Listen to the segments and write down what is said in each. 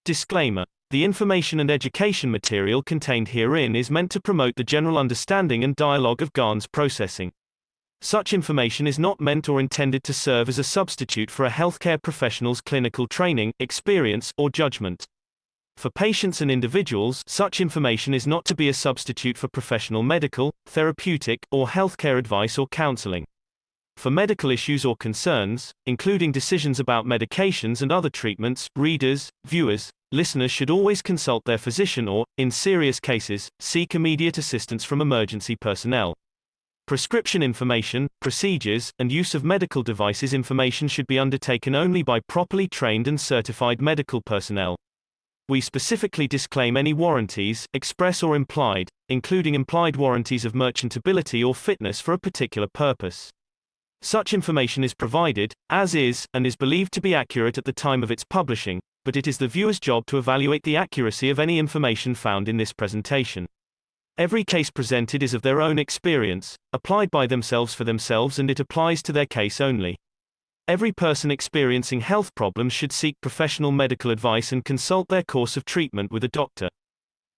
Disclaimer: the information and education material contained herein is meant to promote the general understanding and dialogue of GANs processing. Such information is not meant or intended to serve as a substitute for a healthcare professional's clinical training, experience, or judgment. For patients and individuals, such information is not to be a substitute for professional medical, therapeutic, or healthcare advice or counseling. For medical issues or concerns, including decisions about medications and other treatments, readers, viewers, listeners should always consult their physician or, in serious cases, seek immediate assistance from emergency personnel. Prescription information, procedures, and use of medical devices information should be undertaken only by properly trained and certified medical personnel. We specifically disclaim any warranties, express or implied, including implied warranties of merchantability or fitness for a particular purpose. Such information is provided, as is, and is believed to be accurate at the time of its publishing, but it is the viewer's job to evaluate the accuracy of any information found in this presentation. Every case presented is of their own experience, applied by themselves for themselves, and it applies to their case only. Every person experiencing health problems should seek professional medical advice and consult their course of treatment with a doctor.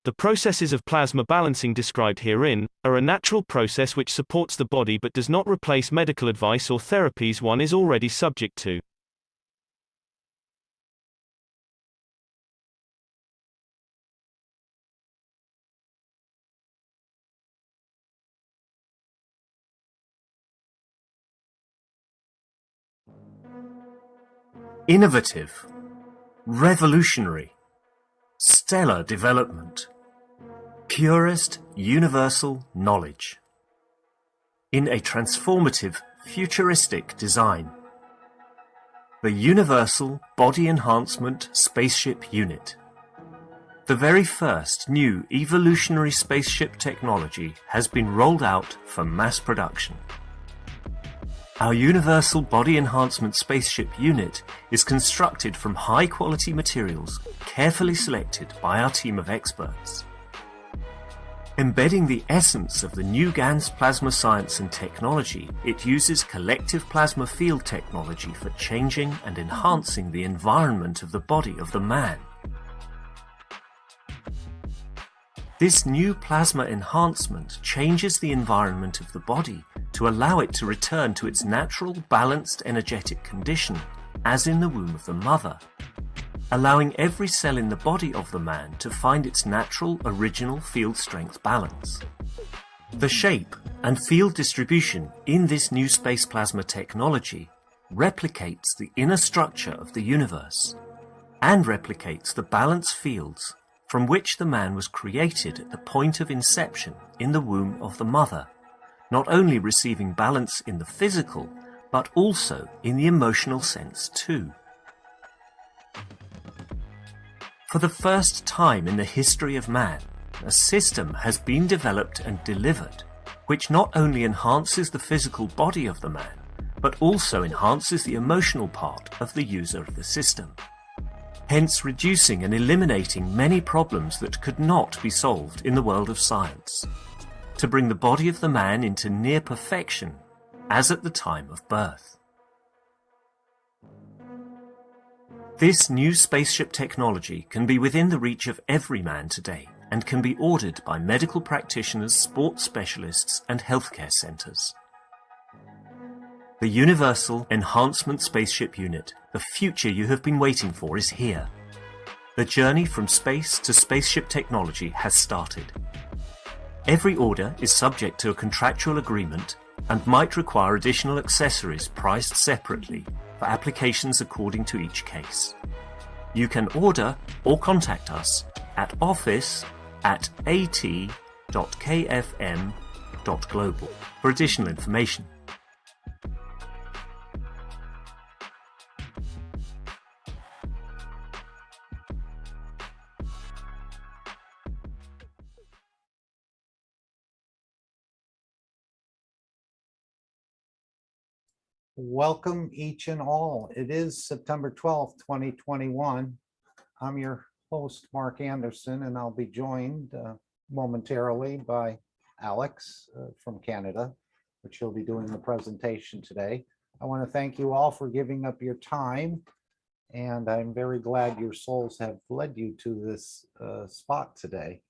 The processes of plasma balancing described herein are a natural process which supports the body but does not replace medical advice or therapies one is already subject to. Innovative, revolutionary, stellar development, purest universal knowledge. In a transformative, futuristic design. The Universal Body Enhancement Spaceship Unit. The very first new evolutionary spaceship technology has been rolled out for mass production. Our Universal Body Enhancement Spaceship Unit is constructed from high-quality materials carefully selected by our team of experts. Embedding the essence of the new GANs plasma science and technology, it uses collective plasma field technology for changing and enhancing the environment of the body of the man. This new plasma enhancement changes the environment of the body to allow it to return to its natural balanced energetic condition, as in the womb of the mother, allowing every cell in the body of the man to find its natural original field strength balance. The shape and field distribution in this new space plasma technology replicates the inner structure of the universe and replicates the balance fields from which the man was created at the point of inception in the womb of the mother, not only receiving balance in the physical, but also in the emotional sense too. For the first time in the history of man, a system has been developed and delivered which not only enhances the physical body of the man, but also enhances the emotional part of the user of the system, hence reducing and eliminating many problems that could not be solved in the world of science, to bring the body of the man into near perfection, as at the time of birth. This new spaceship technology can be within the reach of every man today and can be ordered by medical practitioners, sports specialists, and healthcare centers. The Universal Enhancement Spaceship Unit, the future you have been waiting for, is here. The journey from space to spaceship technology has started. Every order is subject to a contractual agreement and might require additional accessories priced separately for applications according to each case. You can order or contact us at office@at.kfm.global for additional information. Welcome each and all. It is September 12th, 2021. I'm your host, Mark Anderson, and I'll be joined momentarily by Alex from Canada, which he'll be doing the presentation today. I want to thank you all for giving up your time And I'm very glad your souls have led you to this spot today.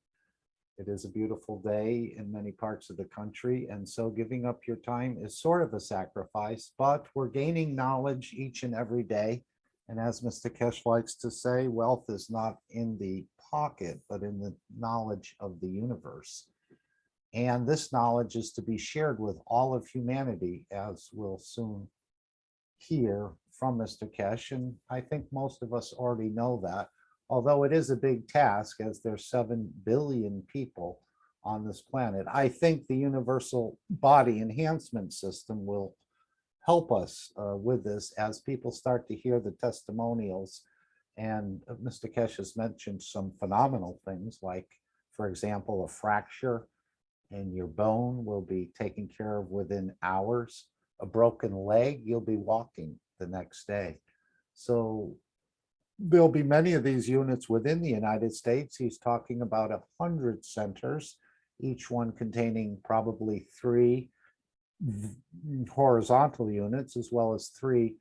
It is a beautiful day in many parts of the country, and so giving up your time is sort of a sacrifice, but we're gaining knowledge each and every day. And as Mr. Kesh likes to say, wealth is not in the pocket, but in the knowledge of the universe. And this knowledge is to be shared with all of humanity, as we'll soon hear from Mr. Kesh. And I think most of us already know that, although it is a big task as there's 7 billion people on this planet. I think the universal body enhancement system will help us with this as people start to hear the testimonials. And Mr. Kesh has mentioned some phenomenal things like, for example, a fracture in your bone will be taken care of within hours. A broken leg, you'll be walking the next day. So there'll be many of these units within the United States. He's talking about 100 centers, each one containing probably 3 horizontal units as well as 3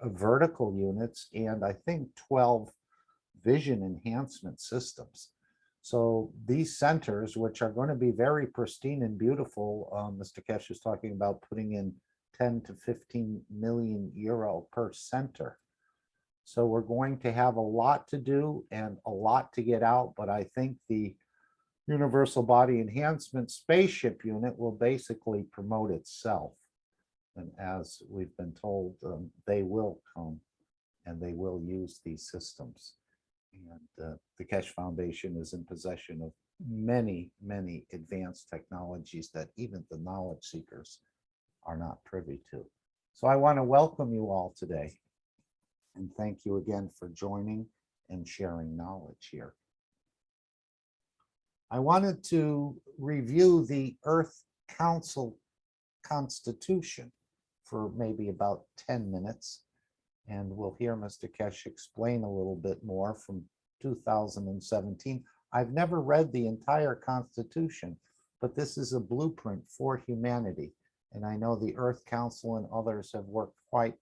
vertical units, and I think 12 vision enhancement systems. So these centers, which are going to be very pristine and beautiful, Mr. Kesh is talking about putting in 10 to 15 million euro per center. So we're going to have a lot to do and a lot to get out, but I think the Universal Body Enhancement Spaceship Unit will basically promote itself. And as we've been told, they will come and they will use these systems. And the Kesh Foundation is in possession of many, many advanced technologies that even the knowledge seekers are not privy to. So I want to welcome you all today. And thank you again for joining and sharing knowledge here. I wanted to review the Earth Council Constitution for maybe about 10 minutes. And we'll hear Mr. Kesh explain a little bit more from 2017. I've never read the entire Constitution, but this is a blueprint for humanity. And I know the Earth Council and others have worked quite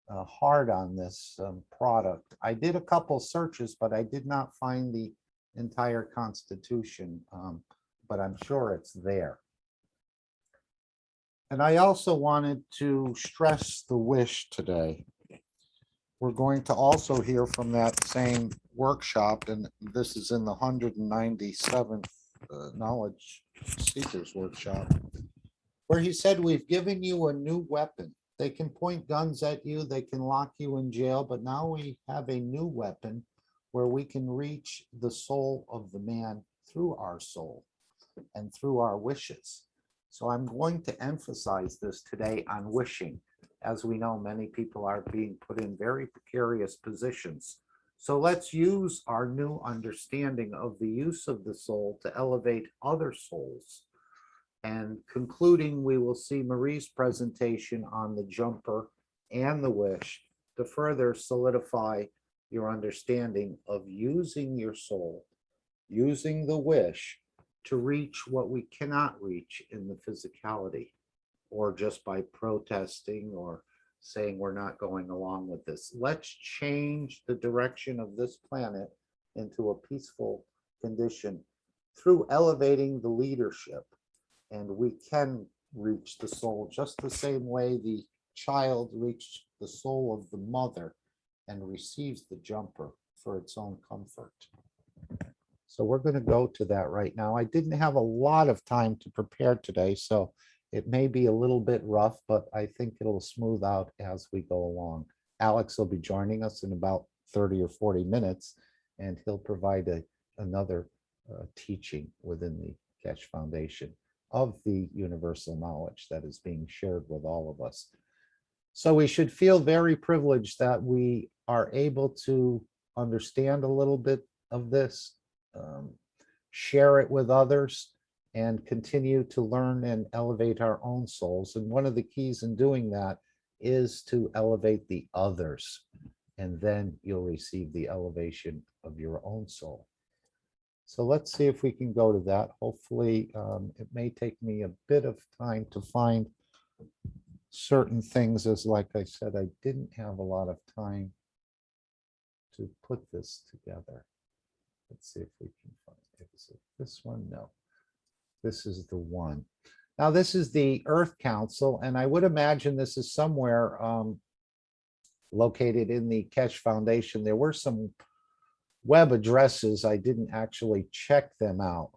hard on this product. I did a couple searches, but I did not find the entire Constitution, but I'm sure it's there. And I also wanted to stress the wish today. We're going to also hear from that same workshop, and this is in the 197th Knowledge Seekers Workshop, where he said, we've given you a new weapon. They can point guns at you, they can lock you in jail, but now we have a new weapon where we can reach the soul of the man through our soul and through our wishes. So I'm going to emphasize this today on wishing. As we know, many people are being put in very precarious positions. So let's use our new understanding of the use of the soul to elevate other souls. And concluding, we will see Marie's presentation on the jumper and the wish to further solidify your understanding of using your soul, using the wish to reach what we cannot reach in the physicality, or just by protesting or saying we're not going along with this. Let's change the direction of this planet into a peaceful condition through elevating the leadership. And we can reach the soul just the same way the child reached the soul of the mother and receives the jumper for its own comfort. So we're going to go to that right now. I didn't have a lot of time to prepare today, so it may be a little bit rough, but I think it'll smooth out as we go along. Alex will be joining us in about 30 or 40 minutes, and he'll provide another teaching within the Kesh Foundation of the universal knowledge that is being shared with all of us. So we should feel very privileged that we are able to understand a little bit of this, share it with others, and continue to learn and elevate our own souls. And one of the keys in doing that is to elevate the others, and then you'll receive the elevation of your own soul. So let's see if we can go to that. Hopefully, it may take me a bit of time to find certain things, as like I said, I didn't have a lot of time to put this together. Let's see if we can find it. Is it this one? No. This is the one. Now, this is the Earth Council, and I would imagine this is somewhere located in the Keshe Foundation. There were some web addresses. I didn't actually check them out.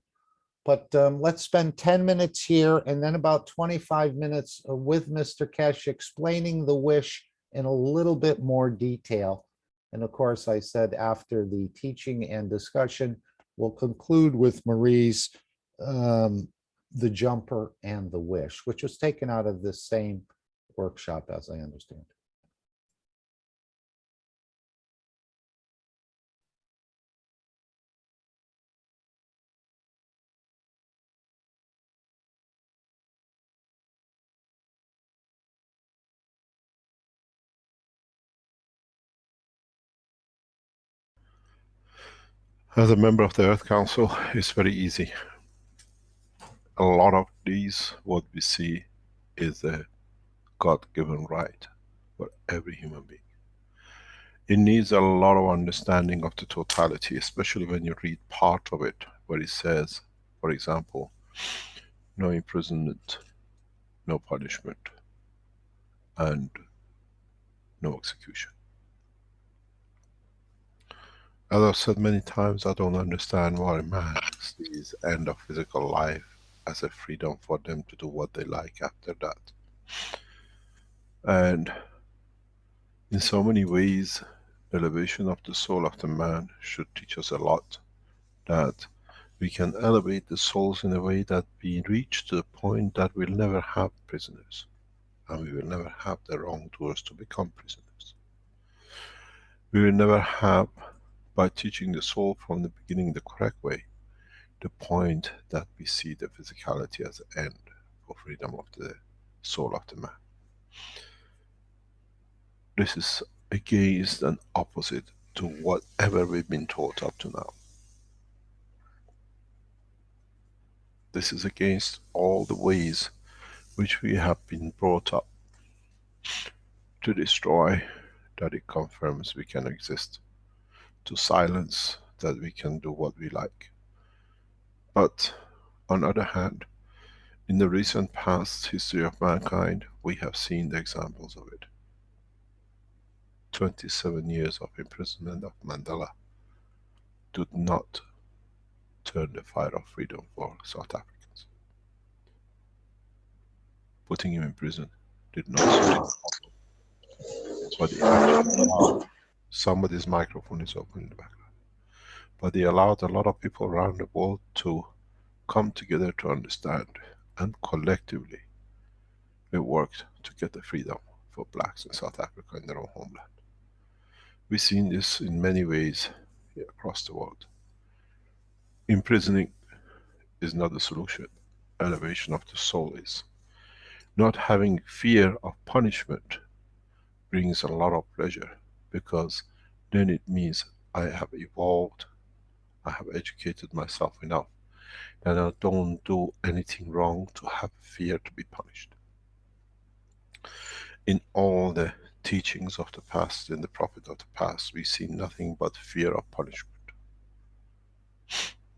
But let's spend 10 minutes here and then about 25 minutes with Mr. Keshe explaining the wish in a little bit more detail. And of course, I said after the teaching and discussion, we'll conclude with Marie's The Jumper and the Wish, which was taken out of this same workshop, as I understand. As a member of the Earth Council, it's very easy. A lot of these, what we see, is a God-given right for every human being. It needs a lot of understanding of the totality, especially when you read part of it, where it says, for example, no imprisonment, no punishment, and no execution. As I've said many times, I don't understand why man sees end of physical life as a freedom for them to do what they like after that. And in so many ways, elevation of the soul of the man should teach us a lot, that we can elevate the souls in a way that we reach to the point that we'll never have prisoners, and we will never have the wrongdoers to become prisoners. We will never have, by teaching the soul from the beginning the correct way, the point that we see the physicality as the end for freedom of the soul of the man. This is against and opposite to whatever we've been taught up to now. This is against all the ways which we have been brought up to destroy, that it confirms we can exist, to silence that we can do what we like. But on the other hand, in the recent past history of mankind, we have seen the examples of it. 27 years of imprisonment of Mandela did not turn the fire of freedom for South Africans. Putting him in prison did not solve the problem, but it actually allowed, somebody's microphone is open in the background, but they allowed a lot of people around the world to come together to understand, and collectively we worked to get the freedom for blacks in South Africa in their own homeland. We've seen this in many ways across the world. Imprisoning is not the solution. Elevation of the soul is. Not having fear of punishment brings a lot of pleasure, because then it means I have evolved, I have educated myself enough, and I don't do anything wrong to have fear to be punished. In all the teachings of the past, in the Prophet of the past, we see nothing but fear of punishment.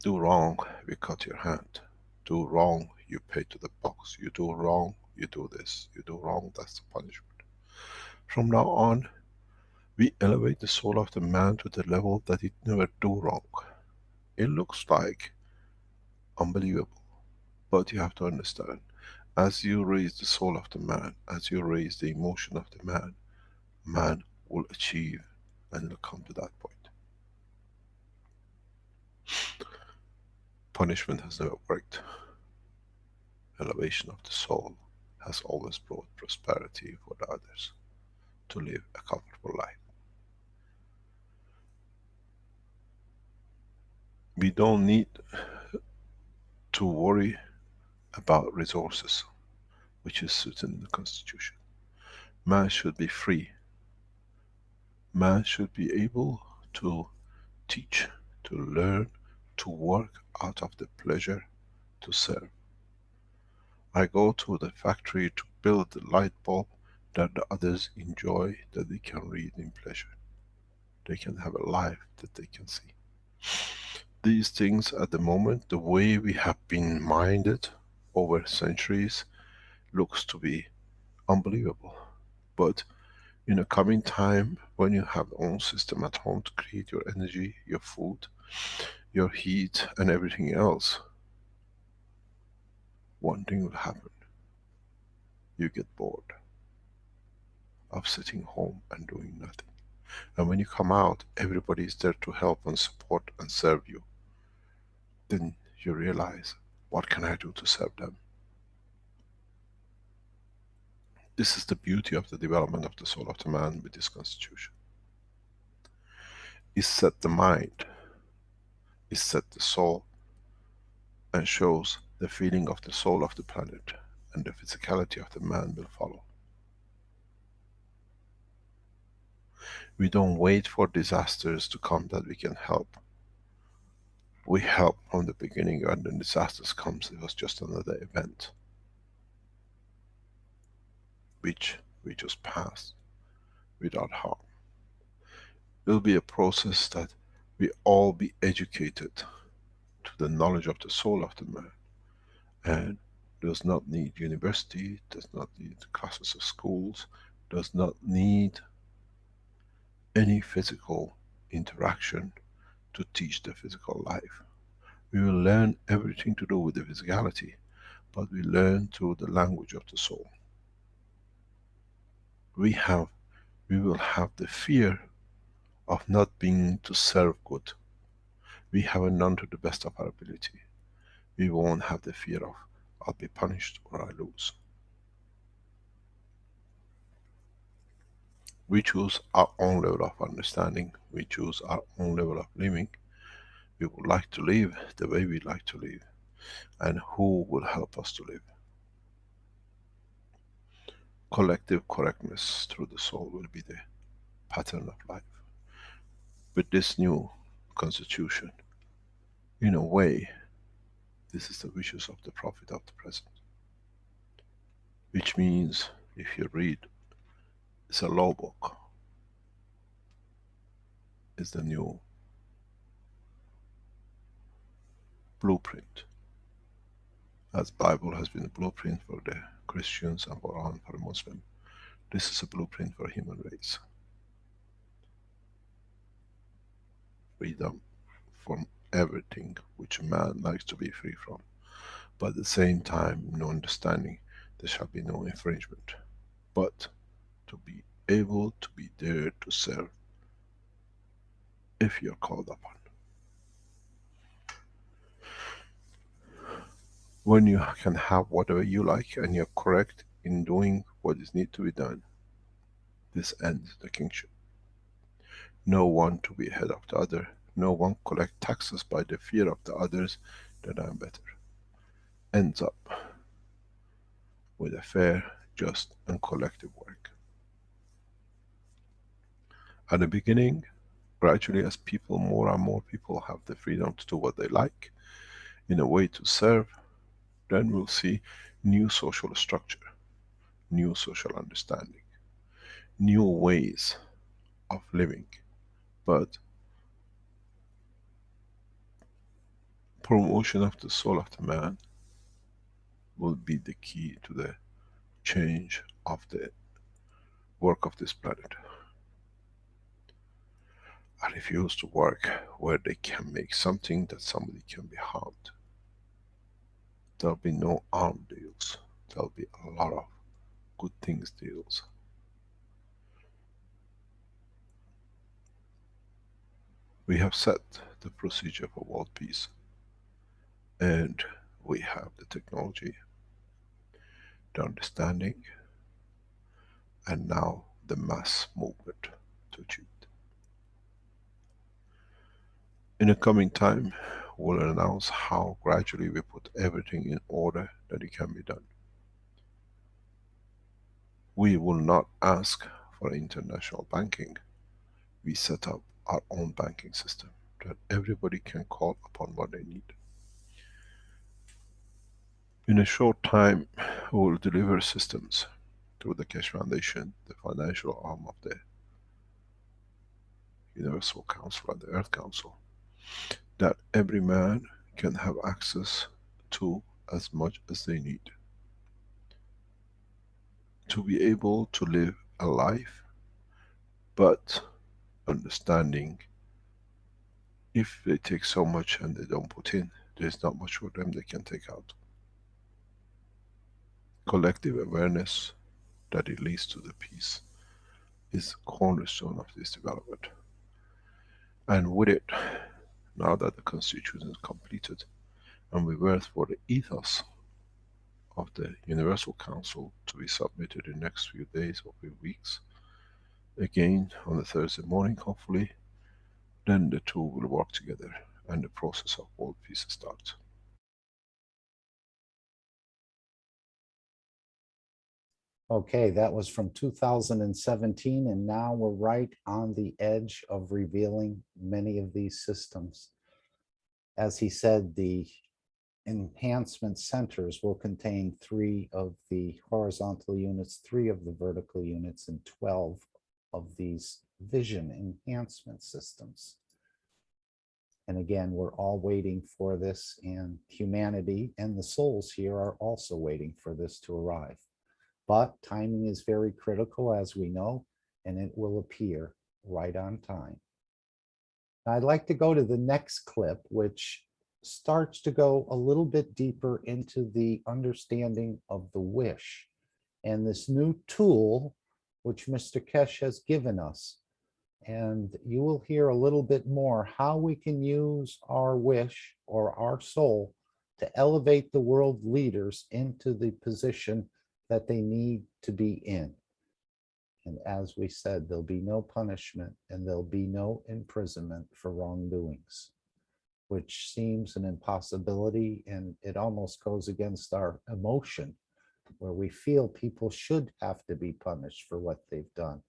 Do wrong, we cut your hand. Do wrong, you pay to the box. You do wrong, you do this. You do wrong, that's the punishment. From now on, we elevate the soul of the man to the level that it never do wrong. It looks like unbelievable, but you have to understand, as you raise the soul of the man, as you raise the emotion of the man, man will achieve and will come to that point. Punishment has never worked. Elevation of the soul has always brought prosperity for the others to live a comfortable life. We don't need to worry about resources, which is written in the Constitution. Man should be free. Man should be able to teach, to learn, to work out of the pleasure, to serve. I go to the factory to build the light bulb that the others enjoy, that they can read in pleasure. they can have a life that they can see. These things at the moment, the way we have been minded over centuries, looks to be unbelievable. But in a coming time, when you have your own system at home to create your energy, your food, your heat and everything else, one thing will happen. You get bored of sitting home and doing nothing. And when you come out, everybody is there to help and support and serve you. Then you realize, what can I do to serve them? This is the beauty of the development of the soul of the man with this constitution. It set the mind, it set the soul, and shows the feeling of the soul of the planet, and the physicality of the man will follow. We don't wait for disasters to come that we can help. We help from the beginning. When the disasters comes, it was just another event which we just passed without harm. It will be a process that we all be educated to the knowledge of the soul of the man, and does not need university, does not need classes of schools, does not need any physical interaction to teach the physical life. We will learn everything to do with the physicality, but we learn through the language of the soul. We will have the fear of not being to serve good. We have none to the best of our ability. We won't have the fear of, I'll be punished or I lose. We choose our own level of understanding. We choose our own level of living. We would like to live the way we like to live. And who will help us to live? Collective correctness through the soul will be the pattern of life. With this new constitution, in a way, this is the wishes of the Prophet of the present. Which means, if you read, it's a law book. It's the new blueprint. As Bible has been a blueprint for the Christians and Quran for the Muslim, this is a blueprint for human race. Freedom from everything which man likes to be free from. But at the same time, no understanding, there shall be no infringement. But to be able to be there to serve if you're called upon. When you can have whatever you like and you're correct in doing what is need to be done, this ends the kingship. No one to be ahead of the other, no one collect taxes by the fear of the others that I'm better. Ends up with a fair, just and collective work. At the beginning, gradually as people, more and more people have the freedom to do what they like, in a way to serve, then we'll see new social structure, new social understanding, new ways of living. But promotion of the soul of the man will be the key to the change of the work of this planet. I refuse to work where they can make something that somebody can be harmed. There'll be no arm deals. There'll be a lot of good things deals. We have set the procedure for world peace, and we have the technology, the understanding, and now the mass movement to achieve it. In the coming time, we'll announce how gradually we put everything in order that it can be done. We will not ask for international banking. We set up our own banking system that everybody can call upon what they need. In a short time, we will deliver systems through the Keshe Foundation, the financial arm of the Universal Council and the Earth Council, that every man can have access to as much as they need to be able to live a life, but understanding if they take so much and they don't put in, there's not much for them they can take out. Collective awareness that it leads to the peace is the cornerstone of this development. And with it, now that the constitution is completed and we wait for the ethos of the Universal Council to be submitted in the next few days or few weeks, again on the Thursday morning hopefully, then the two will work together and the process of world peace starts. Okay, that was from 2017, and now we're right on the edge of revealing many of these systems. As he said, the enhancement centers will contain 3 of the horizontal units, 3 of the vertical units, and 12 of these vision enhancement systems. And again, we're all waiting for this, and humanity and the souls here are also waiting for this to arrive. But timing is very critical, as we know, and it will appear right on time. Now, I'd like to go to the next clip, which starts to go a little bit deeper into the understanding of the wish and this new tool which Mr. Kesh has given us. And you will hear a little bit more how we can use our wish or our soul to elevate the world leaders into the position that they need to be in. And as we said, there'll be no punishment and there'll be no imprisonment for wrongdoings, which seems an impossibility, and it almost goes against our emotion, where we feel people should have to be punished for what they've done.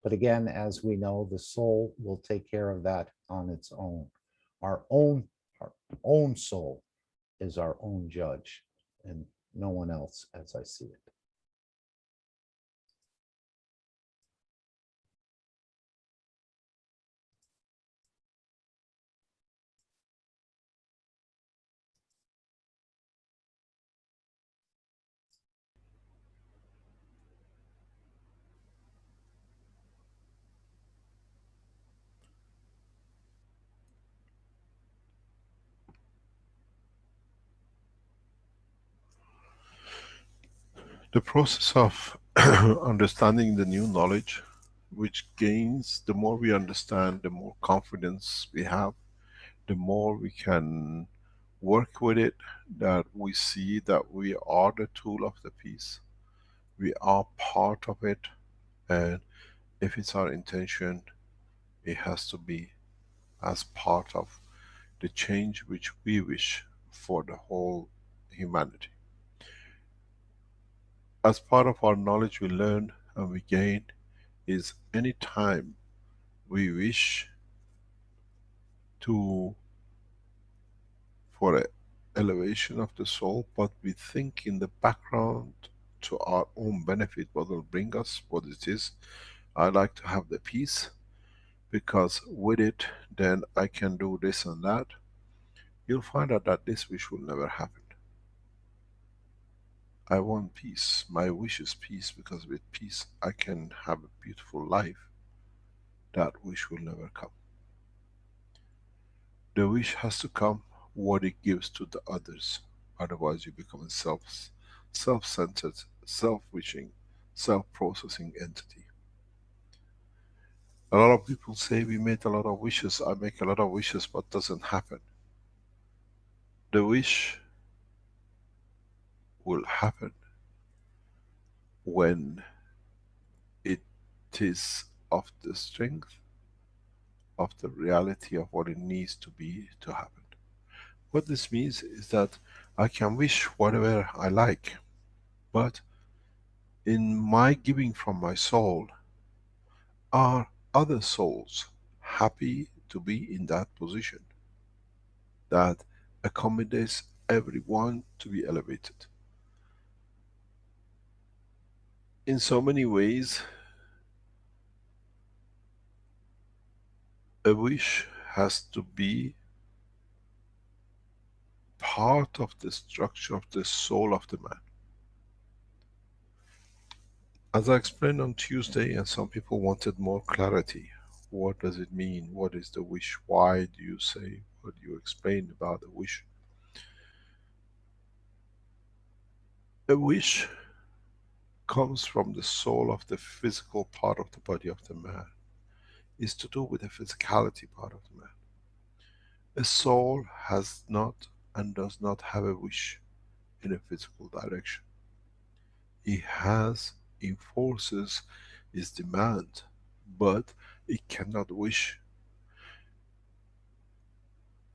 But again, as we know, the soul will take care of that on its own. Our own soul is our own judge, and no one else, as I see it. The process of understanding the new knowledge, which gains, the more we understand, the more confidence we have, the more we can work with it, that we see that we are the tool of the peace. We are part of it, and if it's our intention, it has to be as part of the change which we wish for the whole humanity. As part of our knowledge we learn and we gain is any time we wish to, for a elevation of the soul, but we think in the background to our own benefit, what will bring us, what it is. I like to have the peace, because with it, then I can do this and that. You'll find out that this wish will never happen. I want peace. My wish is peace, because with peace I can have a beautiful life. That wish will never come. The wish has to come what it gives to the others. Otherwise you become a self-centered, self-wishing, self-processing entity. A lot of people say we made a lot of wishes, I make a lot of wishes, but doesn't happen. The wish will happen when it is of the strength of the reality of what it needs to be to happen. What this means is that I can wish whatever I like, but in my giving from my soul, are other souls happy to be in that position that accommodates everyone to be elevated? In so many ways, A wish has to be part of the structure of the soul of the man. As I explained on Tuesday, and some people wanted more clarity. What does it mean? What is the wish? Why do you say what you explained about the wish? A wish comes from the soul of the physical part of the body of the man. It's to do with the physicality part of the man. A soul has not and does not have a wish in a physical direction. It has, enforces its demand, but it cannot wish.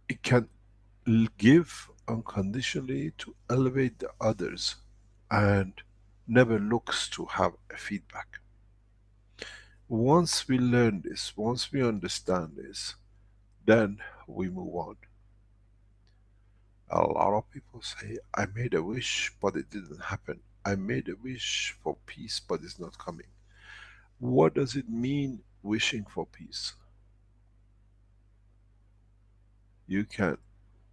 It can give unconditionally to elevate the others and never looks to have a feedback. Once we learn this, once we understand this, then we move on. A lot of people say, I made a wish, but it didn't happen. I made a wish for peace, but it's not coming. What does it mean, wishing for peace? You can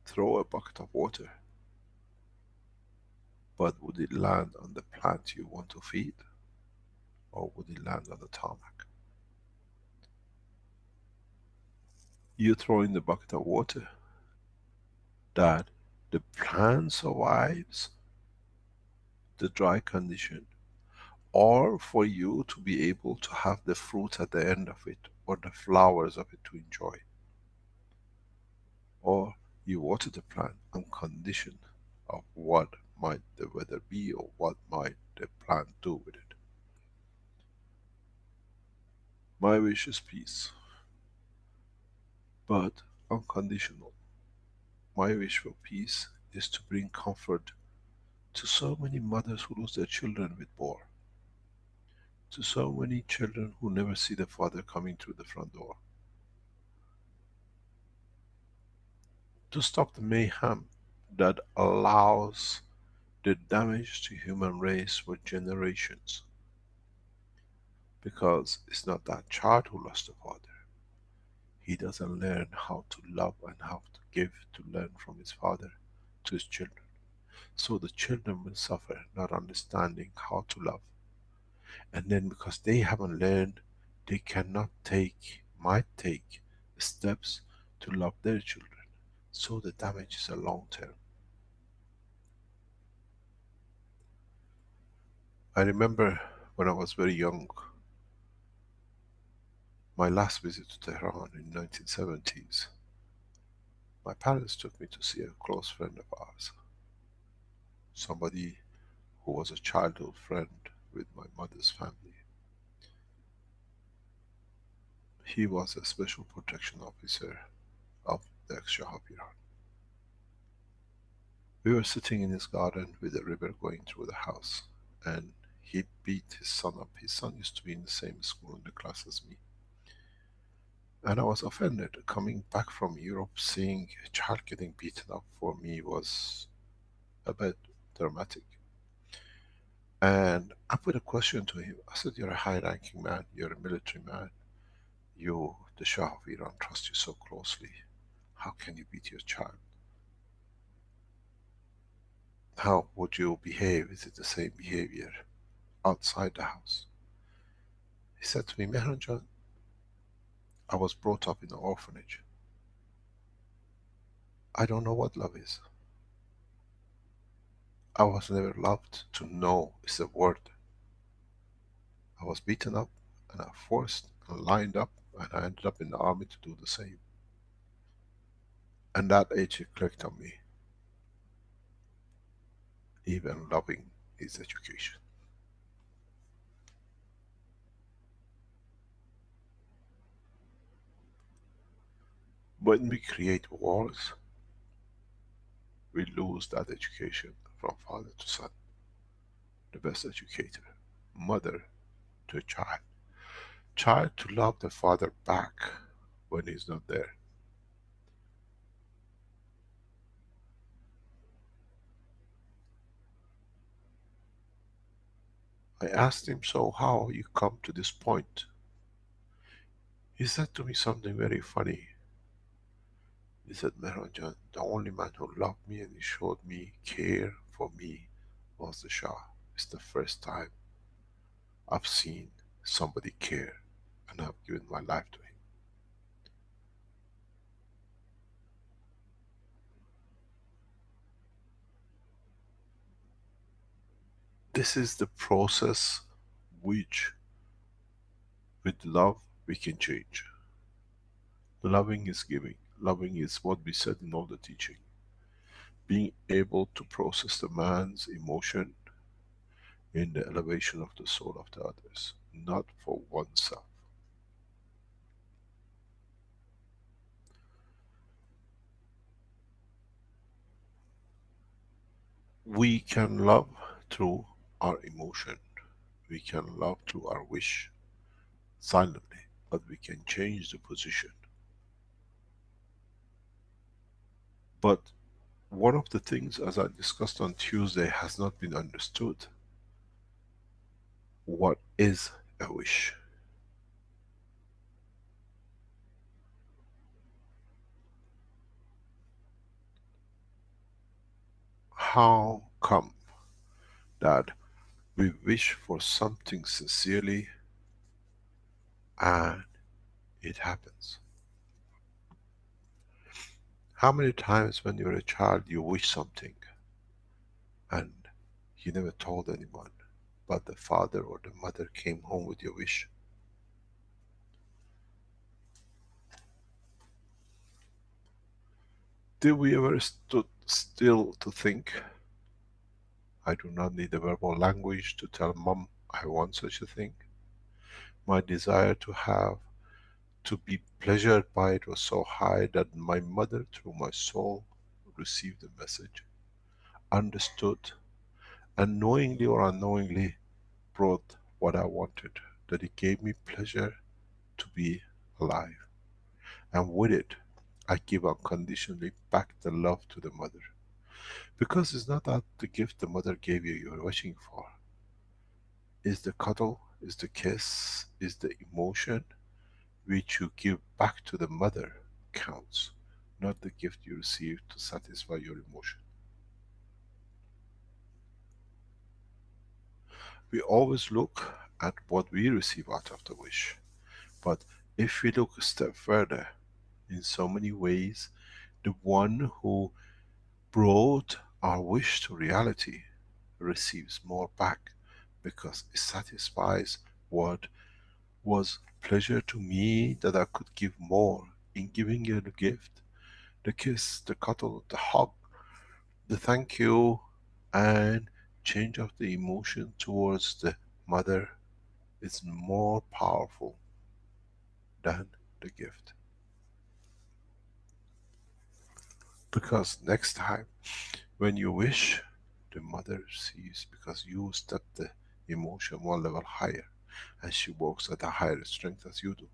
throw a bucket of water, but would it land on the plant you want to feed? Or would it land on the tarmac? You throw in the bucket of water, that the plant survives the dry condition, or for you to be able to have the fruit at the end of it, or the flowers of it to enjoy. Or you water the plant on condition of what might the weather be, or what might the plant do with it. My wish is peace, but unconditional. My wish for peace is to bring comfort to so many mothers who lose their children with war, to so many children who never see the father coming through the front door, to stop the mayhem that allows the damage to human race for generations. Because it's not that child who lost the father. He doesn't learn how to love and how to give, to learn from his father to his children. So the children will suffer not understanding how to love. And then because they haven't learned, they cannot take, might take steps to love their children. So the damage is a long term. I remember when I was very young, my last visit to Tehran in 1970s, my parents took me to see a close friend of ours. Somebody who was a childhood friend with my mother's family. He was a special protection officer of the ex-Shah of Iran. We were sitting in his garden with a river going through the house, and he beat his son up. His son used to be in the same school in the class as me. And I was offended. Coming back from Europe, seeing a child getting beaten up for me was a bit dramatic. And I put a question to him. I said, you're a high-ranking man, you're a military man. You, the Shah of Iran, trusts you so closely. How can you beat your child? How would you behave? Is it the same behavior outside the house? He said to me, Mehranjan, I was brought up in an orphanage. I don't know what love is. I was never loved to know is a word. I was beaten up and I forced and lined up, and I ended up in the army to do the same. And that age it clicked on me. Even loving is education. When we create wars, we lose that education from father to son. The best educator, mother to a child. Child to love the father back when he's not there. I asked him, so how you come to this point? He said to me something very funny. He said, Mehranjan, the only man who loved me and he showed me care for me was the Shah. It's the first time I've seen somebody care and I've given my life to him. This is the process which, with love, we can change. Loving is giving. Loving is what we said in all the teaching. Being able to process the man's emotion in the elevation of the soul of the others, not for oneself. We can love through our emotion. We can love through our wish, silently, but we can change the position. But one of the things, as I discussed on Tuesday, has not been understood. What is a wish? How come that we wish for something sincerely and it happens? How many times when you're a child you wish something and you never told anyone, but the father or the mother came home with your wish? Did we ever stood still to think, I do not need a verbal language to tell mom I want such a thing? My desire to have, to be pleasured by it was so high that my mother through my soul received the message, understood, and knowingly or unknowingly brought what I wanted, that it gave me pleasure to be alive. And with it, I give unconditionally back the love to the mother. Because it's not that the gift the mother gave you you're wishing for. Is the cuddle, is the kiss, is the emotion which you give back to the mother counts, not the gift you receive to satisfy your emotion. We always look at what we receive out of the wish. But if we look a step further, in so many ways, the one who brought our wish to reality receives more back, because it satisfies what was pleasure to me, that I could give more in giving you the gift, the kiss, the cuddle, the hug, the thank you, and change of the emotion towards the mother is more powerful than the gift. Because next time when you wish, the mother sees, because you step the emotion one level higher and she works at a higher strength as you do.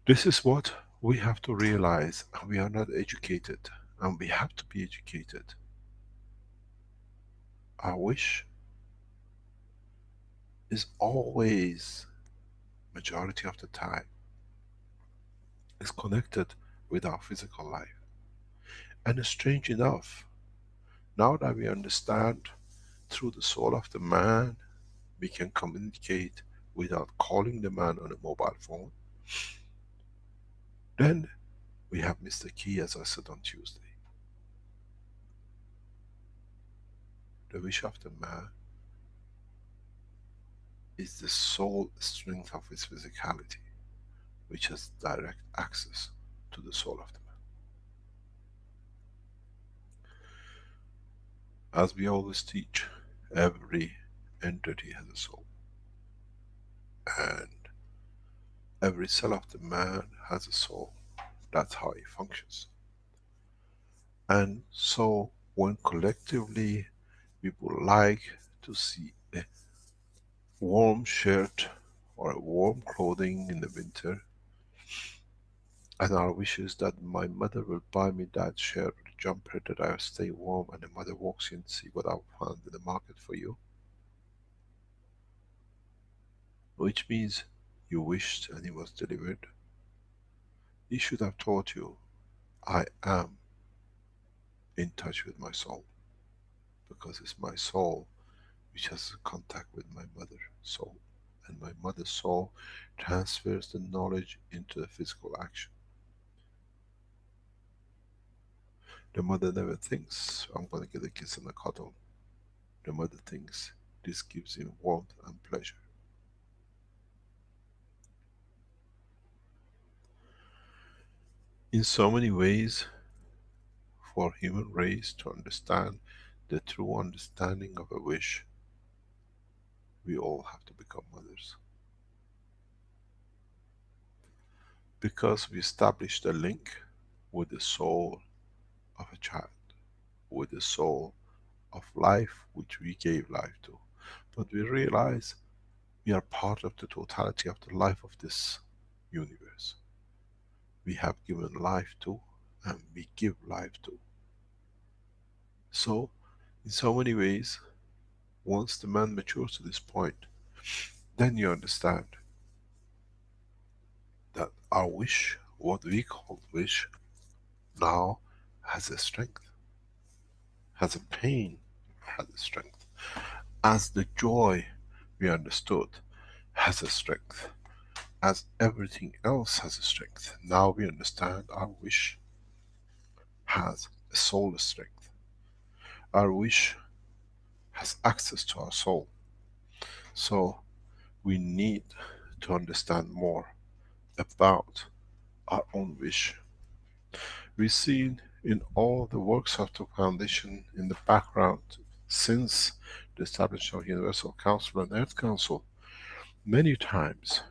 This is what we have to realize. We are not educated and we have to be educated. Our wish is always, majority of the time, is connected with our physical life. And strange enough, now that we understand through the soul of the man, we can communicate without calling the man on a mobile phone, then we have missed the key, as I said on Tuesday. The wish of the man is the soul strength of his physicality, which has direct access to the soul of the man. As we always teach, every entity has a soul. And every cell of the man has a soul. That's how he functions. And so, when collectively we would like to see a warm shirt or a warm clothing in the winter, and our wish is that my mother will buy me that shirt or jumper that I'll stay warm, and the mother walks in to see what I've found in the market for you. Which means You wished and it was delivered. He should have taught you, I am in touch with my soul, because it's my soul which has contact with my mother soul, and my mother's soul transfers the knowledge into the physical action. The mother never thinks, I'm going to get a kiss and a cuddle. The mother thinks, this gives him warmth and pleasure. In so many ways, for human race to understand the true understanding of a wish, we all have to become mothers. Because we established a link with the soul of a child, with the soul of life which we gave life to. But we realize we are part of the totality of the life of this universe. We have given life to, and we give life to. So, in so many ways, once the man matures to this point, then you understand that our wish, what we call wish, now has a strength, has a pain, has a strength. As the joy we understood has a strength, as everything else has a strength, now we understand our wish has a soul strength. Our wish has access to our soul. So we need to understand more about our own wish. We've seen in all the works of the Foundation in the background since the establishment of Universal Council and Earth Council, many times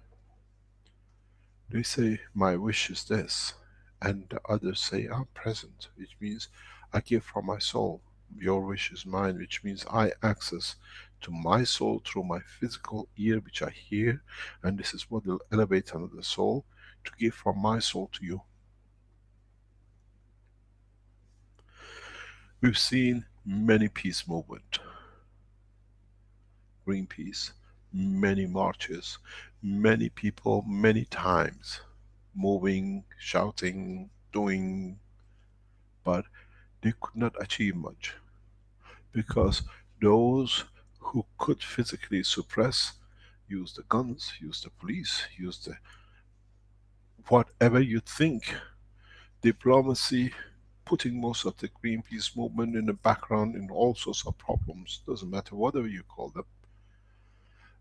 they say, my wish is this, and the others say, I'm present, which means I give from my soul. Your wish is mine, which means I access to my soul through my physical ear, which I hear, and this is what will elevate another soul to give from my soul to you. We've seen many peace movement, Greenpeace, many marches, many people, many times, moving, shouting, doing, but they could not achieve much. Because those who could physically suppress, use the guns, use the police, use the whatever you think, diplomacy, putting most of the Greenpeace movement in the background in all sorts of problems, doesn't matter whatever you call them.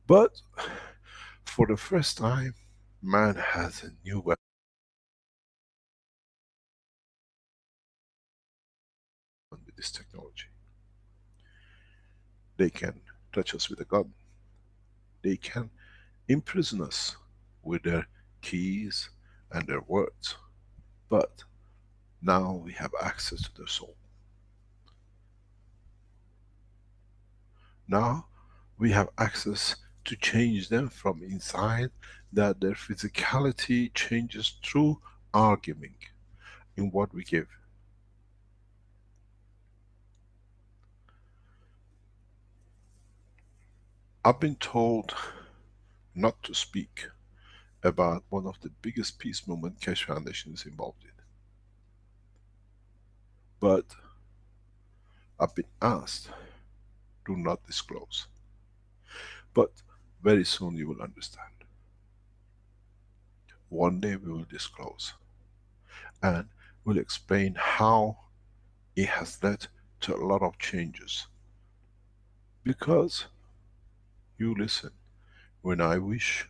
But for the first time, man has a new weapon with this technology. They can touch us with a gun. They can imprison us with their keys and their words. But now we have access to their soul. Now we have access to change them from inside, that their physicality changes through our giving, in what we give. I've been told not to speak about one of the biggest peace movement Keshe Foundation is involved in. But I've been asked, do not disclose. But very soon you will understand. One day we will disclose. And we'll explain how it has led to a lot of changes. Because you listen, when I wish,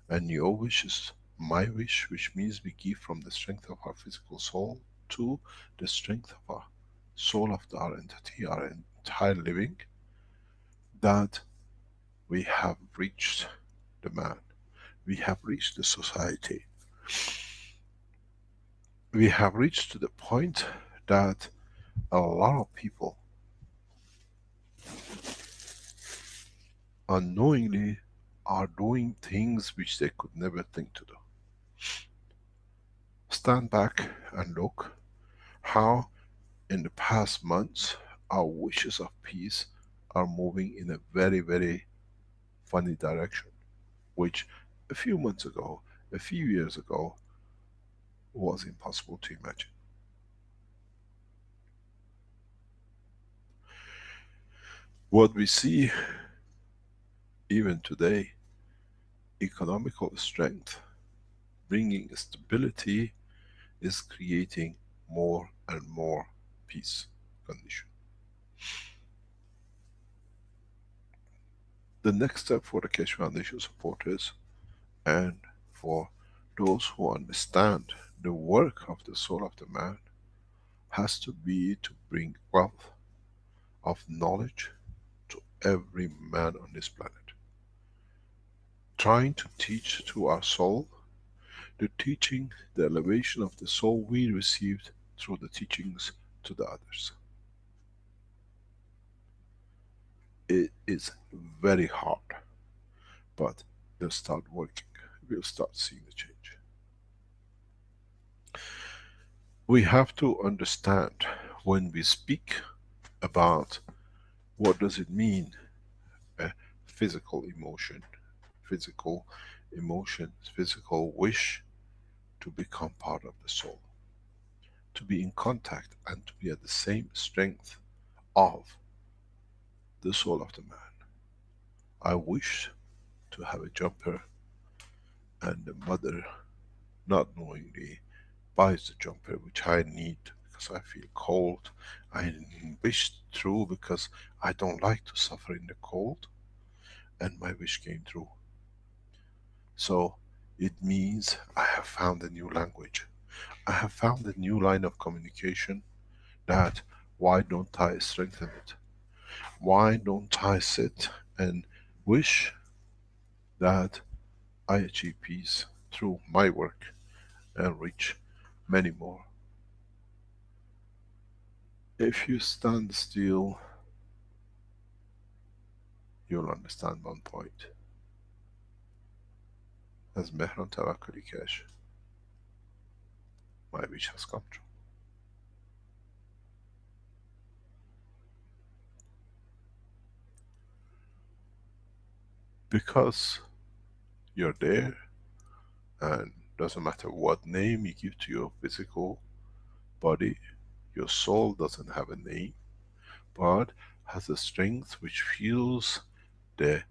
and your wish is my wish, which means we give from the strength of our physical soul to the strength of our soul of our entity, our entire living, that we have reached the man, we have reached the society. We have reached to the point that a lot of people unknowingly are doing things which they could never think to do. Stand back and look how in the past months our wishes of peace are moving in a very, very funny direction, which a few months ago, a few years ago, was impossible to imagine. What we see even today, economical strength, bringing stability, is creating more and more peace condition. The next step for the Keshe Foundation supporters and for those who understand the work of the soul of the man has to be to bring wealth of knowledge to every man on this planet. Trying to teach to our soul, the teaching, the elevation of the soul we received through the teachings to the others. It is very hard, but they'll start working. We'll start seeing the change. We have to understand when we speak about what does it mean, a physical emotion, physical emotions, physical wish to become part of the soul, to be in contact and to be at the same strength of the soul of the man. I wish to have a jumper, and the mother, not knowingly, buys the jumper which I need because I feel cold. I wish through because I don't like to suffer in the cold, and my wish came true. So it means I have found a new language. I have found a new line of communication, that why don't I strengthen it? Why don't I sit and wish that I achieve peace through my work and reach many more? If you stand still, you'll understand one point. As Mehran Tawakkali Keshe, my wish has come true. Because you're there, and doesn't matter what name you give to your physical body, your soul doesn't have a name, but has a strength which feels the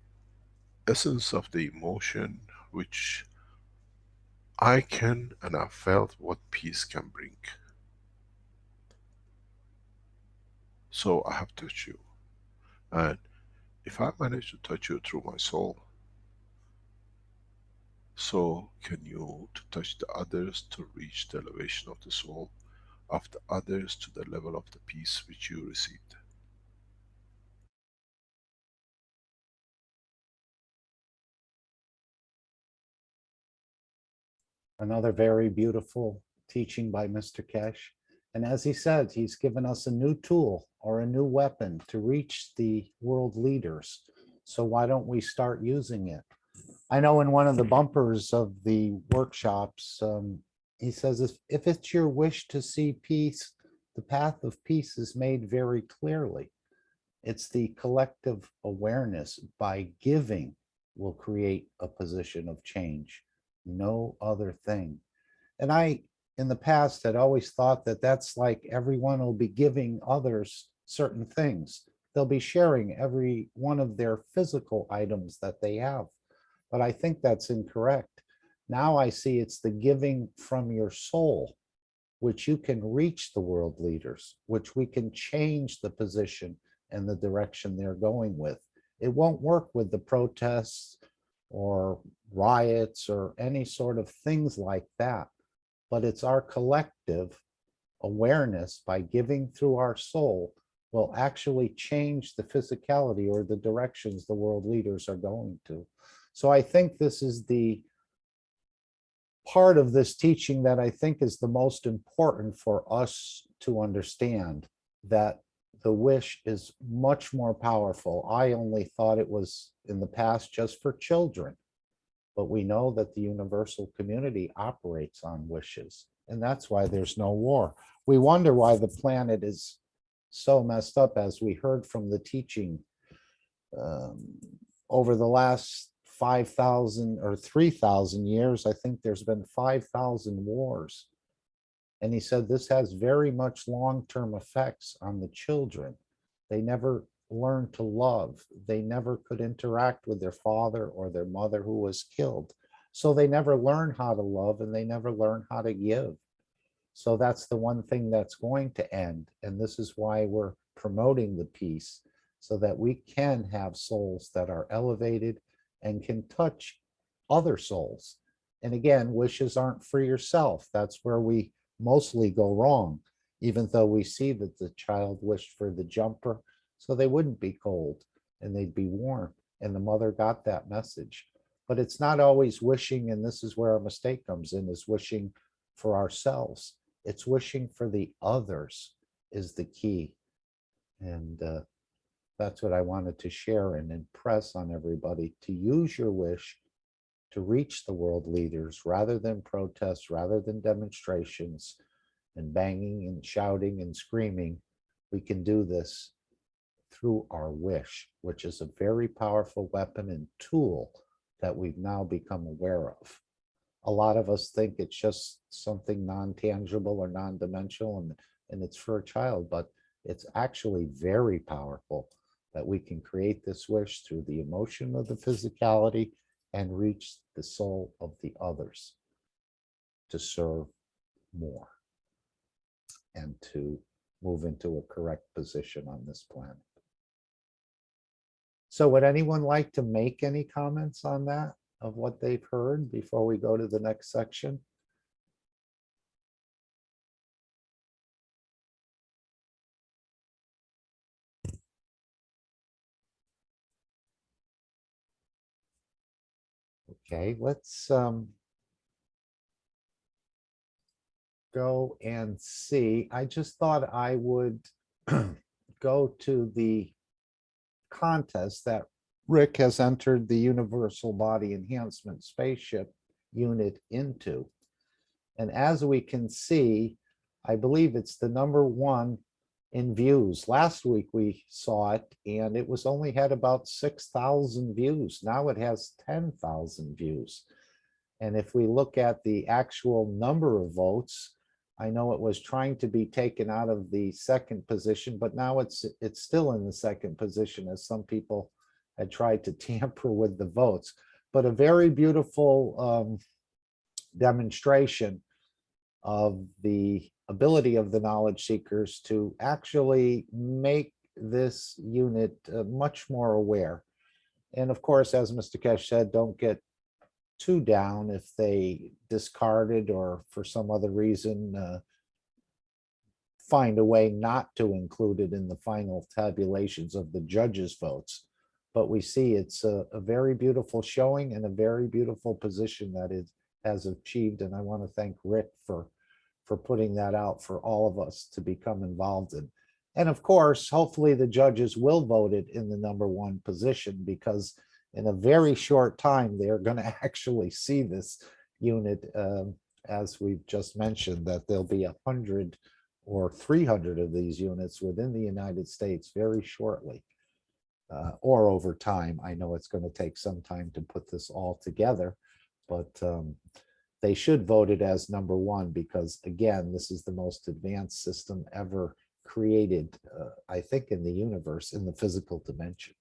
essence of the emotion, which I can and I felt what peace can bring. So I have touched you, and if I manage to touch you through my soul, so can you to touch the others to reach the elevation of the soul of the others to the level of the peace which you received. Another very beautiful teaching by Mr. Keshe. And as he said, he's given us a new tool or a new weapon to reach the world leaders. So why don't we start using it? I know in one of the bumpers of the workshops, he says, if it's your wish to see peace, the path of peace is made very clearly. It's the collective awareness by giving will create a position of change, no other thing. And I, in the past, had always thought that that's like everyone will be giving others certain things. They'll be sharing every one of their physical items that they have. But I think that's incorrect. Now I see it's the giving from your soul, which you can reach the world leaders, which we can change the position and the direction they're going with. It won't work with the protests or riots or any sort of things like that, but it's our collective awareness by giving through our soul will actually change the physicality or the directions the world leaders are going to. So I think this is the part of this teaching that I think is the most important for us to understand, that the wish is much more powerful. I only thought it was in the past just for children, but we know that the universal community operates on wishes, and that's why there's no war. We wonder why the planet is so messed up, as we heard from the teaching over the last 5,000 or 3,000 years, I think there's been 5,000 wars. And he said this has very much long-term effects on the children. They never learn to love. They never could interact with their father or their mother who was killed. So they never learn how to love, and they never learn how to give. So that's the one thing that's going to end. And this is why we're promoting the peace, so that we can have souls that are elevated and can touch other souls. And again, wishes aren't for yourself. That's where we mostly go wrong, even though we see that the child wished for the jumper so they wouldn't be cold and they'd be warm. And the mother got that message. But it's not always wishing, and this is where our mistake comes in, is wishing for ourselves. It's wishing for the others is the key. And that's what I wanted to share and impress on everybody, to use your wish to reach the world leaders rather than protests, rather than demonstrations and banging and shouting and screaming. We can do this through our wish, which is a very powerful weapon and tool that we've now become aware of. A lot of us think it's just something non-tangible or non-dimensional, and it's for a child, but it's actually very powerful that we can create this wish through the emotion of the physicality and reach the soul of the others to serve more and to move into a correct position on this planet. So would anyone like to make any comments on that, of what they've heard, before we go to the next section? Okay, let's go and see. I just thought I would go to the contest that Rick has entered the Universal Body Enhancement Spaceship unit into. And as we can see, I believe it's the #1 in views. Last week we saw it and it was only had about 6,000 views. Now it has 10,000 views. And if we look at the actual number of votes, I know it was trying to be taken out of the second position, but now it's still in the second position, as some people had tried to tamper with the votes. But a very beautiful demonstration of the ability of the knowledge seekers to actually make this unit much more aware. And of course, as Mr. Kesh said, don't get too down if they discard it or for some other reason find a way not to include it in the final tabulations of the judges' votes. But we see it's a very beautiful showing and a very beautiful position that it has achieved. And I want to thank Rick for putting that out for all of us to become involved in. And of course, hopefully the judges will vote it in the #1 position, because in a very short time, they're going to actually see this unit, as we've just mentioned, that there'll be 100 or 300 of these units within the United States very shortly, or over time. I know it's going to take some time to put this all together, but they should vote it as #1, because again, this is the most advanced system ever created, I think, in the universe, in the physical dimension.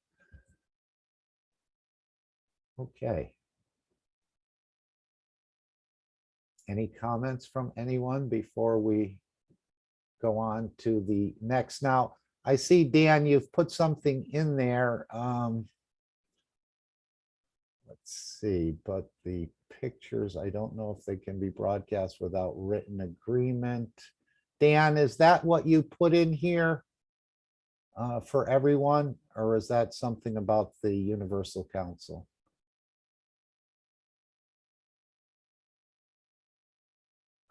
Okay. Any comments from anyone before we go on to the next? Now, I see, Dan, you've put something in there. Let's see, but the pictures, I don't know if they can be broadcast without written agreement. Dan, is that what you put in here for everyone, or is that something about the Universal Council?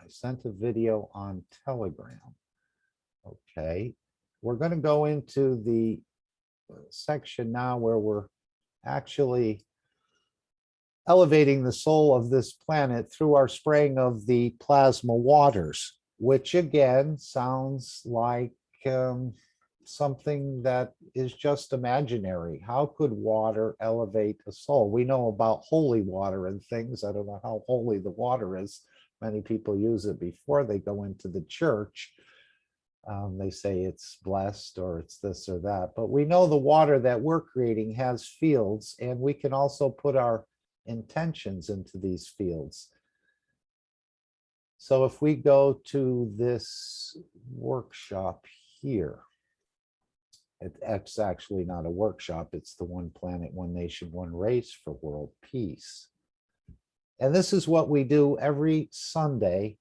I sent a video on Telegram. Okay, we're going to go into the section now where we're actually elevating the soul of this planet through our spraying of the plasma waters, which again sounds like something that is just imaginary. How could water elevate a soul? We know about holy water and things. I don't know how holy the water is. Many people use it before they go into the church. They say it's blessed or it's this or that, but we know the water that we're creating has fields, and we can also put our intentions into these fields. So if we go to this workshop here, it's actually not a workshop, it's the One Planet, One Nation, One Race for World Peace. And this is what we do every Sunday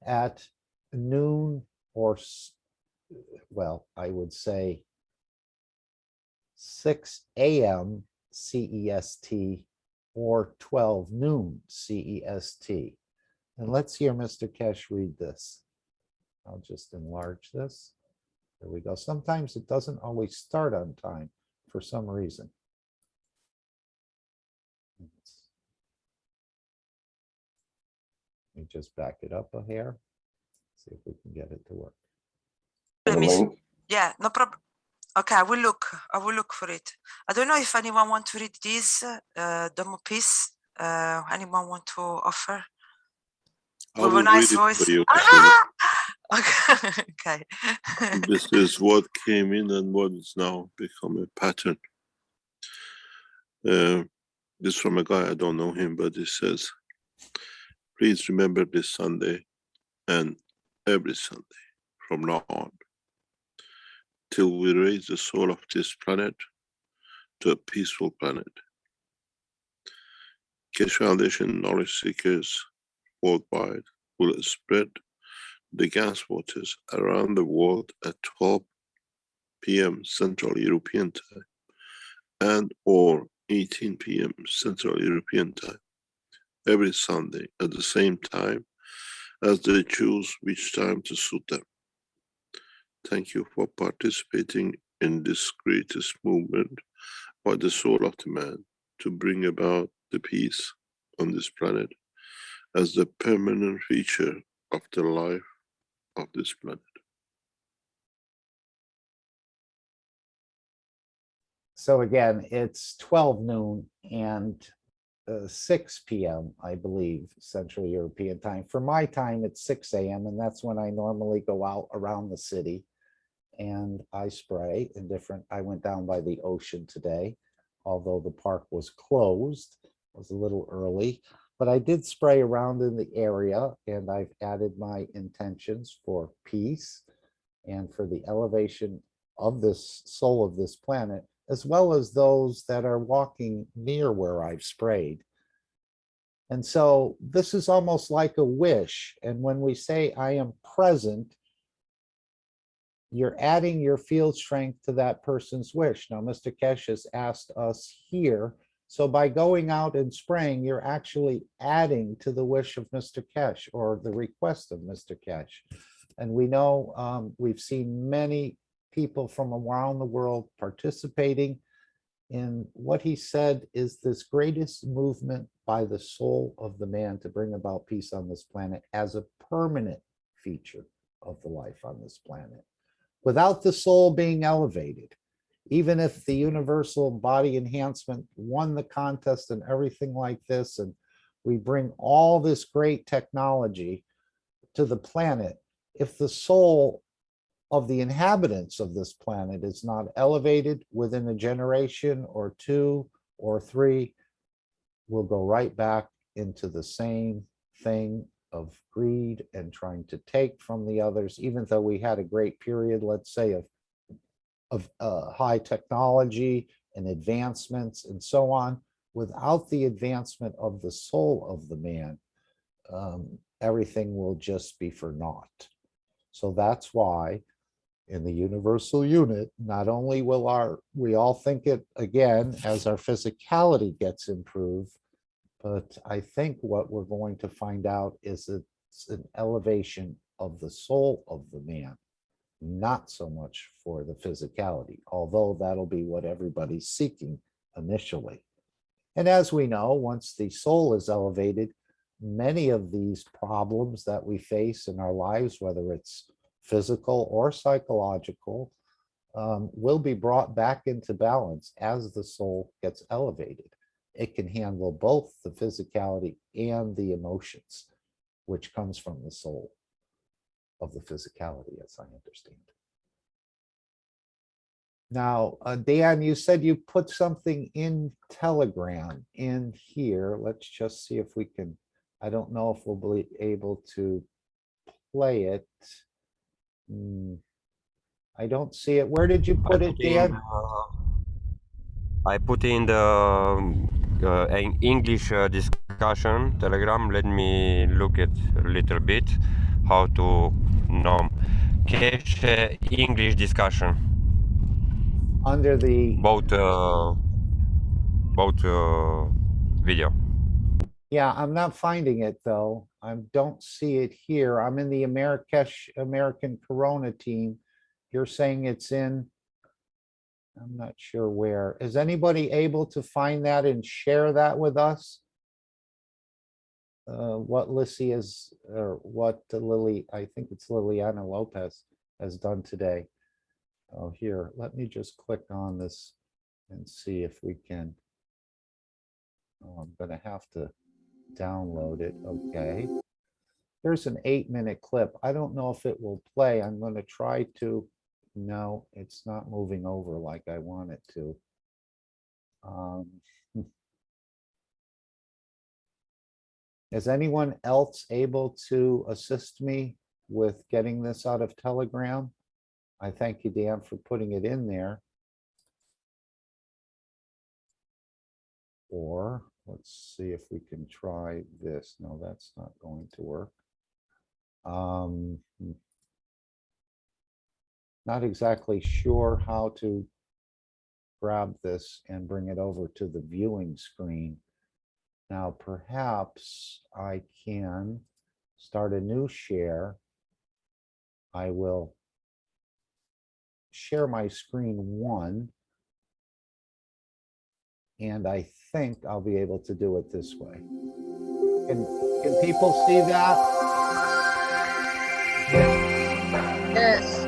at noon, or, well, I would say 6 a.m. CEST or 12 noon CEST. And let's hear Mr. Kesh read this. I'll just enlarge this. There we go. Sometimes it doesn't always start on time for some reason. Let me just back it up a hair. See if we can get it to work. Yeah, no problem. Okay, I will look. I will look for it. I don't know if anyone want to read this demo piece. Anyone want to offer? I With a will nice read it voice. for you. Okay. Okay. This is what came in and what is now become a pattern. This from a guy, I don't know him, but he says, please remember this Sunday and every Sunday from now on, till we raise the soul of this planet to a peaceful planet. Keshe Foundation knowledge seekers worldwide will spread the gas waters around the world at 12 p.m. Central European Time and or 18 p.m. Central European Time every Sunday at the same time as they choose which time to suit them. Thank you for participating in this greatest movement by the soul of the man to bring about the peace on this planet as the permanent feature of the life of this planet. So again, it's 12 noon and 6 p.m., I believe, Central European Time. For my time, it's 6 a.m., and that's when I normally go out around the city and I spray in different. I went down by the ocean today, although the park was closed. It was a little early, but I did spray around in the area, and I've added my intentions for peace and for the elevation of this soul of this planet, as well as those that are walking near where I've sprayed. And so this is almost like a wish. And when we say I am present, you're adding your field strength to that person's wish. Now, Mr. Kesh has asked us here. So by going out and spraying, you're actually adding to the wish of Mr. Kesh or the request of Mr. Kesh. And we know we've seen many people from around the world participating in what he said is this greatest movement by the soul of the man to bring about peace on this planet as a permanent feature of the life on this planet. Without the soul being elevated, even if the universal body enhancement won the contest and everything like this, and we bring all this great technology to the planet, if the soul of the inhabitants of this planet is not elevated within a generation or 2 or 3, we'll go right back into the same thing of greed and trying to take from the others, even though we had a great period, let's say, of high technology and advancements and so on. Without the advancement of the soul of the man, everything will just be for naught. So that's why in the universal unit, not only will we all think it again as our physicality gets improved, but I think what we're going to find out is it's an elevation of the soul of the man, not so much for the physicality, although that'll be what everybody's seeking initially. And as we know, once the soul is elevated, many of these problems that we face in our lives, whether it's physical or psychological, will be brought back into balance as the soul gets elevated. It can handle both the physicality and the emotions, which comes from the soul of the physicality, as I understand. Now, Dan, you said you put something in Telegram in here. Let's just see if we can, I don't know if we'll be able to play it. I don't see it. Where did you put it, Dan? I put in the English discussion Telegram. Let me look at a little bit how to cache English discussion. Under the both video. Yeah, I'm not finding it though. I don't see it here. I'm in the American Corona team. You're saying it's in, I'm not sure where. Is anybody able to find that and share that with us? What Lissy is, or what Lily, I think it's Liliana Lopez has done today. Oh, here, let me just click on this and see if we can. Oh, I'm gonna have to download it. Okay. Here's an 8-minute clip. I don't know if it will play. I'm going to try to. No, it's not moving over like I want it to. Is anyone else able to assist me with getting this out of Telegram? I thank you, Dan, for putting it in there. Or let's see if we can try this. No, that's not going to work. Not exactly sure how to grab this and bring it over to the viewing screen. Now, perhaps I can start a new share. I will share my screen 1. And I think I'll be able to do it this way. Can people see that? Yes.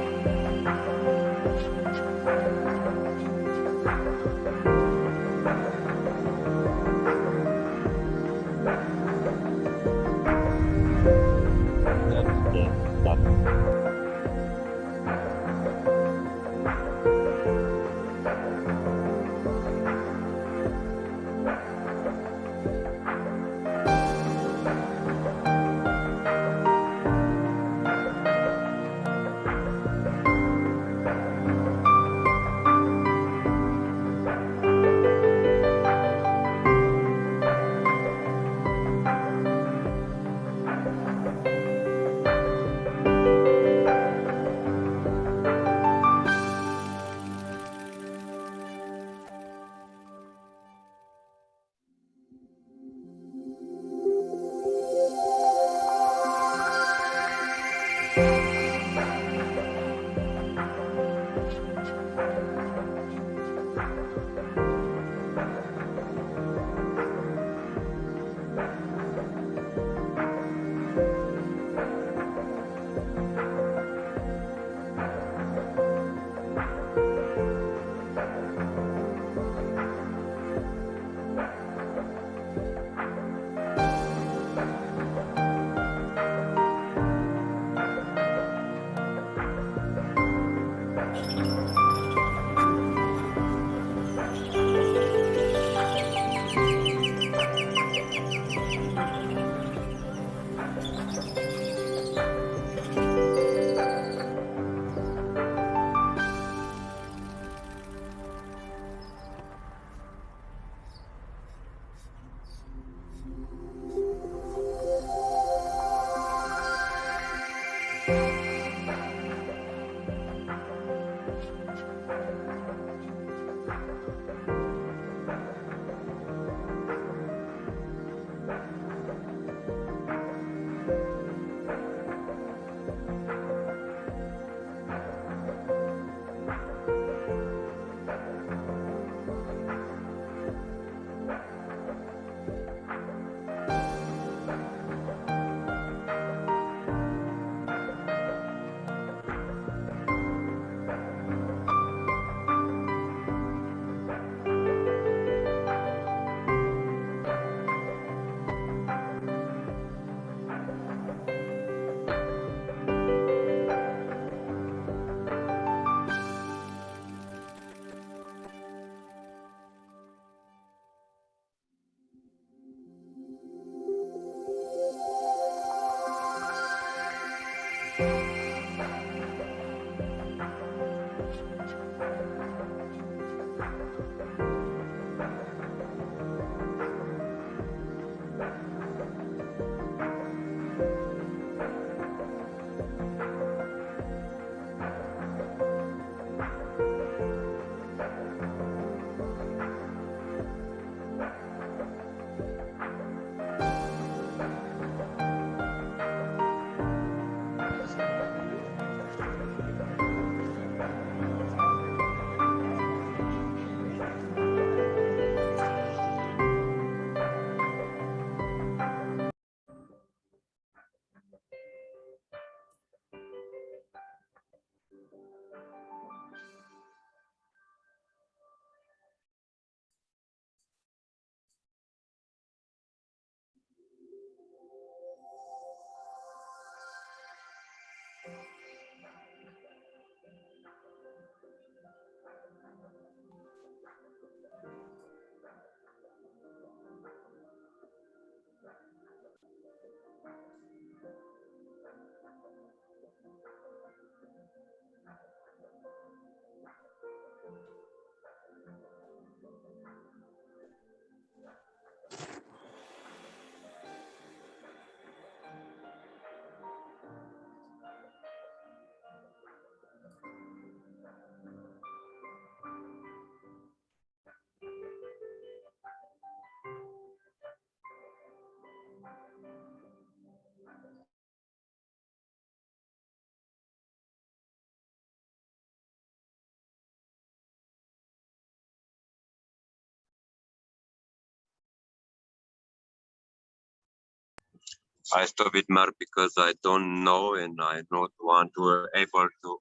I stop it, Mark, because I don't know and I don't want to able to.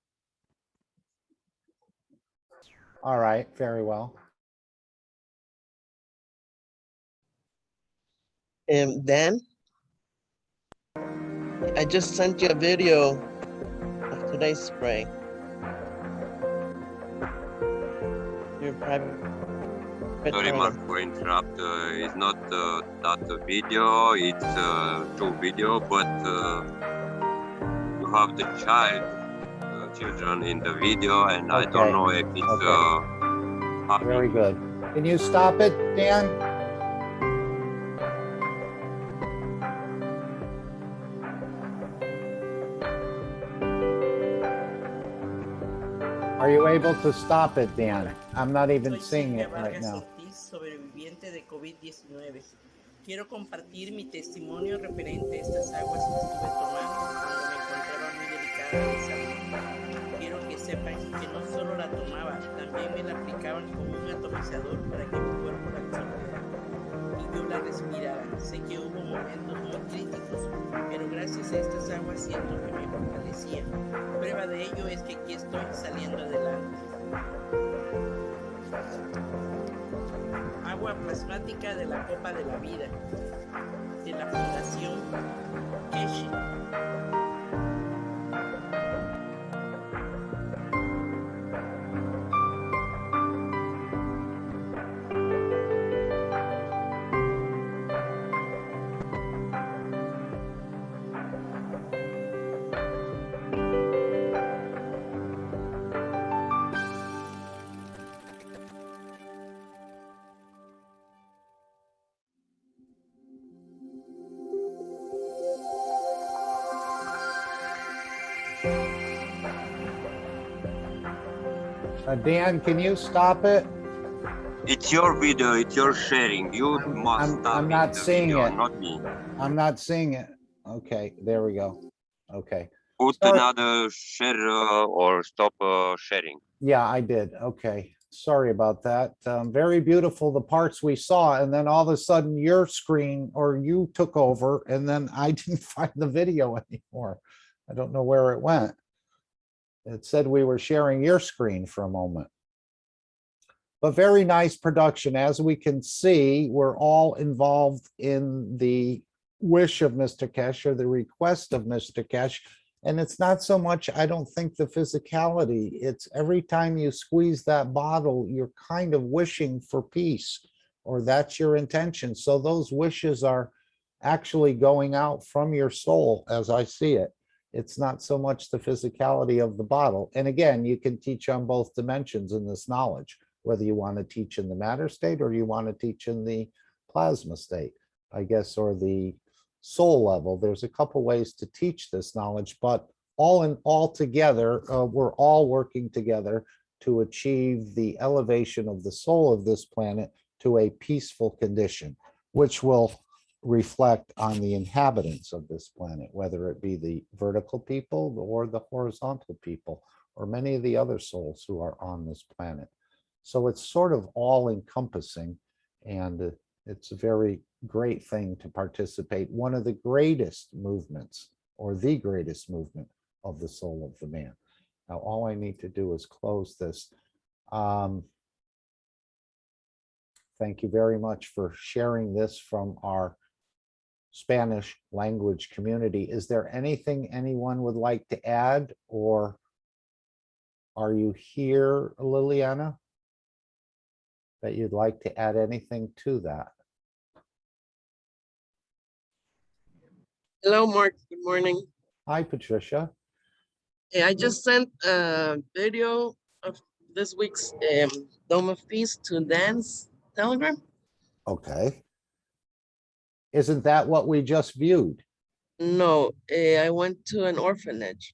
All right, very well. Dan, I just sent you a video of today's spray. Your private Sorry, Mark, photo. for interrupt. It's not that video. It's two video, but you have the children in the video, and I don't Okay, know if it's okay. Very happy. good. Can you stop it, Dan? Are you able to stop it, Dan? I'm not even Soy seeing Silvia it right Vargas now. Ortiz, sobreviviente de COVID-19. Quiero compartir mi testimonio referente a estas aguas que estuve tomando cuando me encontraba muy delicada de salud. Quiero que sepan que no solo la tomaba, también me la aplicaban como un atomizador para que mi cuerpo la absorbiera y yo la respirara. Sé que hubo momentos muy críticos, pero gracias a estas aguas siento que me fortalecía. Prueba de ello es que aquí estoy saliendo adelante. Agua plasmática de la Copa de la Vida, de la Fundación Keshi. Dan, can you stop it? It's your video. It's your sharing. You must stop I'm not the seeing video, it. not me. I'm not seeing it. Okay, there we go. Okay. Put Sorry. another share or stop sharing. Yeah, I did. Okay. Sorry about that. Very beautiful, the parts we saw, and then all of a sudden your screen or you took over, and then I didn't find the video anymore. I don't know where it went. It said we were sharing your screen for a moment. But very nice production. As we can see, we're all involved in the wish of Mr. Kesh or the request of Mr. Kesh. And it's not so much, I don't think, the physicality. It's every time you squeeze that bottle, you're kind of wishing for peace, or that's your intention. So those wishes are actually going out from your soul, as I see it. It's not so much the physicality of the bottle. And again, you can teach on both dimensions in this knowledge, whether you want to teach in the matter state or you want to teach in the plasma state, I guess, or the soul level. There's a couple ways to teach this knowledge, but all together, we're all working together to achieve the elevation of the soul of this planet to a peaceful condition, which will reflect on the inhabitants of this planet, whether it be the vertical people or the horizontal people, or many of the other souls who are on this planet. So it's sort of all encompassing, and it's a very great thing to participate. One of the greatest movements, or the greatest movement of the soul of the man. Now, all I need to do is close this. Thank you very much for sharing this from our Spanish language community. Is there anything anyone would like to add, or are you here, Liliana, that you'd like to add anything to that? Hello, Mark. Good morning. Hi, Patricia. I just sent a video of this week's Dome of Peace to Dan's Telegram. Okay. Isn't that what we just viewed? No, I went to an orphanage.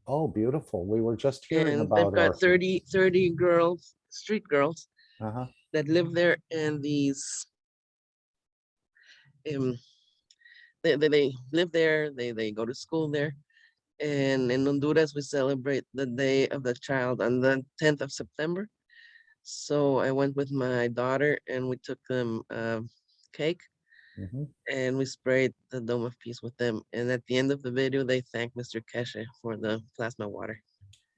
Oh, beautiful. We were just hearing And about they've got orphans. 30 girls, street girls, Uh-huh. that live there, and these they live there, they go to school there. And in Honduras, we celebrate the Day of the Child on the 10th of September. So I went with my daughter and we took them cake Mhm. and we sprayed the Dome of Peace with them. And at the end of the video, they thanked Mr. Keshe for the plasma water.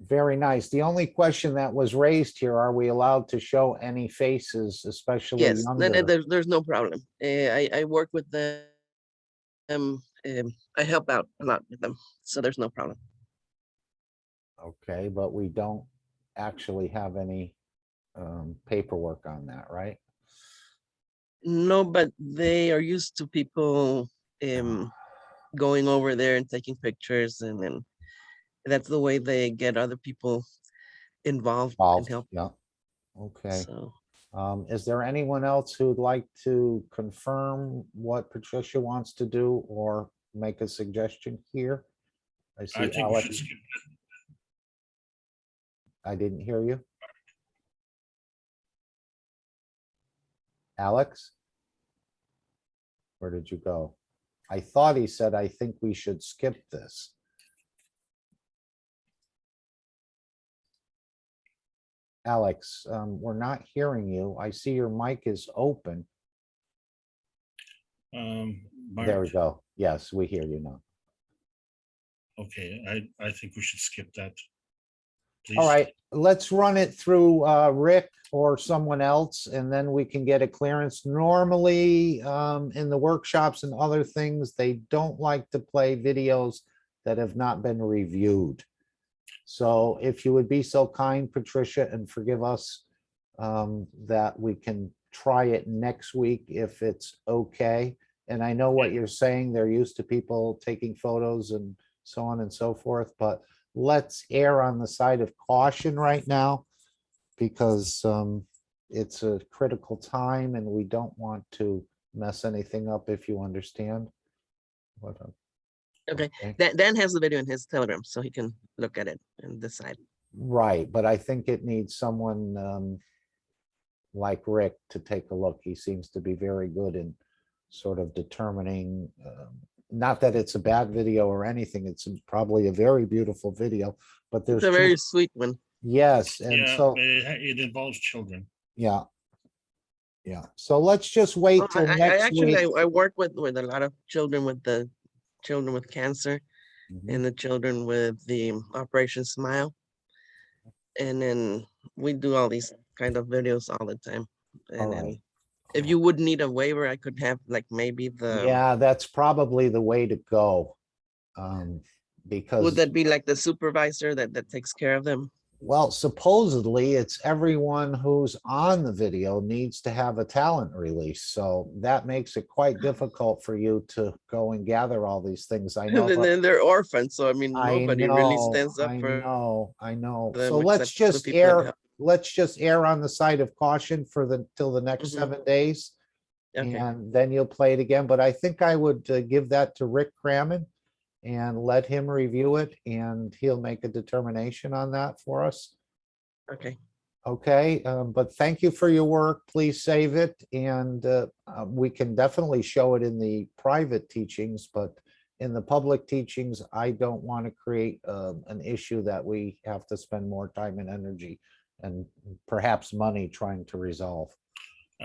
Very nice. The only question that was raised here, are we allowed to show any faces, especially Yes, younger? there's no problem. I work with them. I help out a lot with them, so there's no problem. Okay, but we don't actually have any paperwork on that, right? No, but they are used to people going over there and taking pictures, and then that's the way they get other people involved and help. Yeah, okay. So Is there anyone else who'd like to confirm what Patricia wants to do or make a suggestion here? I I see think we Alex. should skip it. I didn't hear you. Alex? Where did you go? I thought he said, I think we should skip this. Alex, we're not hearing you. I see your mic is open. There we Mark, go. Yes, we hear you now. okay, I think we should skip that. Please. All right, let's run it through Rick or someone else, and then we can get a clearance. Normally, in the workshops and other things, they don't like to play videos that have not been reviewed. So if you would be so kind, Patricia, and forgive us, that we can try it next week if it's okay. And I know what you're saying, they're used to people taking photos and so on and so forth, but let's err on the side of caution right now, because it's a critical time and we don't want to mess anything up, if you understand. okay, Dan has the video in his Telegram, so he can look at it and decide. Right, but I think it needs someone like Rick to take a look. He seems to be very good in sort of determining, not that it's a bad video or anything, it's probably a very beautiful video, but there's It's a very sweet one. yes, and Yeah, so it involves children. yeah. Yeah, so let's just wait Well, till I next actually week. I work with a lot of children with cancer Mhm. and the children with the Operation Smile. And then we do all these kind of videos all the time. All And right. then if you would need a waiver, I could have like maybe Yeah, that's probably the way to go. would Because, that be like the supervisor that takes care of them? well, supposedly it's everyone who's on the video needs to have a talent release. So that makes it quite difficult for you to go and gather all these things. I know. And then they're orphans, so I mean I nobody really know, stands up I for know, I know. So them let's except the just people that help. let's just err on the side of caution for till the next Mhm. 7 days. Okay. And then you'll play it again. But I think I would give that to Rick Crammon and let him review it, and he'll make a determination on that for us. Okay. Okay, but thank you for your work. Please save it, and we can definitely show it in the private teachings, but in the public teachings, I don't want to create an issue that we have to spend more time and energy and perhaps money trying to resolve.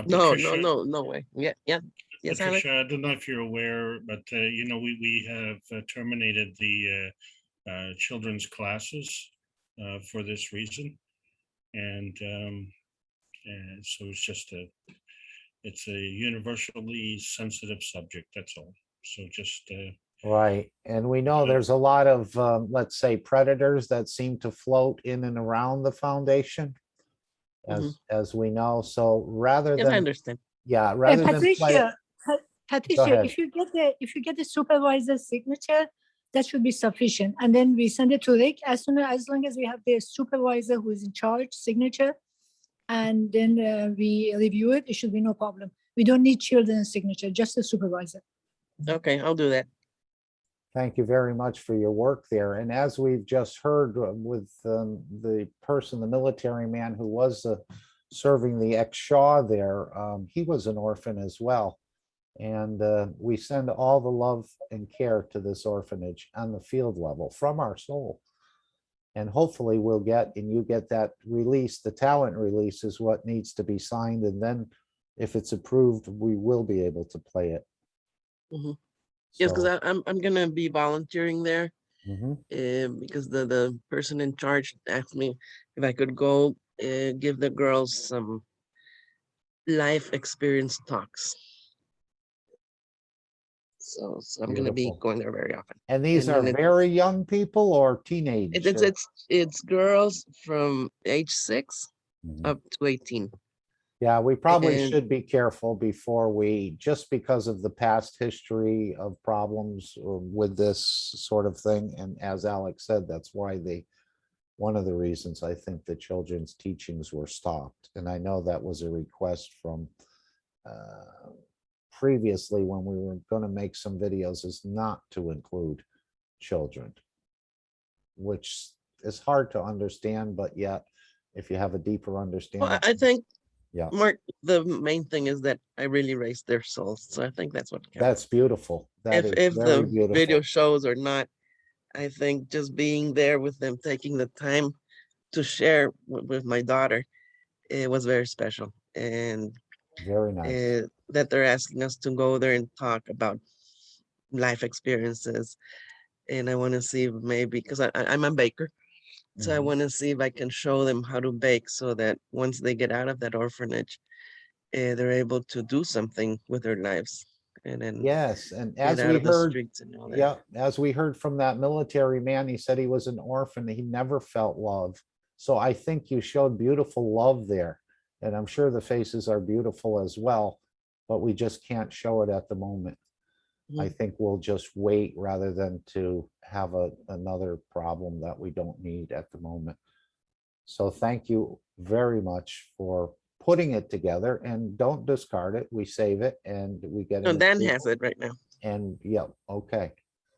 No Patricia, no way. Yeah. Yes, Alex? Patricia, I don't know if you're aware, but you know, we have terminated the children's classes for this reason, and so it's a universally sensitive subject. That's all. So just Right, and we know there's a lot of, let's say, predators that seem to float in and around the foundation, as we know. So rather Yes, I than, understand. yeah, rather than play. Patricia, Patricia, ahead. if you get the supervisor's signature, that should be sufficient. And then we send it to Rick as long as we have the supervisor who is in charge signature, and then we review it, it should be no problem. We don't need children's signature, just the supervisor. Okay, I'll do that. Thank you very much for your work there. And as we've just heard with the person, the military man who was serving the ex-Shaw there, he was an orphan as well. And we send all the love and care to this orphanage on the field level from our soul. And hopefully we'll get, and you get that release, the talent release is what needs to be signed. And then if it's approved, we will be able to play it. Mhm. Yes, because So, I'm gonna be volunteering there, mhm. because the person in charge asked me if I could go give the girls some life experience talks. So I'm gonna be Beautiful. going there very often. And these And are then very young people or it, teenage? it's girls from age 6 Mhm. up to 18. Yeah, we probably And should be careful before we, just because of the past history of problems with this sort of thing. And as Alex said, that's why one of the reasons I think the children's teachings were stopped. And I know that was a request from previously when we were going to make some videos, is not to include children, which is hard to understand, but yet if you have a deeper well, understanding, I think, yeah, Mark, the main thing is that I really raised their souls. So I think that's what that's counts. beautiful. That is If very the video beautiful. shows or not, I think just being there with them, taking the time to share with my daughter, it was very special. And Very nice. that they're asking us to go there and talk about life experiences. And I want to see if maybe, because I'm a baker, so I Mhm. want to see if I can show them how to bake so that once they get out of that orphanage, they're able to do something with their lives and then Yes, and get as out we of the heard, streets and all that. yeah, as we heard from that military man, he said he was an orphan. He never felt love. So I think you showed beautiful love there. And I'm sure the faces are beautiful as well, but we just can't show it at the moment. I Mhm. think we'll just wait rather than to have another problem that we don't need at the moment. So thank you very much for putting it together, and don't discard it. We save it and we get No, it. Dan has it right now. And yeah, okay.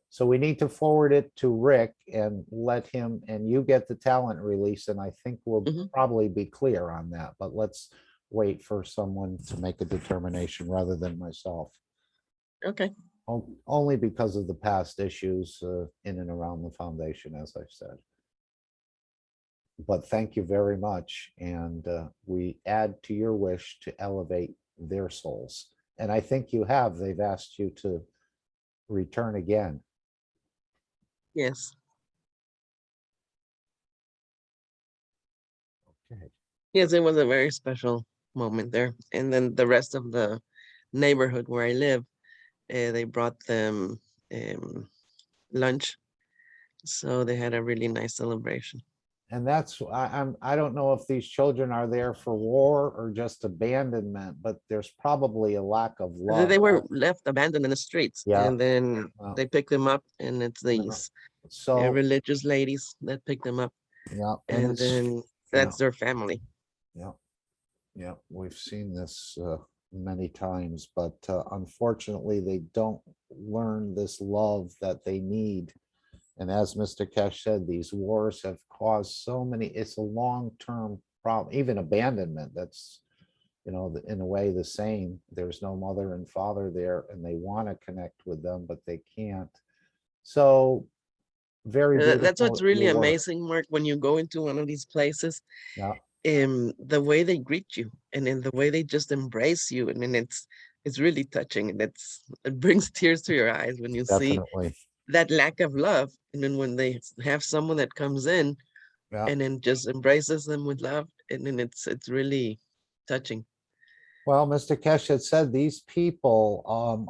So we need to forward it to Rick and let him, and you get the talent release, and I think we'll Mhm. probably be clear on that, but let's wait for someone to make a determination rather than myself. Okay. Only because of the past issues in and around the foundation, as I've said. But thank you very much, and we add to your wish to elevate their souls. And I think you have. They've asked you to return again. Yes. Okay. Yes, it was a very special moment there. And then the rest of the neighborhood where I live, they brought them um, lunch. So they had a really nice celebration. And that's, I don't know if these children are there for war or just abandonment, but there's probably a lack of They love. were left abandoned in the streets, Yeah. and then Well, they picked them up, and it's yeah. these So, religious ladies that picked them up, yeah, and and it's, then yeah, that's their family. yeah, yeah, we've seen this many times, but unfortunately, they don't learn this love that they need. And as Mr. Kesh said, these wars have caused so many, it's a long-term problem, even abandonment. That's, in a way the same. There's no mother and father there and they want to connect with them, but they can't. So very That's what's beautiful, really your work. amazing, Mark, when you go into one of these places, Yeah, the way they greet you, and in the way they just embrace you, and then it's really touching, and it brings tears to your eyes when you see definitely. that lack of love, and then when they have someone that comes in Yeah. and then just embraces them with love, and then it's really touching. Well, Mr. Kesh had said these people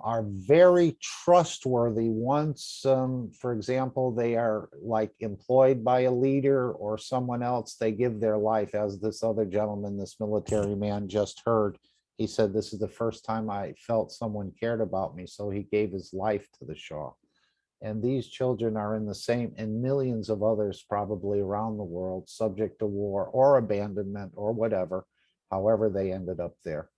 are very trustworthy once, for example, they are like employed by a leader or someone else, they give their life, as this other gentleman, this military man just heard. He said, this is the first time I felt someone cared about me, so he gave his life to the Shaw. And these children are in the same, and millions of others probably around the world, subject to war or abandonment or whatever, however they ended up there,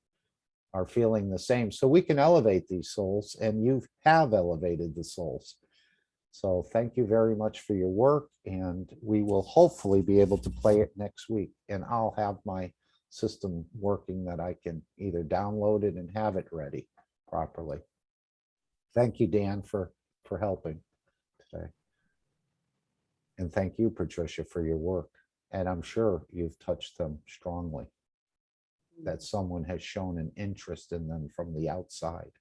are feeling the same. So we can elevate these souls, and you have elevated the souls. So thank you very much for your work, and we will hopefully be able to play it next week. And I'll have my system working that I can either download it and have it ready properly. Thank you, Dan, for helping today. And thank you, Patricia, for your work. And I'm sure you've touched them strongly, that someone has shown an interest in them from the outside.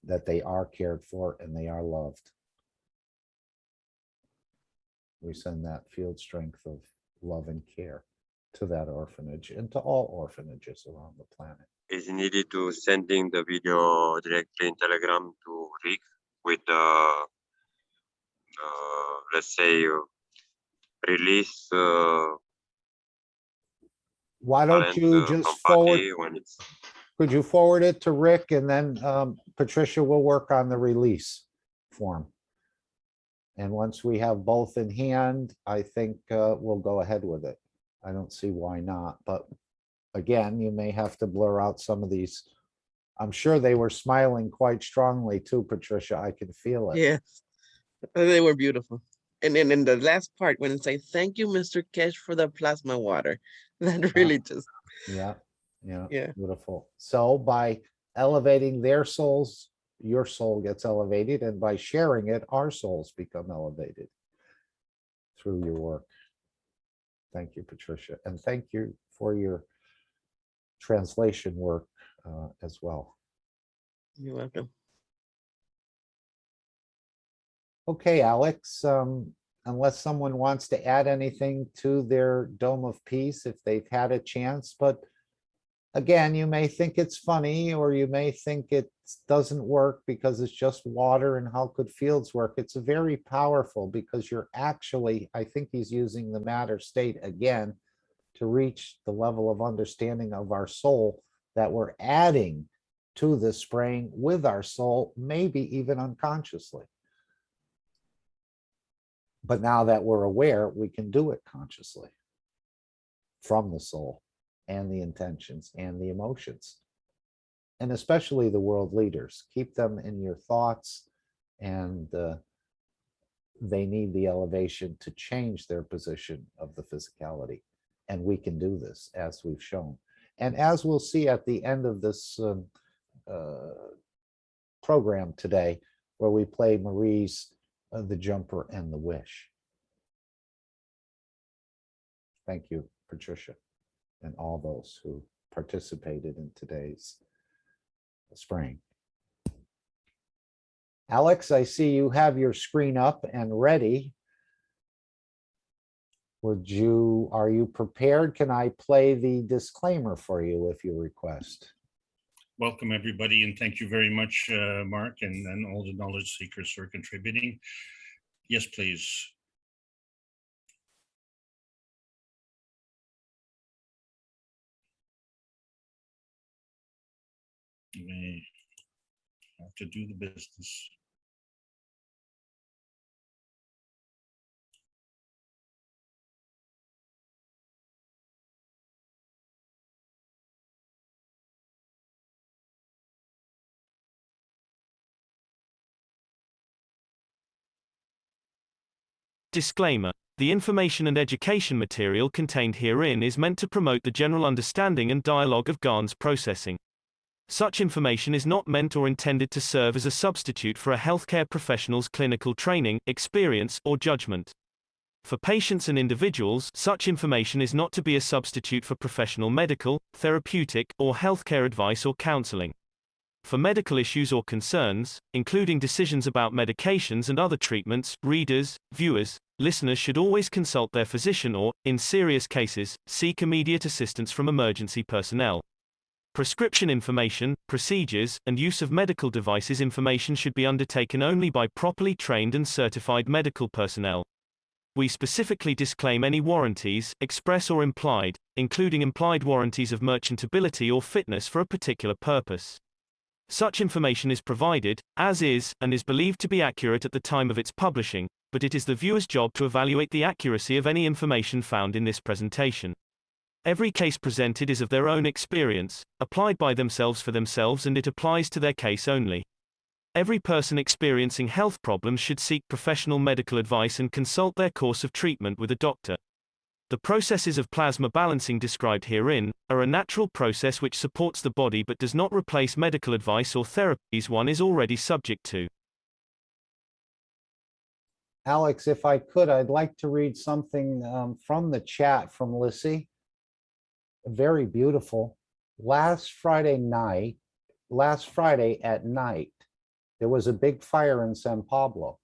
that they are cared for and they are loved. We send that field strength of love and care to that orphanage and to all orphanages around the planet. Is it needed to sending the video directly in Telegram to Rick with the, let's say, release Why don't talent you from just forward, Patty when it's could you forward it to Rick and then Patricia will work on the release form. And once we have both in hand, I think we'll go ahead with it. I don't see why not, but again, you may have to blur out some of these. I'm sure they were smiling quite strongly too, Patricia. I can feel it. Yes, they were beautiful. And then in the last part, when it says, "Thank you, Mr. Kesh, for the plasma water," that really just, Yeah, yeah, Yeah. beautiful. So by elevating their souls, your soul gets elevated, and by sharing it, our souls become elevated through your work. Thank you, Patricia, and thank you for your translation work as well. you're welcome. Okay, Alex, unless someone wants to add anything to their Dome of Peace, if they've had a chance, but again, you may think it's funny, or you may think it doesn't work because it's just water, and how could fields work? It's very powerful because you're actually, I think he's using the matter state again to reach the level of understanding of our soul that we're adding to the spraying with our soul, maybe even unconsciously. But now that we're aware, we can do it consciously from the soul and the intentions and the emotions. And especially the world leaders, keep them in your thoughts, and they need the elevation to change their position of the physicality. And we can do this, as we've shown. And as we'll see at the end of this program today, where we play Marie's The Jumper and the Wish. Thank you, Patricia, and all those who participated in today's spraying. Alex, I see you have your screen up and ready. Are you prepared? Can I play the disclaimer for you if you request? Welcome, everybody, and thank you very much, Mark, and all the knowledge seekers for contributing. Yes, please. We have to do the business. Disclaimer. The information and education material contained herein is meant to promote the general understanding and dialogue of GANs processing. Such information is not meant or intended to serve as a substitute for a healthcare professional's clinical training, experience, or judgment. For patients and individuals, such information is not to be a substitute for professional medical, therapeutic, or healthcare advice or counseling. For medical issues or concerns, including decisions about medications and other treatments, readers, viewers, listeners should always consult their physician or, in serious cases, seek immediate assistance from emergency personnel. Prescription information, procedures, and use of medical devices information should be undertaken only by properly trained and certified medical personnel. We specifically disclaim any warranties, express or implied, including implied warranties of merchantability or fitness for a particular purpose. Such information is provided, as is, and is believed to be accurate at the time of its publishing, but it is the viewer's job to evaluate the accuracy of any information found in this presentation. Every case presented is of their own experience, applied by themselves for themselves, and it applies to their case only. Every person experiencing health problems should seek professional medical advice and consult their course of treatment with a doctor. The processes of plasma balancing described herein are a natural process which supports the body but does not replace medical advice or therapies one is already subject to. Alex, if I could, I'd like to read something from the chat from Lissy. Very beautiful. Last Friday at night, There was a big fire in San Pablo.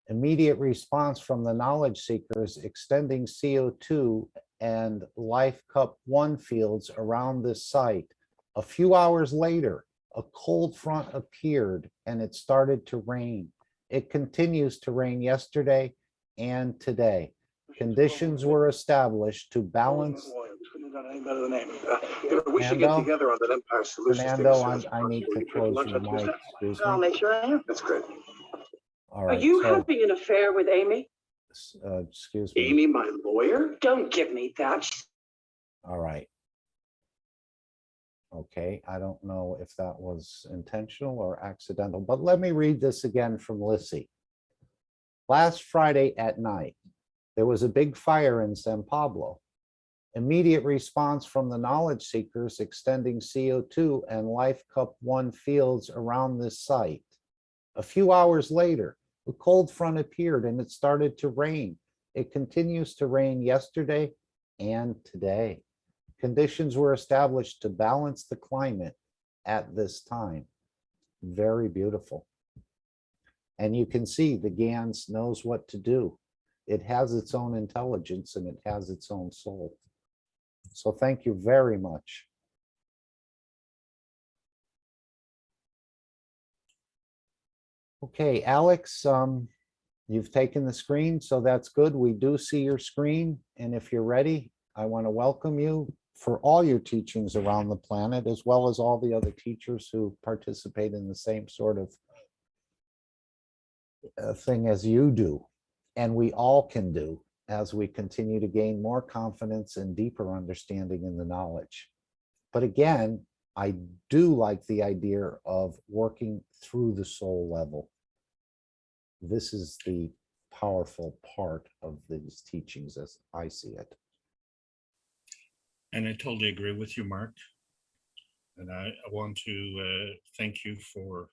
Immediate response from the knowledge seekers extending CO2 and Life Cup 1 fields around this site. A few hours later, a cold front appeared and it started to rain. It continues to rain yesterday and today. Conditions were established to balance. Fernando, I need to close your mic, excuse I'll me. make sure I am. That's great. All Are right, you so, having an affair with Amy? excuse me. Amy, my lawyer? Don't give me that. All right. Okay, I don't know if that was intentional or accidental, but let me read this again from Lissy. Last Friday at night, there was a big fire in San Pablo. Immediate response from the knowledge seekers extending CO2 and Life Cup 1 fields around this site. A few hours later, a cold front appeared and it started to rain. It continues to rain yesterday and today. Conditions were established to balance the climate at this time. Very beautiful. And you can see the GANS knows what to do. It has its own intelligence and it has its own soul. So thank you very much. Okay, Alex, you've taken the screen, so that's good. We do see your screen. And if you're ready, I want to welcome you for all your teachings around the planet, as well as all the other teachers who participate in the same sort of thing as you do. And we all can do as we continue to gain more confidence and deeper understanding in the knowledge. But again, I do like the idea of working through the soul level. This is the powerful part of these teachings as I see it. And I totally agree with you, Mark. And I want to thank you for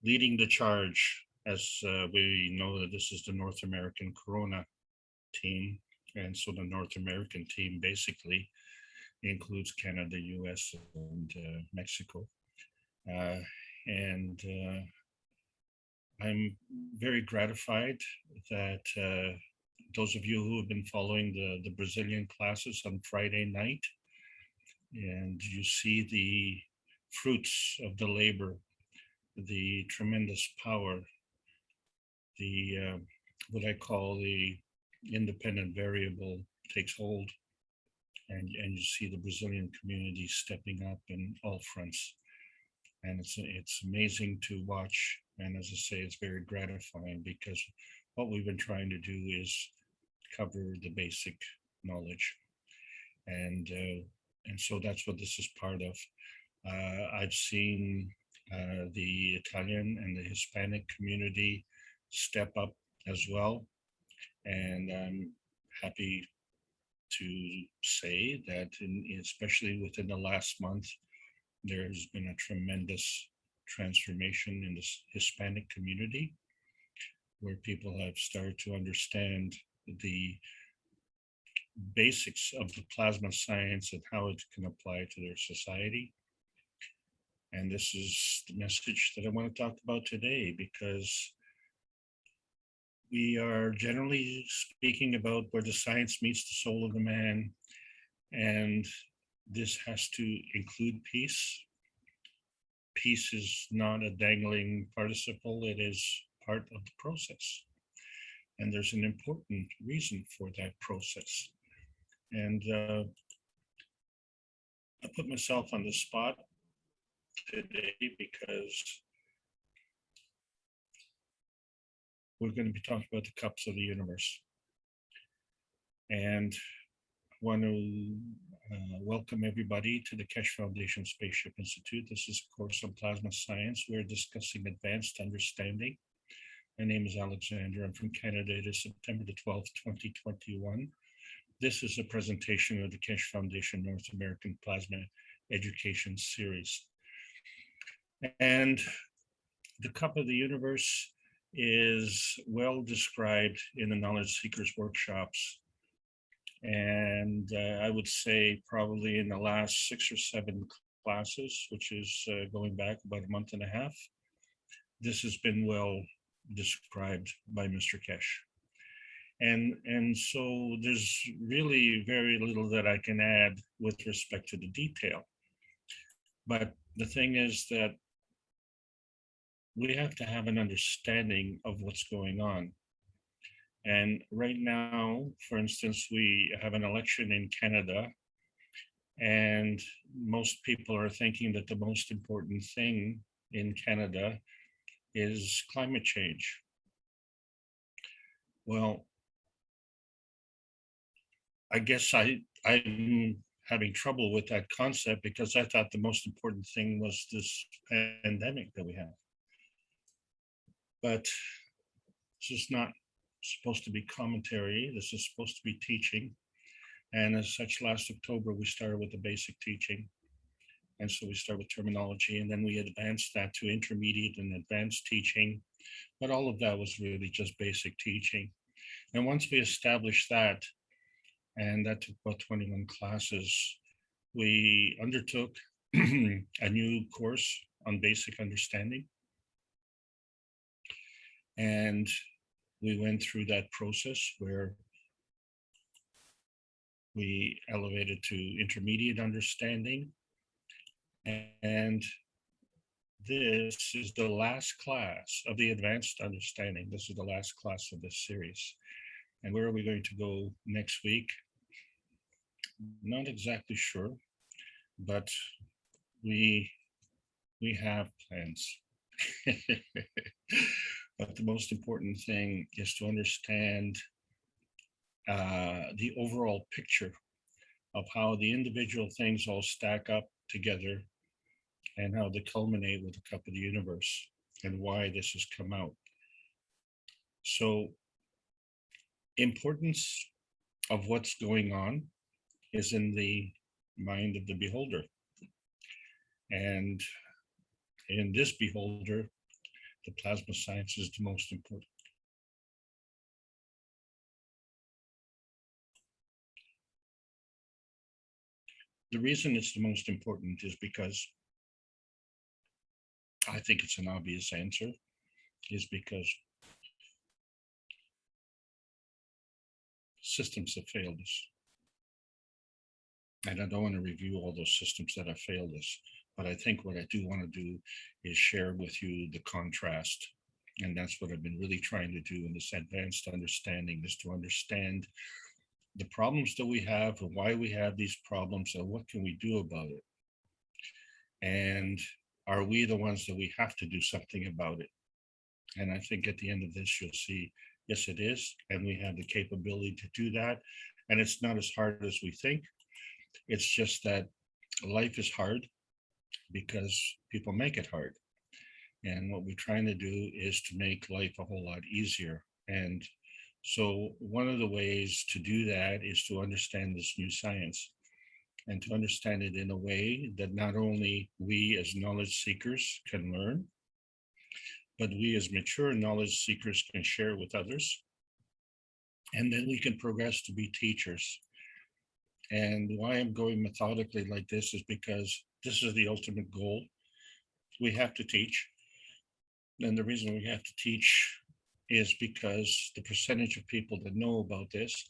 leading the charge, as we know that this is the North American Corona team. And so the North American team basically includes Canada, US, and Mexico. I'm very gratified that those of you who have been following the Brazilian classes on Friday night, and you see the fruits of the labor, the tremendous power, the what I call the independent variable takes hold, and you see the Brazilian community stepping up in all fronts. And it's amazing to watch. And as I say, it's very gratifying because what we've been trying to do is cover the basic knowledge. And so that's what this is part of. I've seen the Italian and the Hispanic community step up as well. And I'm happy to say that especially within the last month, there's been a tremendous transformation in this Hispanic community where people have started to understand the basics of the plasma science and how it can apply to their society. And this is the message that I want to talk about today, because we are generally speaking about where the science meets the soul of the man, and this has to include peace. Peace is not a dangling participle, it is part of the process. And there's an important reason for that process. And I put myself on the spot today because we're going to be talking about the cups of the universe. And I want to welcome everybody to the Keshe Foundation Spaceship Institute. This is a course on plasma science. We're discussing advanced understanding. My name is Alexander. I'm from Canada. It is September the 12th, 2021. This is a presentation of the Keshe Foundation North American Plasma Education Series. And the Cup of the Universe is well described in the Knowledge Seekers workshops. And I would say probably in the last 6 or 7 classes, which is going back about a month and a half, this has been well described by Mr. Kesh. And so there's really very little that I can add with respect to the detail. But the thing is that we have to have an understanding of what's going on. And right now, for instance, we have an election in Canada, and most people are thinking that the most important thing in Canada is climate change. Well, I guess I'm having trouble with that concept because I thought the most important thing was this pandemic that we have. But this is not supposed to be commentary. This is supposed to be teaching. And as such, last October, we started with the basic teaching. And so we start with terminology, and then we advanced that to intermediate and advanced teaching. But all of that was really just basic teaching. And once we established that, and that took about 21 classes, we undertook a new course on basic understanding. And we went through that process where we elevated to intermediate understanding. And this is the last class of the advanced understanding. This is the last class of this series. And where are we going to go next week? Not exactly sure, but we have plans. But the most important thing is to understand the overall picture of how the individual things all stack up together and how they culminate with the cup of the universe and why this has come out. So, importance of what's going on is in the mind of the beholder. And in this beholder, the plasma science is the most important. The reason it's the most important is because I think it's an obvious answer, is because systems have failed us. And I don't want to review all those systems that have failed us, but I think what I do want to do is share with you the contrast. And that's what I've been really trying to do in this advanced understanding, is to understand the problems that we have and why we have these problems and what can we do about it. And are we the ones that we have to do something about it? And I think at the end of this, you'll see, yes, it is. And we have the capability to do that. And it's not as hard as we think. It's just that life is hard because people make it hard. And what we're trying to do is to make life a whole lot easier. And so one of the ways to do that is to understand this new science, and to understand it in a way that not only we as knowledge seekers can learn, but we as mature knowledge seekers can share with others. And then we can progress to be teachers. And why I'm going methodically like this is because this is the ultimate goal. We have to teach. And the reason we have to teach is because the percentage of people that know about this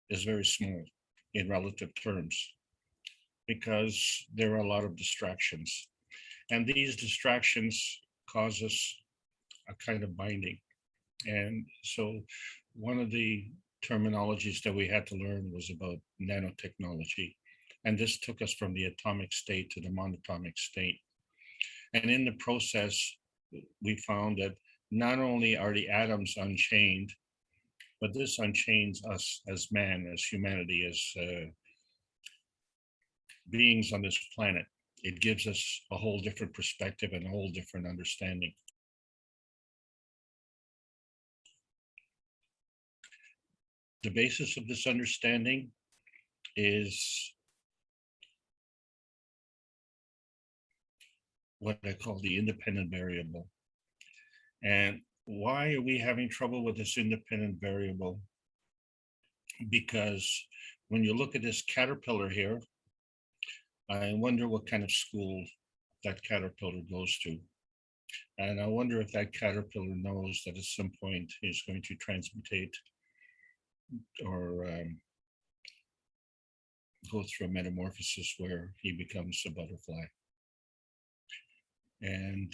is very small in relative terms, because there are a lot of distractions. And these distractions cause us a kind of binding. And so one of the terminologies that we had to learn was about nanotechnology. And this took us from the atomic state to the monatomic state. And in the process, we found that not only are the atoms unchained, but this unchains us as man, as humanity, as beings on this planet. It gives us a whole different perspective and a whole different understanding. The basis of this understanding is what I call the independent variable. And why are we having trouble with this independent variable? Because when you look at this caterpillar here, I wonder what kind of school that caterpillar goes to. And I wonder if that caterpillar knows that at some point he's going to transmutate or go through a metamorphosis where he becomes a butterfly. And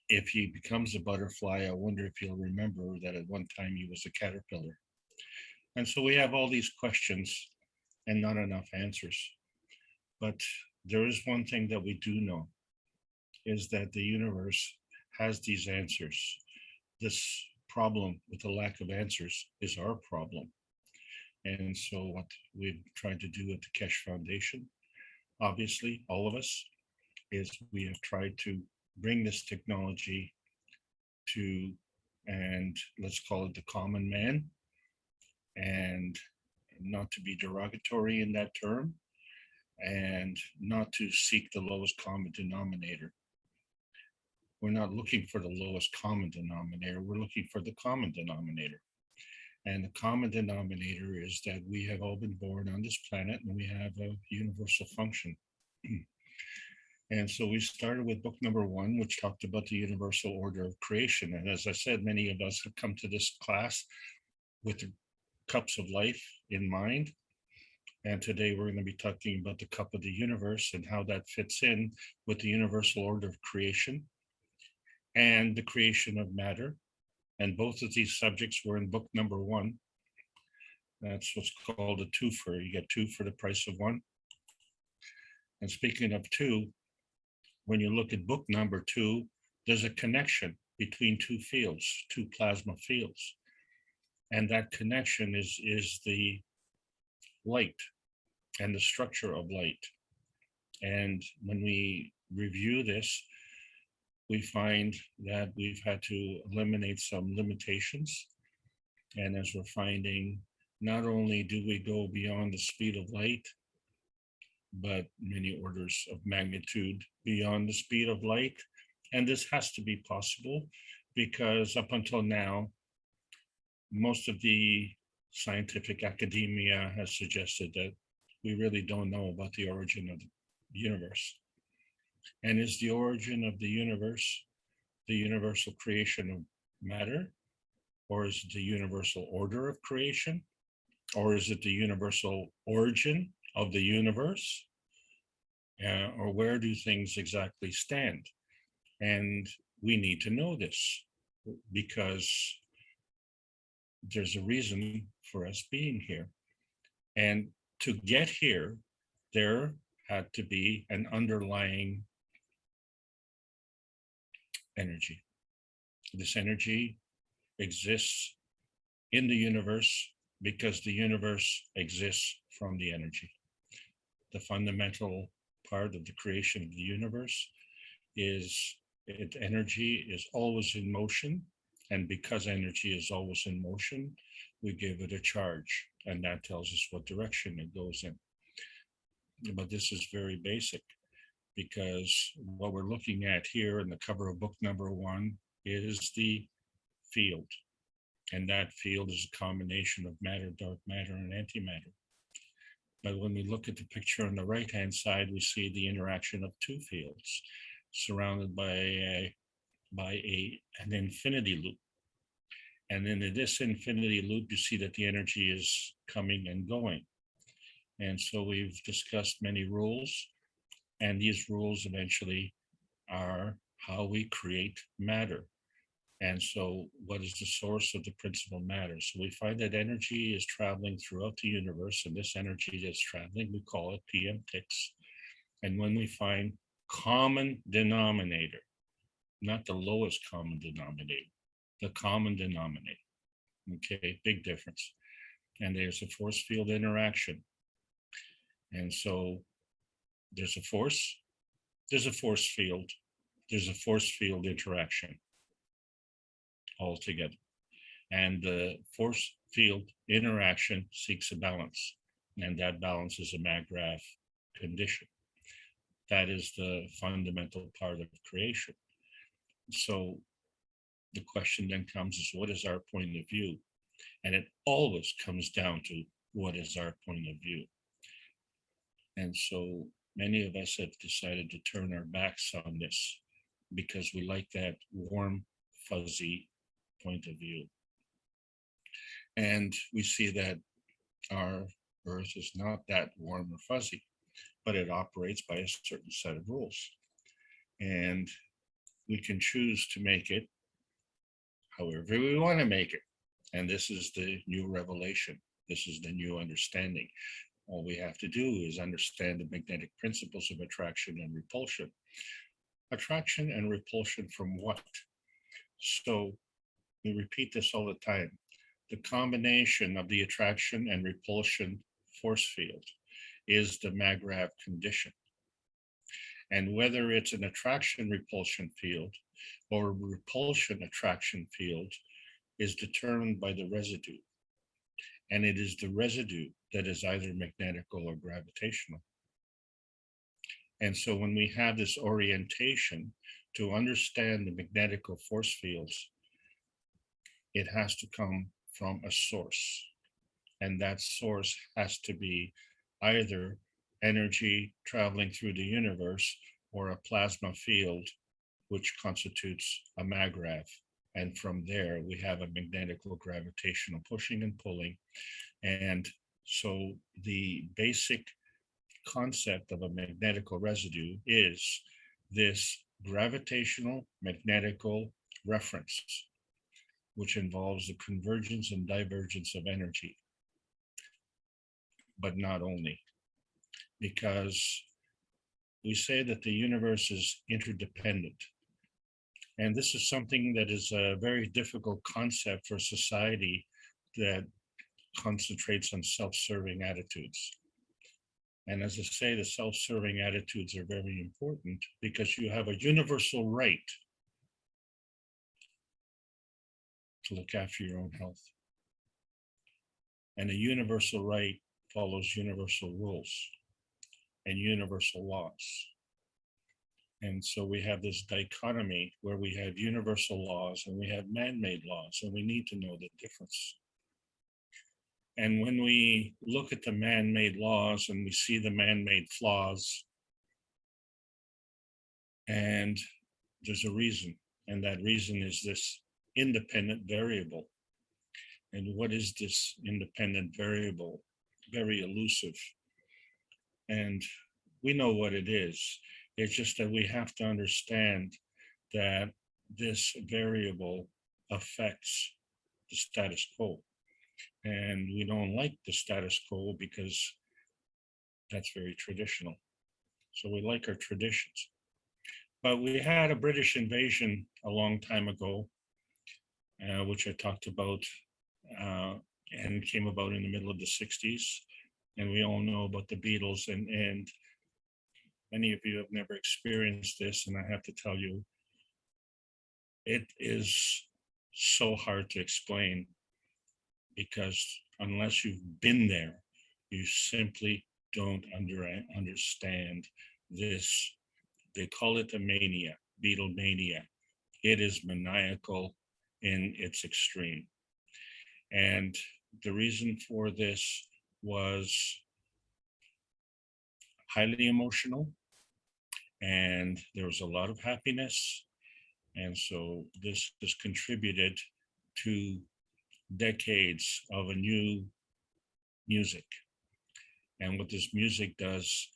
if he becomes a butterfly, I wonder if he'll remember that at one time he was a caterpillar. And so we have all these questions and not enough answers. But there is one thing that we do know, is that the universe has these answers. This problem with the lack of answers is our problem. And so what we've tried to do at the Keshe Foundation, obviously, all of us, is we have tried to bring this technology to, and let's call it the common man, and not to be derogatory in that term, and not to seek the lowest common denominator. We're not looking for the lowest common denominator, we're looking for the common denominator. And the common denominator is that we have all been born on this planet and we have a universal function. And so we started with book number 1, which talked about the universal order of creation. And as I said, many of us have come to this class with the cups of life in mind. And today we're going to be talking about the cup of the universe and how that fits in with the universal order of creation and the creation of matter. And both of these subjects were in book number 1. That's what's called a twofer. You get 2 for the price of 1. And speaking of 2, when you look at book number 2, there's a connection between 2 fields, 2 plasma fields. And that connection is the light and the structure of light. And when we review this, we find that we've had to eliminate some limitations. And as we're finding, not only do we go beyond the speed of light, but many orders of magnitude beyond the speed of light. And this has to be possible because up until now, most of the scientific academia has suggested that we really don't know about the origin of the universe. And is the origin of the universe the universal creation of matter? Or is it the universal order of creation? Or is it the universal origin of the universe? Or where do things exactly stand? And we need to know this because there's a reason for us being here. And to get here, there had to be an underlying energy. This energy exists in the universe because the universe exists from the energy. The fundamental part of the creation of the universe is energy is always in motion. And because energy is always in motion, we give it a charge, and that tells us what direction it goes in. But this is very basic because what we're looking at here in the cover of book number 1 is the field. And that field is a combination of matter, dark matter, and antimatter. But when we look at the picture on the right-hand side, we see the interaction of 2 fields surrounded by an infinity loop. And then in this infinity loop, you see that the energy is coming and going. And so we've discussed many rules, and these rules eventually are how we create matter. And so what is the source of the principal matter? So we find that energy is traveling throughout the universe, and this energy that's traveling, we call it PM ticks. And when we find common denominator, not the lowest common denominator, the common denominator, okay, big difference. And there's a force field interaction. And so there's a force field, there's a force field interaction altogether. And the force field interaction seeks a balance, and that balance is a McGrath condition. That is the fundamental part of creation. So the question then comes is, what is our point of view? And it always comes down to what is our point of view. And so many of us have decided to turn our backs on this because we like that warm, fuzzy point of view. And we see that our Earth is not that warm or fuzzy, but it operates by a certain set of rules. And we can choose to make it however we want to make it. And this is the new revelation. This is the new understanding. All we have to do is understand the magnetic principles of attraction and repulsion. Attraction and repulsion from what? So we repeat this all the time. The combination of the attraction and repulsion force field is the Magravh condition. And whether it's an attraction repulsion field or a repulsion attraction field is determined by the residue. And it is the residue that is either magnetical or gravitational. And so when we have this orientation to understand the magnetical force fields, it has to come from a source. And that source has to be either energy traveling through the universe or a plasma field, which constitutes a Magravh. And from there, we have a magnetical gravitational pushing and pulling. And so the basic concept of a magnetical residue is this gravitational magnetical reference, which involves the convergence and divergence of energy. But not only, because we say that the universe is interdependent. And this is something that is a very difficult concept for society that concentrates on self-serving attitudes. And as I say, the self-serving attitudes are very important because you have a universal right to look after your own health. And a universal right follows universal rules and universal laws. And so we have this dichotomy where we have universal laws and we have man-made laws, and we need to know the difference. And when we look at the man-made laws and we see the man-made flaws, and there's a reason, and that reason is this independent variable. And what is this independent variable? Very elusive. And we know what it is. It's just that we have to understand that this variable affects the status quo. And we don't like the status quo because that's very traditional. So we like our traditions. But we had a British invasion a long time ago, which I talked about, and came about in the middle of the 60s. And we all know about the Beatles, and many of you have never experienced this, and I have to tell you, it is so hard to explain, because unless you've been there, you simply don't understand this. They call it a mania, Beatlemania. It is maniacal in its extreme. And the reason for this was highly emotional, and there was a lot of happiness. And so this has contributed to decades of a new music. And what this music does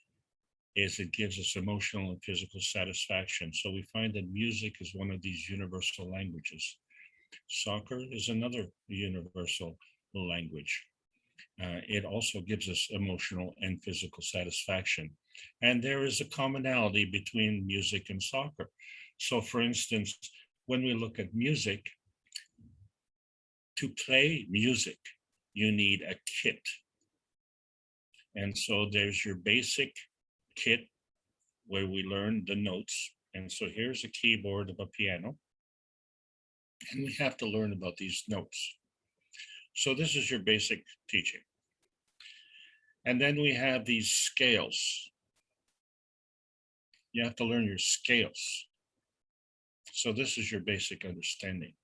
is it gives us emotional and physical satisfaction. So we find that music is one of these universal languages. Soccer is another universal language. It also gives us emotional and physical satisfaction. And there is a commonality between music and soccer. So for instance, when we look at music, to play music, you need a kit. And so there's your basic kit where we learn the notes. And so here's a keyboard of a piano. And we have to learn about these notes. So this is your basic teaching. And then we have these scales. You have to learn your scales. So this is your basic understanding.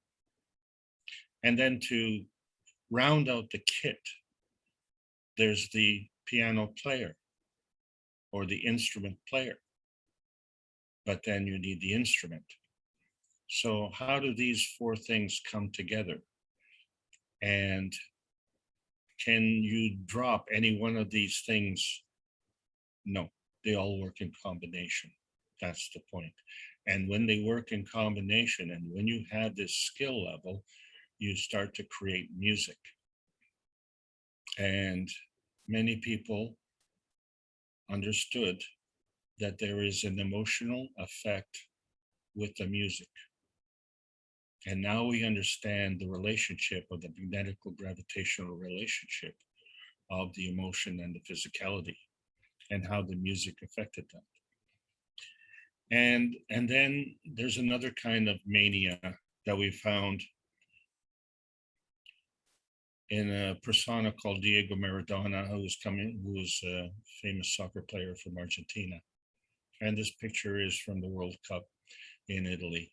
And then to round out the kit, there's the piano player or the instrument player. But then you need the instrument. So how do these four things come together? And can you drop any one of these things? No, they all work in combination. That's the point. And when they work in combination, and when you have this skill level, you start to create music. And many people understood that there is an emotional effect with the music. And now we understand the relationship of the magnetical gravitational relationship of the emotion and the physicality, and how the music affected that. And then there's another kind of mania that we found in a persona called Diego Maradona, who was a famous soccer player from Argentina. And this picture is from the World Cup in Italy.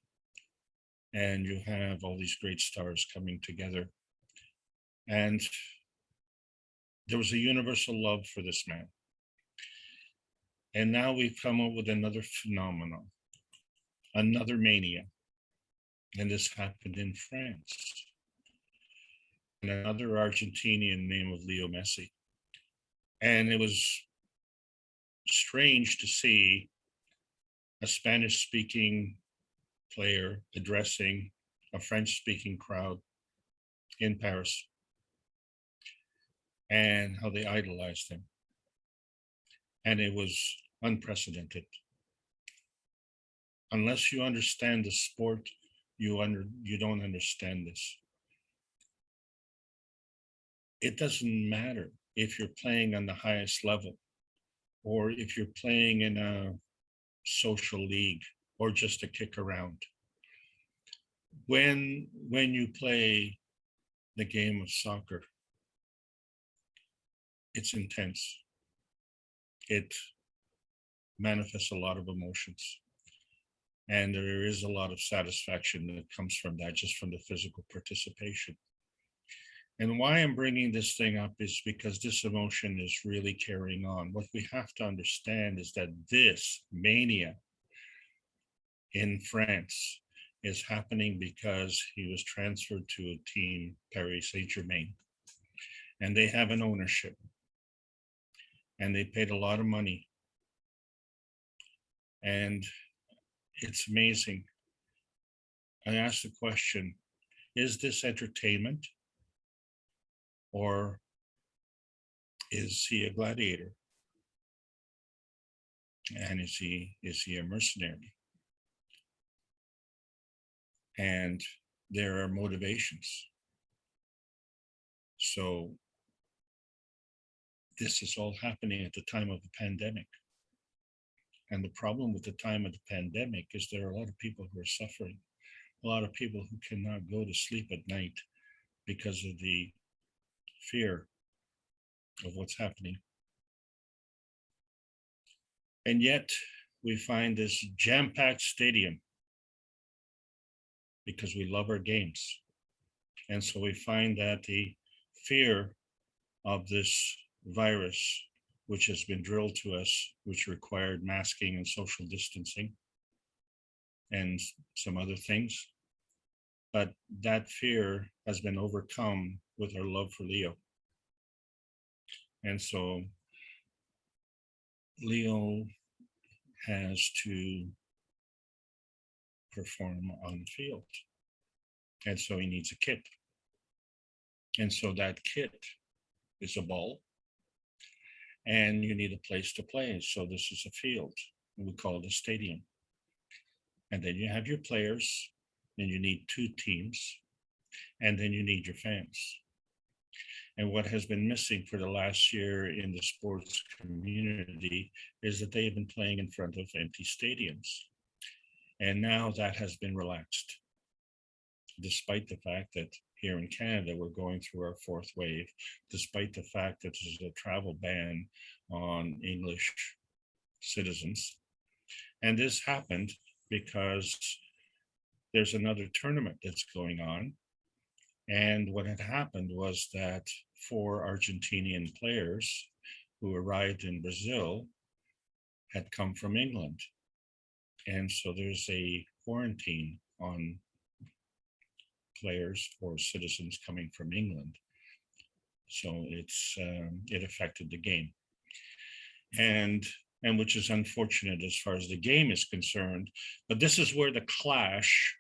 And you have all these great stars coming together. And there was a universal love for this man. And now we've come up with another phenomenon, another mania. And this happened in France. And another Argentinian named Leo Messi. And it was strange to see a Spanish-speaking player addressing a French-speaking crowd in Paris, and how they idolized him. And it was unprecedented. Unless you understand the sport, you don't understand this. It doesn't matter if you're playing on the highest level, or if you're playing in a social league, or just a kick around. When you play the game of soccer, it's intense. It manifests a lot of emotions. And there is a lot of satisfaction that comes from that, just from the physical participation. And why I'm bringing this thing up is because this emotion is really carrying on. What we have to understand is that this mania in France is happening because he was transferred to a team, Paris Saint-Germain, and they have an ownership, and they paid a lot of money. And it's amazing. I asked the question, is this entertainment, or is he a gladiator? And is he a mercenary? And there are motivations. So this is all happening at the time of the pandemic. And the problem with the time of the pandemic is there are a lot of people who are suffering, a lot of people who cannot go to sleep at night because of the fear of what's happening. And yet we find this jam-packed stadium because we love our games. And so we find that the fear of this virus, which has been drilled to us, which required masking and social distancing and some other things, but that fear has been overcome with our love for Leo. And so Leo has to perform on the field. And so he needs a kit. And so that kit is a ball, and you need a place to play. So this is a field. We call it a stadium. And then you have your players, and you need two teams, and then you need your fans. And what has been missing for the last year in the sports community is that they have been playing in front of empty stadiums. And now that has been relaxed, despite the fact that here in Canada, we're going through our fourth wave, despite the fact that there's a travel ban on English citizens. And this happened because there's another tournament that's going on. And what had happened was that 4 Argentinian players who arrived in Brazil had come from England. And so there's a quarantine on players or citizens coming from England. So it affected the game, and which is unfortunate as far as the game is concerned. But this is where the clash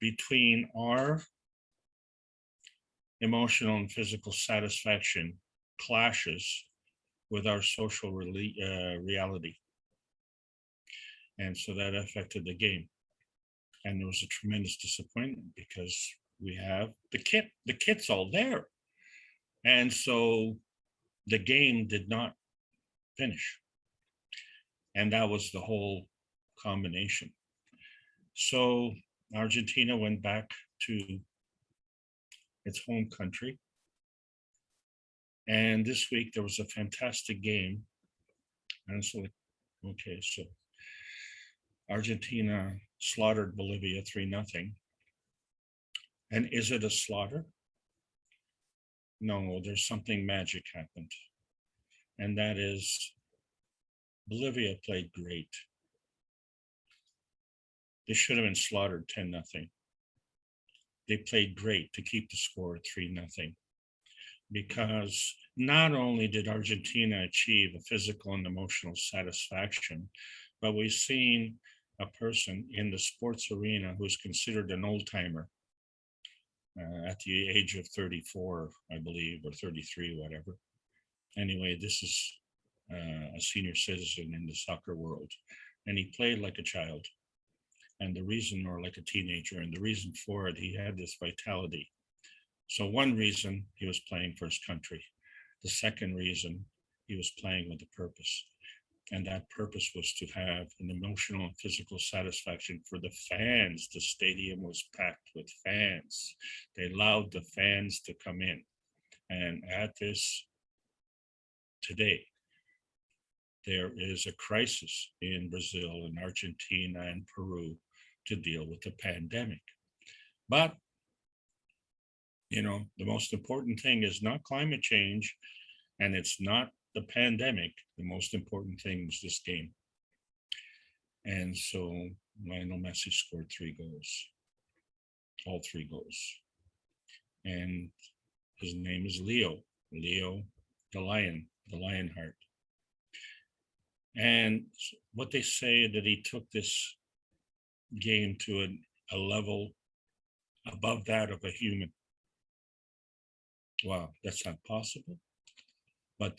between our emotional and physical satisfaction clashes with our social reality. And so that affected the game. And there was a tremendous disappointment because we have the kit's all there. And so the game did not finish. And that was the whole combination. So Argentina went back to its home country. And this week there was a fantastic game. And so, okay, so Argentina slaughtered Bolivia 3-0. And is it a slaughter? No, there's something magic happened. And that is Bolivia played great. They should have been slaughtered 10-0. They played great to keep the score at 3-0. Because not only did Argentina achieve a physical and emotional satisfaction, but we've seen a person in the sports arena who's considered an old timer at the age of 34, I believe, or 33, whatever. Anyway, this is a senior citizen in the soccer world, and he played like a child. And the reason, or like a teenager, and the reason for it, he had this vitality. So one reason, he was playing for his country. The second reason, he was playing with a purpose. And that purpose was to have an emotional and physical satisfaction for the fans. The stadium was packed with fans. They allowed the fans to come in. And at this today, there is a crisis in Brazil and Argentina and Peru to deal with the pandemic. But, you know, the most important thing is not climate change, and it's not the pandemic. The most important thing was this game. And so Lionel Messi scored 3 goals, all 3 goals. And his name is Leo the lion, the Lionheart. And what they say that he took this game to a level above that of a human. Wow, that's not possible. But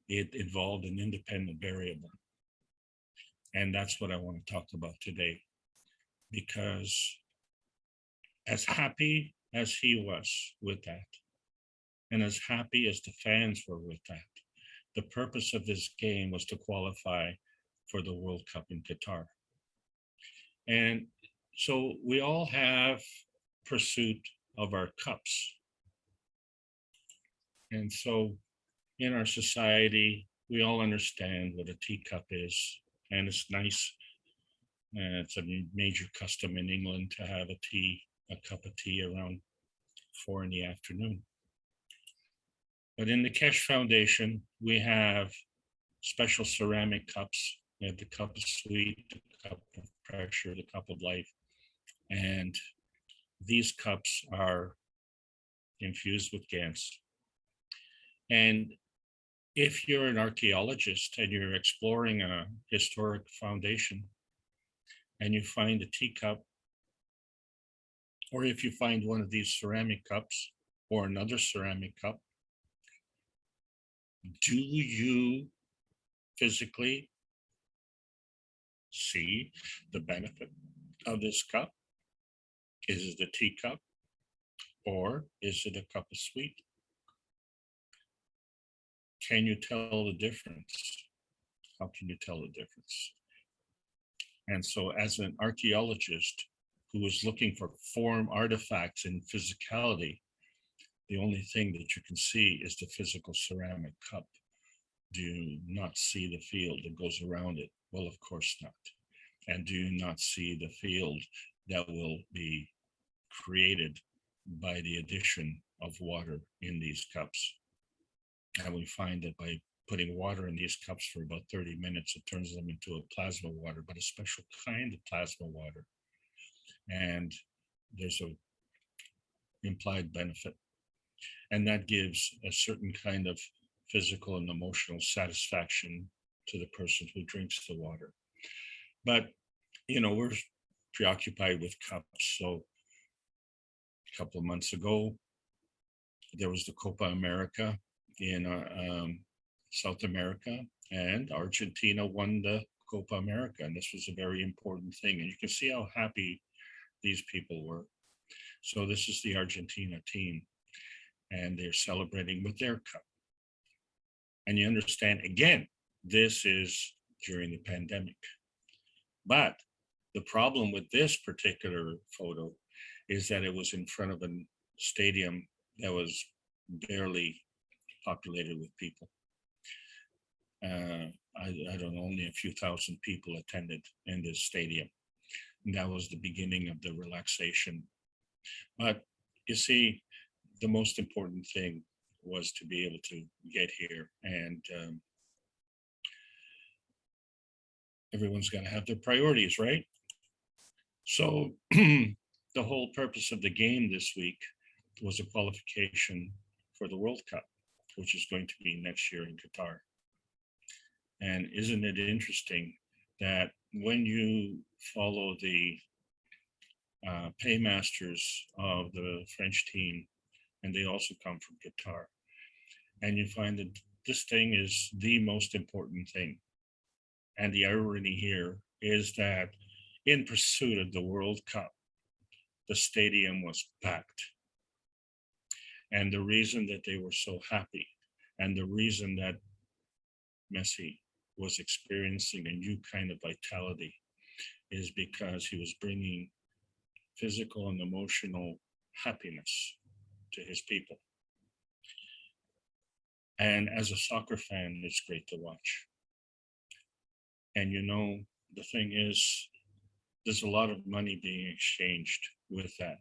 it involved an independent variable. And that's what I want to talk about today. Because as happy as he was with that, and as happy as the fans were with that, the purpose of this game was to qualify for the World Cup in Qatar. And so we all have pursuit of our cups. And so in our society, we all understand what a teacup is, and it's nice. It's a major custom in England to have a cup of tea around 4 p.m. But in the Kesh Foundation, we have special ceramic cups. We have the cup of sweet, the cup of pressure, the cup of life. And these cups are infused with GANs. And if you're an archaeologist and you're exploring a historic foundation and you find a teacup, or if you find one of these ceramic cups or another ceramic cup, do you physically see the benefit of this cup? Is it a teacup or is it a cup of sweet? Can you tell the difference? How can you tell the difference? And so as an archaeologist who is looking for form artifacts in physicality, the only thing that you can see is the physical ceramic cup. Do you not see the field that goes around it? Well, of course not. And do you not see the field that will be created by the addition of water in these cups? And we find that by putting water in these cups for about 30 minutes, it turns them into a plasma water, but a special kind of plasma water. and there's a implied benefit. And that gives a certain kind of physical and emotional satisfaction to the person who drinks the water. But, you know, we're preoccupied with cups. So a couple of months ago, there was the Copa America in South America, and Argentina won the Copa America. And this was a very important thing. And you can see how happy these people were. So this is the Argentina team, and they're celebrating with their cup. And you understand, again, this is during the pandemic. But the problem with this particular photo is that it was in front of a stadium that was barely populated with people. I don't know, only a few thousand people attended in this stadium. And that was the beginning of the relaxation. But you see, the most important thing was to be able to get here, and everyone's got to have their priorities, right? So the whole purpose of the game this week was a qualification for the World Cup, which is going to be next year in Qatar. And isn't it interesting that when you follow the paymasters of the French team, and they also come from Qatar, and you find that this thing is the most important thing. And the irony here is that in pursuit of the World Cup, the stadium was packed. And the reason that they were so happy, and the reason that Messi was experiencing a new kind of vitality, is because he was bringing physical and emotional happiness to his people. And as a soccer fan, it's great to watch. And you know, the thing is, there's a lot of money being exchanged with that.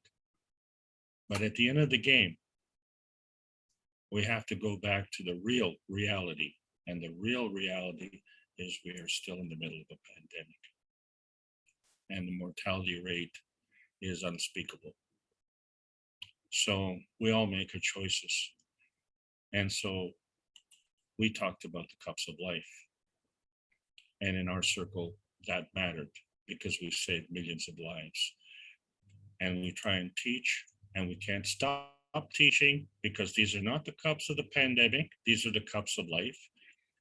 But at the end of the game, we have to go back to the real reality. And the real reality is we are still in the middle of a pandemic. And the mortality rate is unspeakable. So we all make our choices. And so we talked about the cups of life. And in our circle, that mattered because we saved millions of lives. And we try and teach, and we can't stop teaching because these are not the cups of the pandemic. These are the cups of life.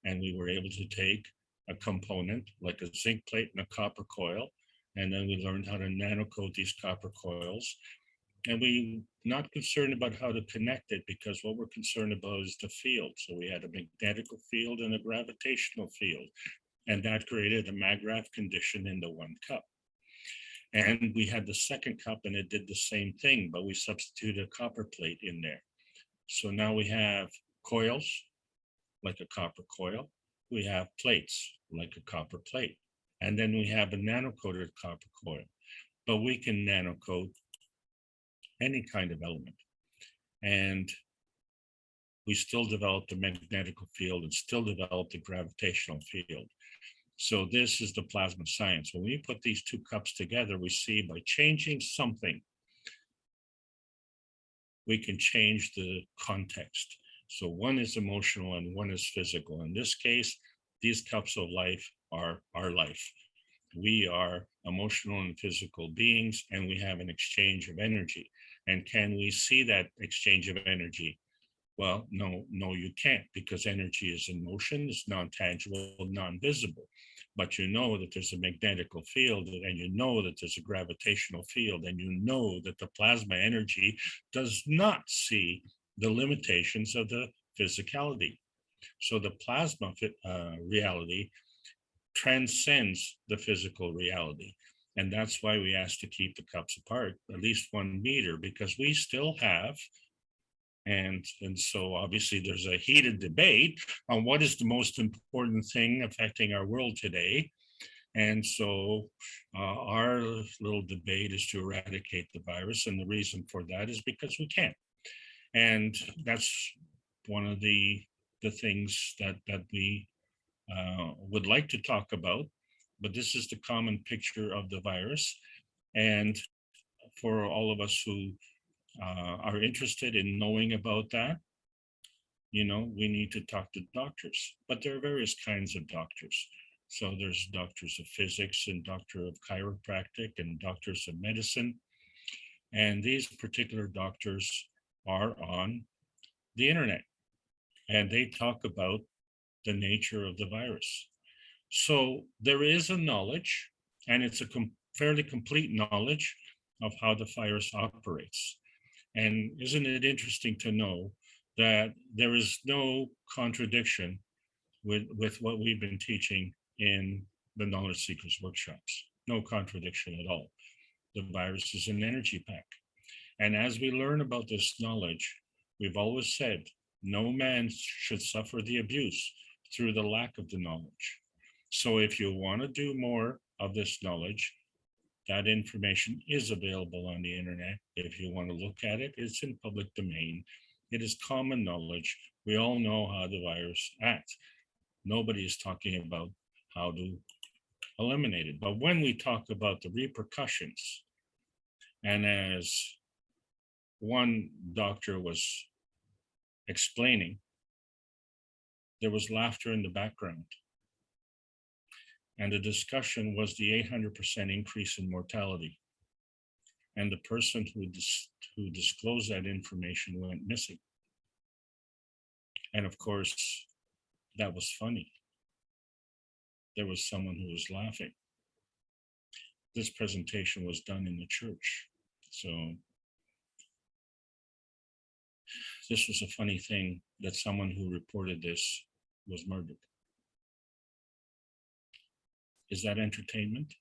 And we were able to take a component like a zinc plate and a copper coil. And then we learned how to nanocoat these copper coils. And we're not concerned about how to connect it because what we're concerned about is the field. So we had a magnetical field and a gravitational field. And that created a maggrav condition in the one cup. And we had the second cup and it did the same thing, but we substituted a copper plate in there. So now we have coils like a copper coil. We have plates like a copper plate. And then we have a nano-coated copper coil. But we can nano-coat any kind of element. And we still develop the magnetical field and still develop the gravitational field. So this is the plasma science. When we put these two cups together, we see by changing something, we can change the context. So one is emotional and one is physical. In this case, these cups of life are our life. We are emotional and physical beings, and we have an exchange of energy. And can we see that exchange of energy? Well, no, you can't, because energy is in motion, it's non-tangible, non-visible. But you know that there's a magnetical field, and you know that there's a gravitational field, and you know that the plasma energy does not see the limitations of the physicality. So the plasma reality transcends the physical reality. And that's why we asked to keep the cups apart, at least 1 meter, because we still have, and so obviously there's a heated debate on what is the most important thing affecting our world today. And so our little debate is to eradicate the virus. And the reason for that is because we can. And that's one of the things that we would like to talk about. But this is the common picture of the virus. And for all of us who are interested in knowing about that, you know, we need to talk to doctors. But there are various kinds of doctors. So there's doctors of physics and doctor of chiropractic and doctors of medicine. And these particular doctors are on the internet and they talk about the nature of the virus. So there is a knowledge, and it's a fairly complete knowledge of how the virus operates. And isn't it interesting to know that there is no contradiction with what we've been teaching in the Knowledge Seekers workshops? No contradiction at all. The virus is an energy pack. And as we learn about this knowledge, we've always said, no man should suffer the abuse through the lack of the knowledge. So if you want to do more of this knowledge, that information is available on the internet. If you want to look at it, it's in public domain. It is common knowledge. We all know how the virus acts. Nobody is talking about how to eliminate it. But when we talk about the repercussions, and as one doctor was explaining, there was laughter in the background. And the discussion was the 800% increase in mortality. And the person who disclosed that information went missing. And of course, that was funny. There was someone who was laughing. This presentation was done in the church. So this was a funny thing that someone who reported this was murdered. Is that entertainment?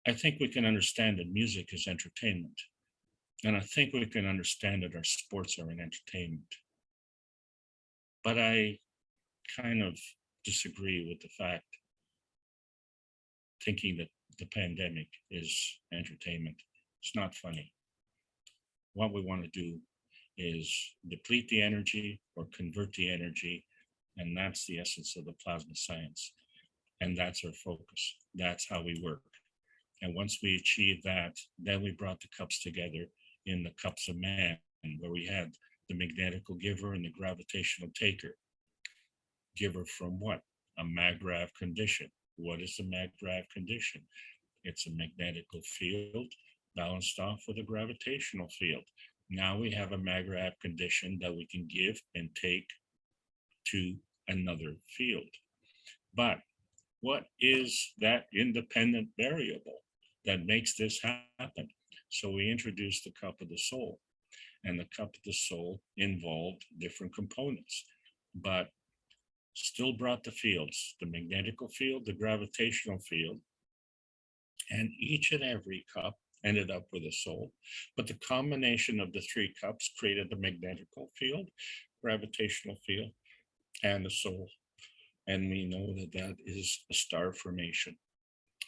I think we can understand that music is entertainment. And I think we can understand that our sports are an entertainment. But I kind of disagree with the fact, thinking that the pandemic is entertainment. It's not funny. What we want to do is deplete the energy or convert the energy. And that's the essence of the plasma science. And that's our focus. That's how we work. And once we achieve that, then we brought the cups together in the cups of man, where we had the magnetical giver and the gravitational taker. Giver from what? A mag-grav condition. What is a mag-grav condition? It's a magnetical field balanced off with a gravitational field. Now we have a mag-grav condition that we can give and take to another field. But what is that independent variable that makes this happen? So we introduced the cup of the soul, and the cup of the soul involved different components, but still brought the fields, the magnetical field, the gravitational field, and each and every cup ended up with a soul. But the combination of the three cups created the magnetical field, gravitational field, and the soul. And we know that that is a star formation.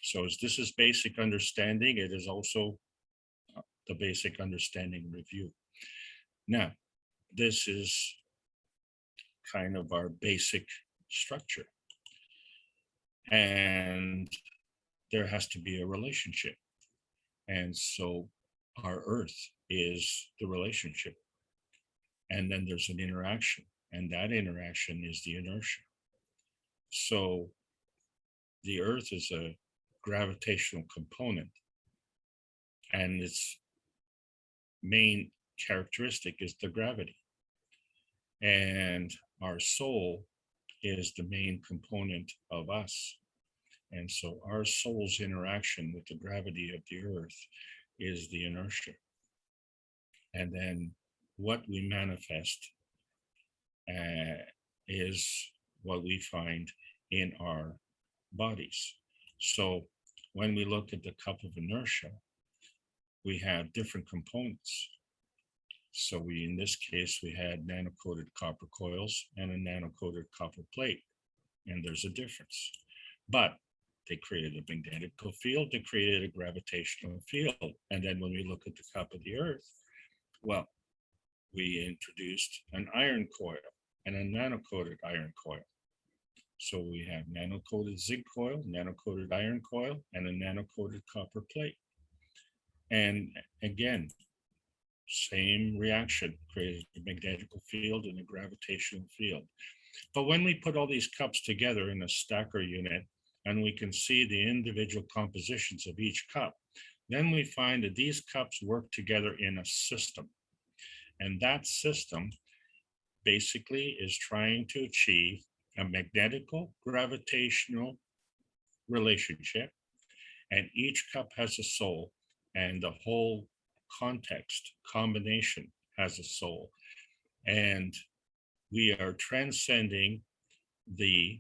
So as this is basic understanding, it is also the basic understanding review. Now, this is kind of our basic structure. And there has to be a relationship. And so our Earth is the relationship. And then there's an interaction, and that interaction is the inertia. So the Earth is a gravitational component, and its main characteristic is the gravity. And our soul is the main component of us. And so our soul's interaction with the gravity of the Earth is the inertia. And then what we manifest is what we find in our bodies. So when we look at the cup of inertia, we have different components. So in this case, we had nano-coated copper coils and a nano-coated copper plate, and there's a difference. But they created a magnetical field, they created a gravitational field. And then when we look at the cup of the Earth, well, we introduced an iron coil and a nano-coated iron coil. So we have nano-coated zinc coil, nano-coated iron coil, and a nano-coated copper plate. And again, same reaction, created a magnetic field and a gravitational field. But when we put all these cups together in a stacker unit, and we can see the individual compositions of each cup, then we find that these cups work together in a system. And that system basically is trying to achieve a magnetical gravitational relationship, and each cup has a soul, and the whole context combination has a soul. And we are transcending the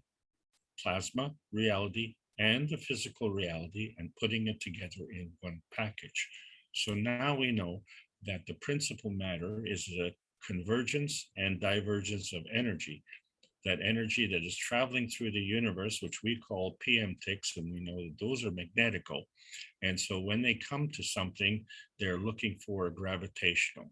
plasma reality and the physical reality and putting it together in one package. So now we know that the principal matter is a convergence and divergence of energy. That energy that is traveling through the universe, which we call PM ticks, and we know that those are magnetical. And so when they come to something, they're looking for a gravitational.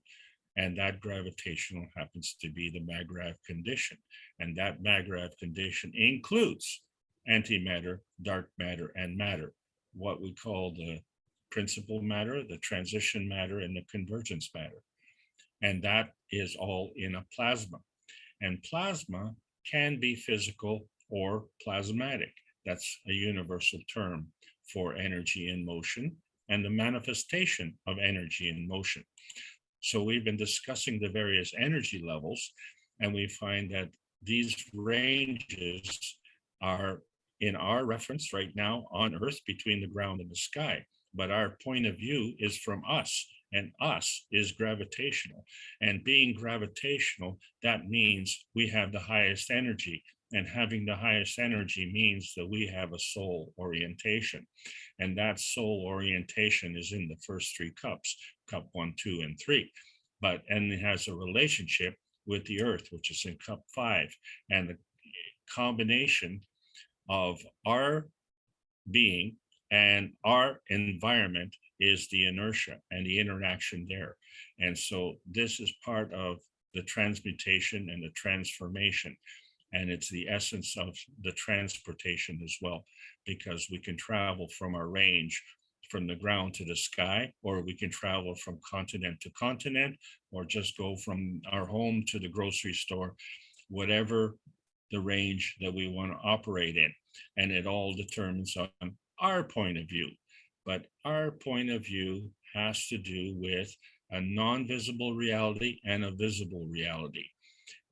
And that gravitational happens to be the MAGRAV condition. And that MAGRAV condition includes antimatter, dark matter, and matter, what we call the principal matter, the transition matter, and the convergence matter. And that is all in a plasma. And plasma can be physical or plasmatic. That's a universal term for energy in motion and the manifestation of energy in motion. So we've been discussing the various energy levels, and we find that these ranges are in our reference right now on Earth between the ground and the sky. But our point of view is from us, and us is gravitational. And being gravitational, that means we have the highest energy. And having the highest energy means that we have a soul orientation. And that soul orientation is in the first three cups, cup 1, 2, and 3. And it has a relationship with the earth, which is in cup 5. And the combination of our being and our environment is the inertia and the interaction there. And so this is part of the transmutation and the transformation. And it's the essence of the transportation as well, because we can travel from our range from the ground to the sky, or we can travel from continent to continent, or just go from our home to the grocery store, whatever the range that we want to operate in. And it all determines on our point of view. But our point of view has to do with a non-visible reality and a visible reality.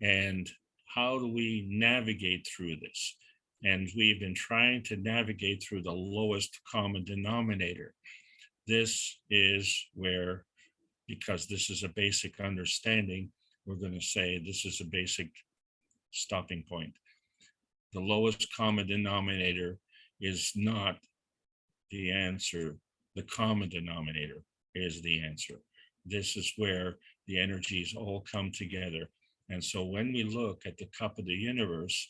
And how do we navigate through this? And we've been trying to navigate through the lowest common denominator. This is where, because this is a basic understanding, we're going to say this is a basic stopping point. The lowest common denominator is not the answer. The common denominator is the answer. This is where the energies all come together. And so when we look at the cup of the universe,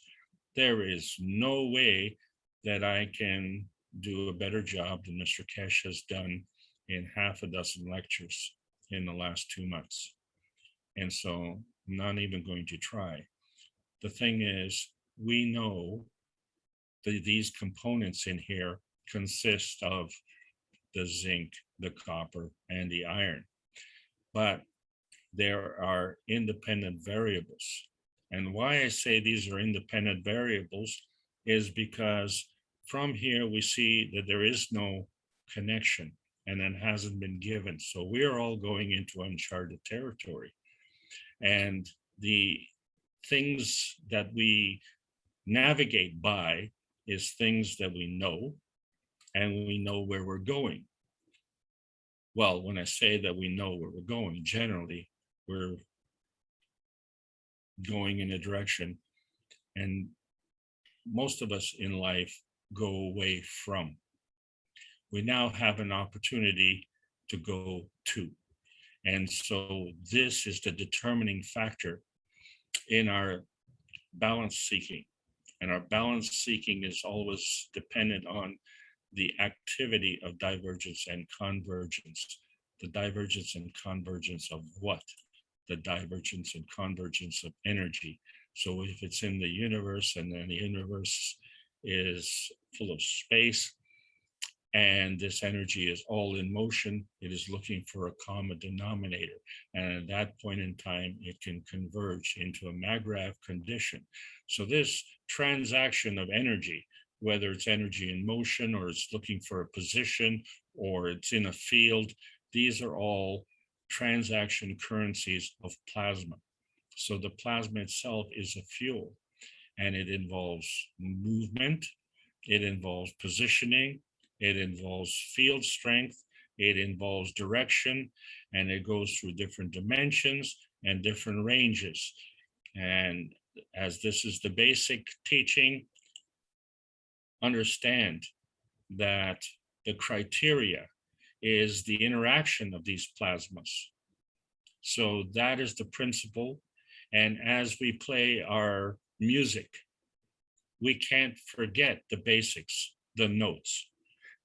there is no way that I can do a better job than Mr. Kesh has done in half a dozen lectures in the last 2 months. And so I'm not even going to try. The thing is, we know that these components in here consist of the zinc, the copper, and the iron. But there are independent variables. And why I say these are independent variables is because from here we see that there is no connection and it hasn't been given. So we're all going into uncharted territory. And the things that we navigate by is things that we know, and we know where we're going. Well, when I say that we know where we're going, generally we're going in a direction, and most of us in life go away from. We now have an opportunity to go to. And so this is the determining factor in our balance seeking. And our balance seeking is always dependent on the activity of divergence and convergence. The divergence and convergence of what? The divergence and convergence of energy. So if it's in the universe and then the universe is full of space, And this energy is all in motion. It is looking for a common denominator. And at that point in time, it can converge into a Magravs condition. So this transaction of energy, whether it's energy in motion or it's looking for a position or it's in a field, these are all transaction currencies of plasma. So the plasma itself is a fuel, and it involves movement, it involves positioning, it involves field strength, it involves direction, and it goes through different dimensions and different ranges. And as this is the basic teaching, understand that the criteria is the interaction of these plasmas. So that is the principle. And as we play our music, we can't forget the basics, the notes.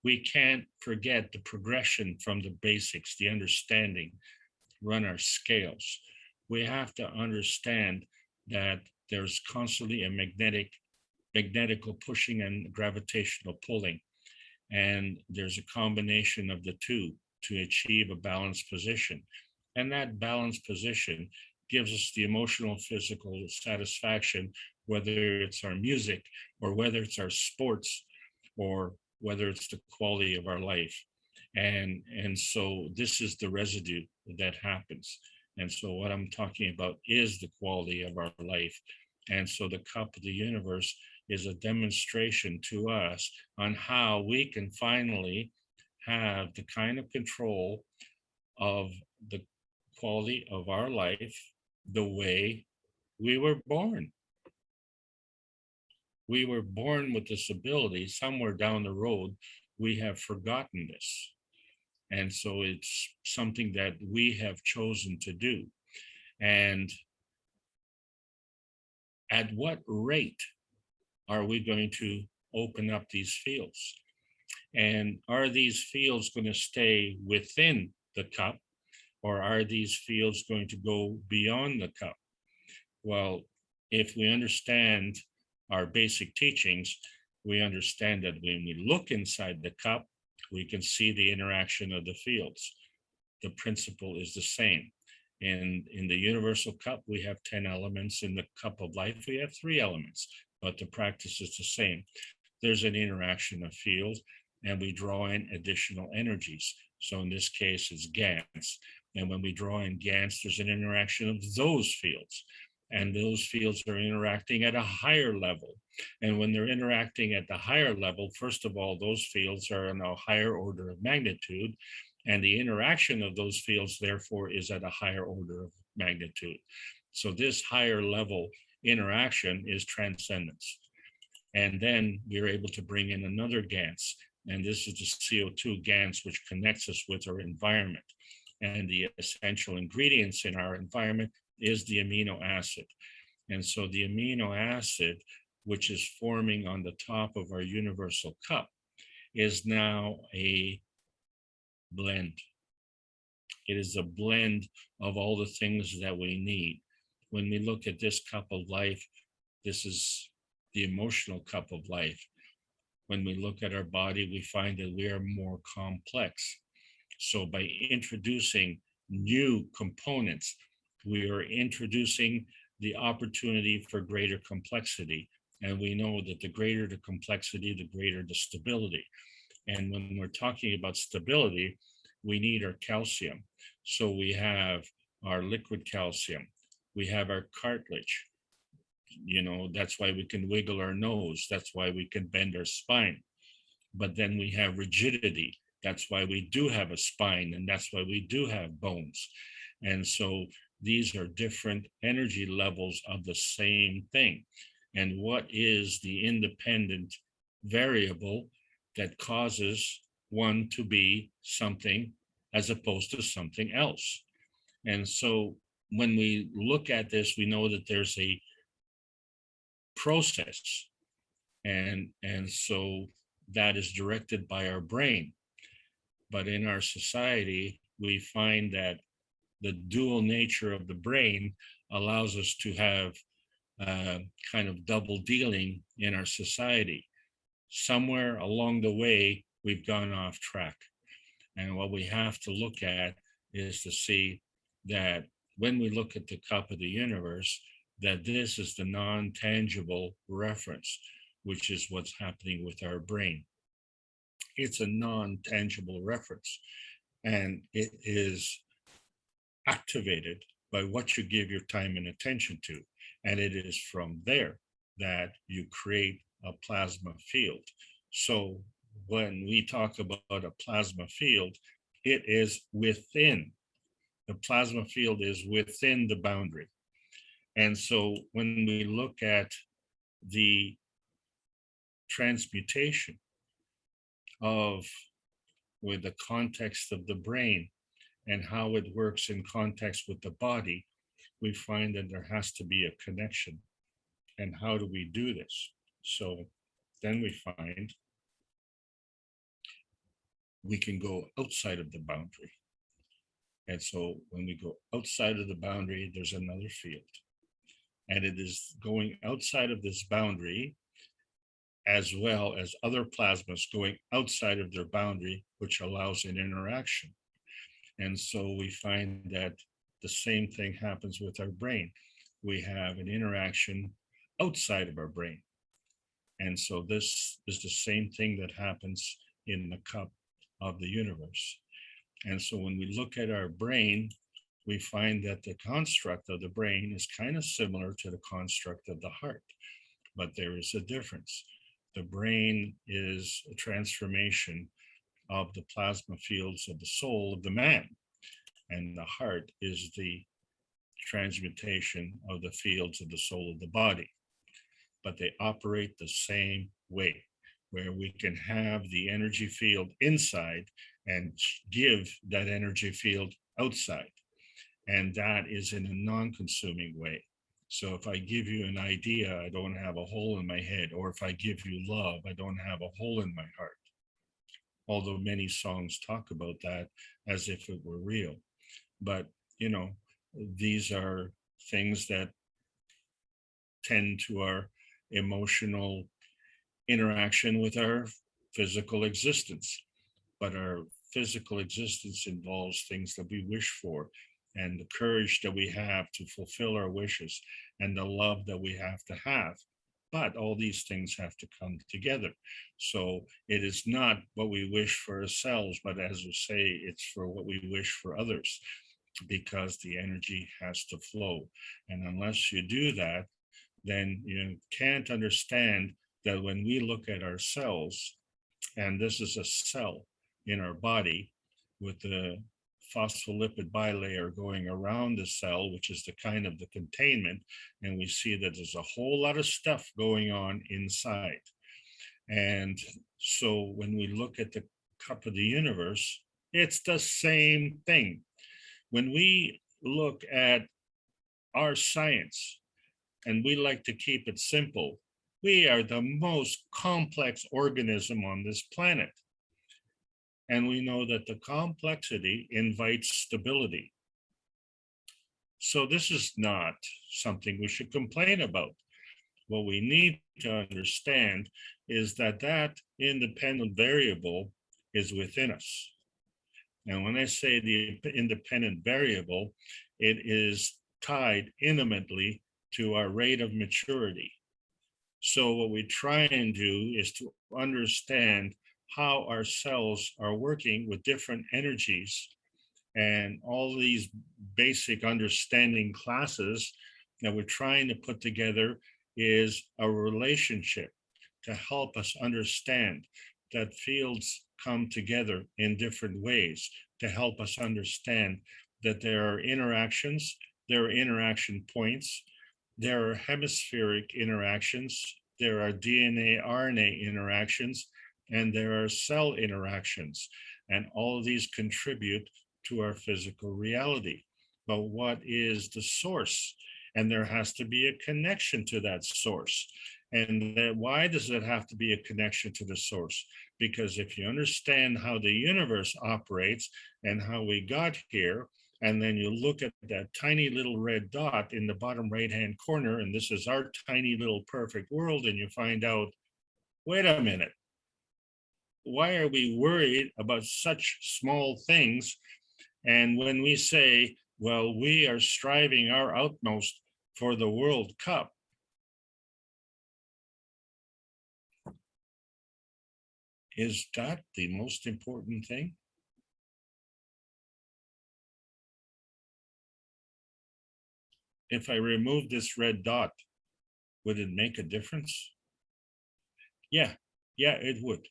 We can't forget the progression from the basics, the understanding, run our scales. We have to understand that there's constantly a magnetical pushing and gravitational pulling. And there's a combination of the two to achieve a balanced position. And that balanced position gives us the emotional, physical satisfaction, whether it's our music or whether it's our sports or whether it's the quality of our life. And so this is the residue that happens. And so what I'm talking about is the quality of our life. And so the cup of the universe is a demonstration to us on how we can finally have the kind of control of the quality of our life the way we were born. We were born with this ability. Somewhere down the road, we have forgotten this. And so it's something that we have chosen to do. And at what rate are we going to open up these fields? And are these fields going to stay within the cup, or are these fields going to go beyond the cup? Well, if we understand our basic teachings, we understand that when we look inside the cup, we can see the interaction of the fields. The principle is the same. And in the universal cup, we have 10 elements. In the cup of life, we have 3 elements, but the practice is the same. There's an interaction of fields, and we draw in additional energies. So in this case, it's GANs. And when we draw in GANs, there's an interaction of those fields. And those fields are interacting at a higher level. And when they're interacting at the higher level, first of all, those fields are in a higher order of magnitude. And the interaction of those fields, therefore, is at a higher order of magnitude. So this higher level interaction is transcendence. And then we're able to bring in another GANS. And this is the CO2 GANS, which connects us with our environment. And the essential ingredients in our environment is the amino acid. And so the amino acid, which is forming on the top of our universal cup, is now a blend. It is a blend of all the things that we need. When we look at this cup of life, this is the emotional cup of life. When we look at our body, we find that we are more complex. So by introducing new components, we are introducing the opportunity for greater complexity. And we know that the greater the complexity, the greater the stability. And when we're talking about stability, we need our calcium. So we have our liquid calcium, we have our cartilage. You know, that's why we can wiggle our nose. That's why we can bend our spine. But then we have rigidity. That's why we do have a spine, and that's why we do have bones. And so these are different energy levels of the same thing. And what is the independent variable that causes one to be something as opposed to something else? And so when we look at this, we know that there's a process, and so that is directed by our brain. But in our society, we find that the dual nature of the brain allows us to have kind of double dealing in our society. Somewhere along the way, we've gone off track. And what we have to look at is to see that when we look at the cup of the universe, that this is the non-tangible reference, which is what's happening with our brain. It's a non-tangible reference, and it is activated by what you give your time and attention to. And it is from there that you create a plasma field. So when we talk about a plasma field, it is within. The plasma field is within the boundary. And so when we look at the transmutation of, with the context of the brain and how it works in context with the body, we find that there has to be a connection. And how do we do this? So then we find we can go outside of the boundary. And so when we go outside of the boundary, there's another field. And it is going outside of this boundary, as well as other plasmas going outside of their boundary, which allows an interaction. And so we find that the same thing happens with our brain. We have an interaction outside of our brain. And so this is the same thing that happens in the cup of the universe. And so when we look at our brain, we find that the construct of the brain is kind of similar to the construct of the heart, but there is a difference. The brain is a transformation of the plasma fields of the soul of the man, and the heart is the transmutation of the fields of the soul of the body. But they operate the same way, where we can have the energy field inside and give that energy field outside. And that is in a non-consuming way. So if I give you an idea, I don't have a hole in my head, or if I give you love, I don't have a hole in my heart. Although many songs talk about that as if it were real. But, you know, these are things that tend to our emotional interaction with our physical existence. But our physical existence involves things that we wish for, and the courage that we have to fulfill our wishes, and the love that we have to have. But all these things have to come together. So it is not what we wish for ourselves, but as we say, it's for what we wish for others, because the energy has to flow. And unless you do that, then you can't understand that when we look at ourselves, and this is a cell in our body with the phospholipid bilayer going around the cell, which is the kind of the containment, and we see that there's a whole lot of stuff going on inside. And so when we look at the cup of the universe, it's the same thing. When we look at our science, and we like to keep it simple, we are the most complex organism on this planet. And we know that the complexity invites stability. So this is not something we should complain about. What we need to understand is that that independent variable is within us. And when I say the independent variable, it is tied intimately to our rate of maturity. So what we try and do is to understand how our cells are working with different energies, and all these basic understanding classes that we're trying to put together is a relationship to help us understand that fields come together in different ways, to help us understand that there are interactions, there are interaction points, there are hemispheric interactions, there are DNA, RNA interactions, and there are cell interactions. And all of these contribute to our physical reality. But what is the source? And there has to be a connection to that source. And why does it have to be a connection to the source? Because if you understand how the universe operates and how we got here, and then you look at that tiny little red dot in the bottom right-hand corner, and this is our tiny little perfect world, and you find out, wait a minute, why are we worried about such small things? And when we say, well, we are striving our utmost for the World Cup, is that the most important thing? If I remove this red dot, would it make a difference? Yeah, it would.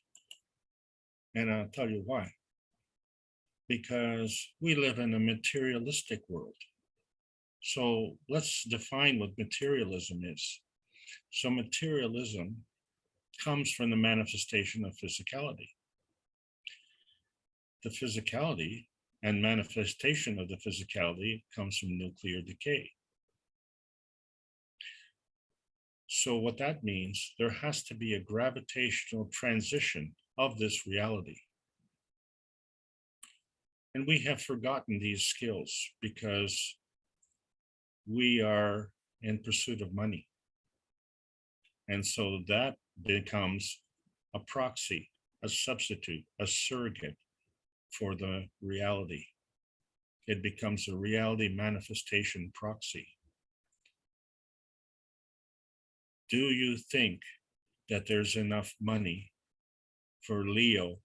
And I'll tell you why. Because we live in a materialistic world. So let's define what materialism is. So materialism comes from the manifestation of physicality. The physicality and manifestation of the physicality comes from nuclear decay. So what that means, there has to be a gravitational transition of this reality. And we have forgotten these skills because we are in pursuit of money. And so that becomes a proxy, a substitute, a surrogate for the reality. It becomes a reality manifestation proxy. Do you think that there's enough money for Leo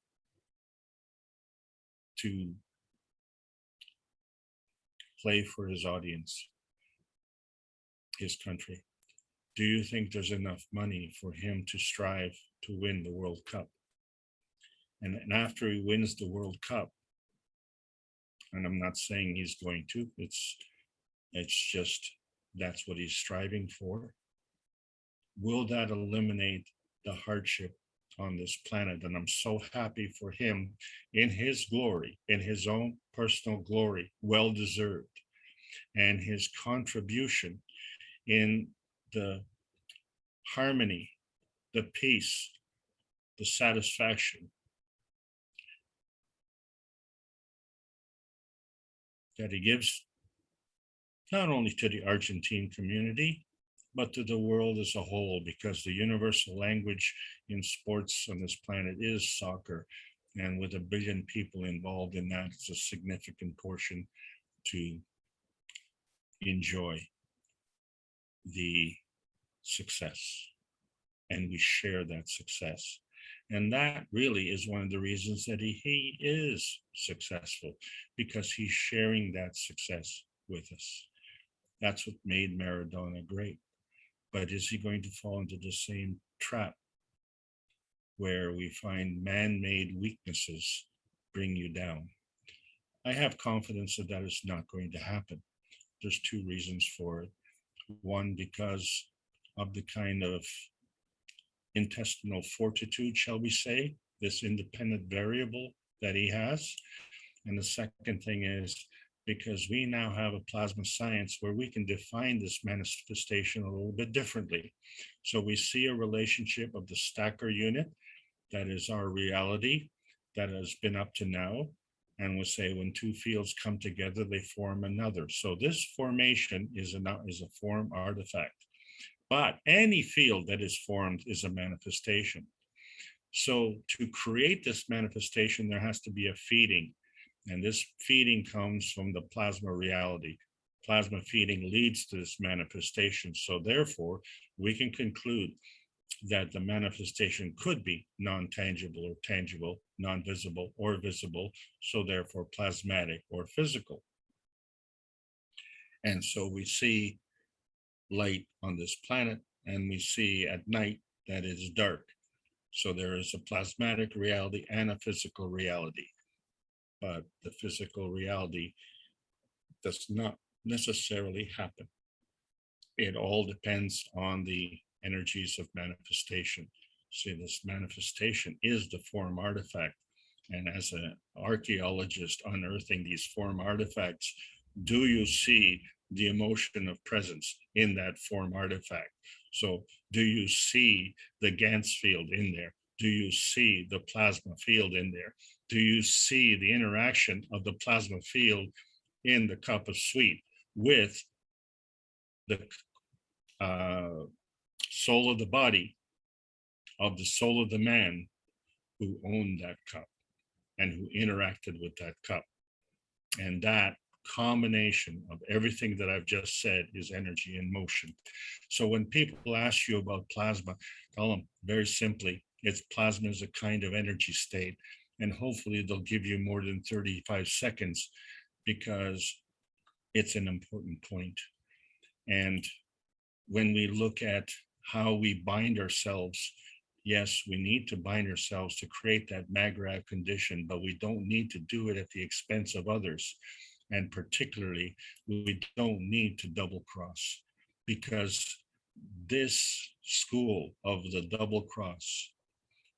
to play for his audience, his country? Do you think there's enough money for him to strive to win the World Cup? And after he wins the World Cup, and I'm not saying he's going to, it's just that's what he's striving for. Will that eliminate the hardship on this planet? And I'm so happy for him in his glory, in his own personal glory, well-deserved, and his contribution in the harmony, the peace, the satisfaction that he gives not only to the Argentine community, but to the world as a whole, because the universal language in sports on this planet is soccer. And with 1 billion people involved in that, it's a significant portion to enjoy the success. And we share that success. And that really is one of the reasons that he is successful, because he's sharing that success with us. That's what made Maradona great. But is he going to fall into the same trap where we find man-made weaknesses bring you down? I have confidence that that is not going to happen. There's 2 reasons for it. One, because of the kind of intestinal fortitude, shall we say, this independent variable that he has. And the second thing is because we now have a plasma science where we can define this manifestation a little bit differently. So we see a relationship of the stacker unit, that is our reality, that has been up to now. And we'll say when 2 fields come together, they form another. So this formation is a form artifact. But any field that is formed is a manifestation. So to create this manifestation, there has to be a feeding. And this feeding comes from the plasma reality. Plasma feeding leads to this manifestation. So therefore, we can conclude that the manifestation could be non-tangible or tangible, non-visible or visible, so therefore plasmatic or physical. And so we see light on this planet, and we see at night that it is dark. So there is a plasmatic reality and a physical reality. But the physical reality does not necessarily happen. It all depends on the energies of manifestation. See, this manifestation is the form artifact. And as an archaeologist unearthing these form artifacts, do you see the emotion of presence in that form artifact? So do you see the Gans field in there? Do you see the plasma field in there? Do you see the interaction of the plasma field in the cup of sweet with the soul of the body, of the soul of the man, who owned that cup and who interacted with that cup. And that combination of everything that I've just said is energy in motion. So when people ask you about plasma, tell them very simply, plasma is a kind of energy state. And hopefully they'll give you more than 35 seconds because it's an important point. And when we look at how we bind ourselves, yes, we need to bind ourselves to create that Magrav condition, but we don't need to do it at the expense of others. And particularly, we don't need to double cross, because this school of the double cross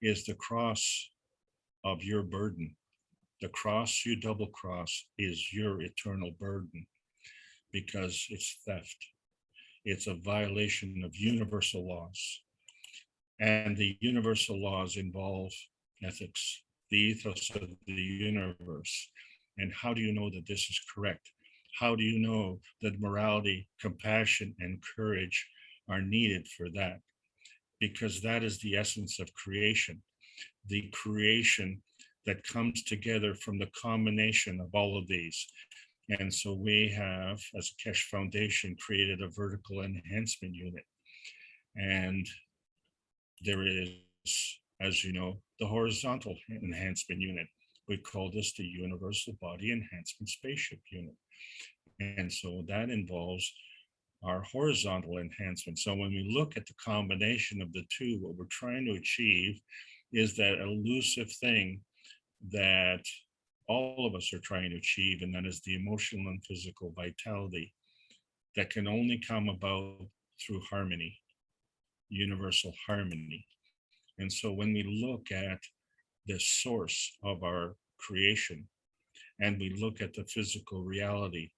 is the cross of your burden. The cross you double cross is your eternal burden, because it's theft. It's a violation of universal laws. And the universal laws involve ethics, the ethos of the universe. And how do you know that this is correct? How do you know that morality, compassion, and courage are needed for that? Because that is the essence of creation, the creation that comes together from the combination of all of these. And so we have, as a Keshe Foundation, created a vertical enhancement unit. And there is, as you know, the horizontal enhancement unit. We call this the Universal Body Enhancement Spaceship Unit. And so that involves our horizontal enhancement. So when we look at the combination of the two, what we're trying to achieve is that elusive thing that all of us are trying to achieve, and that is the emotional and physical vitality that can only come about through harmony, universal harmony. And so when we look at the source of our creation and we look at the physical reality,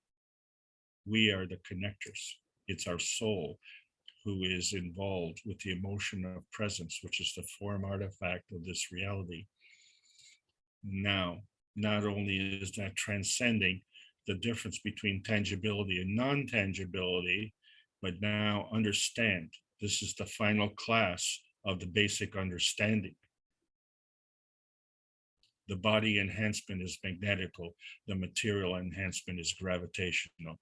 we are the connectors. It's our soul who is involved with the emotion of presence, which is the form artifact of this reality. Now, not only is that transcending the difference between tangibility and non-tangibility, but now understand, this is the final class of the basic understanding. The body enhancement is magnetical, the material enhancement is gravitational.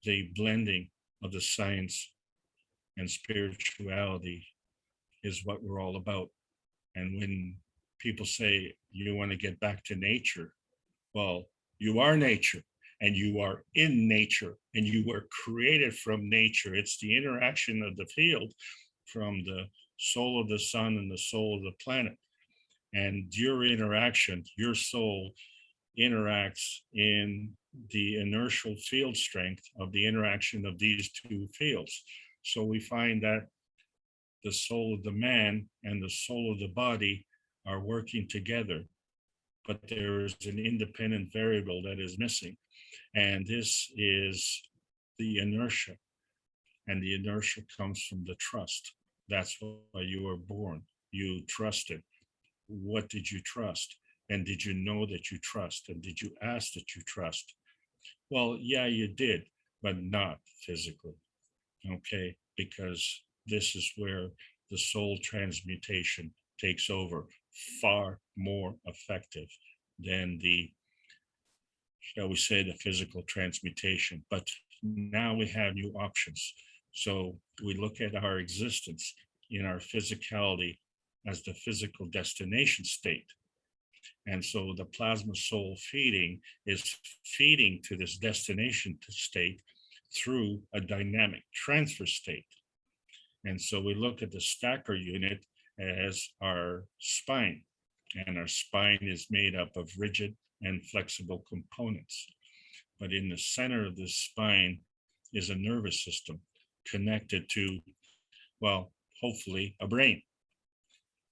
The blending of the science and spirituality is what we're all about. And when people say you want to get back to nature, well, you are nature and you are in nature and you were created from nature. It's the interaction of the field from the soul of the sun and the soul of the planet. And your interaction, your soul interacts in the inertial field strength of the interaction of these two fields. So we find that the soul of the man and the soul of the body are working together, but there is an independent variable that is missing. And this is the inertia. And the inertia comes from the trust. That's why you were born. You trusted. What did you trust? And did you know that you trust? And did you ask that you trust? Well, yeah, you did, but not physically. Okay, because this is where the soul transmutation takes over, far more effective than the, shall we say, the physical transmutation. But now we have new options. So we look at our existence in our physicality as the physical destination state. And so the plasma soul feeding is feeding to this destination state through a dynamic transfer state. And so we look at the stacker unit as our spine, and our spine is made up of rigid and flexible components. But in the center of this spine is a nervous system connected to, well, hopefully a brain.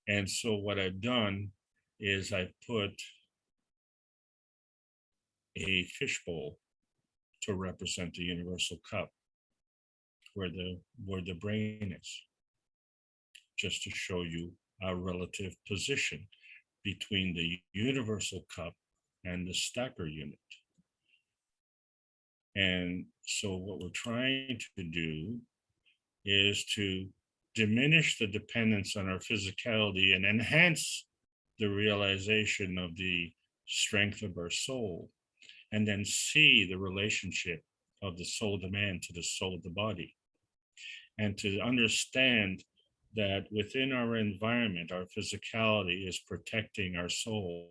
And so what I've done is I put a fishbowl to represent the universal cup where the brain is, just to show you our relative position between the universal cup and the stacker unit. And so what we're trying to do is to diminish the dependence on our physicality and enhance the realization of the strength of our soul, and then see the relationship of the soul of man to the soul of the body, and to understand that within our environment, our physicality is protecting our soul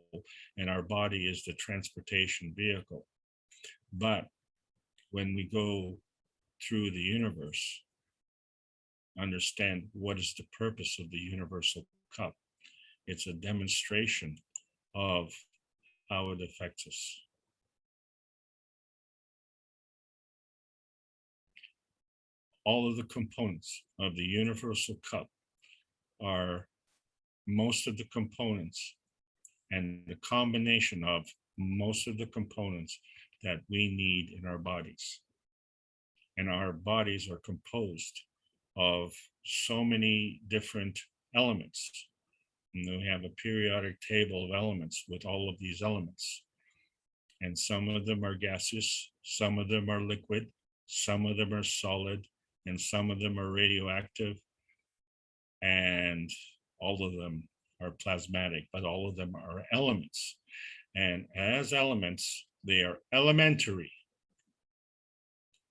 and our body is the transportation vehicle. But when we go through the universe, understand what is the purpose of the universal cup. It's a demonstration of how it affects us. All of the components of the universal cup are most of the components and the combination of most of the components that we need in our bodies. And our bodies are composed of so many different elements. And we have a periodic table of elements with all of these elements. And some of them are gaseous, some of them are liquid, some of them are solid, and some of them are radioactive, and all of them are plasmatic, but all of them are elements. And as elements, they are elementary,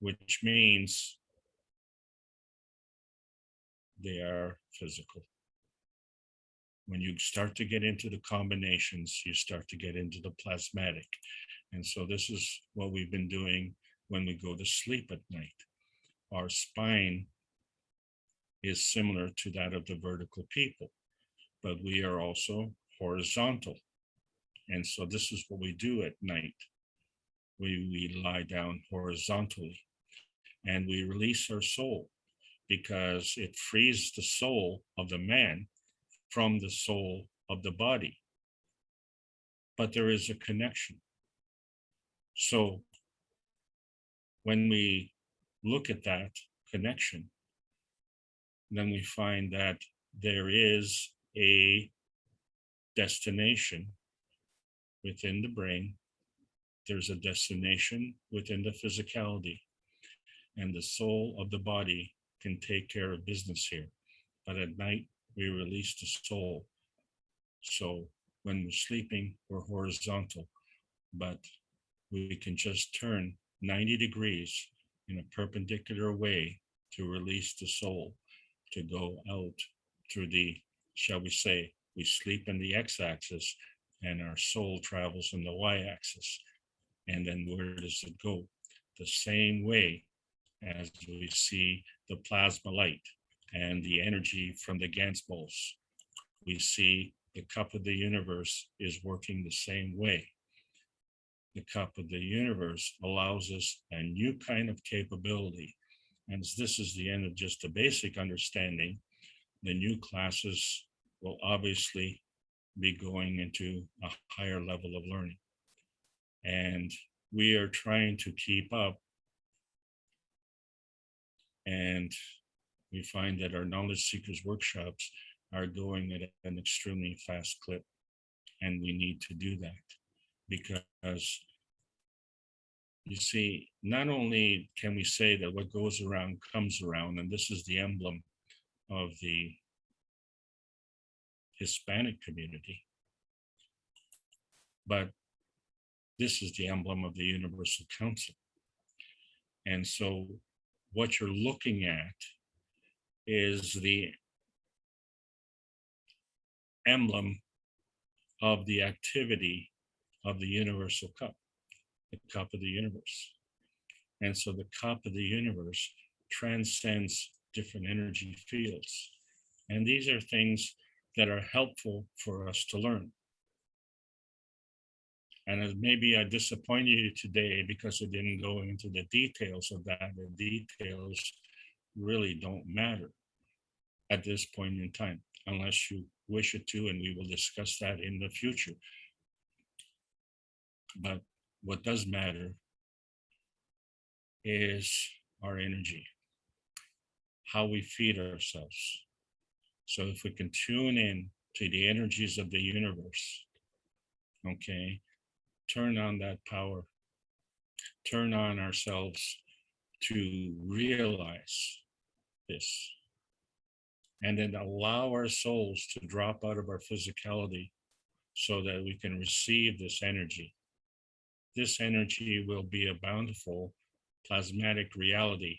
which means they are physical. When you start to get into the combinations, you start to get into the plasmatic. And so this is what we've been doing when we go to sleep at night. Our spine is similar to that of the vertical people, but we are also horizontal. And so this is what we do at night. We lie down horizontally and we release our soul, because it frees the soul of the man from the soul of the body. But there is a connection. So when we look at that connection, then we find that there is a destination within the brain. There's a destination within the physicality, and the soul of the body can take care of business here. But at night, we release the soul. So when we're sleeping, we're horizontal, but we can just turn 90 degrees in a perpendicular way to release the soul, to go out through the, shall we say, we sleep in the x-axis and our soul travels in the y-axis. And then where does it go? The same way as we see the plasma light and the energy from the Gans balls. We see the cup of the universe is working the same way. The cup of the universe allows us a new kind of capability. And this is the end of just a basic understanding. The new classes will obviously be going into a higher level of learning. And we are trying to keep up. And we find that our Knowledge Seekers workshops are going at an extremely fast clip. And we need to do that because, you see, not only can we say that what goes around comes around, and this is the emblem of the Hispanic community, but this is the emblem of the Universal Council. And so what you're looking at is the emblem of the activity of the Universal Cup, the cup of the universe. And so the cup of the universe transcends different energy fields. And these are things that are helpful for us to learn. And maybe I disappointed you today because I didn't go into the details of that. The details really don't matter at this point in time, unless you wish it to, and we will discuss that in the future. But what does matter is our energy, how we feed ourselves. So if we can tune in to the energies of the universe, okay, turn on that power, turn on ourselves to realize this. and then allow our souls to drop out of our physicality so that we can receive this energy. This energy will be a bountiful plasmatic reality.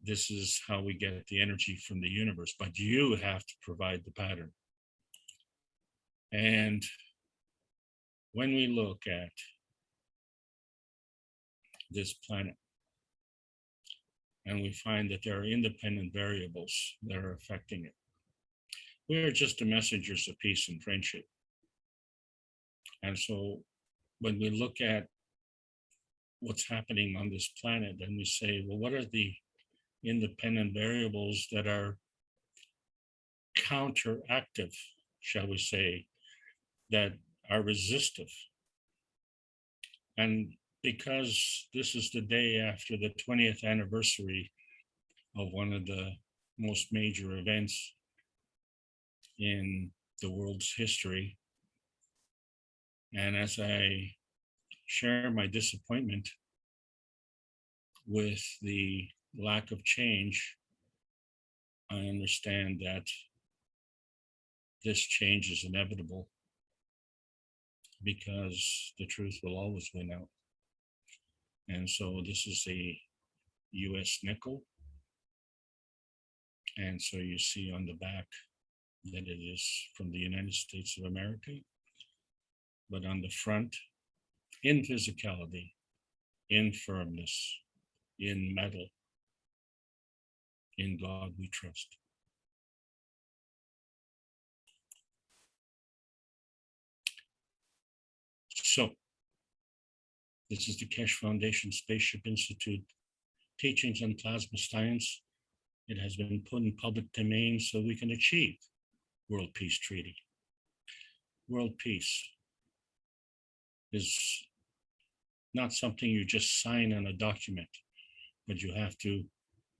This is how we get the energy from the universe, but you have to provide the pattern. And when we look at this planet and we find that there are independent variables that are affecting it, we are just the messengers of peace and friendship. And so when we look at what's happening on this planet, then we say, well, what are the independent variables that are counteractive, shall we say, that are resistive? And because this is the day after the 20th anniversary of one of the most major events in the world's history, and as I share my disappointment with the lack of change, I understand that this change is inevitable because the truth will always win out. And so this is a US nickel. And so you see on the back that it is from the United States of America, but on the front, in physicality, in firmness, in metal, in God we trust. So, this is the Keshe Foundation Spaceship Institute teachings on plasma science. It has been put in public domain so we can achieve World Peace Treaty. World peace is not something you just sign on a document, but you have to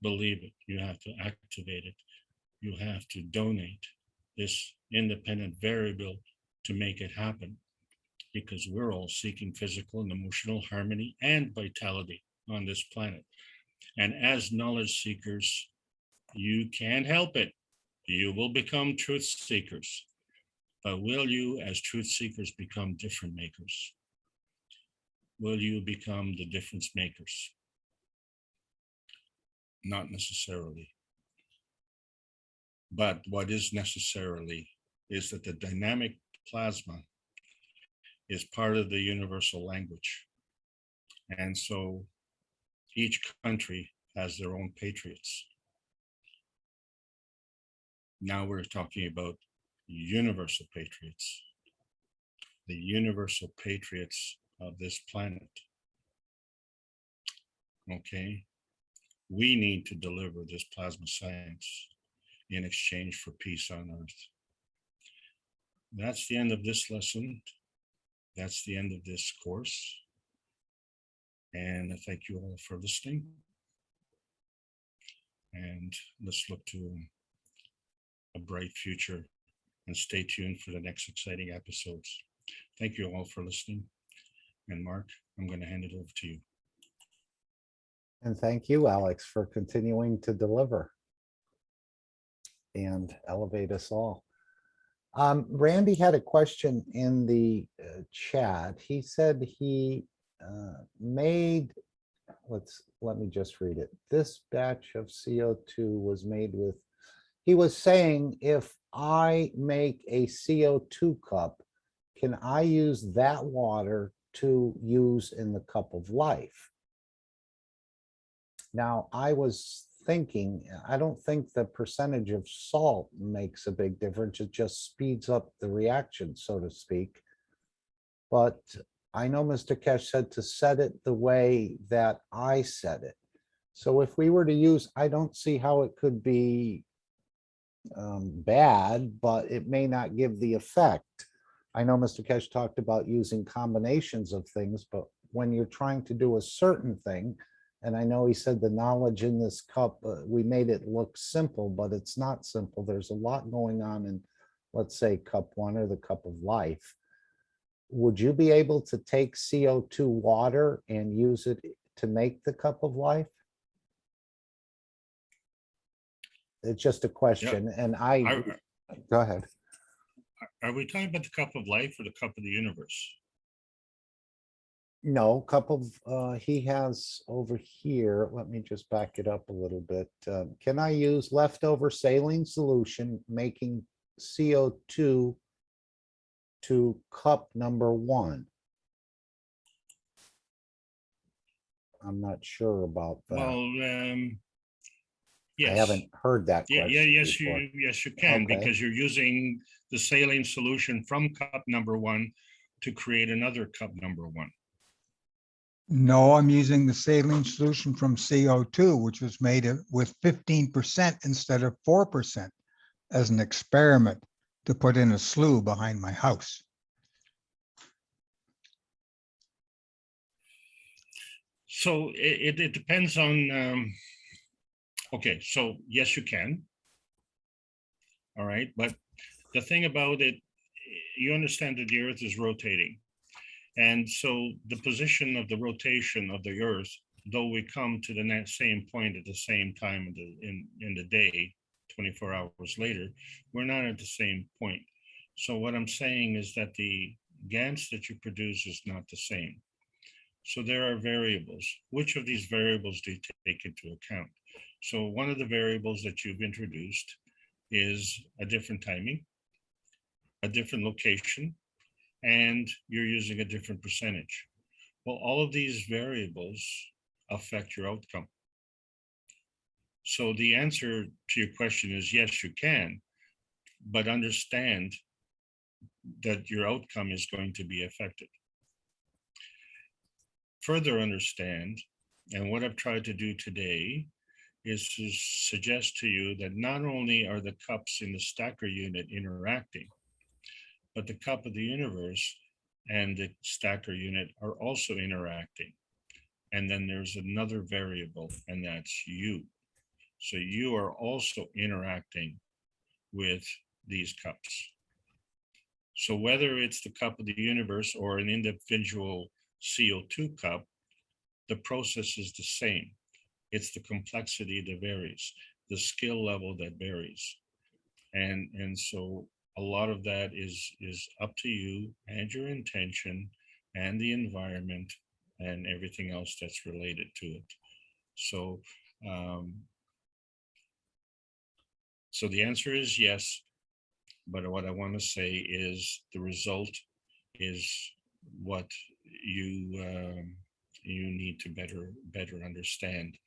believe it, you have to activate it, you have to donate this independent variable to make it happen, because we're all seeking physical and emotional harmony and vitality on this planet. And as knowledge seekers, you can't help it. You will become truth seekers. But will you, as truth seekers, become difference makers? Will you become the difference makers? Not necessarily. But what is necessarily is that the dynamic plasma is part of the universal language. And so each country has their own patriots. Now we're talking about universal patriots, the universal patriots of this planet. Okay, we need to deliver this plasma science in exchange for peace on earth. That's the end of this lesson. That's the end of this course. And I thank you all for listening. And let's look to a bright future and stay tuned for the next exciting episodes. Thank you all for listening. And Mark, I'm going to hand it over to you. And thank you, Alex, for continuing to deliver and elevate us all. Randy had a question in the chat. He said he made, let me just read it. This batch of CO2 was made with, he was saying, if I make a CO2 cup, can I use that water to use in the cup of life? Now, I was thinking, I don't think the percentage of salt makes a big difference. It just speeds up the reaction, so to speak. But I know Mr. Keshe said to set it the way that I said it. So if we were to use, I don't see how it could be bad, but it may not give the effect. I know Mr. Keshe talked about using combinations of things, but when you're trying to do a certain thing, and I know he said the knowledge in this cup, we made it look simple, but it's not simple. There's a lot going on in, let's say, cup one or the cup of life. Would you be able to take CO2 water and use it to make the cup of life? It's just a question, and go ahead. Are we talking about the cup of life or the cup of the universe? No, he has over here, let me just back it up a little bit. Can I use leftover saline solution making CO2 to cup number 1? I'm not sure about Well, that. yes. I haven't heard that Yeah, question yes, before. yes, you can, Okay. because you're using the saline solution from cup number 1 to create another cup number 1. No, I'm using the saline solution from CO2, which was made with 15% instead of 4% as an experiment to put in a slough behind my house. So it depends on, okay, so yes, you can. All right, but the thing about it, you understand that the Earth is rotating. And so the position of the rotation of the Earth, though we come to the same point at the same time in the day, 24 hours later, we're not at the same point. So what I'm saying is that the GANs that you produce is not the same. So there are variables. Which of these variables do you take into account? So one of the variables that you've introduced is a different timing, a different location, and you're using a different percentage. Well, all of these variables affect your outcome. So the answer to your question is yes, you can, but understand that your outcome is going to be affected. Further understand, and what I've tried to do today is to suggest to you that not only are the cups in the stacker unit interacting, but the cup of the universe and the stacker unit are also interacting. And then there's another variable, and that's you. So you are also interacting with these cups. So whether it's the cup of the universe or an individual CO2 cup, the process is the same. It's the complexity that varies, the skill level that varies. And so a lot of that is up to you and your intention and the environment and everything else that's related to it. So so the answer is yes, but what I want to say is the result is what you need to better understand,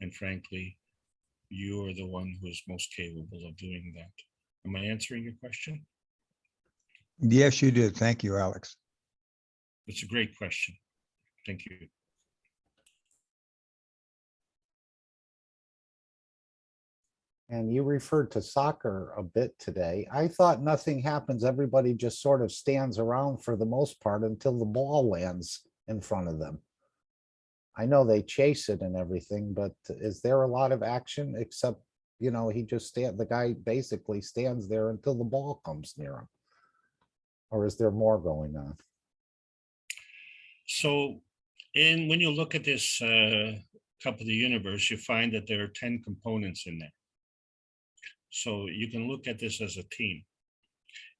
and frankly, you are the one who is most capable of doing that. Am I answering your question? Yes, you did. Thank you, Alex. It's a great question. Thank you. And you referred to soccer a bit today. I thought nothing happens. Everybody just sort of stands around for the most part until the ball lands in front of them. I know they chase it and everything, but is there a lot of action except, the guy basically stands there until the ball comes near him? Or is there more going on? So when you look at this cup of the universe, you find that there are 10 components in there. So you can look at this as a team.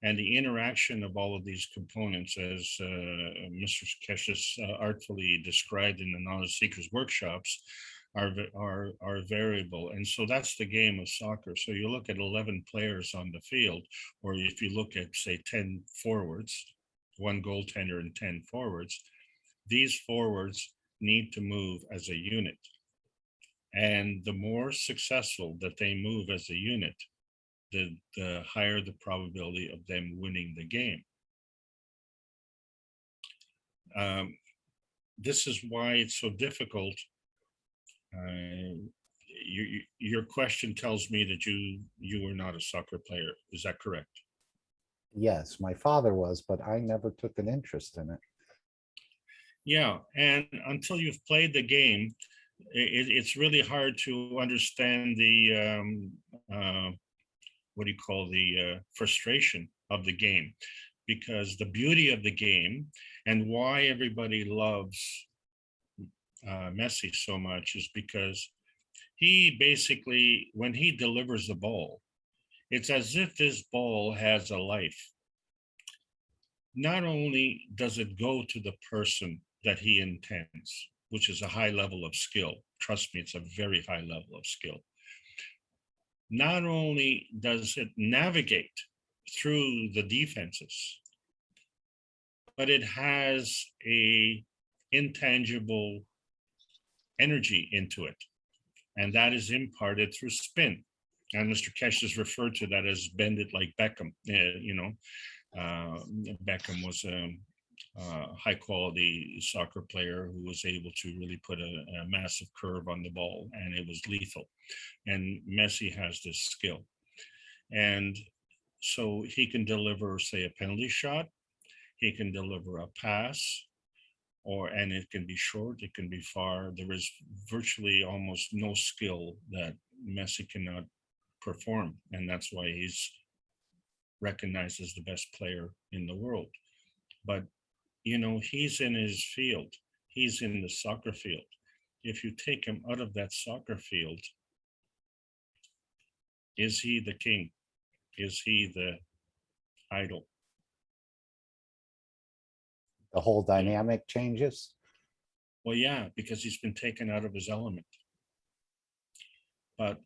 And the interaction of all of these components, as Mr. Keshes artfully described in the Knowledge Seekers workshops, are variable. And so that's the game of soccer. So you look at 11 players on the field, or if you look at, say, 10 forwards, 1 goaltender and 10 forwards, these forwards need to move as a unit. And the more successful that they move as a unit, the higher the probability of them winning the game. This is why it's so difficult. Your question tells me that you were not a soccer player. Is that correct? Yes, my father was, but I never took an interest in it. Yeah, and until you've played the game, it's really hard to understand the what do you call the frustration of the game, because the beauty of the game and why everybody loves Messi so much is because he basically, when he delivers the ball, it's as if this ball has a life. Not only does it go to the person that he intends, which is a high level of skill. Trust me, it's a very high level of skill. Not only does it navigate through the defenses, but it has a intangible energy into it. And that is imparted through spin. And Mr. Kesh has referred to that as bend it like Beckham. Beckham was a high quality soccer player who was able to really put a massive curve on the ball, and it was lethal. And Messi has this skill. And so he can deliver, say, a penalty shot, he can deliver a pass, and it can be short, it can be far. There is virtually almost no skill that Messi cannot perform. And that's why he's recognized as the best player in the world. But, he's in his field. He's in the soccer field. If you take him out of that soccer field, is he the king? Is he the idol? The whole dynamic changes. Well, yeah, because he's been taken out of his element. But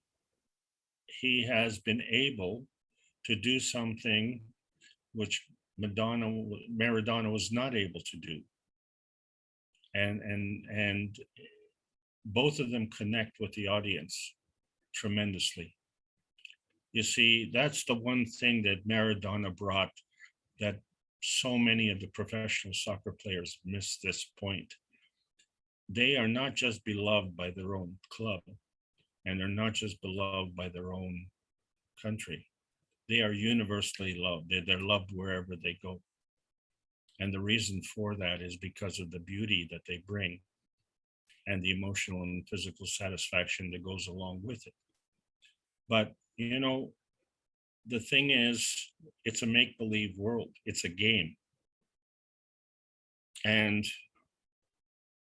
he has been able to do something which Maradona was not able to do. And both of them connect with the audience tremendously. You see, that's the one thing that Maradona brought that so many of the professional soccer players miss this point. They are not just beloved by their own club, and they're not just beloved by their own country. They are universally loved. They're loved wherever they go. And the reason for that is because of the beauty that they bring and the emotional and physical satisfaction that goes along with it. But, the thing is, it's a make-believe world. It's a game. And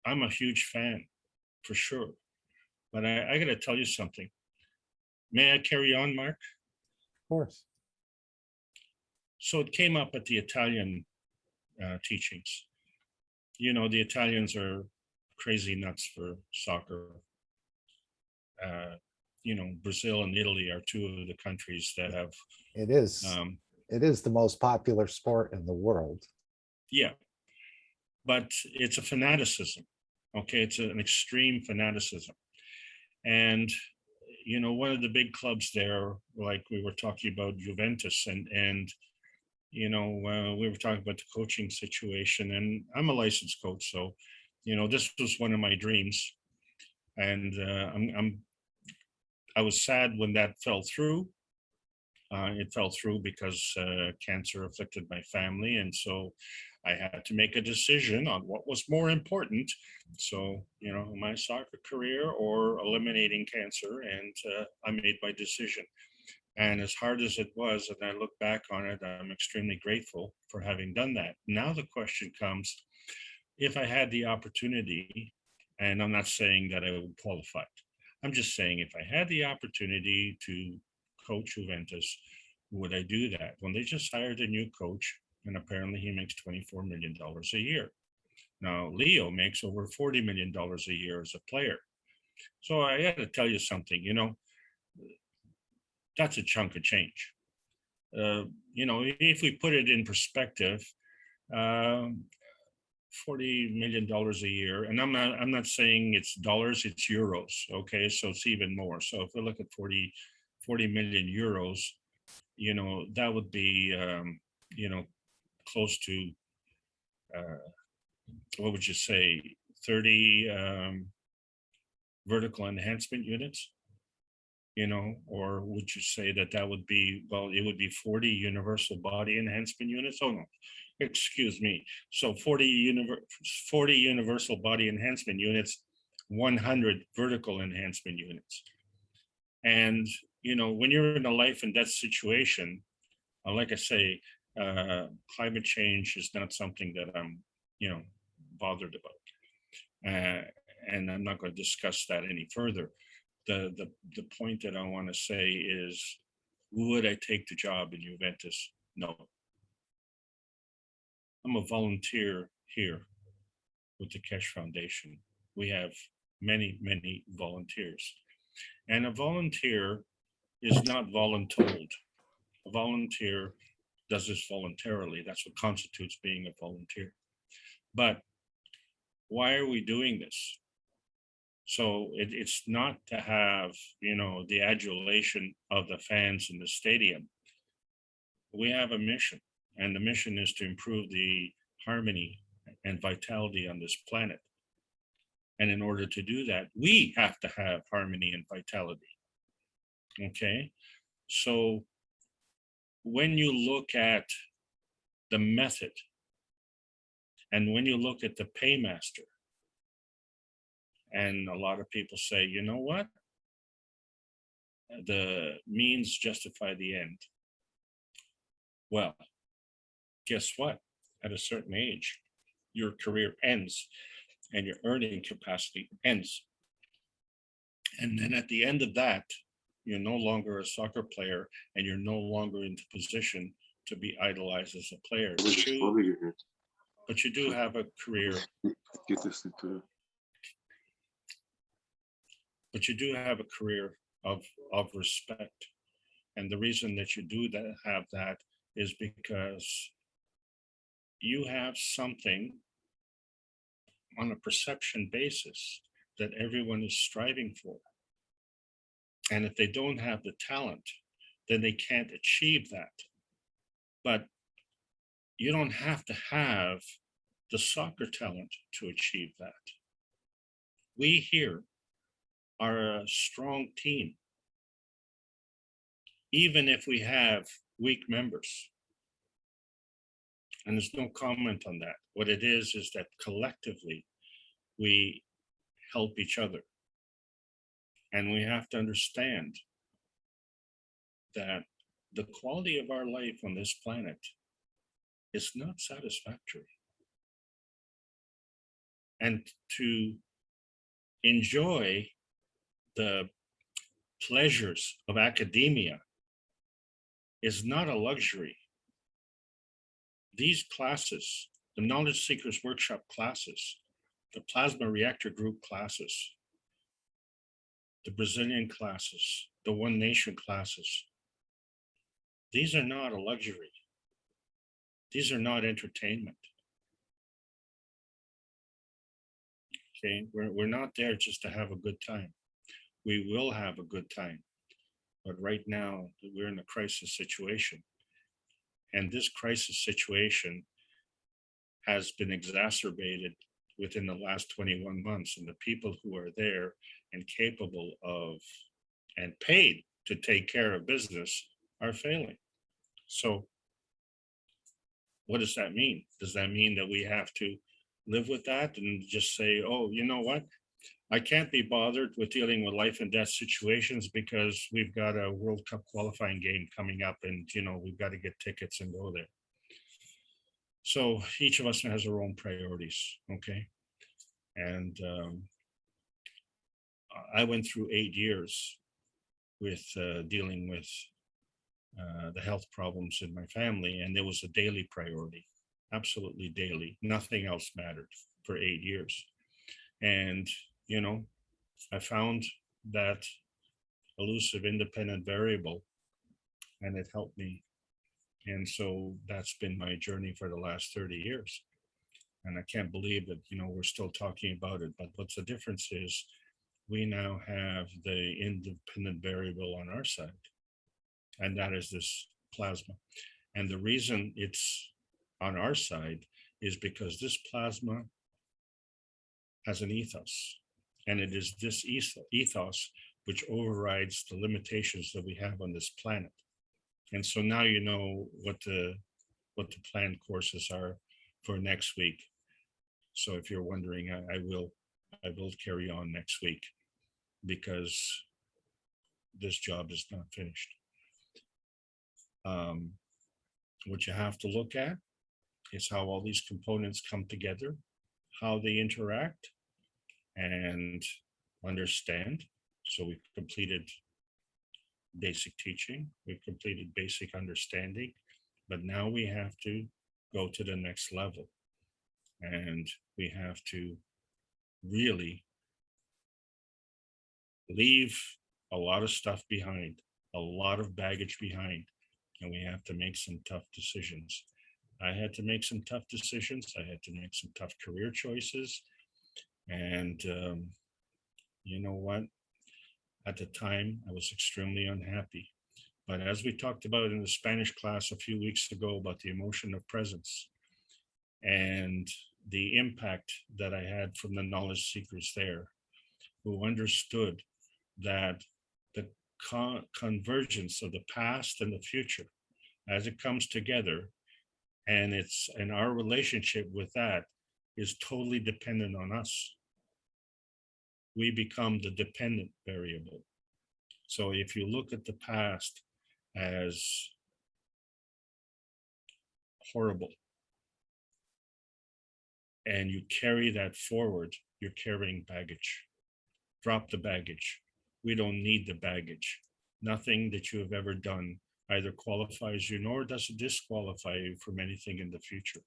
I'm a huge fan, for sure. But I got to tell you something. May I carry on, Mark? Of course. So it came up at the Italian teachings. The Italians are crazy nuts for soccer. Brazil and Italy are two of the countries that have. It is the most popular sport in the world. Yeah, but it's a fanaticism. Okay, it's an extreme fanaticism. And, one of the big clubs there, like we were talking about Juventus and we were talking about the coaching situation, and I'm a licensed coach. So, this was one of my dreams. And I was sad when that fell through. It fell through because cancer afflicted my family. And so I had to make a decision on what was more important. So, my soccer career or eliminating cancer. And I made my decision. And as hard as it was, and I look back on it, I'm extremely grateful for having done that. Now the question comes, if I had the opportunity, and I'm not saying that I would qualify, I'm just saying if I had the opportunity to coach Juventus, would I do that? When they just hired a new coach, and apparently he makes $24 million a year. Now, Leo makes over $40 million a year as a player. So I got to tell you something, that's a chunk of change. If we put it in perspective, $40 million a year, and I'm not saying it's dollars, it's euros. Okay, so it's even more. So if we look at 40 million euros, that would be close to what would you say, 30 vertical enhancement units, or would you say that would be, well, it would be 40 universal body enhancement units? Oh no, excuse me. So 40 universal body enhancement units, 100 vertical enhancement units. And, when you're in a life and death situation, like I say, climate change is not something that I'm, bothered about. And I'm not going to discuss that any further. the point that I want to say is, would I take the job in Juventus? No. I'm a volunteer here with the Kesh Foundation. We have many, many volunteers. And a volunteer is not voluntold. A volunteer does this voluntarily. That's what constitutes being a volunteer. But why are we doing this? So it's not to have, the adulation of the fans in the stadium. We have a mission, and the mission is to improve the harmony and vitality on this planet. And in order to do that, we have to have harmony and vitality. Okay? So when you look at the method, and when you look at the paymaster, and a lot of people say, you know what? The means justify the end. Well, guess what? At a certain age, your career ends and your earning capacity ends. And then at the end of that, you're no longer a soccer player and you're no longer in the position to be idolized as a player. But you do have a career. But you do have a career of respect. And the reason that you do have that is because you have something on a perception basis that everyone is striving for. And if they don't have the talent, then they can't achieve that. But you don't have to have the soccer talent to achieve that. We here are a strong team, even if we have weak members. And there's no comment on that. What it is that collectively we help each other. And we have to understand that the quality of our life on this planet is not satisfactory. And to enjoy the pleasures of academia is not a luxury. These classes, the Knowledge Seekers Workshop classes, the Plasma Reactor Group classes, the Brazilian classes, the One Nation classes, these are not a luxury. These are not entertainment. Okay, we're not there just to have a good time. We will have a good time. But right now, we're in a crisis situation. And this crisis situation has been exacerbated within the last 21 months. And the people who are there and capable of and paid to take care of business are failing. So what does that mean? Does that mean that we have to live with that and just say, oh, you know what? I can't be bothered with dealing with life and death situations because we've got a World Cup qualifying game coming up and, we've got to get tickets and go there. So each of us has our own priorities, okay? And I went through 8 years with dealing with the health problems in my family, and it was a daily priority, absolutely daily. Nothing else mattered for 8 years. And I found that elusive independent variable, and it helped me. And so that's been my journey for the last 30 years. And I can't believe that, we're still talking about it. But what's the difference is we now have the independent variable on our side, and that is this plasma. And the reason it's on our side is because this plasma has an ethos. And it is this ethos which overrides the limitations that we have on this planet. And so now you know what the planned courses are for next week. So if you're wondering, I will carry on next week because this job is not finished. What you have to look at is how all these components come together, how they interact, and understand So we completed basic teaching, we completed basic understanding, but now we have to go to the next level. And we have to really leave a lot of stuff behind, a lot of baggage behind, and we have to make some tough decisions. I had to make some tough decisions. I had to make some tough career choices. And you know what? At the time, I was extremely unhappy. But as we talked about in the Spanish class a few weeks ago about the emotion of presence and the impact that I had from the knowledge seekers there, who understood that the convergence of the past and the future, as it comes together, and our relationship with that is totally dependent on us. We become the dependent variable. So if you look at the past as horrible and you carry that forward, you're carrying baggage. Drop the baggage. We don't need the baggage. Nothing that you have ever done either qualifies you nor does it disqualify you from anything in the future.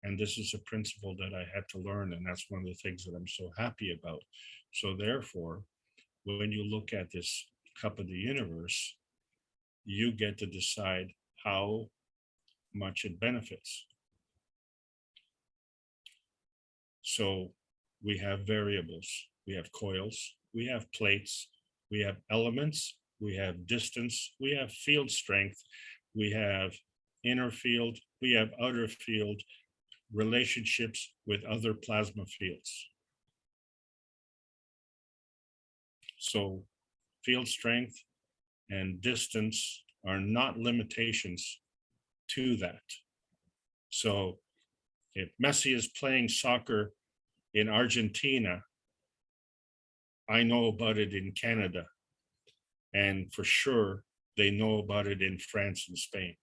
And this is a principle that I had to learn, and that's one of the things that I'm so happy about. So therefore, when you look at this cup of the universe, you get to decide how much it benefits. So we have variables, we have coils, we have plates, we have elements, we have distance, we have field strength, we have inner field, we have outer field, relationships with other plasma fields. So field strength and distance are not limitations to that. So if Messi is playing soccer in Argentina, I know about it in Canada, and for sure they know about it in France and Spain.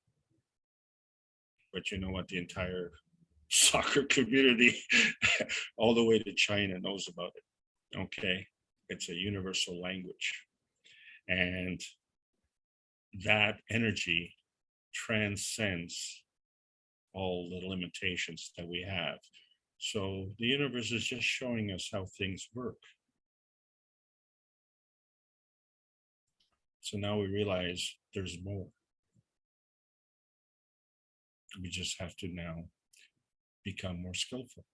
But you know what? The entire soccer community all the way to China knows about it. Okay, it's a universal language, and that energy transcends all the limitations that we have. So the universe is just showing us how things work. So now we realize there's more. We just have to now become more skillful.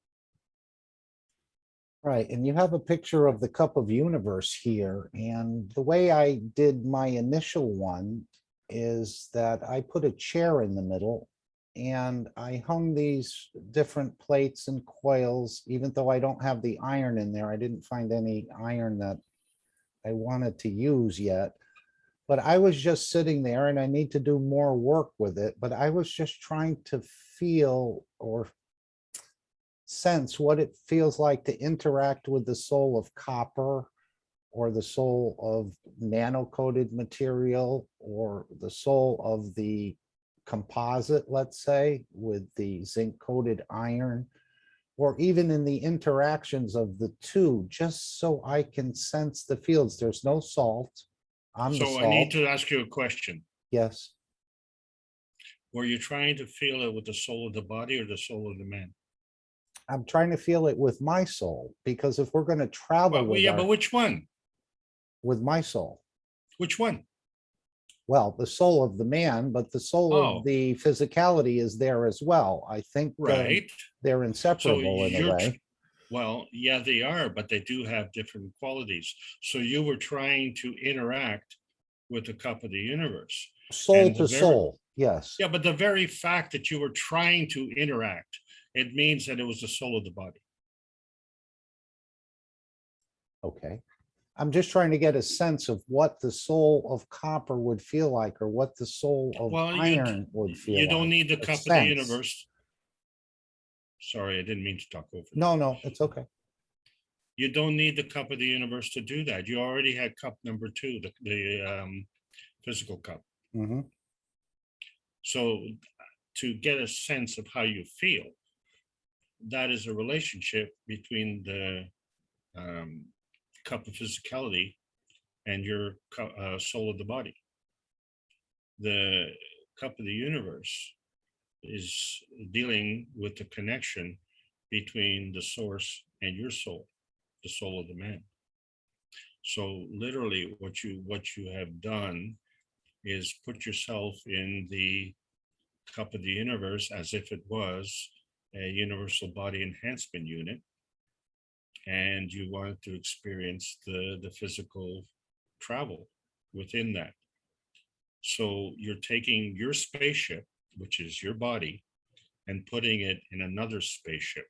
Right, and you have a picture of the cup of universe here, and the way I did my initial one is that I put a chair in the middle and I hung these different plates and coils. Even though I don't have the iron in there, I didn't find any iron that I wanted to use yet. But I was just sitting there, and I need to do more work with it, but I was just trying to feel or sense what it feels like to interact with the soul of copper, or the soul of nano-coated material, or the soul of the composite, let's say, with the zinc-coated iron, or even in the interactions of the two, just so I can sense the fields. There's no salt. I'm the So I need salt. to ask you a question. Yes, Were you trying to feel it with the soul of the body or the soul of the man? I'm trying to feel it with my soul, because if we're going to travel Well, with yeah, our, but which one? with my soul, Which one? well, the soul of the man, but the soul Oh. of the physicality is there as well. I think Right. they're So inseparable in a you're, way. well, yeah, they are, but they do have different qualities. So you were trying to interact with the cup of the universe. Soul And the to very- soul, yes. Yeah, but the very fact that you were trying to interact, it means that it was the soul of the body. Okay. I'm just trying to get a sense of what the soul of copper would feel like, or what the soul of Well, iron would feel like. You don't need the a cup of the sense. universe. Sorry, I didn't mean to talk over. No, it's okay. You don't need the cup of the universe to do that. You already had cup number 2, the physical cup. Mhm. So to get a sense of how you feel, that is a relationship between the cup of physicality and your soul of the body. The cup of the universe is dealing with the connection between the source and your soul, the soul of the man. So literally what you have done is put yourself in the cup of the universe as if it was a universal body enhancement unit, and you wanted to experience the physical travel within that. So you're taking your spaceship, which is your body, and putting it in another spaceship.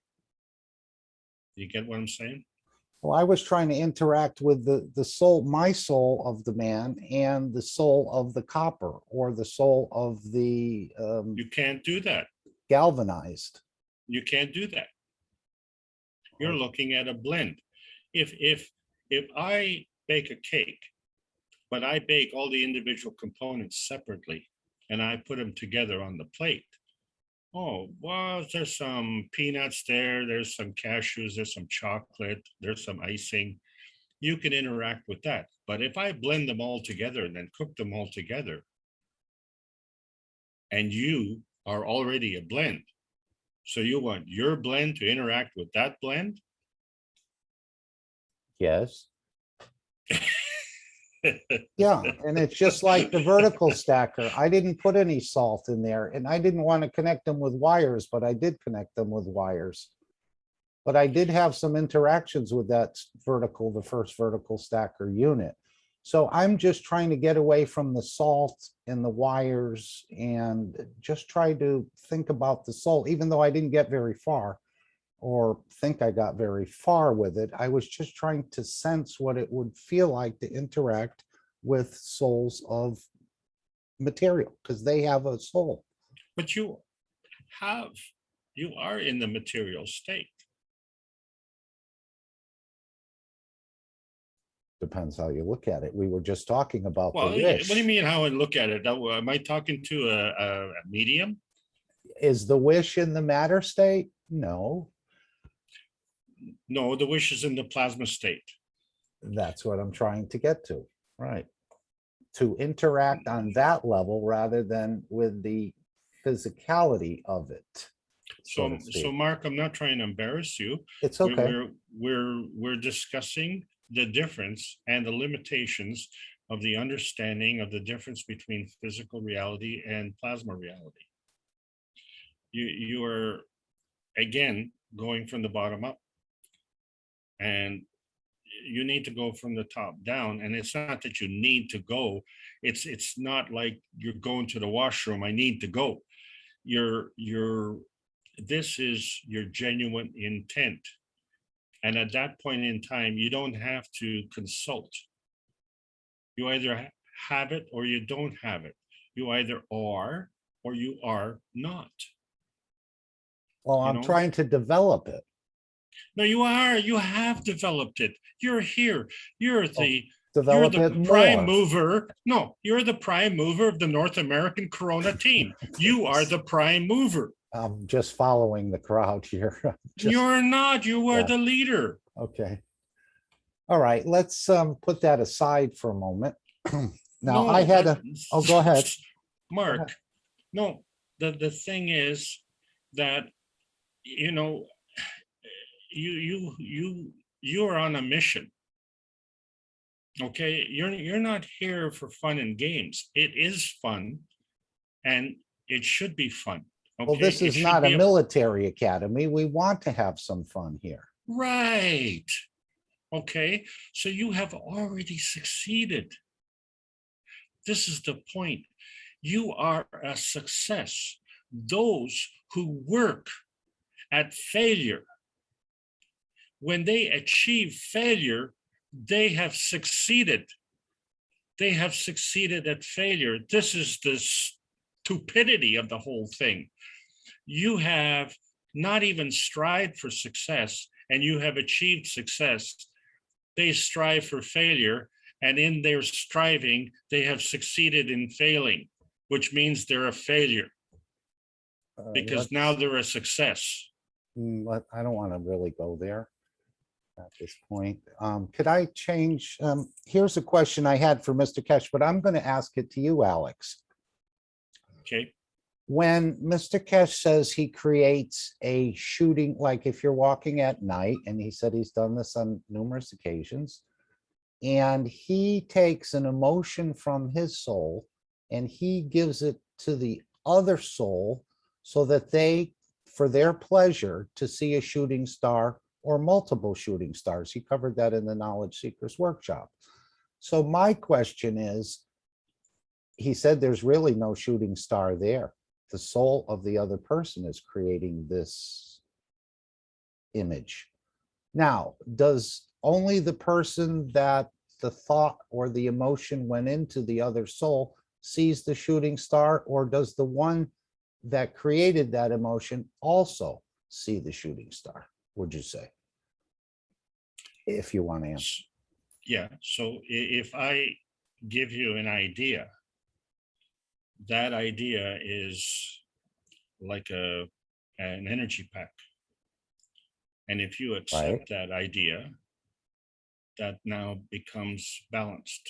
You get what I'm saying? Well, I was trying to interact with the soul, my soul of the man, and the soul of the copper, or the soul of the You can't do that. galvanized. You can't do that. You're looking at a blend. If I bake a cake, but I bake all the individual components separately, and I put them together on the plate. Oh, well, there's some peanuts there, there's some cashews, there's some chocolate, there's some icing. You can interact with that. But if I blend them all together and then cook them all together, and you are already a blend, so you want your blend to interact with that blend? Yes. Yeah, and it's just like the vertical stacker. I didn't put any salt in there, and I didn't want to connect them with wires, but I did connect them with wires. But I did have some interactions with that vertical, the first vertical stacker unit. So I'm just trying to get away from the salt and the wires and just try to think about the soul, even though I didn't get very far or think I got very far with it. I was just trying to sense what it would feel like to interact with souls of material, because they have a soul. But you are in the material state. Depends how you look at it. We were just talking about Well, the what wish. do you mean how I look at it? Am I talking to a medium? Is the wish in the matter state? No. No, the wish is in the plasma state. That's what I'm trying to get to, right? To interact on that level rather than with the physicality of it. So Mark, I'm not trying to embarrass you. It's okay. We're discussing the difference and the limitations of the understanding of the difference between physical reality and plasma reality. You are, again, going from the bottom up, and you need to go from the top down. And it's not that you need to go. It's not like you're going to the washroom. I need to go. This is your genuine intent. And at that point in time, you don't have to consult. You either have it or you don't have it. You either are or you are not. Well, I'm trying to develop it. No, you are. You have developed it. You're here. You're the develop it prime more. mover. No, you're the prime mover of the North American Corona team. You are the prime mover. I'm just following the crowd here. You're not. You are the leader. Okay. All right, let's put that aside for a moment. Now, I had a, oh, go ahead. Mark, Go ahead. No, the thing is that, you know, you are on a mission. Okay, you're not here for fun and games. It is fun, and it should be fun. Okay? Well, this is not a military academy. We want to have some fun here. Right. Okay, so you have already succeeded. This is the point. You are a success. Those who work at failure, when they achieve failure, they have succeeded. They have succeeded at failure. This is the stupidity of the whole thing. You have not even strived for success, and you have achieved success. They strive for failure, and in their striving, they have succeeded in failing, which means they're a failure, because now they're a success. I don't want to really go there. at this point. Could I change? Here's a question I had for Mr. Kesh, but I'm going to ask it to you, Alex. Okay. When Mr. Kesh says he creates a shooting, like if you're walking at night, and he said he's done this on numerous occasions, and he takes an emotion from his soul and he gives it to the other soul so that they, for their pleasure, to see a shooting star or multiple shooting stars. He covered that in the Knowledge Seekers Workshop. So my question is, he said there's really no shooting star there. The soul of the other person is creating this image. Now, does only the person that the thought or the emotion went into the other soul sees the shooting star, or does the one that created that emotion also see the shooting star, would you say? If you want to answer. Yeah, so if I give you an idea, that idea is like an energy pack. And if you accept that idea, that now becomes balanced.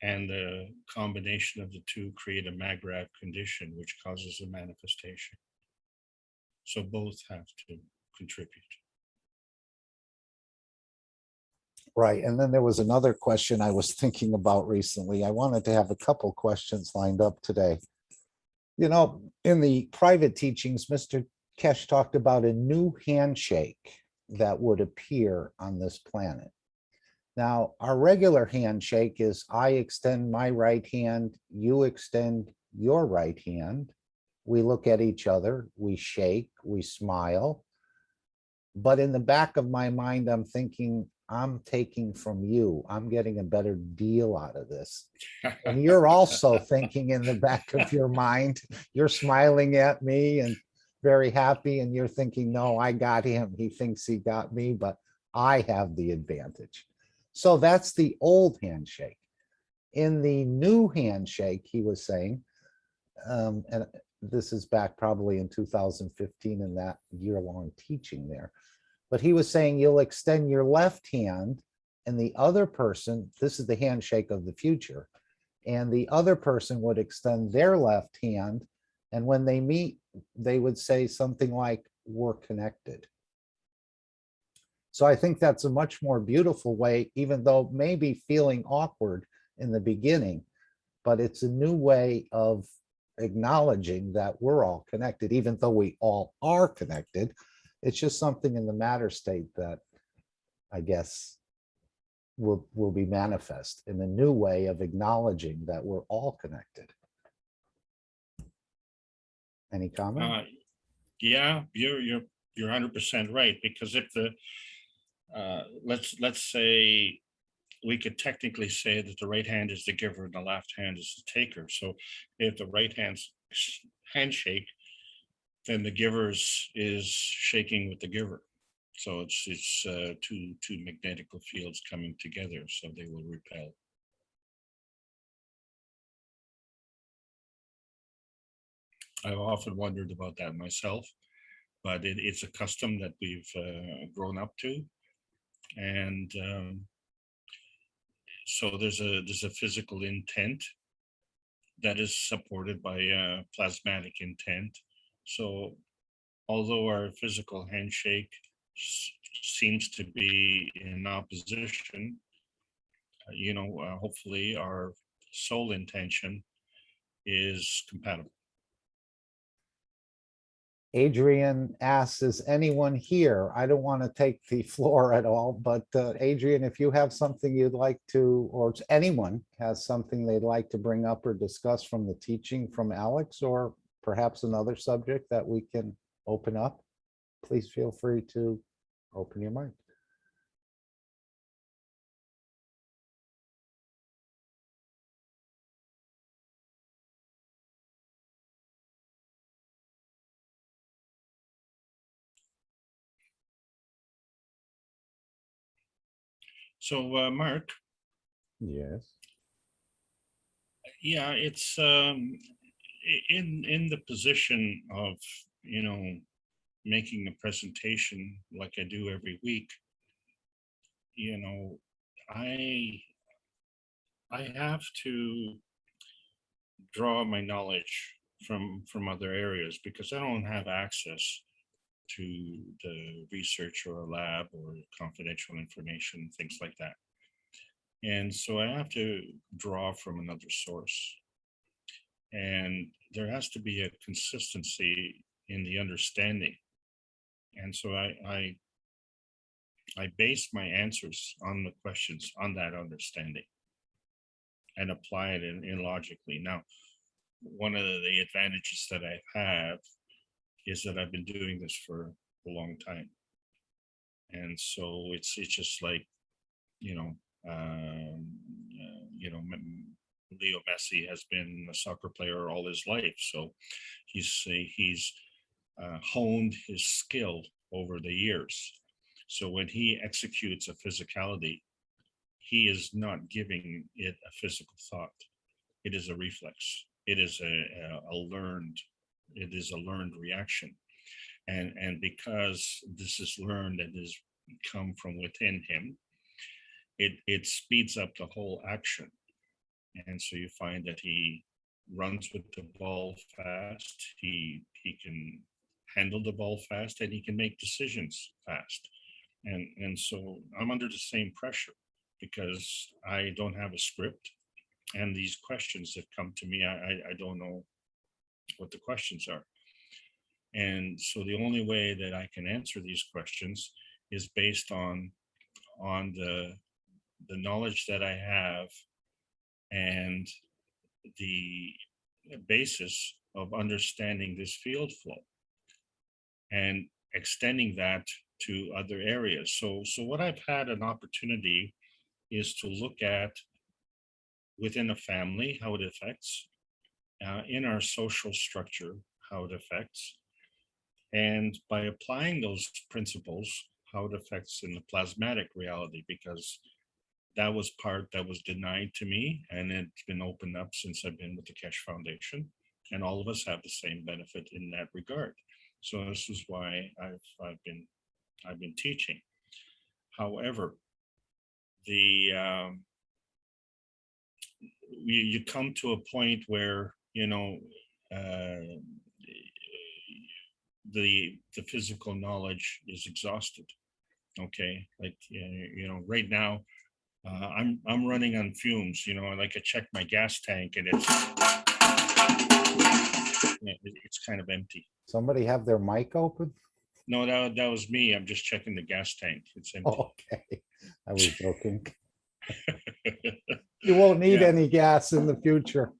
And the combination of the two create a Magravs condition, which causes a manifestation. So both have to contribute. Right. And then there was another question I was thinking about recently. I wanted to have a couple questions lined up today. You know, in the private teachings, Mr. Kesh talked about a new handshake that would appear on this planet. Now, our regular handshake is I extend my right hand, you extend your right hand. We look at each other, we shake, we smile. But in the back of my mind, I'm thinking, I'm taking from you. I'm getting a better deal out of this. And you're also thinking in the back of your mind, you're smiling at me and very happy, and you're thinking, no, I got him. He thinks he got me, but I have the advantage. So that's the old handshake. In the new handshake, he was saying, and this is back probably in 2015 in that year-long teaching there, but he was saying you'll extend your left hand and the other person, this is the handshake of the future, and the other person would extend their left hand, and when they meet, they would say something like, we're connected. So I think that's a much more beautiful way, even though maybe feeling awkward in the beginning, but it's a new way of acknowledging that we're all connected, even though we all are connected. It's just something in the matter state that I guess will be manifest in a new way of acknowledging that we're all connected. Any comment? Yeah, you're 100% right, because if the let's say we could technically say that the right hand is the giver and the left hand is the taker. So if the right hand's handshake, then the giver's is shaking with the giver. So it's two magnetical fields coming together, so they will repel. I've often wondered about that myself, but it's a custom that we've grown up to, and so there's a physical intent that is supported by plasmatic intent. So although our physical handshake seems to be in opposition, hopefully our soul intention is compatible. Adrian asks, is anyone here? I don't want to take the floor at all, but Adrian, if you have something you'd like to, or anyone has something they'd like to bring up or discuss from the teaching from Alex, or perhaps another subject that we can open up, please feel free to open your mic. So Mark. Yes. Yeah, it's in the position of making a presentation like I do every week. you know, I have to draw my knowledge from other areas because I don't have access to the research or a lab or confidential information, things like that. And so I have to draw from another source. And there has to be a consistency in the understanding. And so I base my answers on the questions on that understanding and apply it in logically. Now, one of the advantages that I have is that I've been doing this for a long time. And so it's just like, you know, Leo Messi has been a soccer player all his life. So he's honed his skill over the years. So when he executes a physicality, he is not giving it a physical thought. It is a reflex. It is a learned reaction. And because this is learned and has come from within him, it speeds up the whole action. And so you find that he runs with the ball fast, he can handle the ball fast, and he can make decisions fast. And so I'm under the same pressure because I don't have a script. And these questions that come to me, I don't know what the questions are. And so the only way that I can answer these questions is based on the knowledge that I have and the basis of understanding this field flow and extending that to other areas. So what I've had an opportunity is to look at within a family, how it affects, in our social structure, how it affects, and by applying those principles, how it affects in the plasmatic reality, because that was part that was denied to me, and it's been opened up since I've been with the Keshe Foundation, and all of us have the same benefit in that regard. So this is why I've been teaching. However, you come to a point where the physical knowledge is exhausted. Okay, like right now I'm running on fumes. Like I check my gas tank and it's kind of empty. Somebody have their mic open? No, that was me. I'm just checking the gas tank. It's empty. Oh, okay, I was joking. You won't need any gas in the future.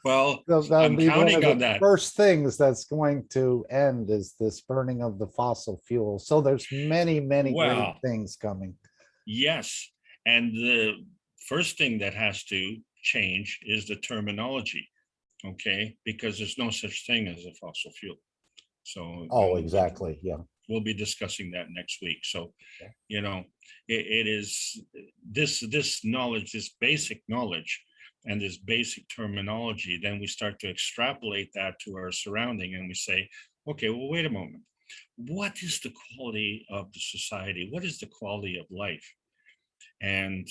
Well, That'll I'm be one counting of on the that. first things that's going to end is this burning of the fossil fuels. So there's many great Wow. things coming. Yes. And the first thing that has to change is the terminology. Okay. Because there's no such thing as a fossil fuel. So Oh, exactly. Yeah. we'll be discussing that next week. So, it is this knowledge, this basic knowledge and this basic terminology, then we start to extrapolate that to our surrounding and we say, okay, well, wait a moment. What is the quality of the society? What is the quality of life? And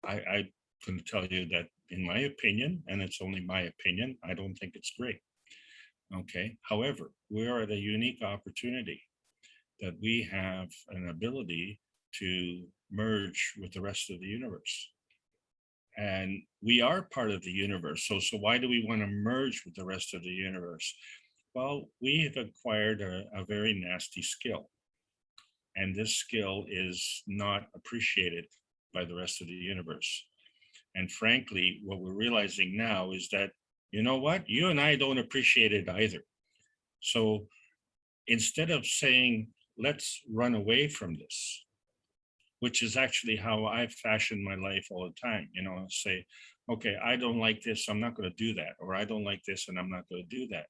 I can tell you that in my opinion, and it's only my opinion, I don't think it's great. Okay. However, we are at a unique opportunity that we have an ability to merge with the rest of the universe. And we are part of the universe. So why do we want to merge with the rest of the universe? Well, we have acquired a very nasty skill. And this skill is not appreciated by the rest of the universe. And frankly, what we're realizing now is that, you know what, you and I don't appreciate it either. So instead of saying, let's run away from this, which is actually how I've fashioned my life all the time, say, okay, I don't like this, I'm not going to do that. Or I don't like this and I'm not going to do that.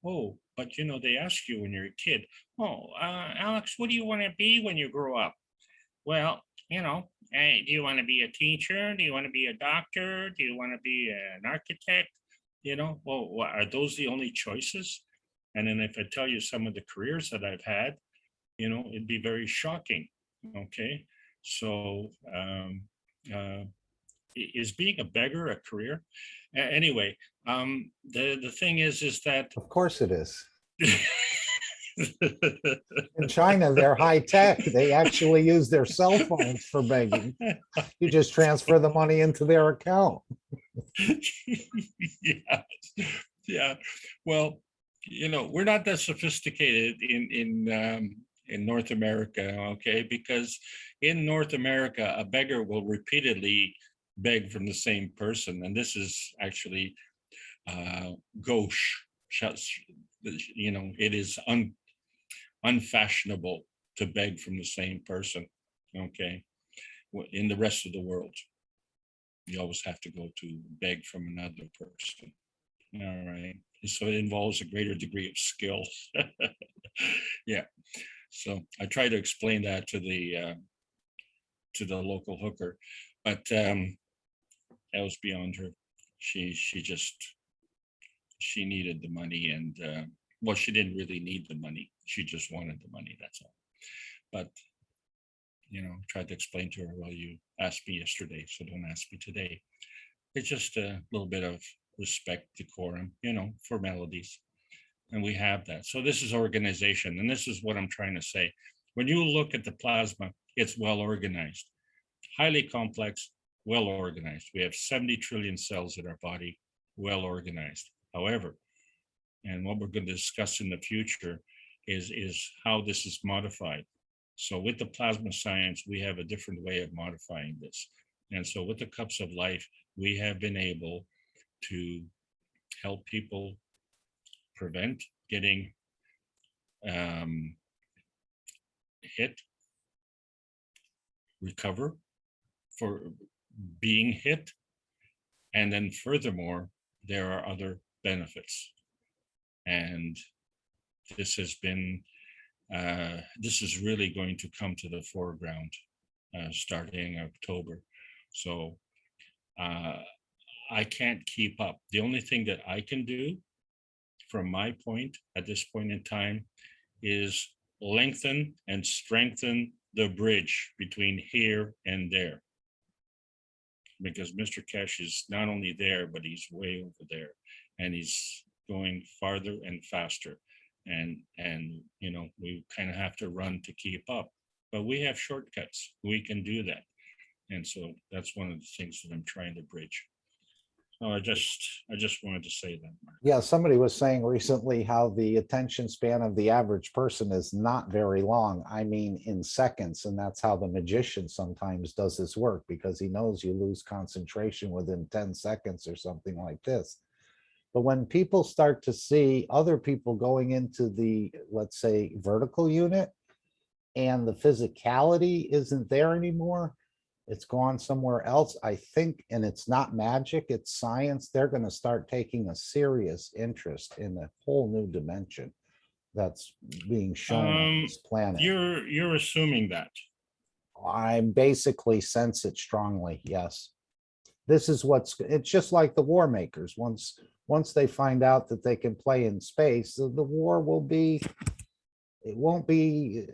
Oh, but they ask you when you're a kid, Alex, what do you want to be when you grow up? Well, hey, do you want to be a teacher? Do you want to be a doctor? Do you want to be an architect? Well, are those the only choices? And then if I tell you some of the careers that I've had, it'd be very shocking. Okay, so is being a beggar a career? Anyway, the thing is that Of course it is. In China, they're high tech. They actually use their cell phones for begging. You just transfer the money into their account. Yeah, yeah. Well, you know, we're not that sophisticated in North America, okay? Because in North America, a beggar will repeatedly beg from the same person, and this is actually gauche. You know, it is unfashionable to beg from the same person, okay? In the rest of the world, you always have to go to beg from another person. All right. So it involves a greater degree of skill. Yeah. So I try to explain that to the local hooker, but that was beyond her. She needed the money, and well, she didn't really need the money. She just wanted the money. That's all. But you know, tried to explain to her, well, you asked me yesterday, so don't ask me today. It's just a little bit of respect, decorum, you know, formalities. And we have that. So this is organization. And this is what I'm trying to say. When you look at the plasma, it's well organized, highly complex, well organized. We have 70 trillion cells in our body, well organized. However, and what we're going to discuss in the future is how this is modified. So with the plasma science, we have a different way of modifying this. And so with the cups of life, we have been able to help people prevent getting hit, recover for being hit, and then furthermore, there are other benefits. And this has been, this is really going to come to the foreground starting October. So I can't keep up. The only thing that I can do from my point at this point in time is lengthen and strengthen the bridge between here and there. Because Mr. Kesh is not only there, but he's way over there, and he's going farther and faster. And you know, we kind of have to run to keep up, but we have shortcuts. We can do that. And so that's one of the things that I'm trying to bridge. So I just wanted to say that, Mark. Yeah, somebody was saying recently how the attention span of the average person is not very long. I mean, in seconds, and that's how the magician sometimes does his work, because he knows you lose concentration within 10 seconds or something like this. But when people start to see other people going into the, let's say, vertical unit, and the physicality isn't there anymore, it's gone somewhere else, I think, and it's not magic, it's science, they're going to start taking a serious interest in a whole new dimension that's being shown on this planet. You're assuming that. I basically sense it strongly, yes. This is it's just like the war makers. Once they find out that they can play in space, the war will be, it won't be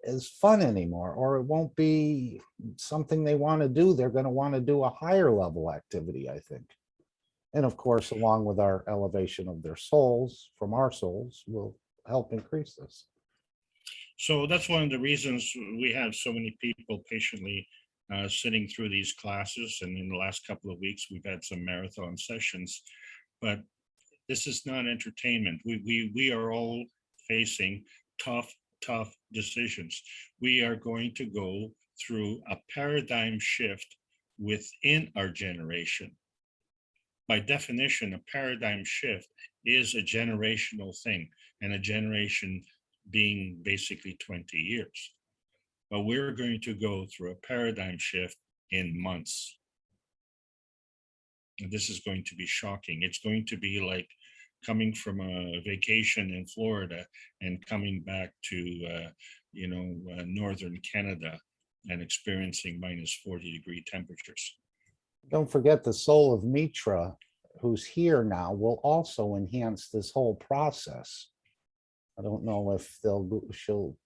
as fun anymore, or it won't be something they want to do. They're going to want to do a higher level activity, I think. And of course, along with our elevation of their souls from our souls will help increase this. So that's one of the reasons we have so many people patiently sitting through these classes. And in the last couple of weeks, we've had some marathon sessions, but this is not entertainment. We are all facing tough decisions. We are going to go through a paradigm shift within our generation. By definition, a paradigm shift is a generational thing, and a generation being basically 20 years. But we're going to go through a paradigm shift in months. And this is going to be shocking. It's going to be like coming from a vacation in Florida and coming back to, northern Canada and experiencing minus 40-degree temperatures. Don't forget the soul of Mitra, who's here now, will also enhance this whole process. I don't know if she'll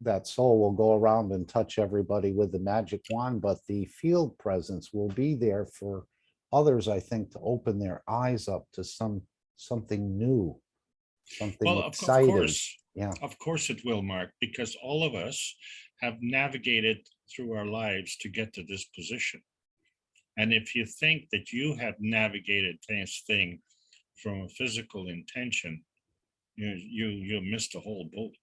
that soul will go around and touch everybody with the magic wand, but the field presence will be there for others, I think, to open their eyes up to something new, something Well, exciting. Yeah. of course it will, Mark, because all of us have navigated through our lives to get to this position. And if you think that you have navigated this thing from a physical intention, you missed the whole boat.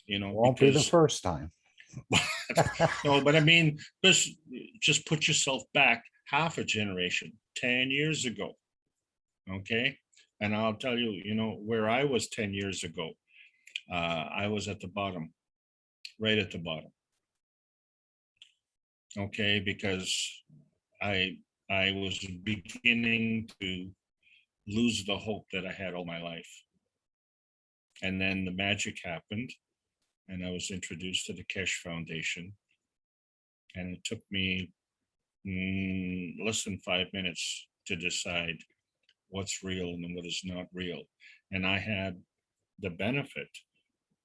You know, Won't be the because first time. no, but I mean, just put yourself back half a generation, 10 years ago. Okay. And I'll tell you, you know, where I was 10 years ago, I was at the bottom, right at the bottom. Okay, because I was beginning to lose the hope that I had all my life. And then the magic happened, and I was introduced to the Kesh Foundation. And it took me less than 5 minutes to decide what's real and what is not real. And I had the benefit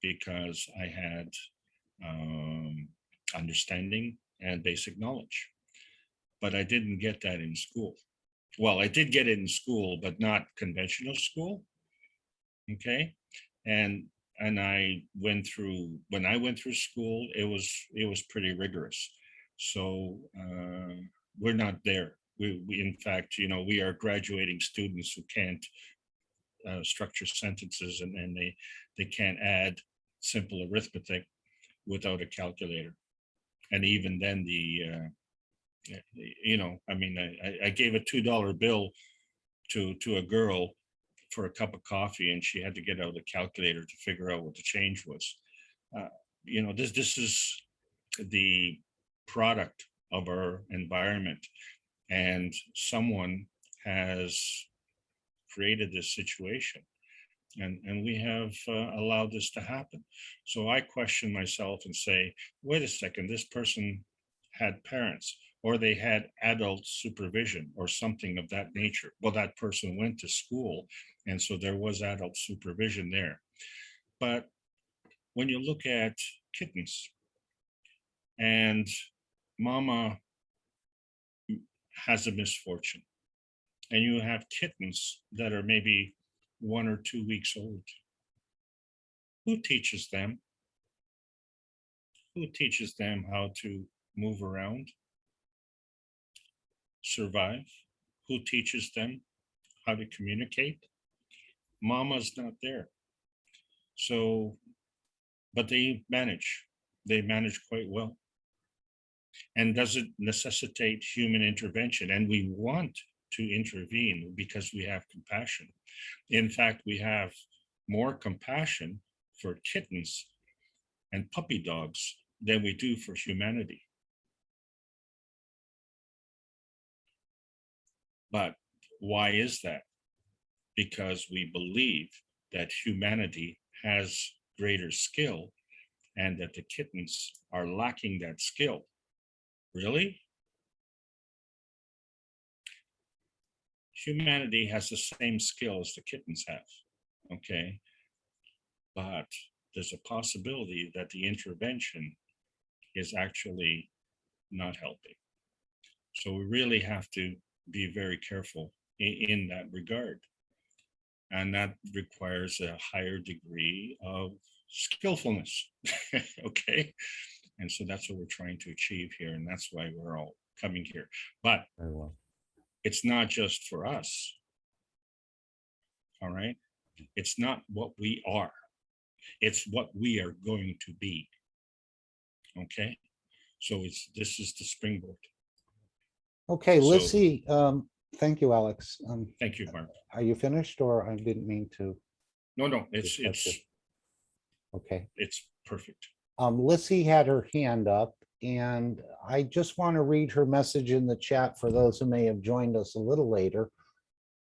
because I had understanding and basic knowledge. But I didn't get that in school. Well, I did get it in school, but not conventional school. Okay. And I went through, when I went through school, it was pretty rigorous. So we're not there. We in fact, you know, we are graduating students who can't structure sentences, and they can't add simple arithmetic without a calculator. And even then, you know, I mean, I gave a $2 bill to a girl for a cup of coffee, and she had to get out a calculator to figure out what the change was. You know, this is the product of our environment, and someone has created this situation, and we have allowed this to happen. So I question myself and say, wait a second, this person had parents, or they had adult supervision or something of that nature. Well, that person went to school, and so there was adult supervision there. But when you look at kittens, and mama has a misfortune, and you have kittens that are maybe 1 or 2 weeks old, who teaches them? Who teaches them how to move around, survive? Who teaches them how to communicate? Mama's not there. So, but they manage quite well. And does it necessitate human intervention? And we want to intervene because we have compassion. In fact, we have more compassion for kittens and puppy dogs than we do for humanity. But why is that? Because we believe that humanity has greater skill and that the kittens are lacking that skill. Really? Humanity has the same skill as the kittens have, okay? But there's a possibility that the intervention is actually not helping. So we really have to be very careful in that regard. And that requires a higher degree of skillfulness, okay? And so that's what we're trying to achieve here, and that's why we're all coming here. But Very well. It's not just for us, all right? It's not what we are. It's what we are going to be, okay? So this is the springboard. Okay, So- Lissy, thank you, Alex. Thank you, Mark. Are you finished, or I didn't mean to? No, it's Okay. it's perfect. Lissy had her hand up, and I just want to read her message in the chat for those who may have joined us a little later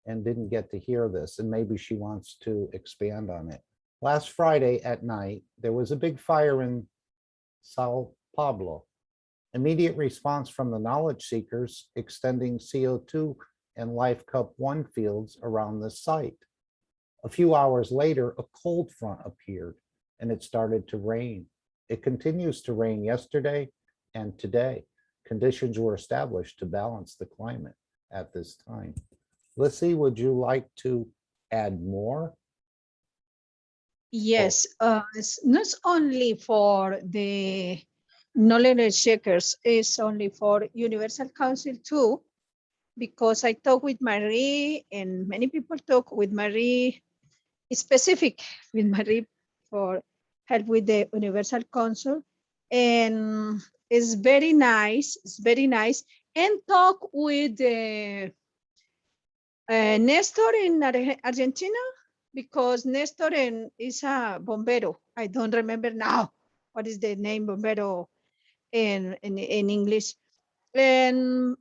and didn't get to hear this, and maybe she wants to expand on it. Last Friday at night, there was a big fire in Sao Paulo. Immediate response from the knowledge seekers extending CO2 and Life Cup 1 fields around the site. A few hours later, a cold front appeared and it started to rain. It continues to rain yesterday and today. Conditions were established to balance the climate at this time. Lissy, would you like to add more? Yes, it's not only for the knowledge shakers, it's only for Universal Council too, because I talk with Marie and many people talk with Marie, specific with Marie for help with the Universal Council. And it's very nice, And talk with Nestor in Argentina, because Nestor is a bombero. I don't remember now what is the name bombero in English. And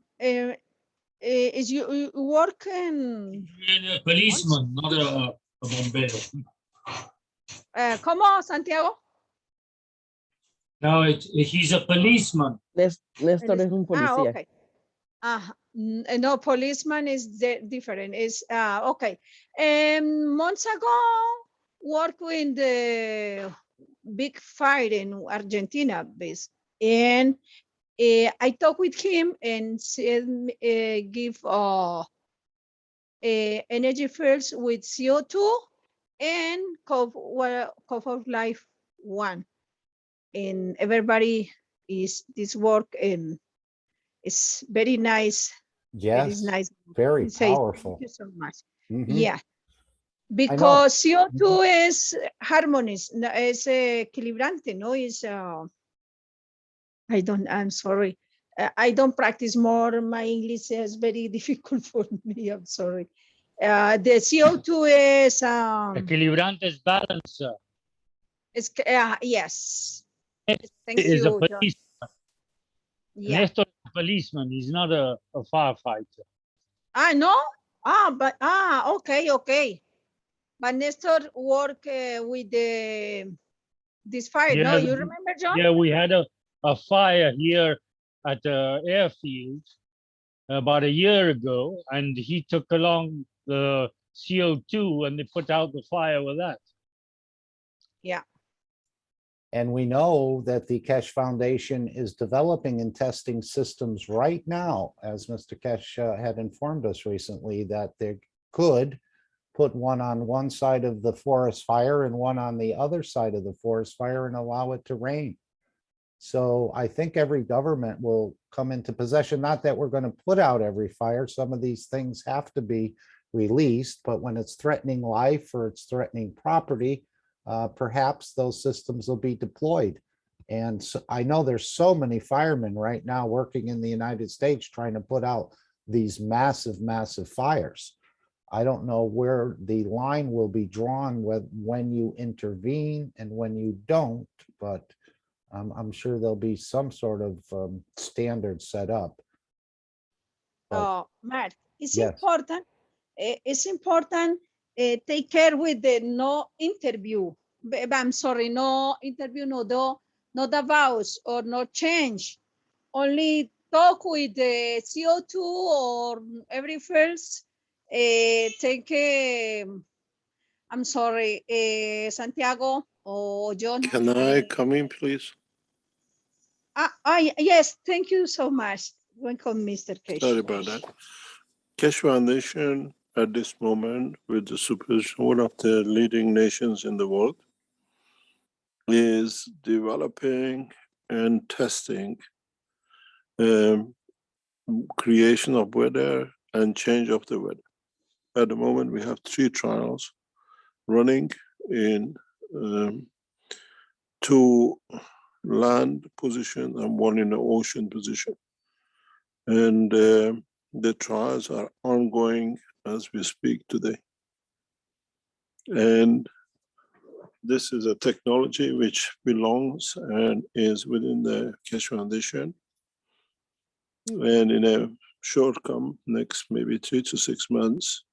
is you work in A policeman, not a bombero. ¿Cómo, Santiago? No, he's a policeman. Néstor es un policía. Okay. No, policeman is different. Is okay. Months ago, worked with the big fire in Argentina, and I talked with him and said, give energy fields with CO2 and cover life one. And everybody is this work and it's very nice. Yes, Very nice. very Say, powerful. thank you so much. Mhm. Yeah, because CO2 is harmonious, es equilibrante, no? Is I'm sorry. I don't practice more. My English is very difficult for me. I'm sorry. The CO2 is Equilibrante is balance. It's, yes. Thank Is a you, John. policeman. Yeah. Nestor is a policeman. He's not a firefighter. No. Okay. But Nestor work with this fire. Yeah, No, you remember, John? Yeah, we had a fire here at the airfield about a year ago, and he took along the CO2 and they put out the fire with that. Yeah. And we know that the Kesh Foundation is developing and testing systems right now, as Mr. Kesh had informed us recently, that they could put one on one side of the forest fire and one on the other side of the forest fire and allow it to rain. So I think every government will come into possession, not that we're going to put out every fire. Some of these things have to be released, but when it's threatening life or it's threatening property, perhaps those systems will be deployed. And so I know there's so many firemen right now working in the United States trying to put out these massive fires. I don't know where the line will be drawn with when you intervene and when you don't, but I'm sure there'll be some sort of standard set up. Mark, it's yes. important. It's important. Take care with the no interview. I'm sorry, no interview, no vows or no change. Only talk with the CO2 or every first. Take. I'm sorry, Santiago or John. Can I come in, please? Yes, thank you so much. Welcome, Mr. Kesh. Sorry about that. Kesh Foundation at this moment, with the supervision of one of the leading nations in the world, is developing and testing creation of weather and change of the weather. At the moment, we have 3 trials running in 2 land position and 1 in the ocean position. And the trials are ongoing as we speak today. And this is a technology which belongs and is within the Kesh Foundation. And in a short come, next maybe 3 to 6 months,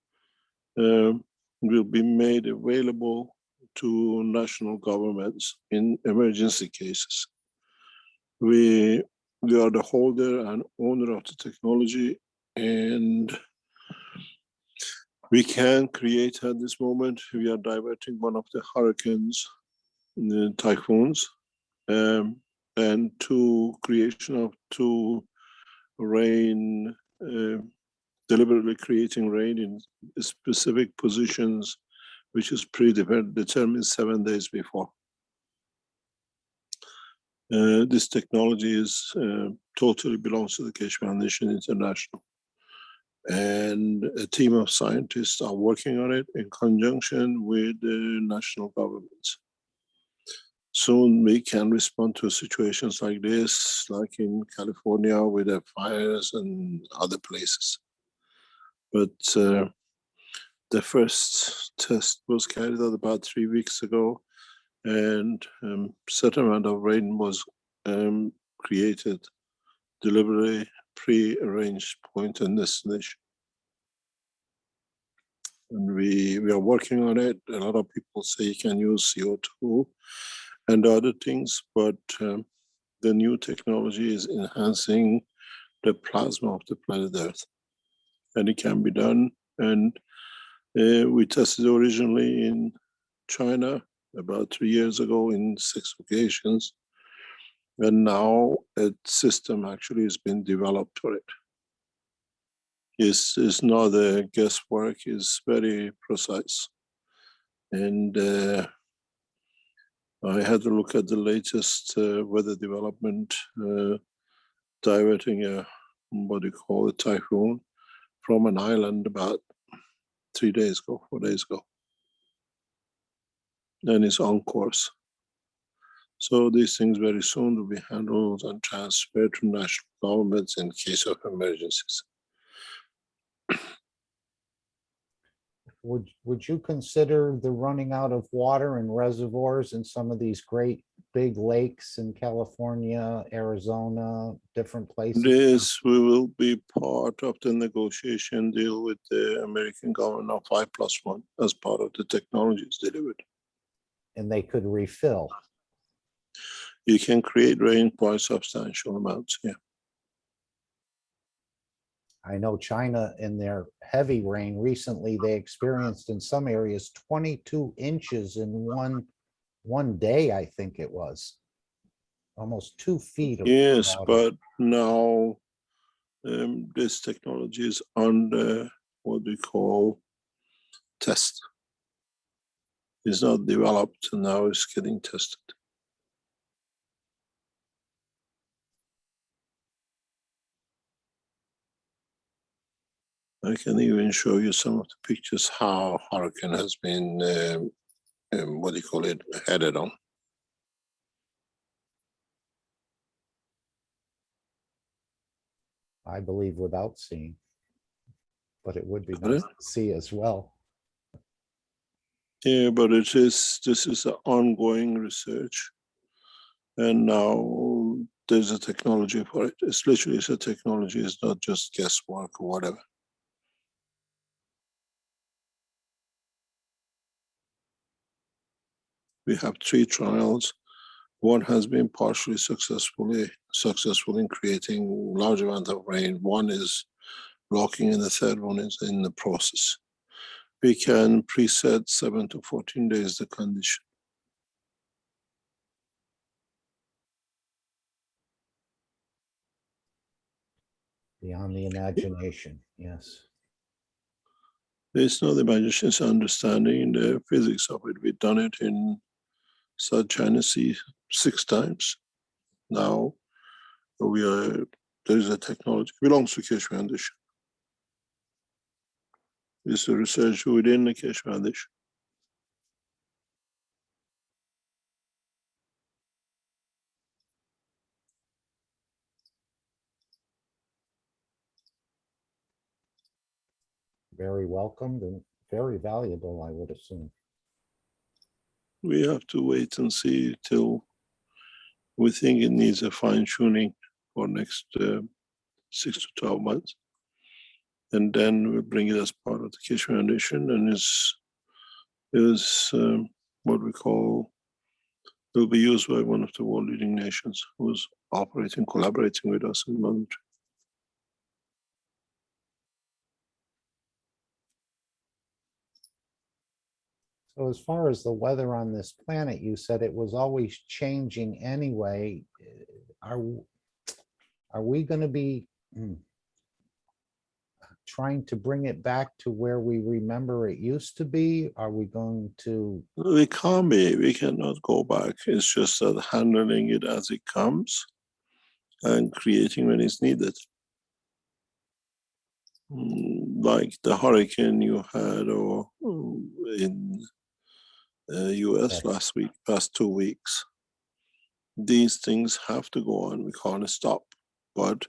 will be made available to national governments in emergency cases. We are the holder and owner of the technology, and we can create at this moment. We are diverting one of the hurricanes typhoons, and creation of two rain, deliberately creating rain in specific positions, which is predetermined 7 days before. This technology is totally belongs to the Keshe Foundation International. And a team of scientists are working on it in conjunction with the national governments. Soon we can respond to situations like this, like in California with the fires and other places. But the first test was carried out about 3 weeks ago, and certain amount of rain was created, deliberately pre-arranged point and destination. And we are working on it. A lot of people say you can use CO2 and other things, but the new technology is enhancing the plasma of the planet Earth. And it can be done. And we tested originally in China about 3 years ago in 6 occasions. And now a system actually has been developed for it. It's not a guesswork, it's very precise. And I had to look at the latest weather development, diverting a, what do you call it, typhoon from an island about 4 days ago. And it's on course. So these things very soon will be handled and transferred to national governments in case of emergencies. Would you consider the running out of water in reservoirs in some of these great big lakes in California, Arizona, different places? This we will be part of the negotiation deal with the American government of 5+1 as part of the technologies delivered. And they could refill. You can create rain quite substantial amounts, yeah. I know China in their heavy rain recently, they experienced in some areas 22 inches in one day, I think it was. Almost 2 feet. Yes, but now this technology is under what we call test. It's not developed, and now it's getting tested. I can even show you some of the pictures how hurricane has been, what do you call it, headed on. I believe without seeing, but it would be nice to see as well. Yeah, but this is an ongoing research, and now there's a technology for it. It's literally a technology. It's not just guesswork or whatever. We have 3 trials. One has been partially successful in creating large amount of rain. One is blocking, and the third one is in the process. We can preset 7 to 14 days the condition. Beyond the imagination, yes. It's not imagination, it's understanding the physics of it. We've done it in South China Sea 6 times. Now there is a technology, it belongs to Keshe Foundation. It's a research within the Keshe Foundation. Very welcomed and very valuable, I would assume. We have to wait and see till we think it needs a fine tuning for next 6 to 12 months. And then we bring it as part of the Keshe Foundation, and is what we call, will be used by one of the world leading nations who's collaborating with us in the moment. So as far as the weather on this planet, you said it was always changing anyway. Are we going to be trying to bring it back to where we remember it used to be? Are we going to? We can't be, we cannot go back. It's just that handling it as it comes and creating when it's needed. Like the hurricane you had or in US last week, past 2 weeks. These things have to go on. We can't stop, but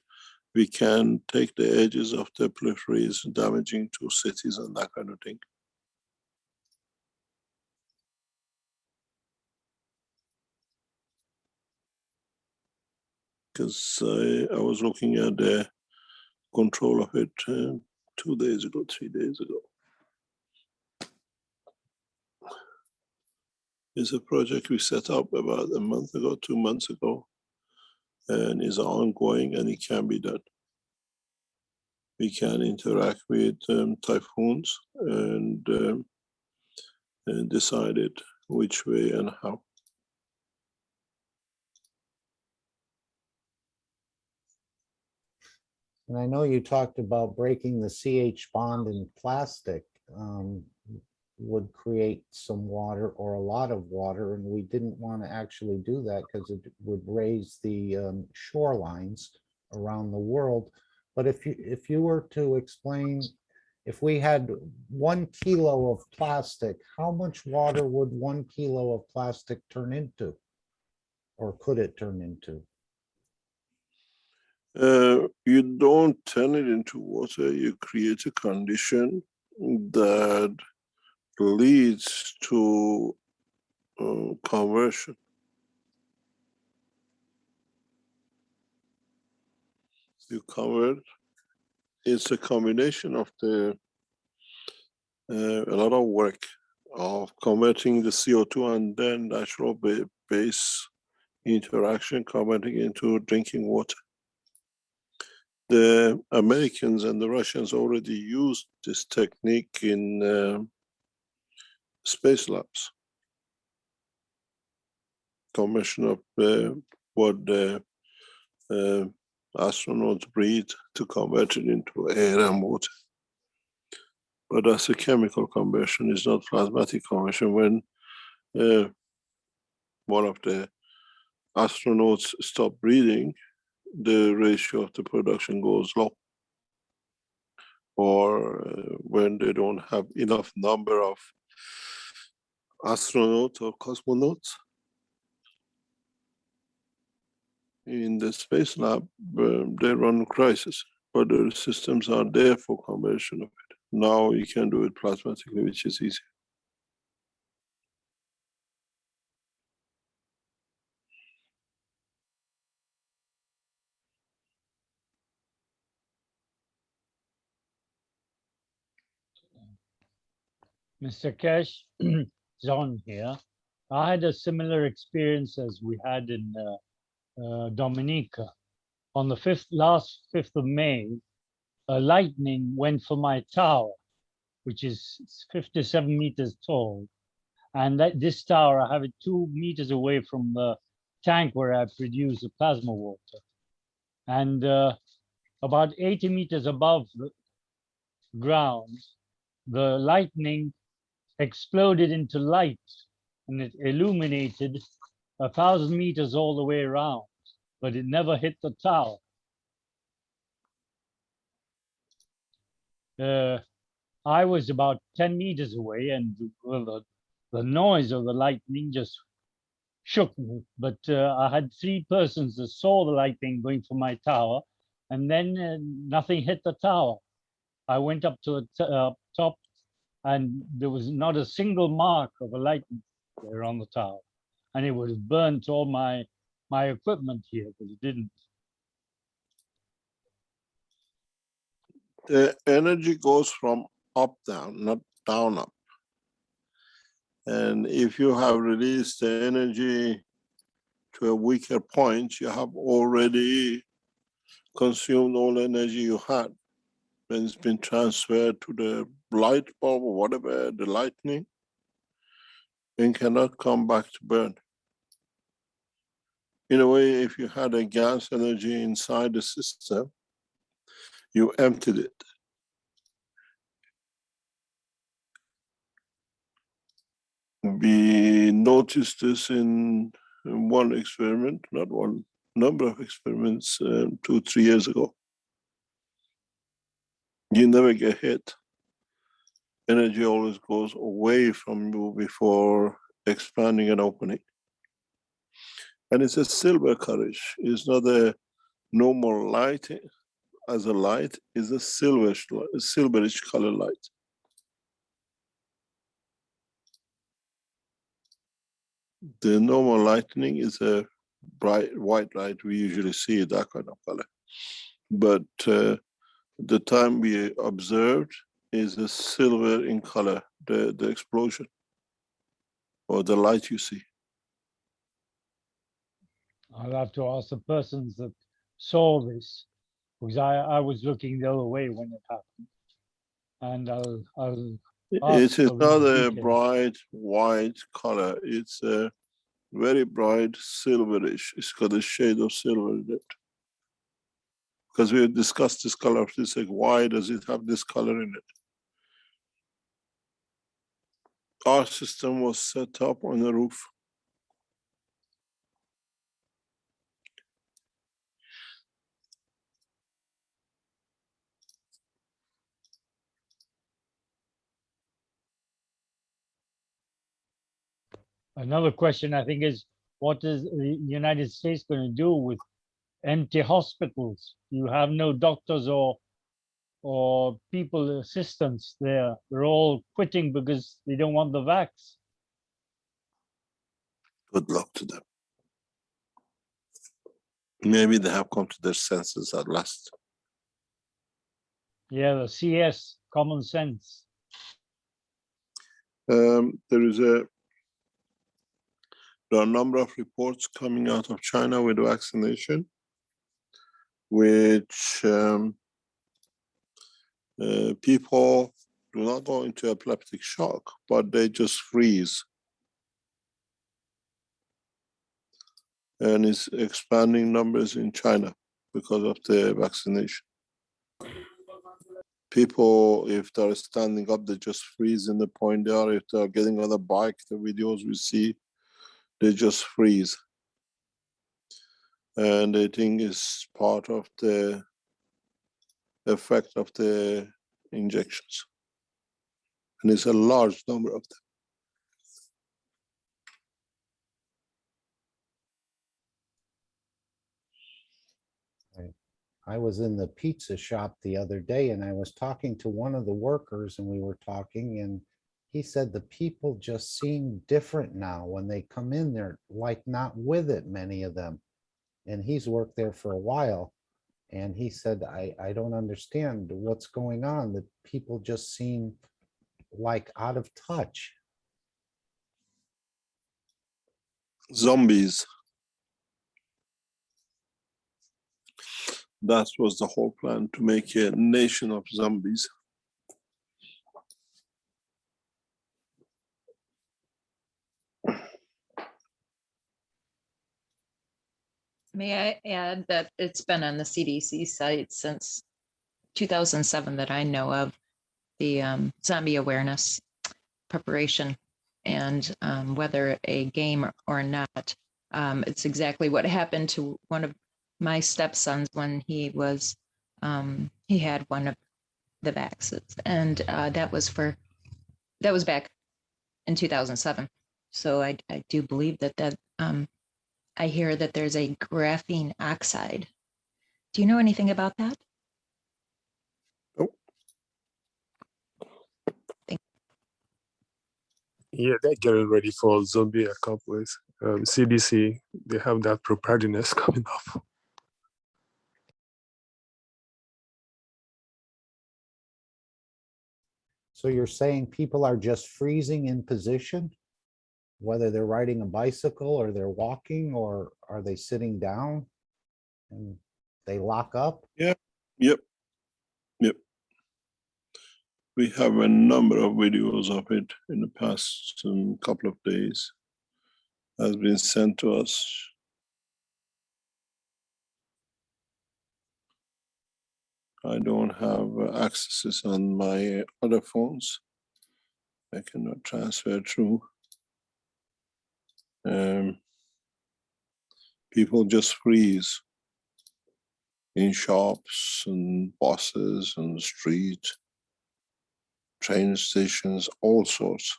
we can take the edges of the peripheries damaging to cities and that kind of thing. Because I was looking at the control of it 2 days ago, 3 days ago. It's a project we set up about a month ago, 2 months ago, and is ongoing, and it can be done. We can interact with typhoons and decide it which way and how. And I know you talked about breaking the CH bond in plastic would create some water or a lot of water, and we didn't want to actually do that because it would raise the shorelines around the world. But if you were to explain, if we had 1 kilo of plastic, how much water would 1 kilo of plastic turn into? Or could it turn into? You don't turn it into water, you create a condition that leads to conversion. You convert, it's a combination of a lot of work of converting the CO2 and then natural base interaction, converting into drinking water. The Americans and the Russians already used this technique in space labs. Conversion of what the astronauts breathe to convert it into air and water. But that's a chemical conversion, it's not plasmatic conversion. When one of the astronauts stop breathing, the ratio of the production goes low. Or when they don't have enough number of astronauts or cosmonauts in the space lab, they run crisis. But the systems are there for conversion of it. Now you can do it plasmatically, which is easy. Mr. Kesh, John here. I had a similar experience as we had in Dominica. On the last 5th of May, a lightning went for my tower, which is 57 meters tall. And this tower, I have it 2 meters away from the tank where I produce the plasma water. And about 80 meters above the ground, the lightning exploded into light, and it illuminated 1,000 meters all the way around, but it never hit the tower. I was about 10 meters away, and the noise of the lightning just shook me. But I had 3 persons that saw the lightning going for my tower, and then nothing hit the tower. I went up to the top, and there was not a single mark of a lightning there on the tower. And it would have burnt all my equipment here, but it didn't. The energy goes from up down, not down up. And if you have released the energy to a weaker point, you have already consumed all energy you had. When it's been transferred to the light bulb or whatever, the lightning, and cannot come back to burn. In a way, if you had a gas energy inside the system, you emptied it. We noticed this in one experiment, not one, number of experiments 2-3 years ago. You never get hit. Energy always goes away from you before expanding and opening. And it's a silver colorish. It's not a normal light as a light, it's a silverish color light. The normal lightning is a bright white light. We usually see that kind of color. But the time we observed is a silver in color, the explosion or the light you see. I'll have to ask the persons that saw this, because I was looking the other way when it happened. And I'll ask It is for not more a details. bright white color. It's a very bright silverish. It's got a shade of silver in it. Because we discussed this color, it's like, why does it have this color in it? Our system was set up on a roof. Another question I think is, what is the United States going to do with empty hospitals? You have no doctors or people assistants there. They're all quitting because they don't want the vax. Good luck to them. Maybe they have come to their senses at last. Yeah, the CS, common sense. There are a number of reports coming out of China with vaccination, which people do not go into epileptic shock, but they just freeze. And it's expanding numbers in China because of the vaccination. People, if they're standing up, they just freeze in the point they are. If they're getting on a bike, the videos we see, they just freeze. And I think it's part of the effect of the injections. And it's a large number of them. I was in the pizza shop the other day and I was talking to one of the workers and we were talking and he said the people just seem different now. When they come in, they're like not with it, many of them. And he's worked there for a while. And he said, I don't understand what's going on. The people just seem like out of touch. Zombies. That was the whole plan, to make a nation of zombies. May I add that it's been on the CDC site since 2007 that I know of, the zombie awareness preparation, and whether a game or not, it's exactly what happened to one of my stepsons when he was he had one of the vaccines, and that was back in 2007. So I do believe that I hear that there's a graphene oxide. Do you know anything about that? Nope. Yeah, they're getting ready for zombie apocalypse. CDC, they have that preparedness coming up. So you're saying people are just freezing in position, whether they're riding a bicycle or they're walking, or are they sitting down and they lock up? Yeah, yep. We have a number of videos of it in the past couple of days. Has been sent to us. I don't have accesses on my other phones. I cannot transfer through. People just freeze in shops and buses and streets, train stations, all sorts.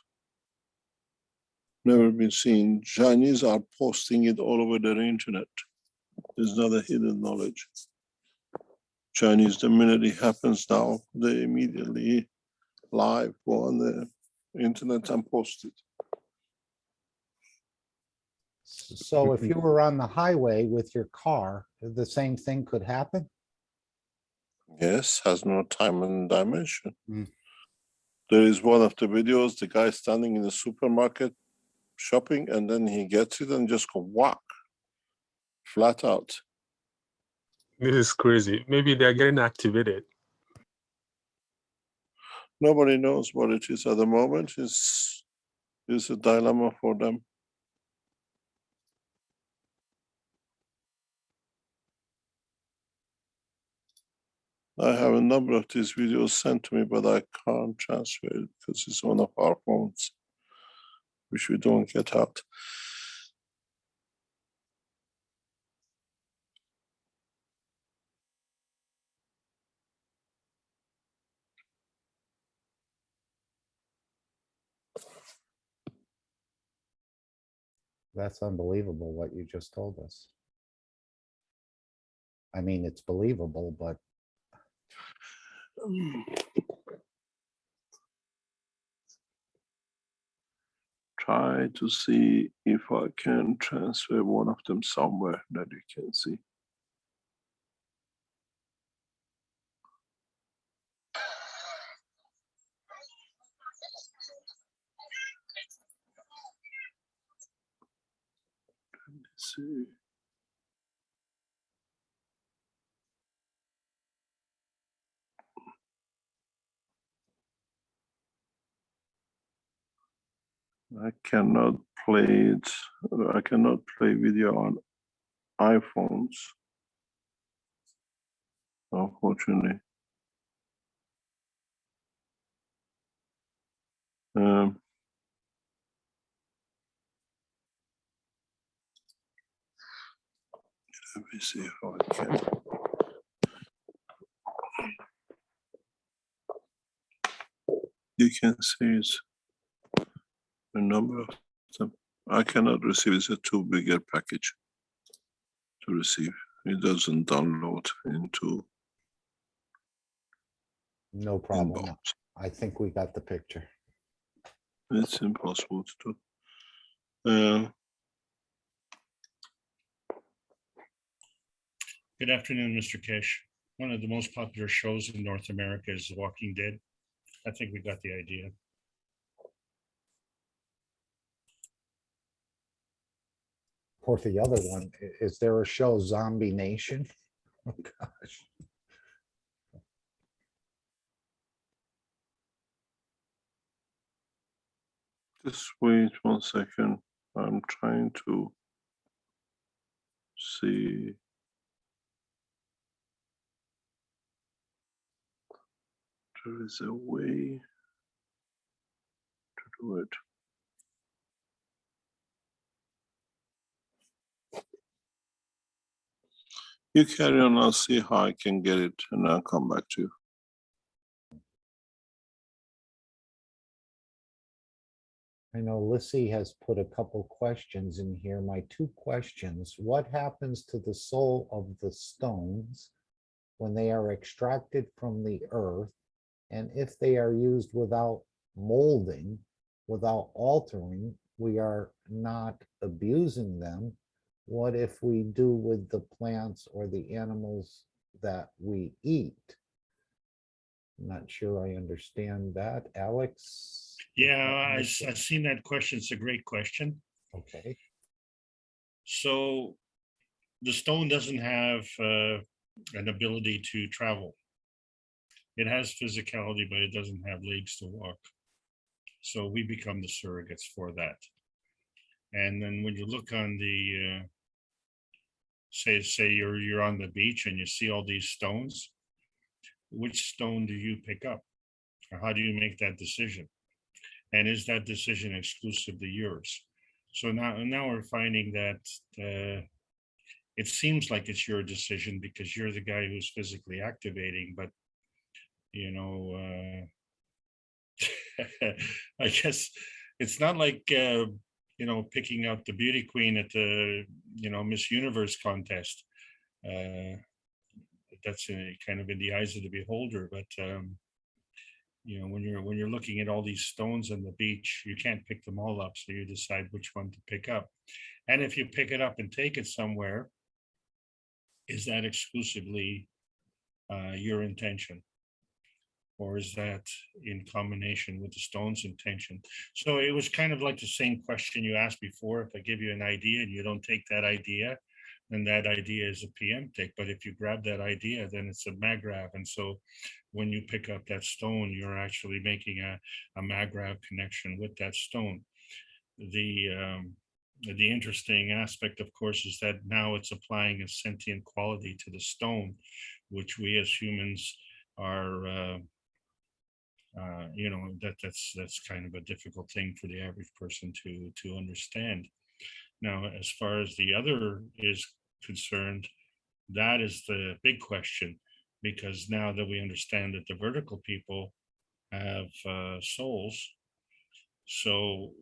Never been seen. Chinese are posting it all over their internet. There's not a hidden knowledge. Chinese, the minute it happens now, they immediately live go on the internet and post it. So if you were on the highway with your car, the same thing could happen? Yes, has no time and dimension. Mm. There is one of the videos, the guy standing in the supermarket shopping, and then he gets it and just go whack, flat out. This is crazy. Maybe they're getting activated. Nobody knows what it is at the moment. It's a dilemma for them. I have a number of these videos sent to me, but I can't transfer it because it's one of our phones, which we don't get out. That's unbelievable what you just told us. I mean, it's believable, but Try to see if I can transfer one of them somewhere that you can see. Let's see. I cannot play it. I cannot play video on iPhones, unfortunately. Let me see if I can. You can see it's a number of them. I cannot receive. It's a too bigger package to receive. It doesn't download into. no problem. I think we got the picture. It's impossible to do. Good afternoon, Mr. Kish. One of the most popular shows in North America is The Walking Dead. I think we got the idea. Or the other one, is there a show, Zombie Nation? Oh, gosh. Just wait 1 second. I'm trying to see. There is a way to do it. You carry on, I'll see how I can get it, and I'll come back to you. I know Lissy has put a couple questions in here. My two questions: what happens to the soul of the stones when they are extracted from the earth? And if they are used without molding, without altering, we are not abusing them. What if we do with the plants or the animals that we eat? I'm not sure I understand that. Alex? Yeah, I've seen that question. It's a great question. Okay. So the stone doesn't have an ability to travel. It has physicality, but it doesn't have legs to walk. So we become the surrogates for that. And then when you look on the, say you're on the beach and you see all these stones, which stone do you pick up? Or how do you make that decision? And is that decision exclusively yours? So now we're finding that it seems like it's your decision because you're the guy who's physically activating, but you know, I guess it's not like you know, picking out the beauty queen at the, you know, Miss Universe contest. That's kind of in the eyes of the beholder, but you know, when you're looking at all these stones on the beach, you can't pick them all up, so you decide which one to pick up. And if you pick it up and take it somewhere, is that exclusively your intention? Or is that in combination with the stone's intention? So it was kind of like the same question you asked before. If I give you an idea and you don't take that idea, then that idea is a PM take. But if you grab that idea, then it's a mag grab. And so when you pick up that stone, you're actually making a mag grab connection with that stone. The interesting aspect, of course, is that now it's applying a sentient quality to the stone, which we as humans are you know, that's kind of a difficult thing for the average person to understand. Now, as far as the other is concerned, that is the big question, because now that we understand that the vertical people have souls, so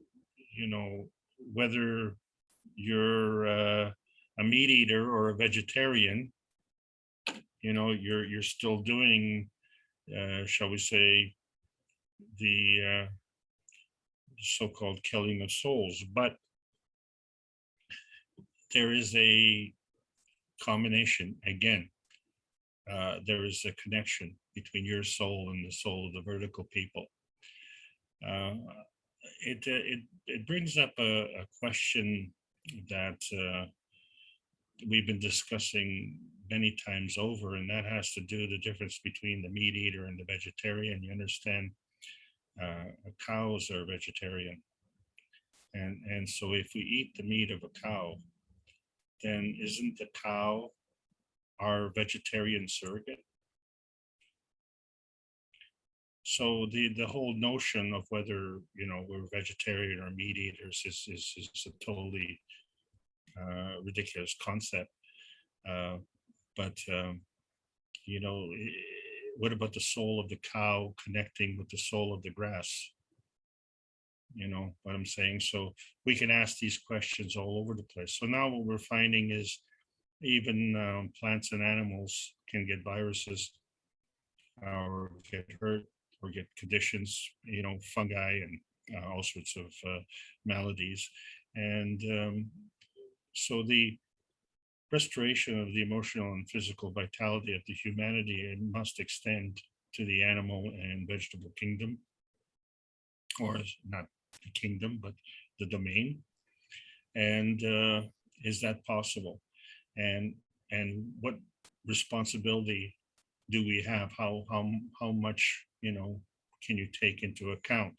you know, whether you're a meat eater or a vegetarian, you know, you're still doing, shall we say, the so-called killing of souls, but there is a combination again. There is a connection between your soul and the soul of the vertical people. It brings up a question that we've been discussing many times over, and that has to do the difference between the meat eater and the vegetarian. You understand, cows are vegetarian, and so if we eat the meat of a cow, then isn't the cow our vegetarian surrogate? So the whole notion of whether, you know, we're vegetarian or meat eaters is a totally ridiculous concept. But you know, what about the soul of the cow connecting with the soul of the grass? You know what I'm saying? So we can ask these questions all over the place. So now what we're finding is even plants and animals can get viruses or get hurt or get conditions, you know, fungi and all sorts of maladies. And so the restoration of the emotional and physical vitality of the humanity, it must extend to the animal and vegetable kingdom, or not the kingdom, but the domain. And is that possible? And what responsibility do we have? How much, you know, can you take into account?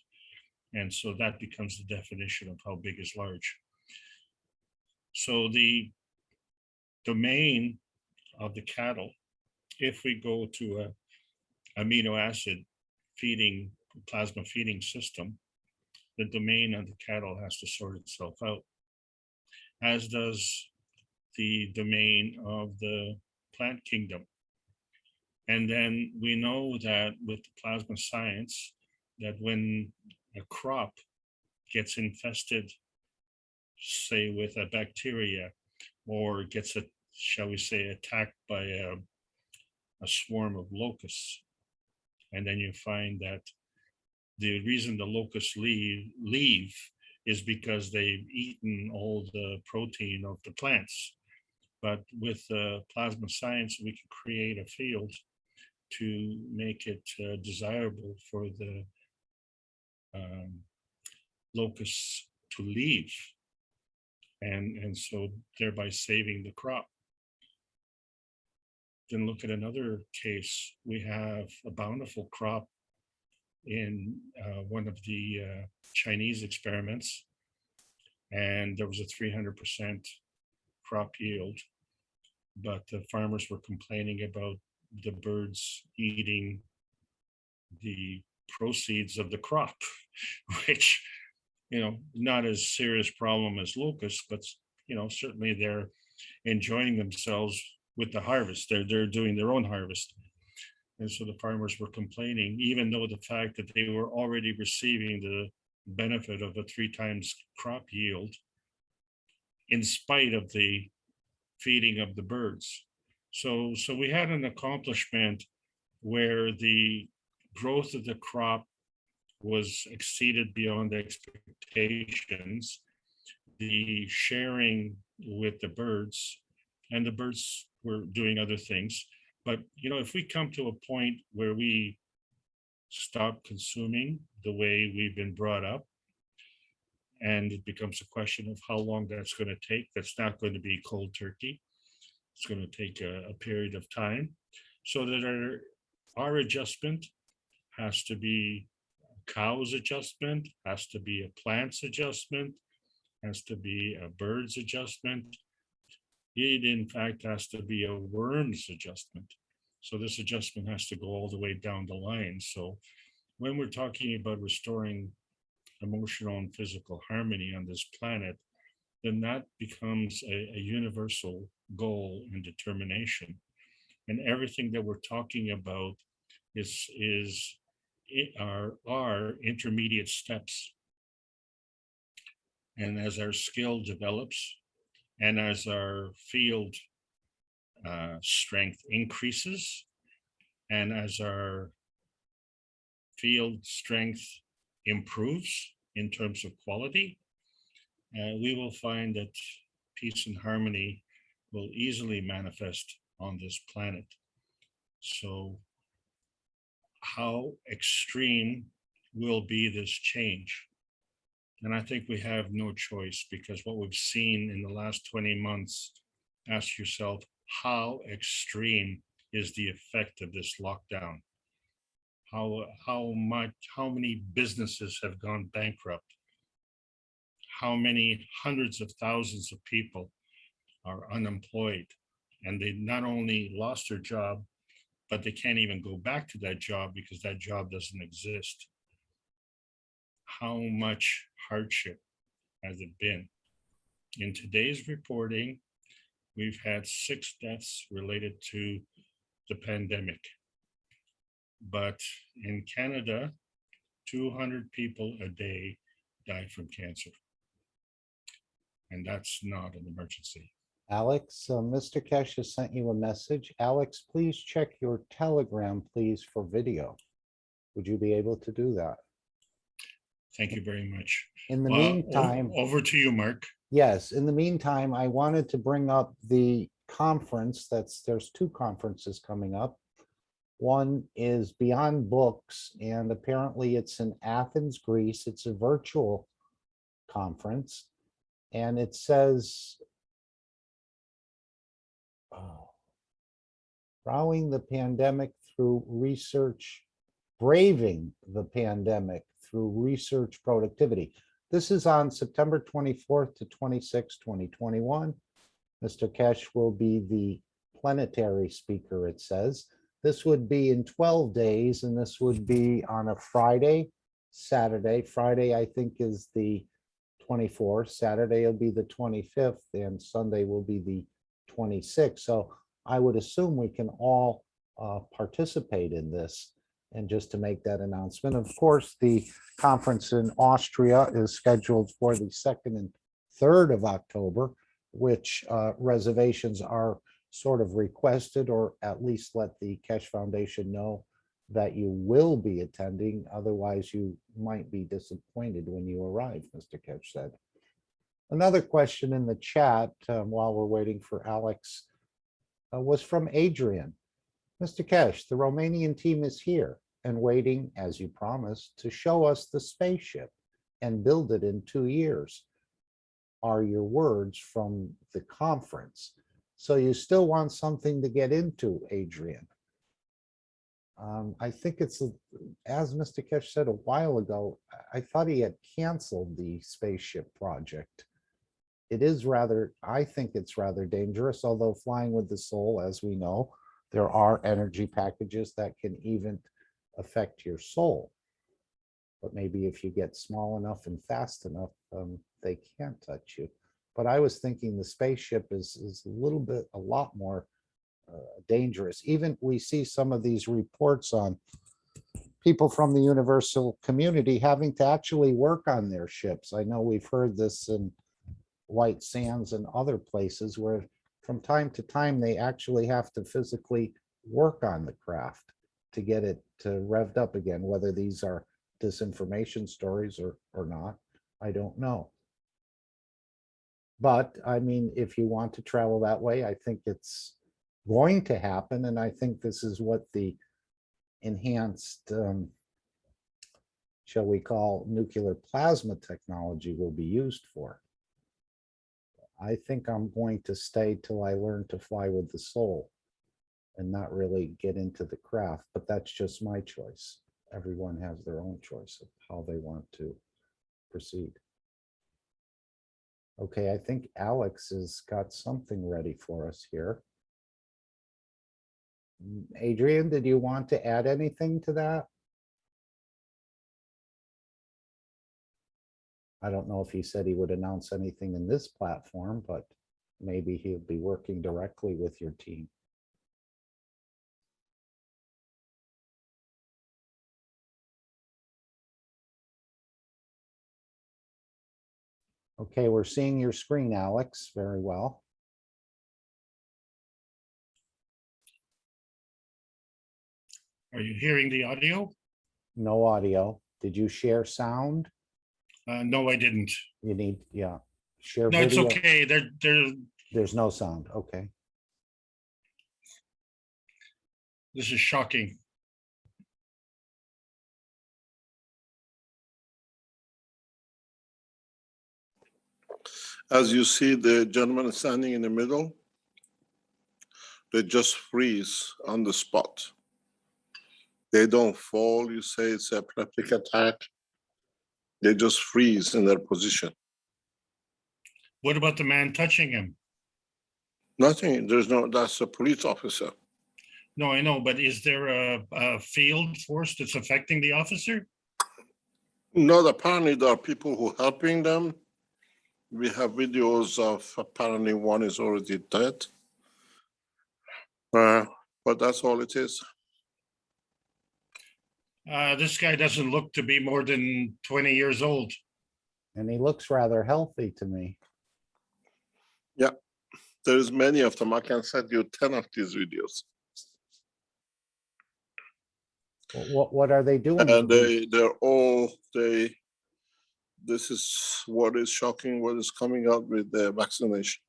And so that becomes the definition of how big is large. So the domain of the cattle, if we go to a amino acid feeding, plasma feeding system, the domain of the cattle has to sort itself out, as does the domain of the plant kingdom. And then we know that with the plasma science, that when a crop gets infested, say with a bacteria, or gets a, shall we say, attacked by a swarm of locusts, and then you find that the reason the locusts leave is because they've eaten all the protein of the plants. But with plasma science, we can create a field to make it desirable for the locusts to leave, and so thereby saving the crop. then look at another case. We have a bountiful crop in one of the Chinese experiments, and there was a 300% crop yield, but the farmers were complaining about the birds eating the proceeds of the crop, which, not as serious problem as locusts, but certainly they're enjoying themselves with the harvest. They're doing their own harvest. And so the farmers were complaining, even though the fact that they were already receiving the benefit of a 3 times crop yield, in spite of the feeding of the birds. So we had an accomplishment where the growth of the crop was exceeded beyond expectations, the sharing with the birds, and the birds were doing other things. But, if we come to a point where we stop consuming the way we've been brought up, and it becomes a question of how long that's going to take, that's not going to be cold turkey. It's going to take a period of time, so that our adjustment has to be a cow's adjustment, has to be a plant's adjustment, has to be a bird's adjustment. It, in fact, has to be a worm's adjustment. So this adjustment has to go all the way down the line. So when we're talking about restoring emotional and physical harmony on this planet, then that becomes a universal goal and determination. And everything that we're talking about are intermediate steps. And as our skill develops, and as our field strength increases, and as our field strength improves in terms of quality, we will find that peace and harmony will easily manifest on this planet. So how extreme will be this change? And I think we have no choice, because what we've seen in the last 20 months, ask yourself, how extreme is the effect of this lockdown? How many businesses have gone bankrupt? How many hundreds of thousands of people are unemployed? And they not only lost their job, but they can't even go back to that job because that job doesn't exist. How much hardship has it been? In today's reporting, we've had 6 deaths related to the pandemic. But in Canada, 200 people a day die from cancer. And that's not an emergency. Alex, Mr. Kesh has sent you a message. Alex, please check your Telegram, please, for video. Would you be able to do that? Thank you very much. In the meantime, over to you, Mark. Yes, in the meantime, I wanted to bring up the conference. There's 2 conferences coming up. One is Beyond Books, and apparently it's in Athens, Greece. It's a virtual conference, and it says, braving the pandemic through research productivity. This is on September 24th to 26th, 2021. Mr. Kesh will be the plenary speaker, it says. This would be in 12 days, and this would be on a Friday, Saturday. Friday, I think, is the 24th. Saturday will be the 25th, and Sunday will be the 26th. So I would assume we can all participate in this. And just to make that announcement, of course, the conference in Austria is scheduled for the 2nd and 3rd of October, which reservations are sort of requested, or at least let the Kesh Foundation know that you will be attending. Otherwise, you might be disappointed when you arrive, Mr. Kesh said. Another question in the chat while we're waiting for Alex was from Adrian. Mr. Kesh, the Romanian team is here and waiting, as you promised, to show us the spaceship and build it in 2 years, are your words from the conference. So you still want something to get into, Adrian. I think it's, as Mr. Kesh said a while ago, I thought he had canceled the spaceship project. It is rather, I think it's rather dangerous, although flying with the soul, as we know, there are energy packages that can even affect your soul. But maybe if you get small enough and fast enough, they can't touch you. But I was thinking the spaceship is a lot more dangerous. Even we see some of these reports on people from the universal community having to actually work on their ships. I know we've heard this in White Sands and other places where from time to time they actually have to physically work on the craft to get it revved up again. Whether these are disinformation stories or not, I don't know. But I mean, if you want to travel that way, I think it's going to happen. And I think this is what the enhanced, shall we call, nuclear plasma technology will be used for. I think I'm going to stay till I learn to fly with the soul and not really get into the craft, but that's just my choice. Everyone has their own choice of how they want to proceed. Okay, I think Alex has got something ready for us here. Adrian, did you want to add anything to that? I don't know if he said he would announce anything in this platform, but maybe he'll be working directly with your team. Okay, we're seeing your screen, Alex, very well. Are you hearing the audio? No audio. Did you share sound? No, I didn't. You need, yeah, share No, video. it's okay. There's no sound. Okay. This is shocking. As you see, the gentleman standing in the middle, they just freeze on the spot. They don't fall. You say it's a epileptic attack. They just freeze in their position. What about the man touching him? Nothing. There's no, that's a police officer. No, I know, but is there a field force that's affecting the officer? No, apparently there are people who are helping them. We have videos of apparently one is already dead. But that's all it is. This guy doesn't look to be more than 20 years old. And he looks rather healthy to me. Yeah, there's many of them. I can send you 10 of these videos. What are they doing? And they're all, this is what is shocking, what is coming out with the vaccination.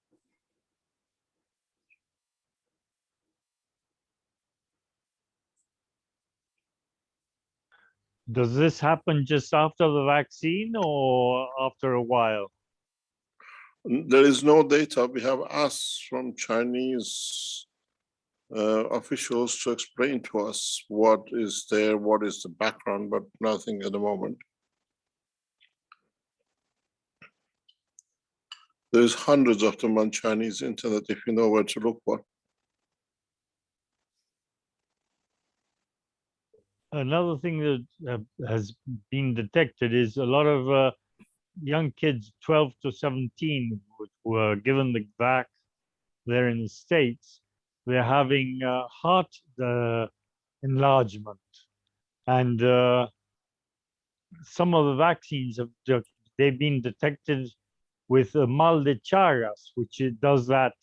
Does this happen just after the vaccine or after a while? There is no data. We have asked from Chinese officials to explain to us what is there, what is the background, but nothing at the moment. There's hundreds of them on Chinese internet if you know where to look for. Another thing that has been detected is a lot of young kids, 12 to 17, which were given the vax there in the States, they're having heart enlargement. And some of the vaccines, they've been detected with mal de Chagas, which it does that,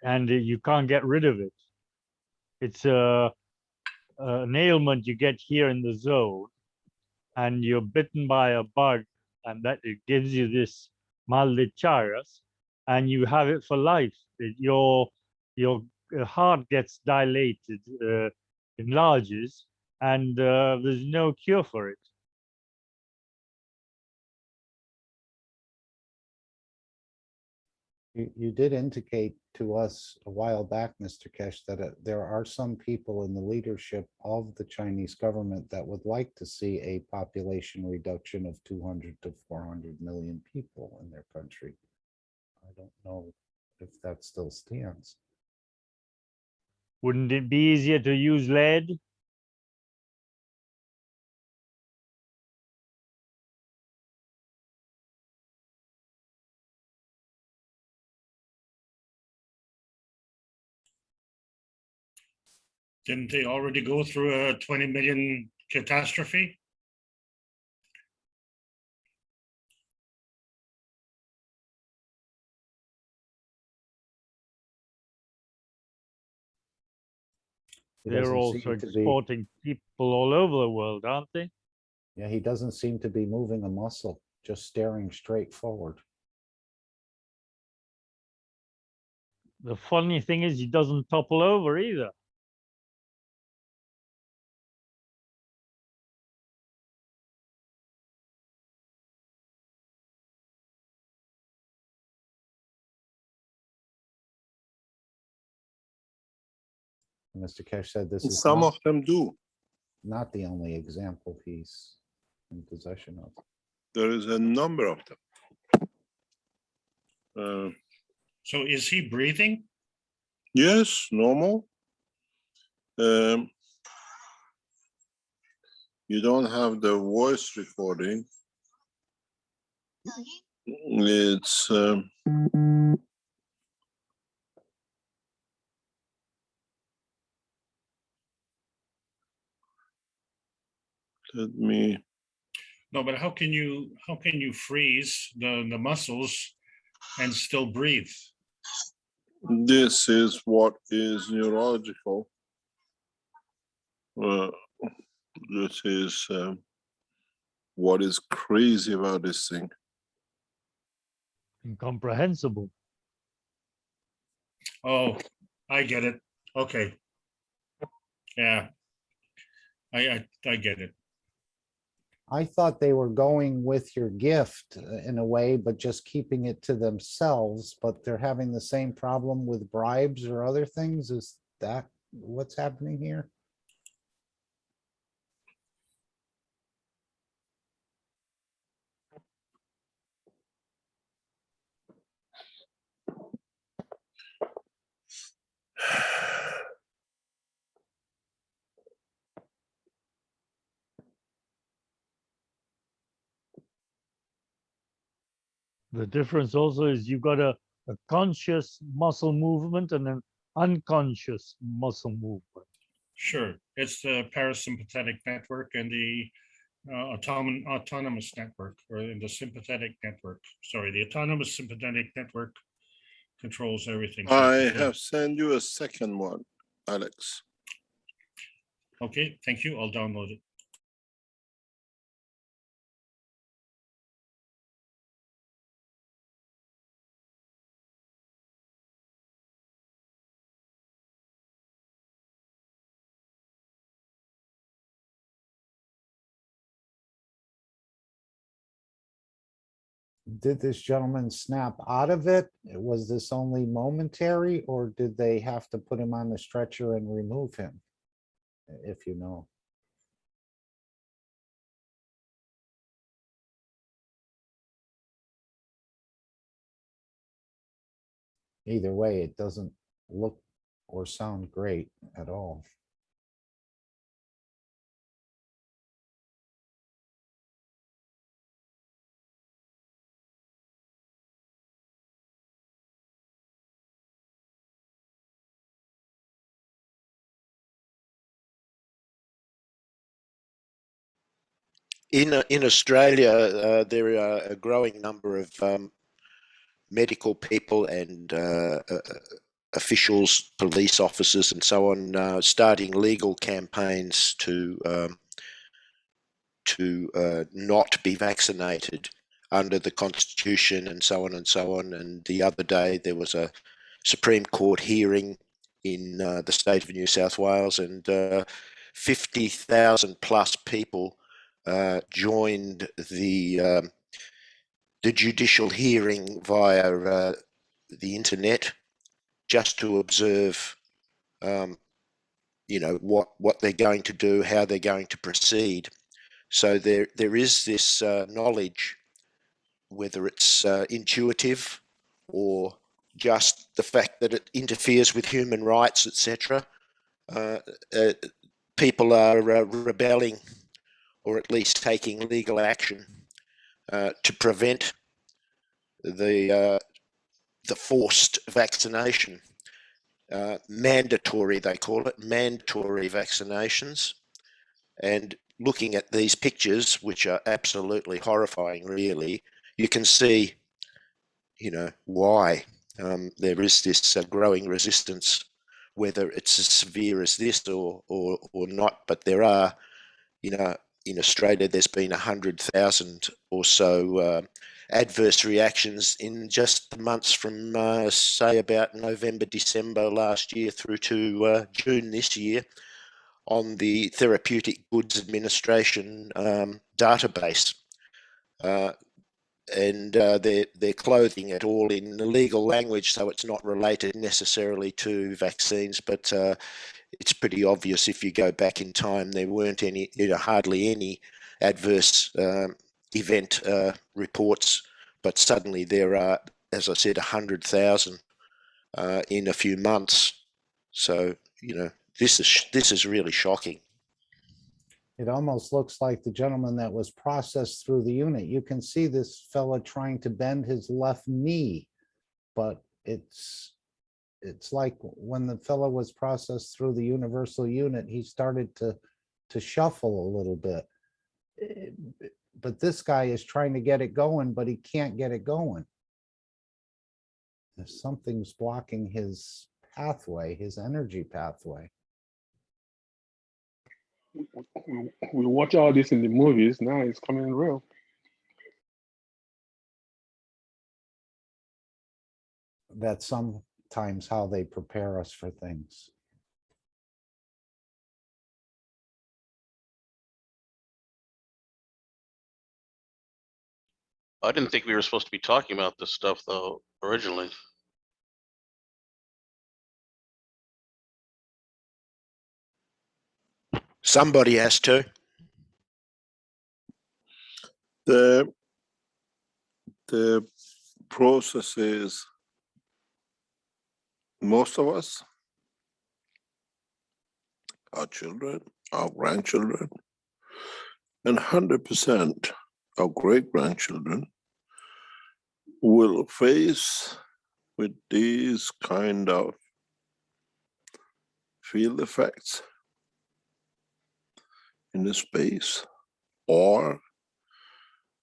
and you can't get rid of it. It's an ailment you get here in the zone, and you're bitten by a bug, and that it gives you this mal de Chagas, and you have it for life. Your heart gets dilated, enlarges, and there's no cure for it. You did indicate to us a while back, Mr. Kesh, that there are some people in the leadership of the Chinese government that would like to see a population reduction of 200 to 400 million people in their country. I don't know if that still stands. Wouldn't it be easier to use lead? Didn't they already go through a 20 million catastrophe? They're also exporting people all over the world, aren't they? Yeah, he doesn't seem to be moving a muscle, just staring straight forward. The funny thing is he doesn't topple over either. Mr. Kesh said this is Some of them do. Not the only example he's in possession of. There is a number of them. So is he breathing? Yes, normal. You don't have the voice recording. It's let me. No, but how can you freeze the muscles and still breathe? This is what is neurological. This is what is crazy about this thing. Incomprehensible. Oh, I get it. Okay. Yeah. I get it. I thought they were going with your gift in a way, but just keeping it to themselves, but they're having the same problem with bribes or other things. Is that what's happening here? The difference also is you've got a conscious muscle movement and an unconscious muscle movement. Sure. It's the parasympathetic network and the autonomous network, or in the sympathetic network. Sorry, the autonomous sympathetic network controls everything. I have sent you a second one, Alex. Okay, thank you. I'll download it. Did this gentleman snap out of it? Was this only momentary, or did they have to put him on the stretcher and remove him? If you know. Either way, it doesn't look or sound great at all. In Australia, there are a growing number of medical people and officials, police officers, and so on, starting legal campaigns to not be vaccinated under the Constitution, and so on and so on. And the other day there was a Supreme Court hearing in the state of New South Wales, and 50,000 plus people joined the judicial hearing via the internet just to observe, what they're going to do, how they're going to proceed. So there is this knowledge, whether it's intuitive or just the fact that it interferes with human rights, etc. People are rebelling, or at least taking legal action to prevent the forced vaccination. Mandatory, they call it, mandatory vaccinations. And looking at these pictures, which are absolutely horrifying, really, you can see, why there is this growing resistance, whether it's as severe as this or not. But there are, in Australia, there's been 100,000 or so adverse reactions in just the months from, say, about November, December last year through to June this year on the Therapeutic Goods Administration database. And they're clothing it all in the legal language, so it's not related necessarily to vaccines, but it's pretty obvious if you go back in time, there weren't hardly any adverse event reports, but suddenly there are, as I said, 100,000 in a few months. So, this is really shocking. It almost looks like the gentleman that was processed through the unit. You can see this fella trying to bend his left knee, but it's like when the fellow was processed through the universal unit, he started to shuffle a little bit. But this guy is trying to get it going, but he can't get it going. Something's blocking his pathway, his energy pathway. We watch all this in the movies. Now it's coming real. That's sometimes how they prepare us for things. I didn't think we were supposed to be talking about this stuff, though, originally. Somebody has to. The process is, most of us, our children, our grandchildren, and 100% our great-grandchildren will face with these kind of field effects in the space, or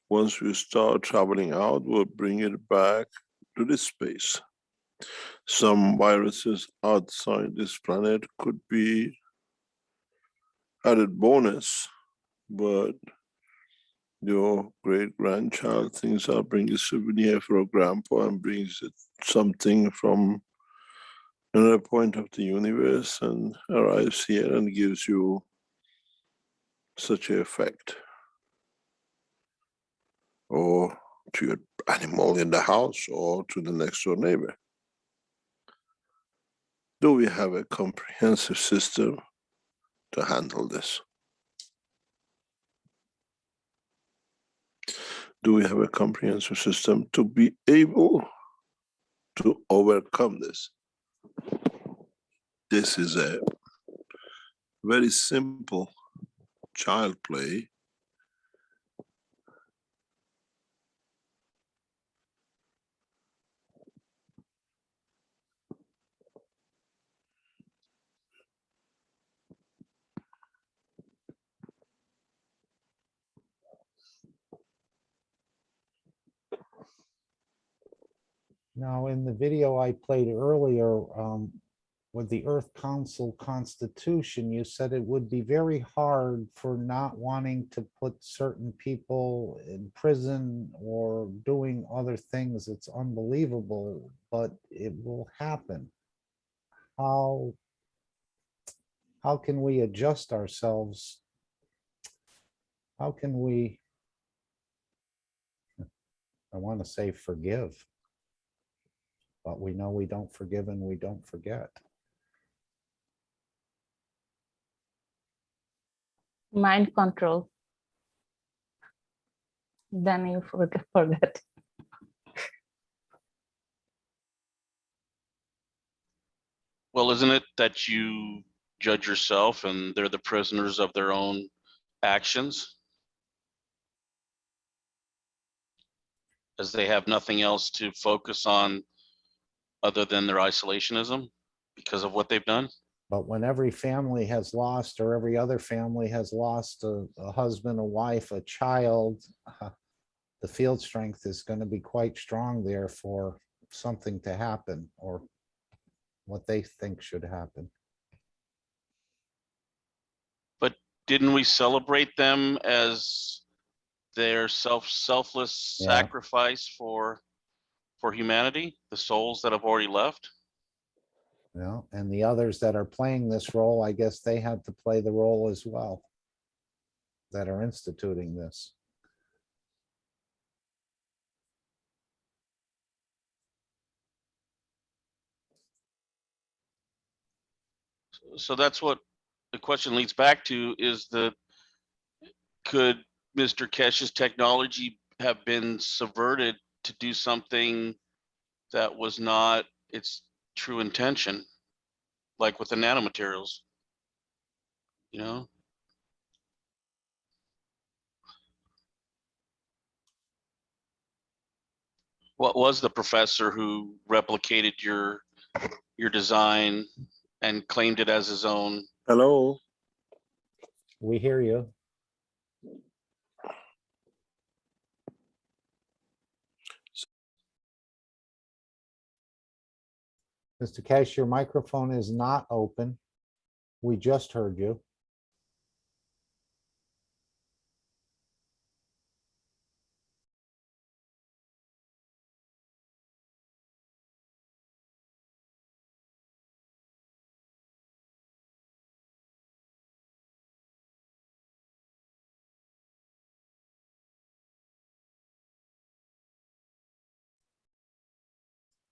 once we start traveling out, we'll bring it back to this space. Some viruses outside this planet could be added bonus, but your great-grandchild thinks I'll bring a souvenir for a grandpa and brings it something from another point of the universe and arrives here and gives you such an effect. Or to your animal in the house, or to the next door neighbor. Do we have a comprehensive system to handle this? Do we have a comprehensive system to be able to overcome this? This is a very simple child play. Now, in the video I played earlier, with the Earth Council Constitution, you said it would be very hard for not wanting to put certain people in prison or doing other things. It's unbelievable, but it will happen. How can we adjust ourselves? How can we, I want to say, forgive? But we know we don't forgive and we don't forget. Mind control. Then you forget. Well, isn't it that you judge yourself and they're the prisoners of their own actions? As they have nothing else to focus on other than their isolationism because of what they've done? But when every family has lost, or every other family has lost a husband, a wife, a child, the field strength is going to be quite strong there for something to happen, or what they think should happen. But didn't we celebrate them as their selfless Yeah. sacrifice for humanity, the souls that have already left? You know, and the others that are playing this role, I guess they have to play the role as well, that are instituting this. So that's what the question leads back to, is could Mr. Kesh's technology have been subverted to do something that was not its true intention, like with the nanomaterials, you know? What was the professor who replicated your design and claimed it as his own? Hello. We hear you. Mr. Kesh, your microphone is not open. We just heard you.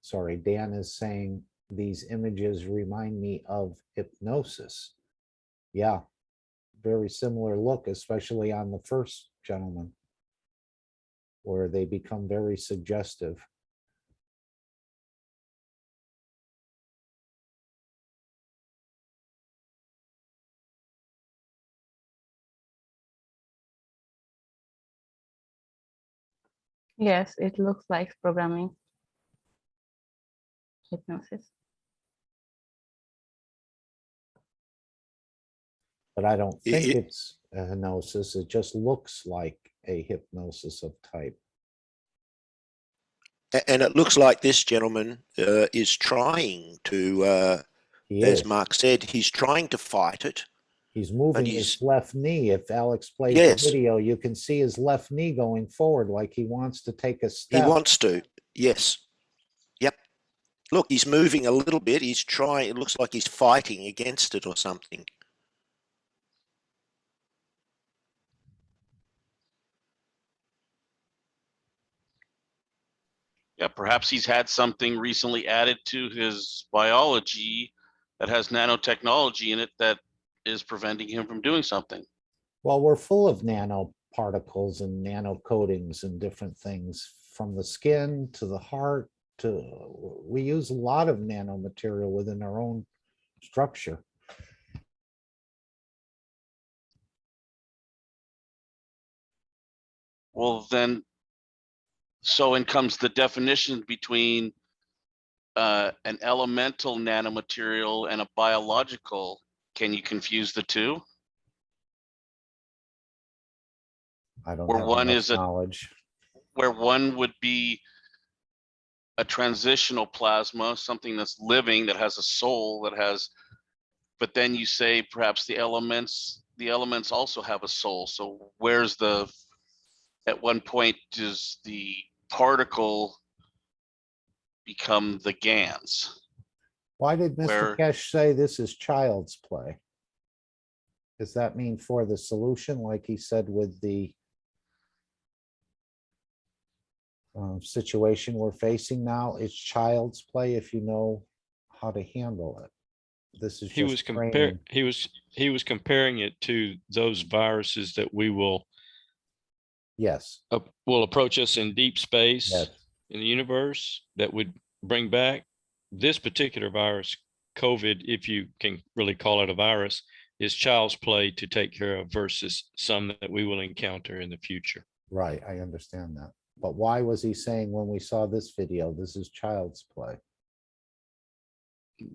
Sorry, Dan is saying these images remind me of hypnosis. Yeah, very similar look, especially on the first gentleman, where they become very suggestive. Yes, it looks like programming. Hypnosis. But I don't think It- it's a hypnosis. It just looks like a hypnosis of type. And it looks like this gentleman is trying to, He as is. Mark said, he's trying to fight it. He's moving he's- his left knee. If Alex plays Yes. the video, you can see his left knee going forward like he wants to take a He step. wants to, yes. Yep. Look, he's moving a little bit. He's trying, it looks like he's fighting against it or something. Yeah, perhaps he's had something recently added to his biology that has nanotechnology in it that is preventing him from doing something. Well, we're full of nanoparticles and nano coatings and different things, from the skin to the heart to, we use a lot of nanomaterial within our own structure. Well, then, so in comes the definition between an elemental nanomaterial and a biological. Can you confuse the two? I don't Where have one enough is a knowledge. where one would be a transitional plasma, something that's living, that has a soul, that has, but then you say perhaps the elements also have a soul. So where's at one point does the particle become the GANs? Why did Mr. Where Kesh say this is child's play? Does that mean for the solution, like he said with the situation we're facing now. It's child's play if you know how to handle it. This is He was just training. he was comparing it to those viruses that we will Yes, will approach us in deep space yes, in the universe that would bring back this particular virus, COVID, if you can really call it a virus, is child's play to take care of versus some that we will encounter in the future. right. I understand that. But why was he saying when we saw this video, this is child's play?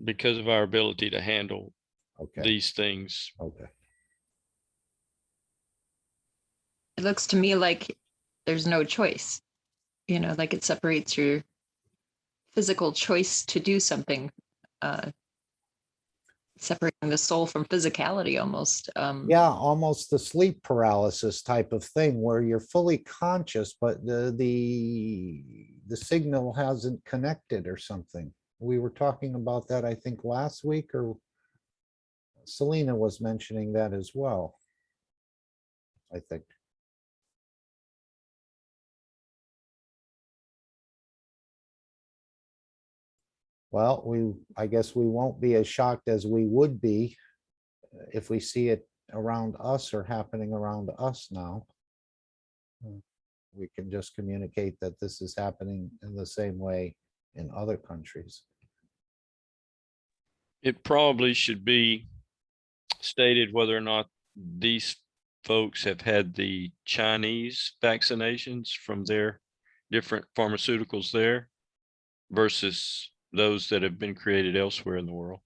Because of our ability to handle Okay, these things. okay. It looks to me like there's no choice, you know, like it separates your physical choice to do something, separating the soul from physicality almost. Yeah, almost the sleep paralysis type of thing where you're fully conscious, but the signal hasn't connected or something. We were talking about that, I think, last week, or Selena was mentioning that as well, I think. Well, I guess we won't be as shocked as we would be if we see it around us or happening around us now. We can just communicate that this is happening in the same way in other countries. It probably should be stated whether or not these folks have had the Chinese vaccinations from their different pharmaceuticals there versus those that have been created elsewhere in the world.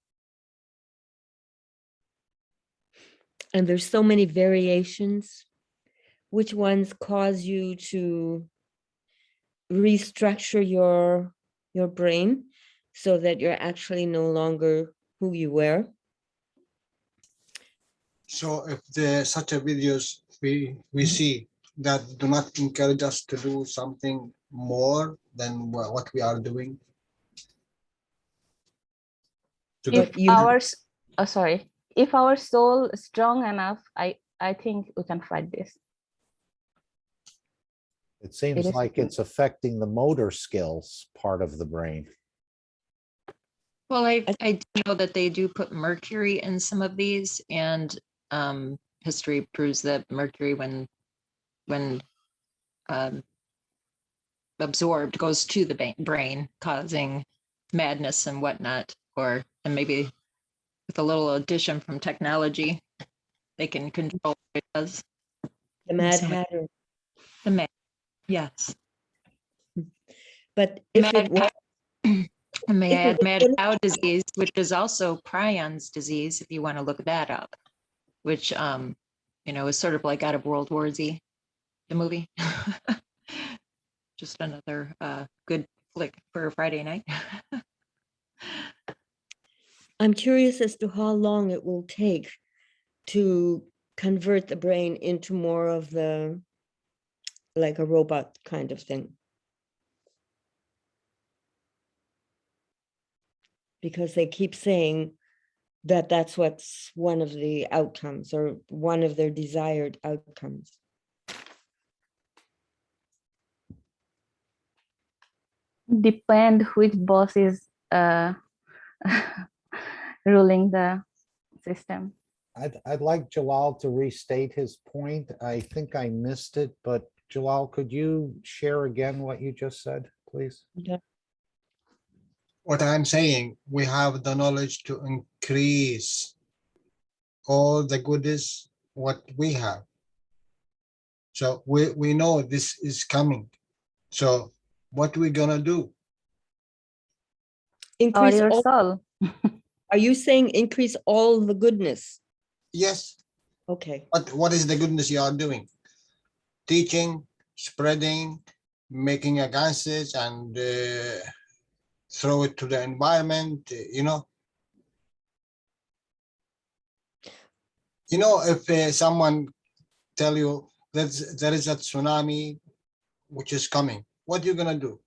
And there's so many variations. Which ones cause you to restructure your brain so that you're actually no longer who you were? So if there such a videos we see that do not encourage us to do something more than what we are doing. If if our soul is strong enough, I think we can fight this. It seems is like true. it's affecting the motor skills part of the brain. Well, I do know that they do put mercury in some of these, and history proves that mercury, when absorbed, goes to the brain, causing madness and whatnot. And maybe with a little addition from technology, they can control what it does. The Mad Hatter. The mad, yes. But if it was, and may I if it add mad was- cow disease, which is also prions disease, if you want to look that up, which you know, is sort of like out of World War Z, the movie. Just another good flick for a Friday night. I'm curious as to how long it will take to convert the brain into more of the, like a robot kind of thing. Because they keep saying that that's what's one of the outcomes or one of their desired outcomes. Depend which boss is ruling the system. I'd like Jalal to restate his point. I think I missed it, but Jalal, could you share again what you just said, please? Yeah. What I'm saying, we have the knowledge to increase all the goodies what we have. So we know this is coming. So what we gonna do? Increase your all, soul. Are you saying increase all the goodness? Yes. Okay. What is the goodness you are doing? Teaching, spreading, making advances, and throw it to the environment, you know. You know, if someone tell you that there is a tsunami which is coming, what you gonna do?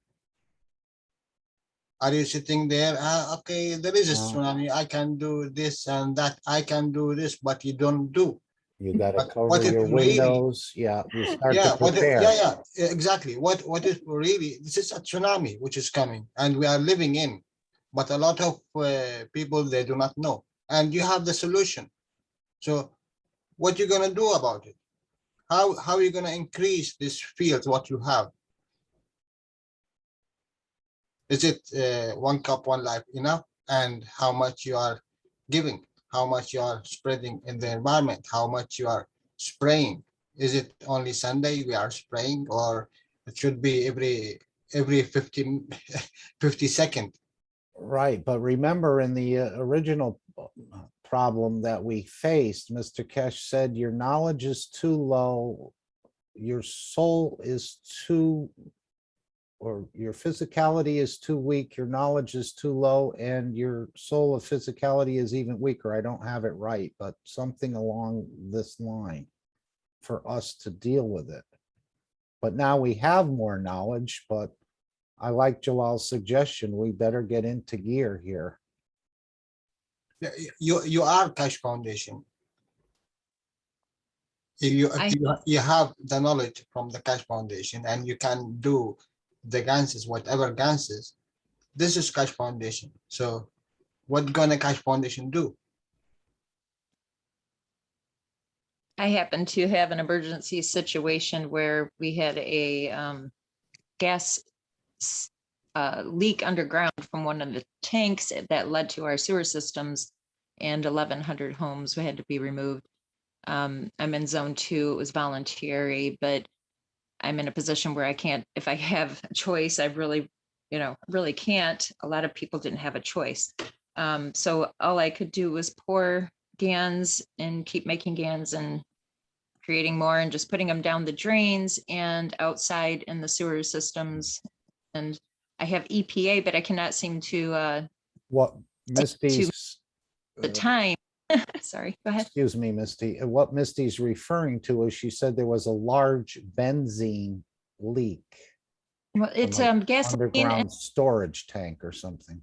Are you sitting there? Okay, there is a tsunami. I can do this and that. I can do this, but you don't do. You gotta But cover what it your really, windows. Yeah, you start yeah, to prepare. yeah, exactly. What is really, this is a tsunami which is coming and we are living in, but a lot of people, they do not know. And you have the solution. So what you gonna do about it? How are you gonna increase this field, what you have? Is it 1 cup, 1 life enough? And how much you are giving? How much you are spreading in the environment? How much you are spraying? Is it only Sunday we are spraying, or it should be every 50 second? Right, but remember in the original problem that we faced, Mr. Kesh said your knowledge is too low, your soul is too, or your physicality is too weak, your knowledge is too low, and your soul of physicality is even weaker. I don't have it right, but something along this line for us to deal with it. But now we have more knowledge, but I like Jalal's suggestion. We better get into gear here. You are Cash Foundation. If you have the knowledge from the Cash Foundation and you can do the Ganses, whatever Ganses, this is Cash Foundation. So what gonna Cash Foundation do? I happened to have an emergency situation where we had a gas leak underground from one of the tanks that led to our sewer systems, and 1,100 homes had to be removed. I'm in zone 2, it was voluntary, but I'm in a position where I can't, if I have a choice, I really, really can't. A lot of people didn't have a choice. So all I could do was pour GANs and keep making GANs and creating more and just putting them down the drains and outside in the sewer systems. And I have EPA, but I cannot seem to What Misty's the time. Sorry, go ahead. Excuse me, Misty. What Misty's referring to is she said there was a large benzene leak. Well, it's gasoline. Underground storage tank or something.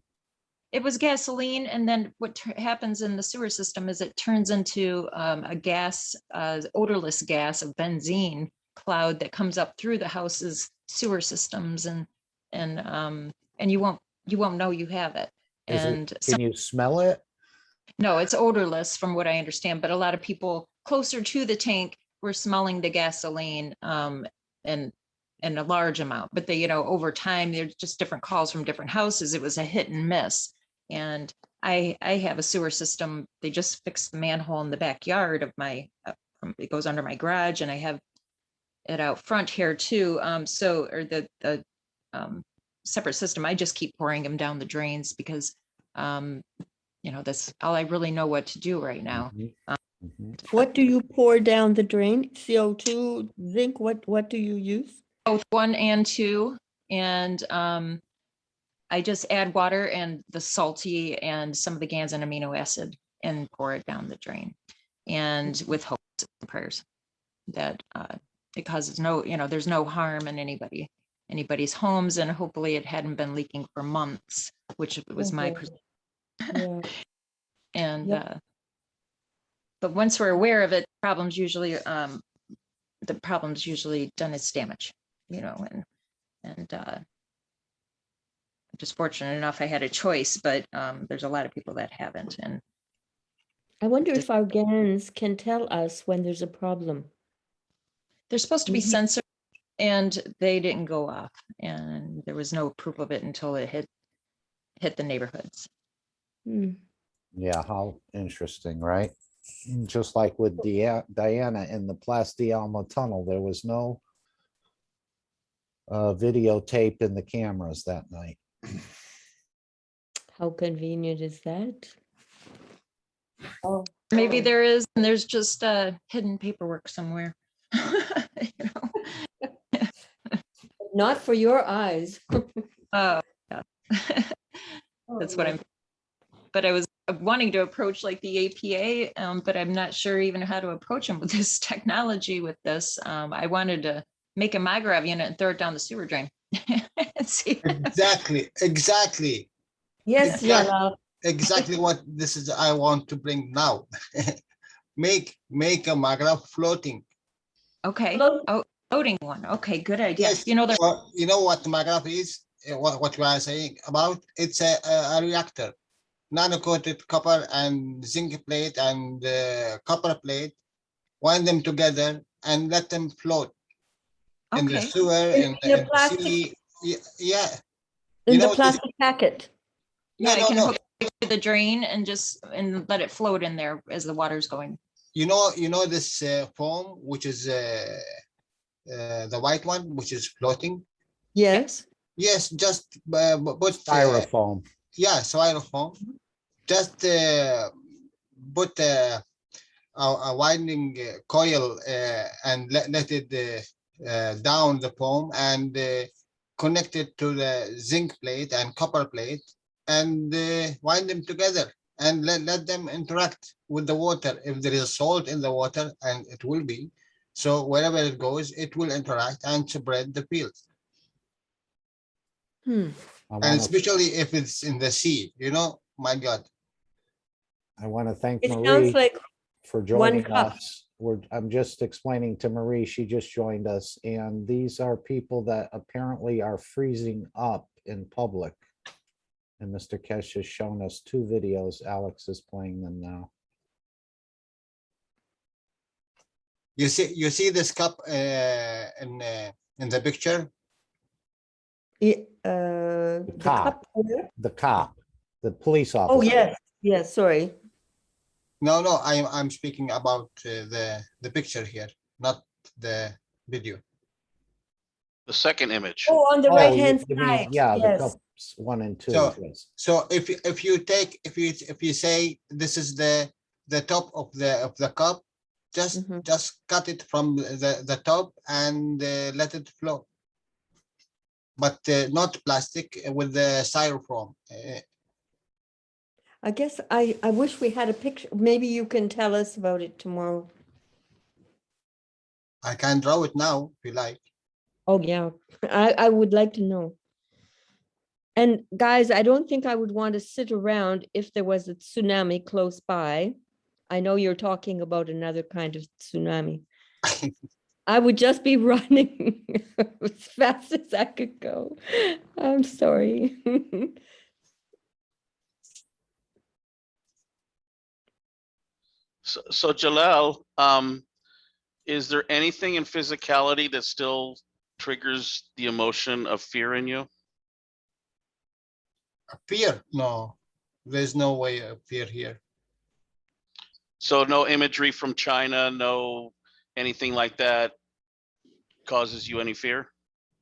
It was gasoline, and then what happens in the sewer system is it turns into a gas, odorless gas of benzene cloud that comes up through the house's sewer systems, and you won't know you have it. Can you smell it? No, it's odorless from what I understand, but a lot of people closer to the tank were smelling the gasoline and in a large amount, but they, over time, there's just different calls from different houses. It was a hit and miss. And I have a sewer system. They just fixed the manhole in the backyard of my, it goes under my garage, and I have it out front here too. Or the separate system, I just keep pouring them down the drains because, that's all I really know what to do right now. What do you pour down the drain? CO2, zinc, what do you use? Both 1 and 2. And I just add water and the salty and some of the GANs and amino acid and pour it down the drain. And with hopes and prayers that it causes there's no harm in anybody's homes, and hopefully it hadn't been leaking for months, which was my Yeah. and but once we're aware of it, the problem's usually done its damage, and I'm just fortunate enough I had a choice, but there's a lot of people that haven't. And I wonder if our GANs can tell us when there's a problem. They're supposed to be censored, and they didn't go off, and there was no proof of it until it hit the neighborhoods. Yeah, how interesting, right? Just like with Diana in the Place d'Alma tunnel, there was no videotape in the cameras that night. How convenient is that? Oh, maybe there is, and there's just hidden paperwork somewhere. Not for your eyes. Oh, yeah. That's what I'm. But I was wanting to approach like the APA, but I'm not sure even how to approach them with this technology. With this, I wanted to make a MyGrav unit and throw it down the sewer drain. Exactly. Yes, exactly what this is. I want to bring now. make a magravs floating. Okay. Oh, floating one. Okay, good idea. Yes, You know, there. you know what magravs is? What you are saying about? It's a reactor, nano-coated copper and zinc plate and copper plate. Wind them together and let them float in the Okay. sewer, In in a the plastic- sea. Yeah. In You the know, plastic packet. Yeah, no, I can no. hook it to the drain and just let it float in there as the water's going. You know this foam, which is the white one, which is floating. Yes. Yes, just put Styrofoam. yeah, styrofoam. Just put a winding coil and let it down the foam and connect it to the zinc plate and copper plate and wind them together and let them interact with the water. If there is salt in the water, and it will be, so wherever it goes, it will interact and spread the field. I And wanna- especially if it's in the sea, my God. I want to thank It Marie sounds like for one joining cup. us. I'm just explaining to Marie, she just joined us, and these are people that apparently are freezing up in public. And Mr. Kesh has shown us 2 videos. Alex is playing them now. You see this cup in the picture? The cup. The cop, the police officer. Oh, yes, yes, sorry. No, I'm speaking about the picture here, not the video. The second image. Oh, on the Oh, right-hand you mean, side. yeah, the Yes. cups 1 and 2. So, yes. so if you say this is the top of the cup, just cut it from the top and let it flow. But not plastic, with the styrofoam. I guess I wish we had a picture. Maybe you can tell us about it tomorrow. I can draw it now if you like. Oh, yeah, I would like to know. And guys, I don't think I would want to sit around if there was a tsunami close by. I know you're talking about another kind of tsunami. I would just be running as fast as I could go. I'm sorry. So Jalal, is there anything in physicality that still triggers the emotion of fear in you? Fear? No, there's no way of fear here. So no imagery from China, no anything like that causes you any fear?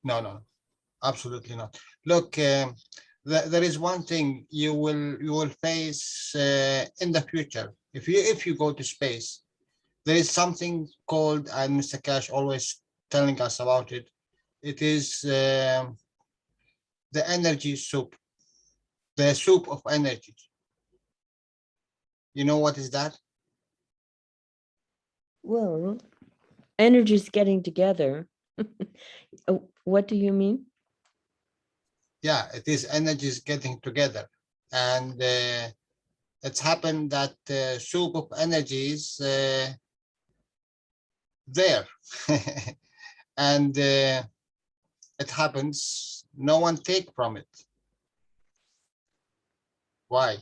No, absolutely not. Look, there is one thing you will face in the future. If you go to space, there is something called, and Mr. Cash always telling us about it. It is the energy soup, the soup of energy. You know what is that? Well, energy is getting together. What do you mean? Yeah, it is energies getting together, and it's happened that soup of energies there, and it happens. No one take from it. Why?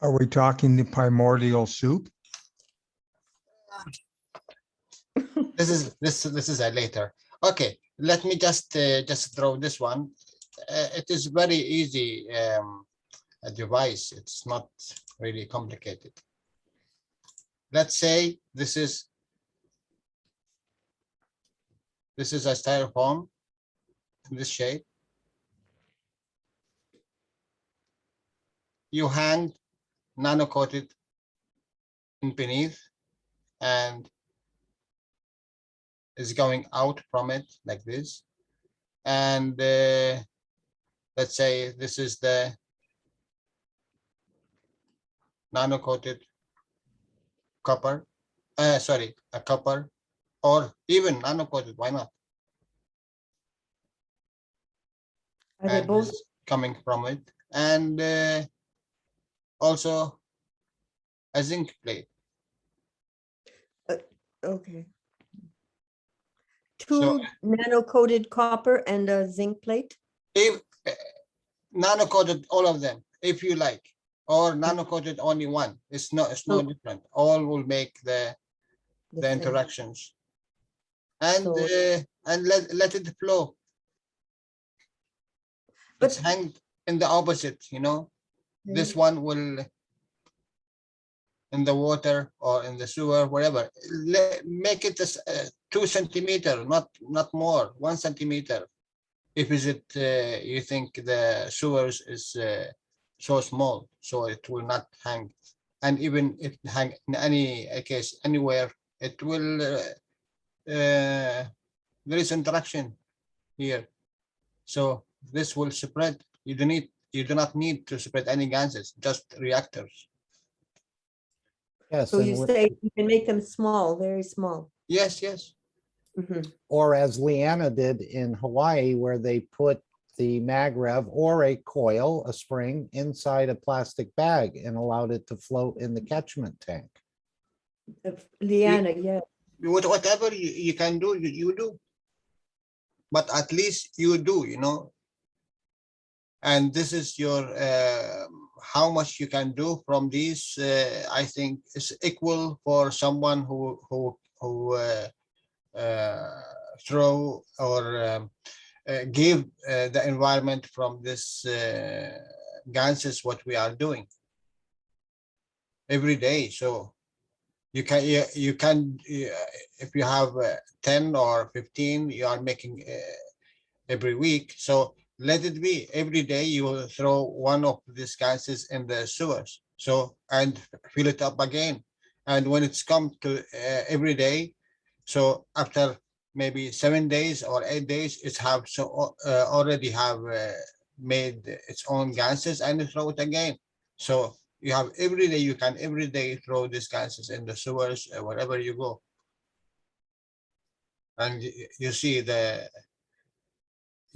Are we talking the primordial soup? This is a later. Okay, let me just draw this one. It is very easy a device. It's not really complicated. Let's say this is a styrofoam in this shape. You hang nano coated in beneath, and is going out from it like this. And let's say this is the nano coated copper, sorry, a copper, or even nano coated, why not? Are they And both? this coming from it, and also a zinc plate. Okay. So Two nano-coated copper and a zinc plate? if nano-coated all of them, if you like, or nano-coated only one, it's no different. All will make the same. interactions. And So- and let it flow. It's hang in the opposite, you know. This one will in the water or in the sewer, wherever. Make it 2 centimeter, not more, 1 centimeter. If is it you think the sewers is so small, so it will not hang, and even if hang in any case anywhere, it will. There is interaction here, so this will spread. You do not need to spread any gases, just reactors. Yes, So and you with- say you can make them small, very small. Yes, yes. or as Leanna did in Hawaii, where they put the magrev or a coil, a spring, inside a plastic bag and allowed it to float in the catchment tank. Liana, yeah. Whatever you can do, you do. But at least you do, you know. And this is your how much you can do from these. I think is equal for someone who throw or give the environment from this gases what we are doing every day. So you can if you have 10 or 15, you are making every week. So let it be every day. You will throw one of these gases in the sewers. So and fill it up again. And when it's come to every day, so after maybe 7 days or 8 days, it's have already have made its own gases and you throw it again. So you have every day, you can every day throw these gases in the sewers wherever you go. And you see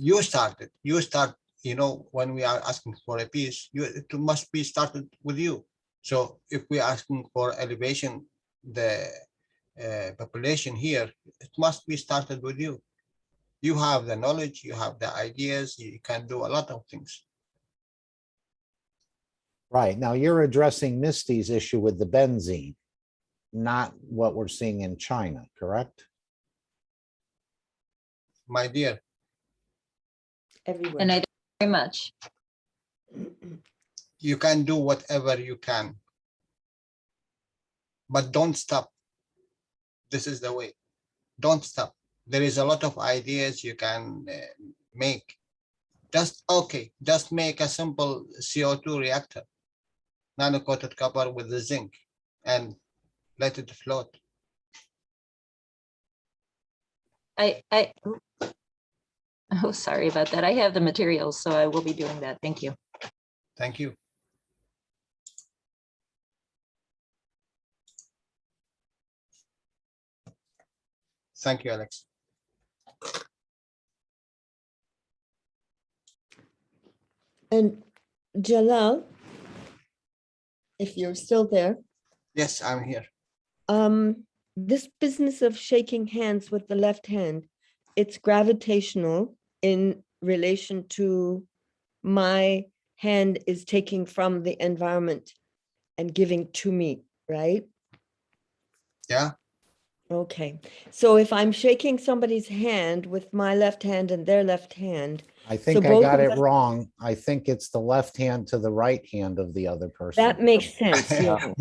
you start, you know, when we are asking for a peace, it must be started with you. So if we are asking for elevation, the population here, it must be started with you. You have the knowledge, you have the ideas, you can do a lot of things. Right, now you're addressing Misty's issue with the benzene, not what we're seeing in China, correct? My dear. Everywhere. And I thank you very much. You can do whatever you can, but don't stop. This is the way. Don't stop. There is a lot of ideas you can make. Just make a simple CO2 reactor, nano-coated copper with the zinc, and let it float. Oh, sorry about that. I have the materials, so I will be doing that. Thank you. Thank you. Thank you, Alex. And Jalal, if you're still there. Yes, I'm here. This business of shaking hands with the left hand, it's gravitational in relation to my hand is taking from the environment and giving to me, right? Yeah. Okay, so if I'm shaking somebody's hand with my left hand and their left hand. I think I got it wrong. I think it's the left hand to the right hand of the other person. That makes sense, yeah.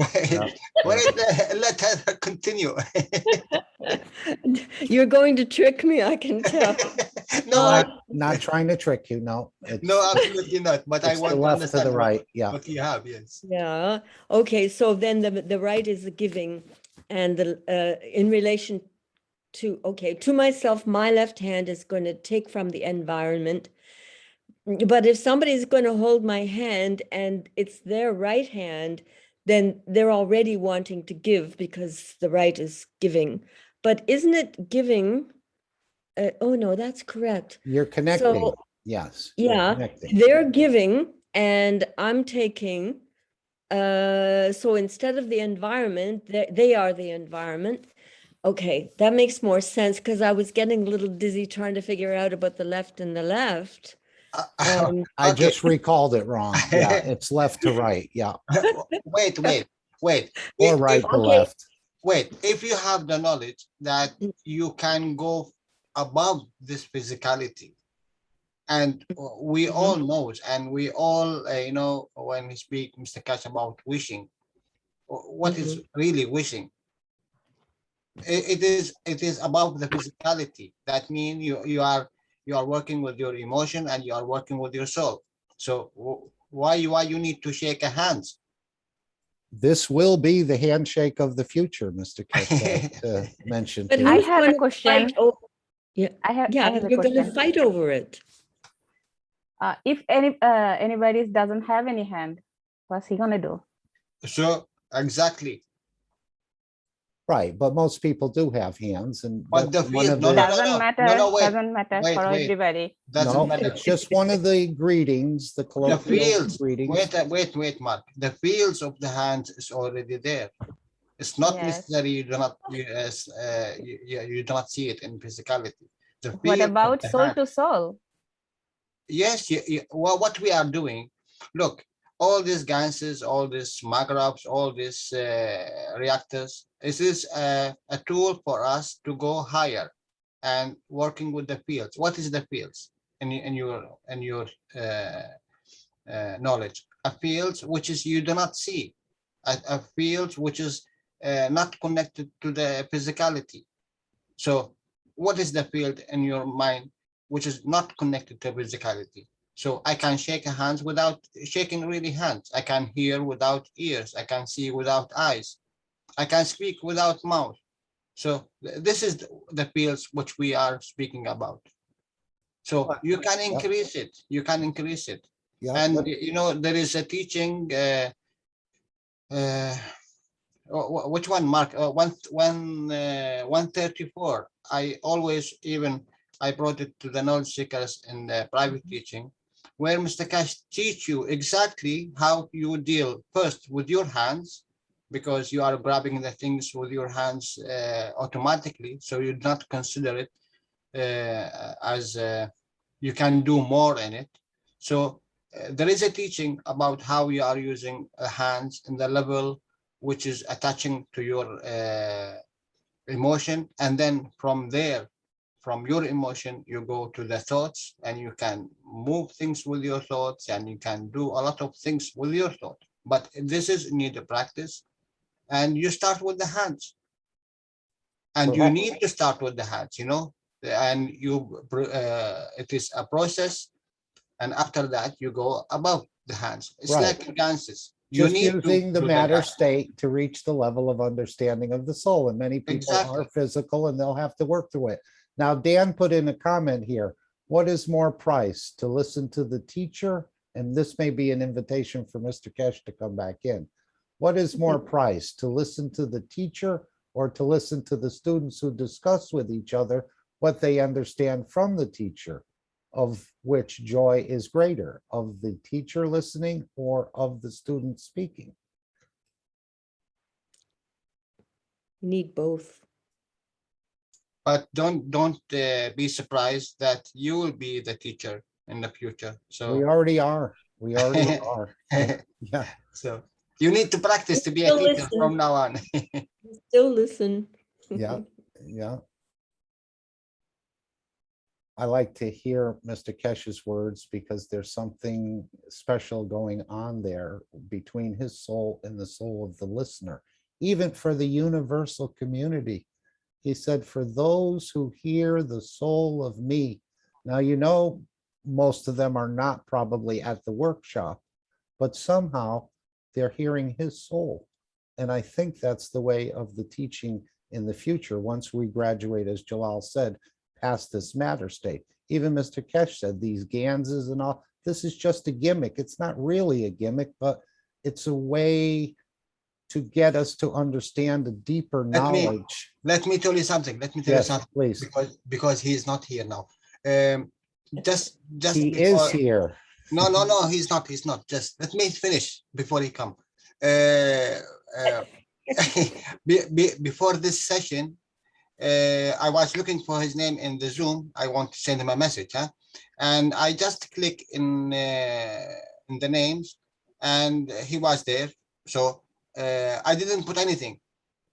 Let her continue. You're going to trick me, I can tell. No, not trying to trick you, no. No, absolutely not. But I It's want the to left to understand the right, yeah. what you have, yes. Yeah, okay, so then the right is the giving and the in relation to, okay, to myself, my left hand is going to take from the environment. But if somebody's going to hold my hand and it's their right hand, then they're already wanting to give because the right is giving. But isn't it giving? Oh, no, that's correct. You're connecting, So, yes. you're yeah, connecting. they're giving and I'm taking. So instead of the environment, they are the environment. Okay, that makes more sense because I was getting a little dizzy trying to figure out about the left and the left. I just recalled it wrong. Yeah, it's left to right. Yeah. Wait. Or right to left. Wait, if you have the knowledge that you can go above this physicality, and we all knows, and we all, when we speak, Mr. Cash, about wishing, what is really wishing? It is above the physicality. That means you are working with your emotion and you are working with your soul. So why you need to shake a hands? This will be the handshake of the future, Mr. Keshe mentioned. But here. I have a question. Yeah, I have a you're going to question. fight over it. If anybody doesn't have any hand, what's he gonna do? So exactly. Right, but most people do have hands, and But the that's one field, of no, the. no, Doesn't matter. wait, Doesn't matter wait, for wait. everybody. Doesn't No, matter. it's just one of the greetings, the The colloquial fields, greetings. wait, Mark. The fields of the hands is already there. It's not Yes. necessary you do not you do not see it in physicality. The What field of about the soul hand. to soul? Yes, well, what we are doing, look, all these ganses, all these magraphs, all these reactors, this is a tool for us to go higher and working with the fields. What is the fields in your knowledge? A field which is you do not see, a field which is not connected to the physicality. So what is the field in your mind which is not connected to physicality? So I can shake hands without shaking really hands. I can hear without ears. I can see without eyes. I can speak without mouth. So this is the fields which we are speaking about. So you can increase it. You can increase it. Yeah, And there is a teaching. Which one, Mark? 134. I always I brought it to the knowledge seekers in the private teaching, where Mr. Cash teach you exactly how you deal first with your hands, because you are grabbing the things with your hands automatically, so you do not consider it as you can do more in it. So there is a teaching about how you are using hands in the level which is attaching to your emotion, and then from there, from your emotion, you go to the thoughts, and you can move things with your thoughts, and you can do a lot of things with your thought. But this is need a practice, and you start with the hands, and you need to start with the hands, and it is a process, and after that you go above the hands. It's Right. like dances. You Just need using the do matter dance. state to reach the level of understanding of the soul. And many people Exactly. are physical and they'll have to work through it. Now, Dan put in a comment here. What is more price, to listen to the teacher? And this may be an invitation for Mr. Kesh to come back in. What is more price, to listen to the teacher or to listen to the students who discuss with each other what they understand from the teacher? Of which joy is greater, of the teacher listening or of the student speaking? You need both. But don't be surprised that you will be the teacher in the future. So We already are. We already are. Yeah. So you need to practice to be a Still teacher listen. from now on. Still listen. Yeah. Yeah. I like to hear Mr. Kesh's words because there's something special going on there between his soul and the soul of the listener, even for the universal community. He said, for those who hear the soul of me. Now, most of them are not probably at the workshop, but somehow they're hearing his soul. And I think that's the way of the teaching in the future, once we graduate, as Jalal said, past this matter state. Even Mr. Kesh said these ganses and all, this is just a gimmick. It's not really a gimmick, but it's a way to get us to understand a deeper knowledge. Let me tell you something. Let me tell you Yes, something. please. Because he is not here now. Just He before, is here. No, he's not. He's not. Just let me finish before he comes. Before this session, I was looking for his name in the Zoom. I want to send him a message, huh? And I just click in the names, and he was there. So I didn't put anything,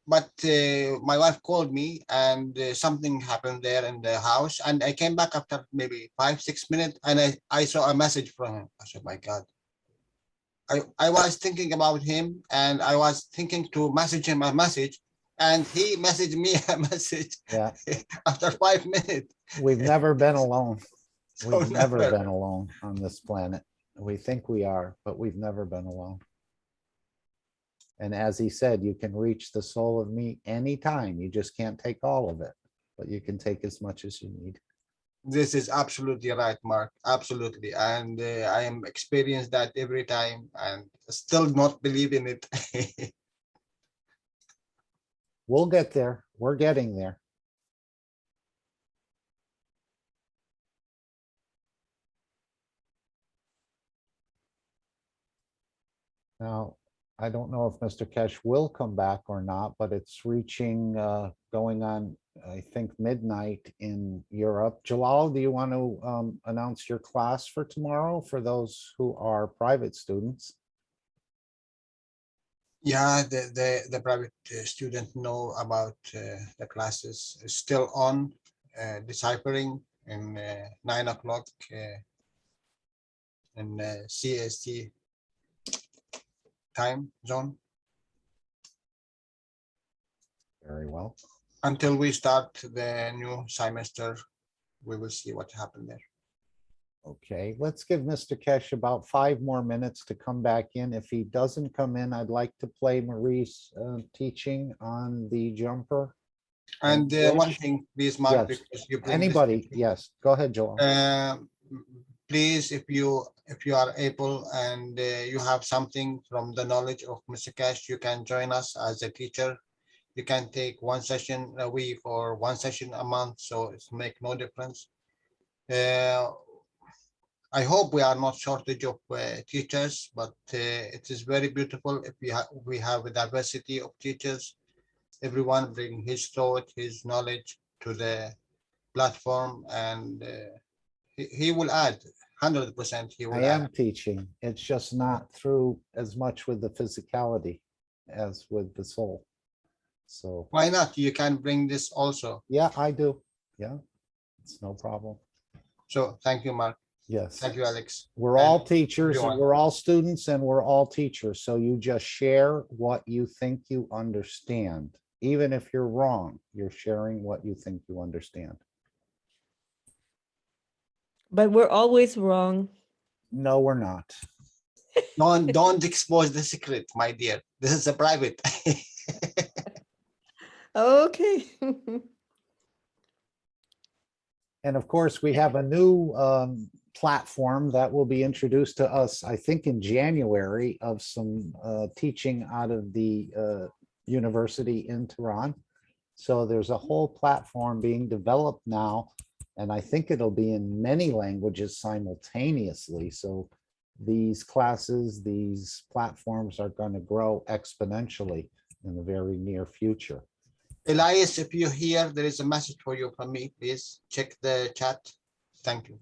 but my wife called me, and something happened there in the house. And I came back after maybe 5-6 minutes, and I saw a message from him. I said, my God. I was thinking about him, and I was thinking to message him a message, and he messaged me a message Yeah, after 5 minutes. we've never been alone. So We've never never. been alone on this planet. We think we are, but we've never been alone. And as he said, you can reach the soul of me anytime. You just can't take all of it, but you can take as much as you need. This is absolutely right, Mark. Absolutely. And I am experienced that every time and still not believe in it. We'll get there. We're getting there. Now, I don't know if Mr. Kesh will come back or not, but it's reaching, going on, I think, midnight in Europe. Jalal, do you want to announce your class for tomorrow for those who are private students? Yeah, the private student know about the classes. It's still on, deciphering in 9 o'clock in CST time zone. Very well. Until we start the new semester, we will see what happened there. Okay, let's give Mr. Kesh about 5 more minutes to come back in. If he doesn't come in, I'd like to play Marie's teaching on the jumper. And one thing, please, Mark, Yes. because you bring Anybody, yes, go ahead, Joel. please, if you are able and you have something from the knowledge of Mr. Cash, you can join us as a teacher. You can take one session a week or one session a month, so it's make no difference. I hope we are not shortage of teachers, but it is very beautiful if we have a diversity of teachers. Everyone bring his thought, his knowledge to the platform, and he will add 100%. He I will add. am teaching. It's just not through as much with the physicality as with the soul. So Why not? You can bring this also. yeah, I do. Yeah, it's no problem. So thank you, Mark. Yes. Thank you, Alex. We're all And teachers, everyone. we're all students, and we're all teachers. So you just share what you think you understand. Even if you're wrong, you're sharing what you think you understand. But we're always wrong. No, we're not. Don't expose the secret, my dear. This is a private. Okay. And of course, we have a new platform that will be introduced to us, I think, in January, of some teaching out of the university in Tehran. So there's a whole platform being developed now, and I think it'll be in many languages simultaneously. So these classes, these platforms are going to grow exponentially in the very near future. Elias, if you hear, there is a message for you from me. Please check the chat. Thank you.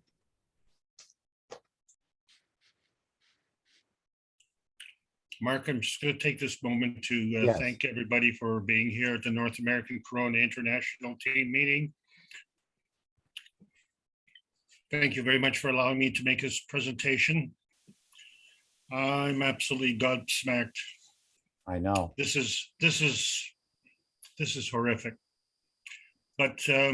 Mark, I'm just going to take this moment to Yes. thank everybody for being here at the North American Corona International Team meeting. Thank you very much for allowing me to make this presentation. I'm absolutely gobsmacked. I know. This is horrific. But there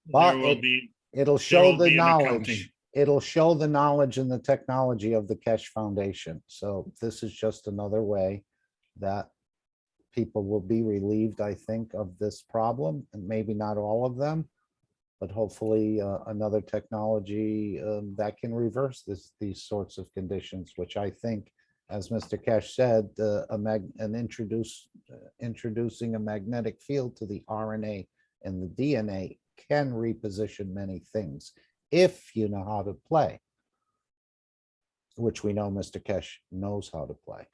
will be. It'll show the knowledge. It'll show the knowledge and the technology of the Kesh Foundation. So this is just another way that people will be relieved, I think, of this problem, and maybe not all of them, but hopefully another technology that can reverse these sorts of conditions, which I think, as Mr. Kesh said, introducing a magnetic field to the RNA and the DNA can reposition many things if you know how to play. which we know Mr. Kesh knows how to play.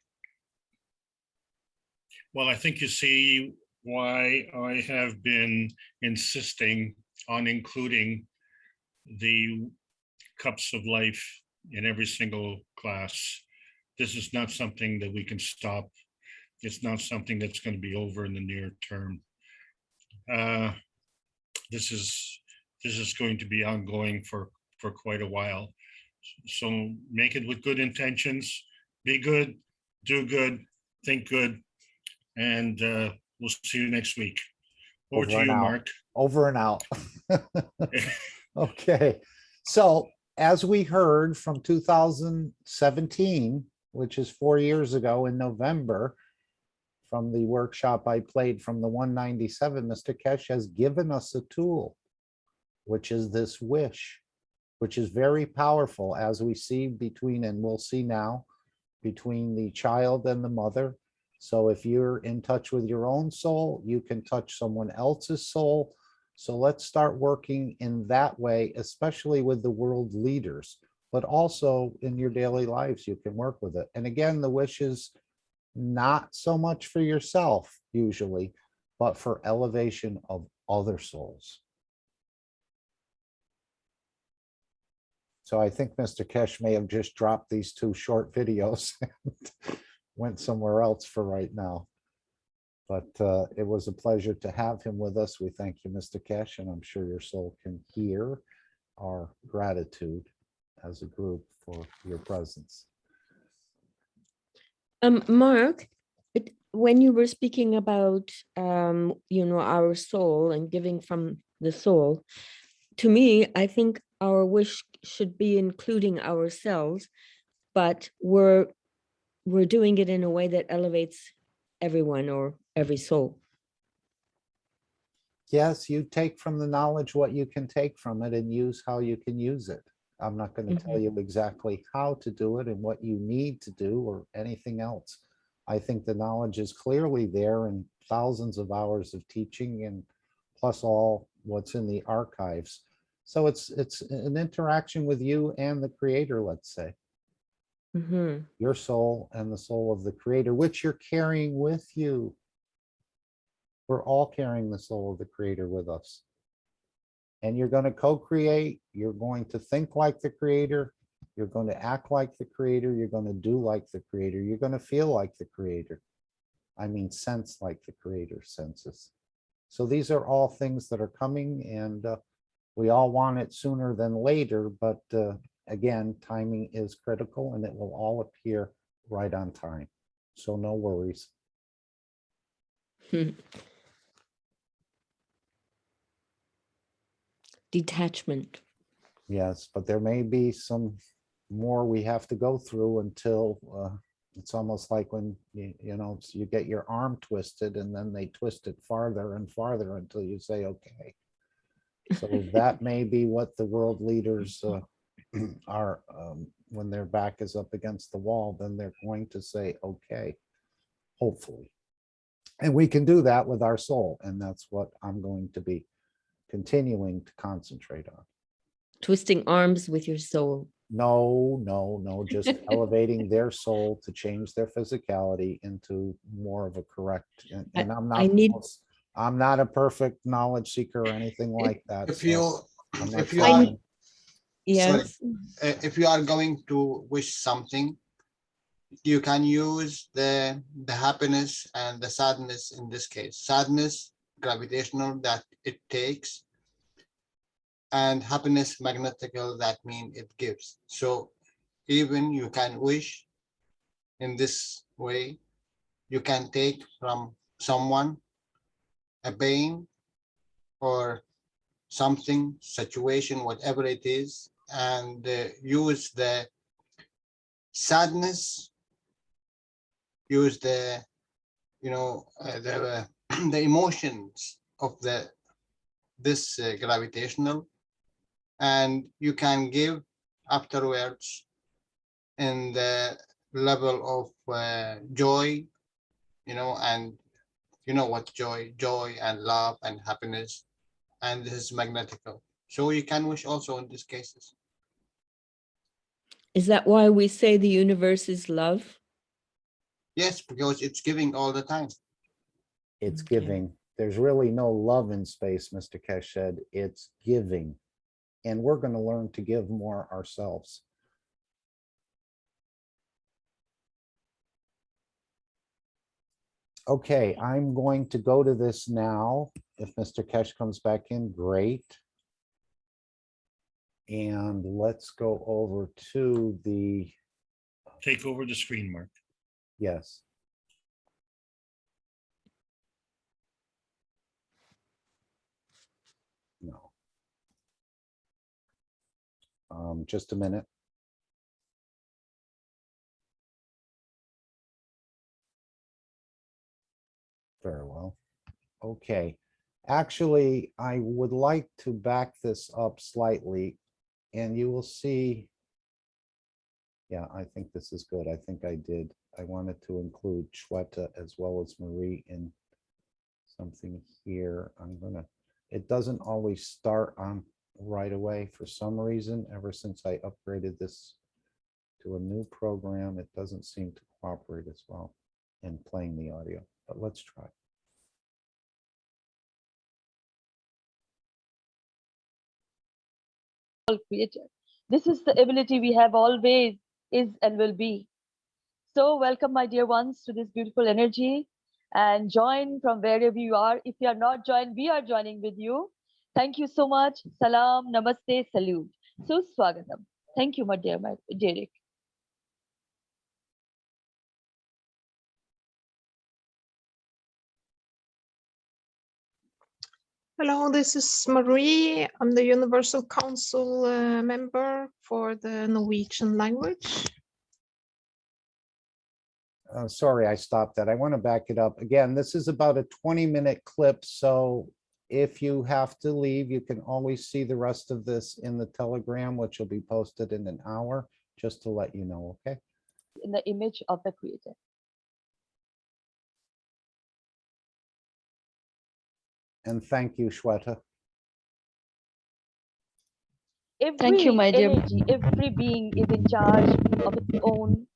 Well, I think you see why I have been insisting on including the cups of life in every single class. This is not something that we can stop. It's not something that's going to be over in the near term. This is going to be ongoing for quite a while. So make it with good intentions, be good, do good, think good, and we'll see you next week. Over to and you, out. Mark. Over and out. Okay, so as we heard from 2017, which is 4 years ago in November, from the workshop I played from the 197, Mr. Kesh has given us a tool, which is this wish, which is very powerful, as we see between, and we'll see now, between the child and the mother. So if you're in touch with your own soul, you can touch someone else's soul. So let's start working in that way, especially with the world leaders, but also in your daily lives, you can work with it. And again, the wish is not so much for yourself usually, but for elevation of other souls. So I think Mr. Kesh may have just dropped these 2 short videos and went somewhere else for right now. But it was a pleasure to have him with us. We thank you, Mr. Kesh, and I'm sure your soul can hear our gratitude as a group for your presence. Mark, when you were speaking about, our soul and giving from the soul, to me, I think our wish should be including ourselves, but we're doing it in a way that elevates everyone or every soul. Yes, you take from the knowledge what you can take from it and use how you can use it. I'm not going to tell you exactly how to do it and what you need to do or anything else. I think the knowledge is clearly there in thousands of hours of teaching and plus all what's in the archives. So it's an interaction with you and the creator, let's say. Your soul and the soul of the creator, which you're carrying with you. We're all carrying the soul of the creator with us. And you're going to co-create, you're going to think like the creator, you're going to act like the creator, you're going to do like the creator, you're going to feel like the creator. I mean, sense like the creator senses. So these are all things that are coming, and we all want it sooner than later, but again, timing is critical and it will all appear right on time. So no worries. Detachment. Yes, but there may be some more we have to go through until it's almost like when you get your arm twisted and then they twist it farther and farther until you say, okay. So that may be what the world leaders are when their back is up against the wall, then they're going to say, okay, hopefully. And we can do that with our soul. And that's what I'm going to be continuing to concentrate on. Twisting arms with your soul. No, just elevating their soul to change their physicality into more of a correct, and I'm not a perfect knowledge seeker or anything like that. If you are going to wish something, you can use the happiness and the sadness in this case. Sadness, gravitational, that it takes, and happiness, magnetical, that means it gives. So even you can wish in this way, you can take from someone a pain or something, situation, whatever it is, and use the sadness, use the the emotions of this gravitational, and you can give afterwards in the level of joy, and what joy and love and happiness, and this is magnetical. So you can wish also in these cases. Is that why we say the universe is love? Yes, because it's giving all the time. It's Okay. giving. There's really no love in space, Mr. Kesh said. It's giving. And we're going to learn to give more ourselves. Okay, I'm going to go to this now. If Mr. Kesh comes back in, great. And let's go over to the, Take over the screen, Mark. yes. No. Just a minute. Very well. Okay. Actually, I would like to back this up slightly, and you will see. Yeah, I think this is good. I think I did. I wanted to include Shweta as well as Marie in something here. I'm gonna, it doesn't always start on right away for some reason. Ever since I upgraded this to a new program, it doesn't seem to cooperate as well in playing the audio, but let's try. Creator. This is the ability we have always, is, and will be. So welcome, my dear ones, to this beautiful energy, and join from wherever you are. If you are not joined, we are joining with you. Thank you so much. Salam, namaste, salute. So swagatam. Thank you, my Derek. Hello, this is Marie. I'm the Universal Council member for the Norwegian language. Sorry, I stopped that. I want to back it up. Again, this is about a 20-minute clip. So if you have to leave, you can always see the rest of this in the Telegram, which will be posted in an hour, just to let you know, okay? In the image of the Creator. And thank you, Shweta. Thank you, my dear. Every being is in charge of its own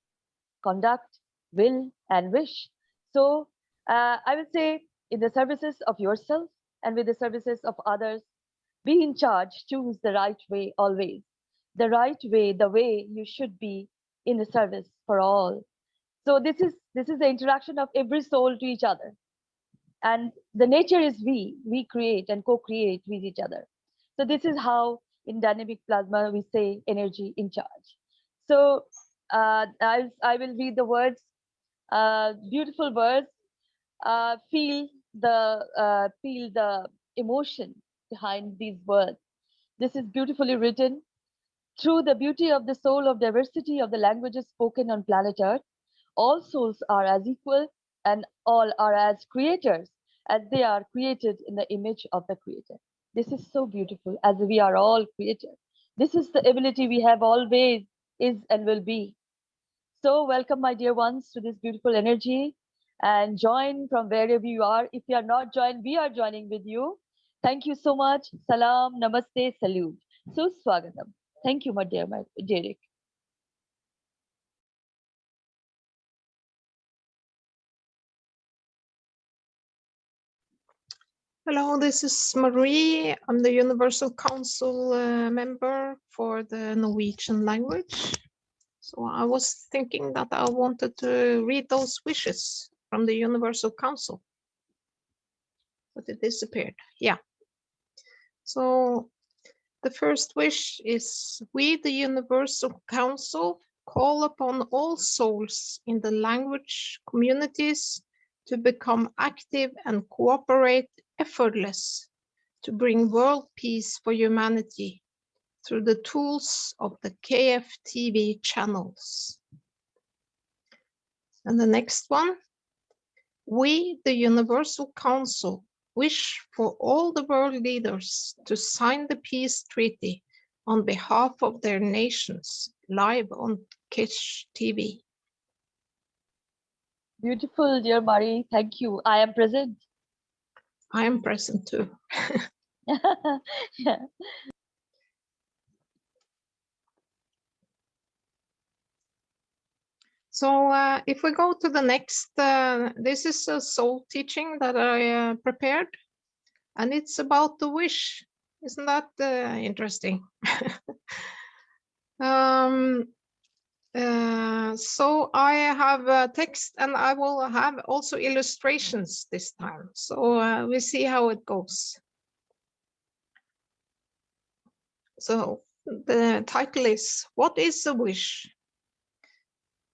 conduct, will, and wish. So I will say, in the services of yourself and with the services of others, be in charge, choose the right way always. The right way, the way you should be in the service for all. So this is the interaction of every soul to each other. And the nature is we create and co-create with each other. So this is how in dynamic plasma we say energy in charge. So I will read the words, beautiful words. Feel the emotion behind these words. This is beautifully written. Through the beauty of the soul of diversity of the languages spoken on planet Earth, all souls are as equal and all are as creators as they are created in the image of the Creator. This is so beautiful, as we are all creators. This is the ability we have always, is, and will be. So welcome, my dear ones, to this beautiful energy, and join from wherever you are. If you are not joined, we are joining with you. Thank you so much. Salam, namaste, salute. So swagatam. Thank you, my Derek. Hello, this is Marie. I'm the Universal Council member for the Norwegian language. So I was thinking that I wanted to read those wishes from the Universal Council, but it disappeared. Yeah. So the first wish is, we, the Universal Council, call upon all souls in the language communities to become active and cooperate effortless to bring world peace for humanity through the tools of the KFTV channels. And the next one, we, the Universal Council, wish for all the world leaders to sign the peace treaty on behalf of their nations, live on Kish TV. Beautiful, dear Marie. Thank you. I am present. I am present too. Yeah. So if we go to the next, this is a soul teaching that I prepared, and it's about the wish. Isn't that interesting? So I have text, and I will have also illustrations this time. So we see how it goes. So the title is, What is a Wish?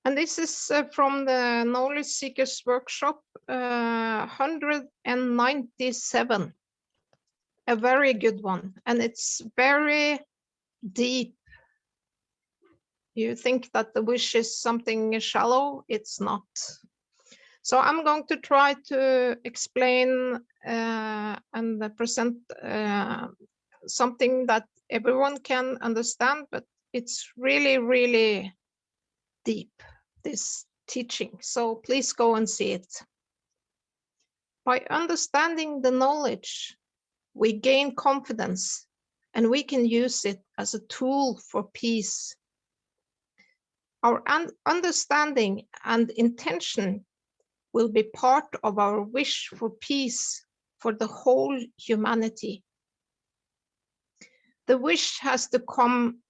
And this is from the Knowledge Seekers Workshop 197. A very good one, and it's very deep. You think that the wish is something shallow, it's not. So I'm going to try to explain and present something that everyone can understand, but it's really, really deep, this teaching. So please go and see it. By understanding the knowledge, we gain confidence, and we can use it as a tool for peace. Our understanding and intention will be part of our wish for peace for the whole humanity. The wish has to come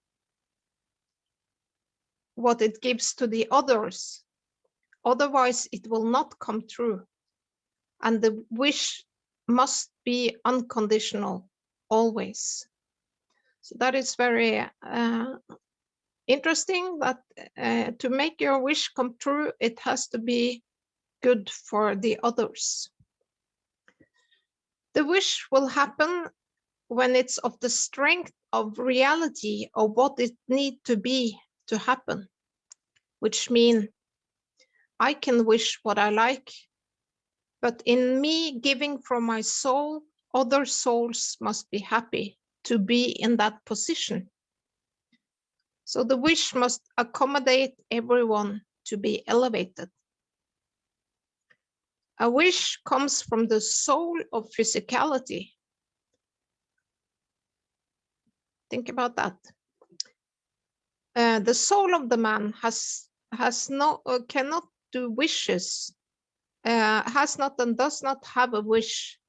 what it gives to the others. Otherwise, it will not come true. And the wish must be unconditional always. So that is very interesting, that to make your wish come true, it has to be good for the others. The wish will happen when it's of the strength of reality of what it needs to be to happen, which means I can wish what I like, but in me giving from my soul, other souls must be happy to be in that position. So the wish must accommodate everyone to be elevated. A wish comes from the soul of physicality. Think about that. The soul of the man cannot do wishes, has not and does not have a wish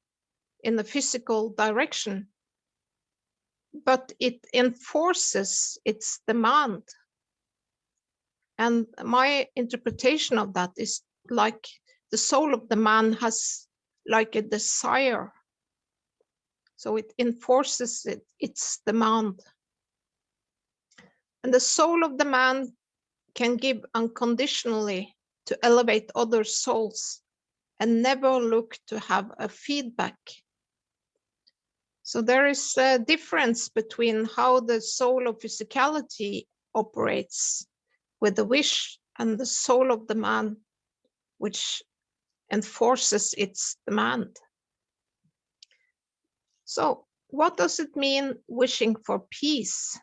in the physical direction, but it enforces its demand. And my interpretation of that is like the soul of the man has like a desire. So it enforces its demand. And the soul of the man can give unconditionally to elevate other souls and never look to have a feedback. So there is a difference between how the soul of physicality operates with the wish and the soul of the man, which enforces its demand. So what does it mean wishing for peace?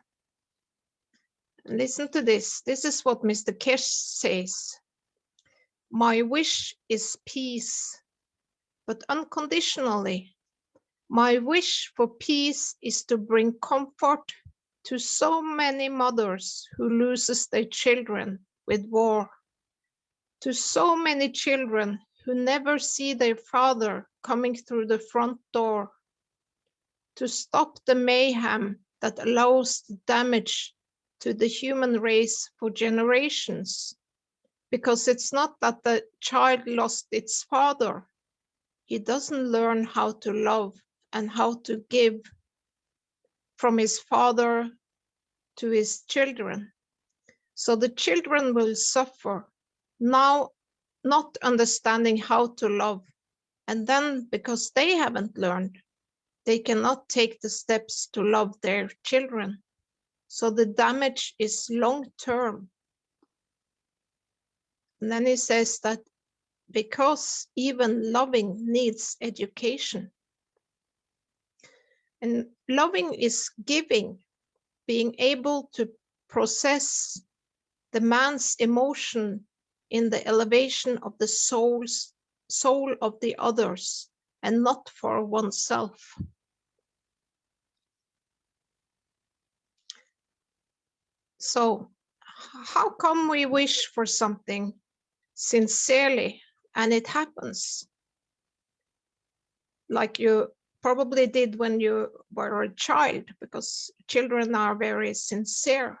Listen to this. This is what Mr. Kesh says. My wish is peace, but unconditionally. My wish for peace is to bring comfort to so many mothers who loses their children with war, to so many children who never see their father coming through the front door, to stop the mayhem that allows the damage to the human race for generations. Because it's not that the child lost its father. He doesn't learn how to love and how to give from his father to his children. So the children will suffer now, not understanding how to love. And then because they haven't learned, they cannot take the steps to love their children. So the damage is long-term. And then he says that because even loving needs education. And loving is giving, being able to process the man's emotion in the elevation of the soul of the others and not for oneself. So how come we wish for something sincerely and it happens? Like you probably did when you were a child, because children are very sincere.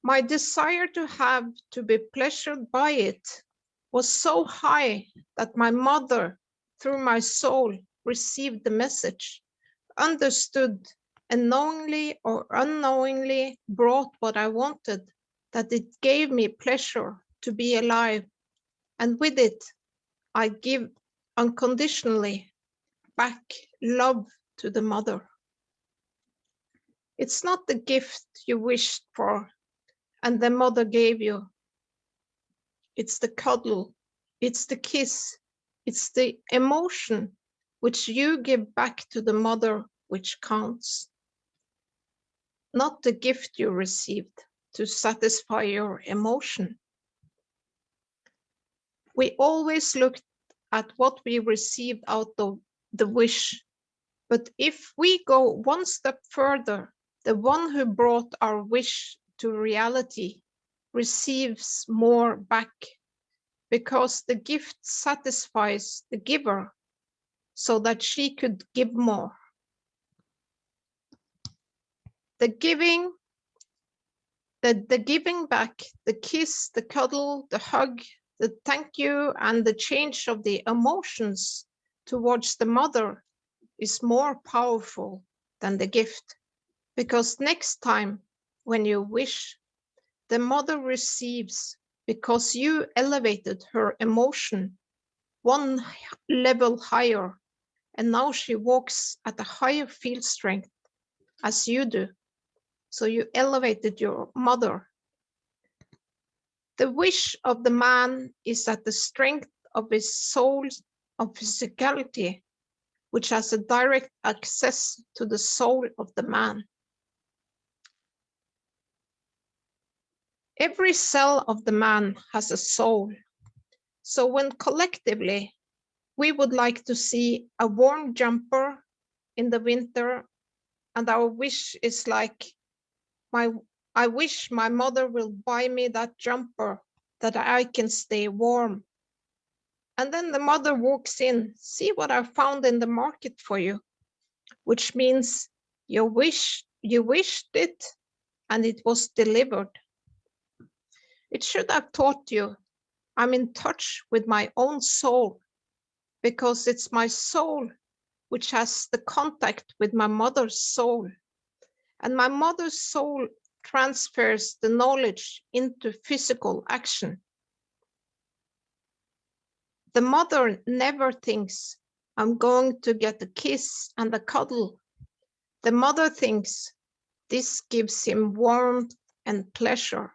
My desire to be pleasured by it was so high that my mother, through my soul, received the message, understood, and knowingly or unknowingly brought what I wanted, that it gave me pleasure to be alive. And with it, I give unconditionally back love to the mother. It's not the gift you wished for and the mother gave you. It's the cuddle, it's the kiss, it's the emotion which you give back to the mother which counts. Not the gift you received to satisfy your emotion. We always look at what we received out of the wish. But if we go one step further, the one who brought our wish to reality receives more back, because the gift satisfies the giver so that she could give more. The giving back, the kiss, the cuddle, the hug, the thank you, and the change of the emotions towards the mother is more powerful than the gift, because next time when you wish, the mother receives because you elevated her emotion one level higher, and now she walks at a higher field strength as you do. So you elevated your mother. The wish of the man is that the strength of his soul, of physicality, which has a direct access to the soul of the man. Every cell of the man has a soul. So when collectively we would like to see a warm jumper in the winter, and our wish is like, I wish my mother will buy me that jumper that I can stay warm. And then the mother walks in, see what I found in the market for you, which means you wished it and it was delivered. It should have taught you I'm in touch with my own soul, because it's my soul which has the contact with my mother's soul. And my mother's soul transfers the knowledge into physical action. The mother never thinks, I'm going to get a kiss and a cuddle. The mother thinks, this gives him warmth and pleasure.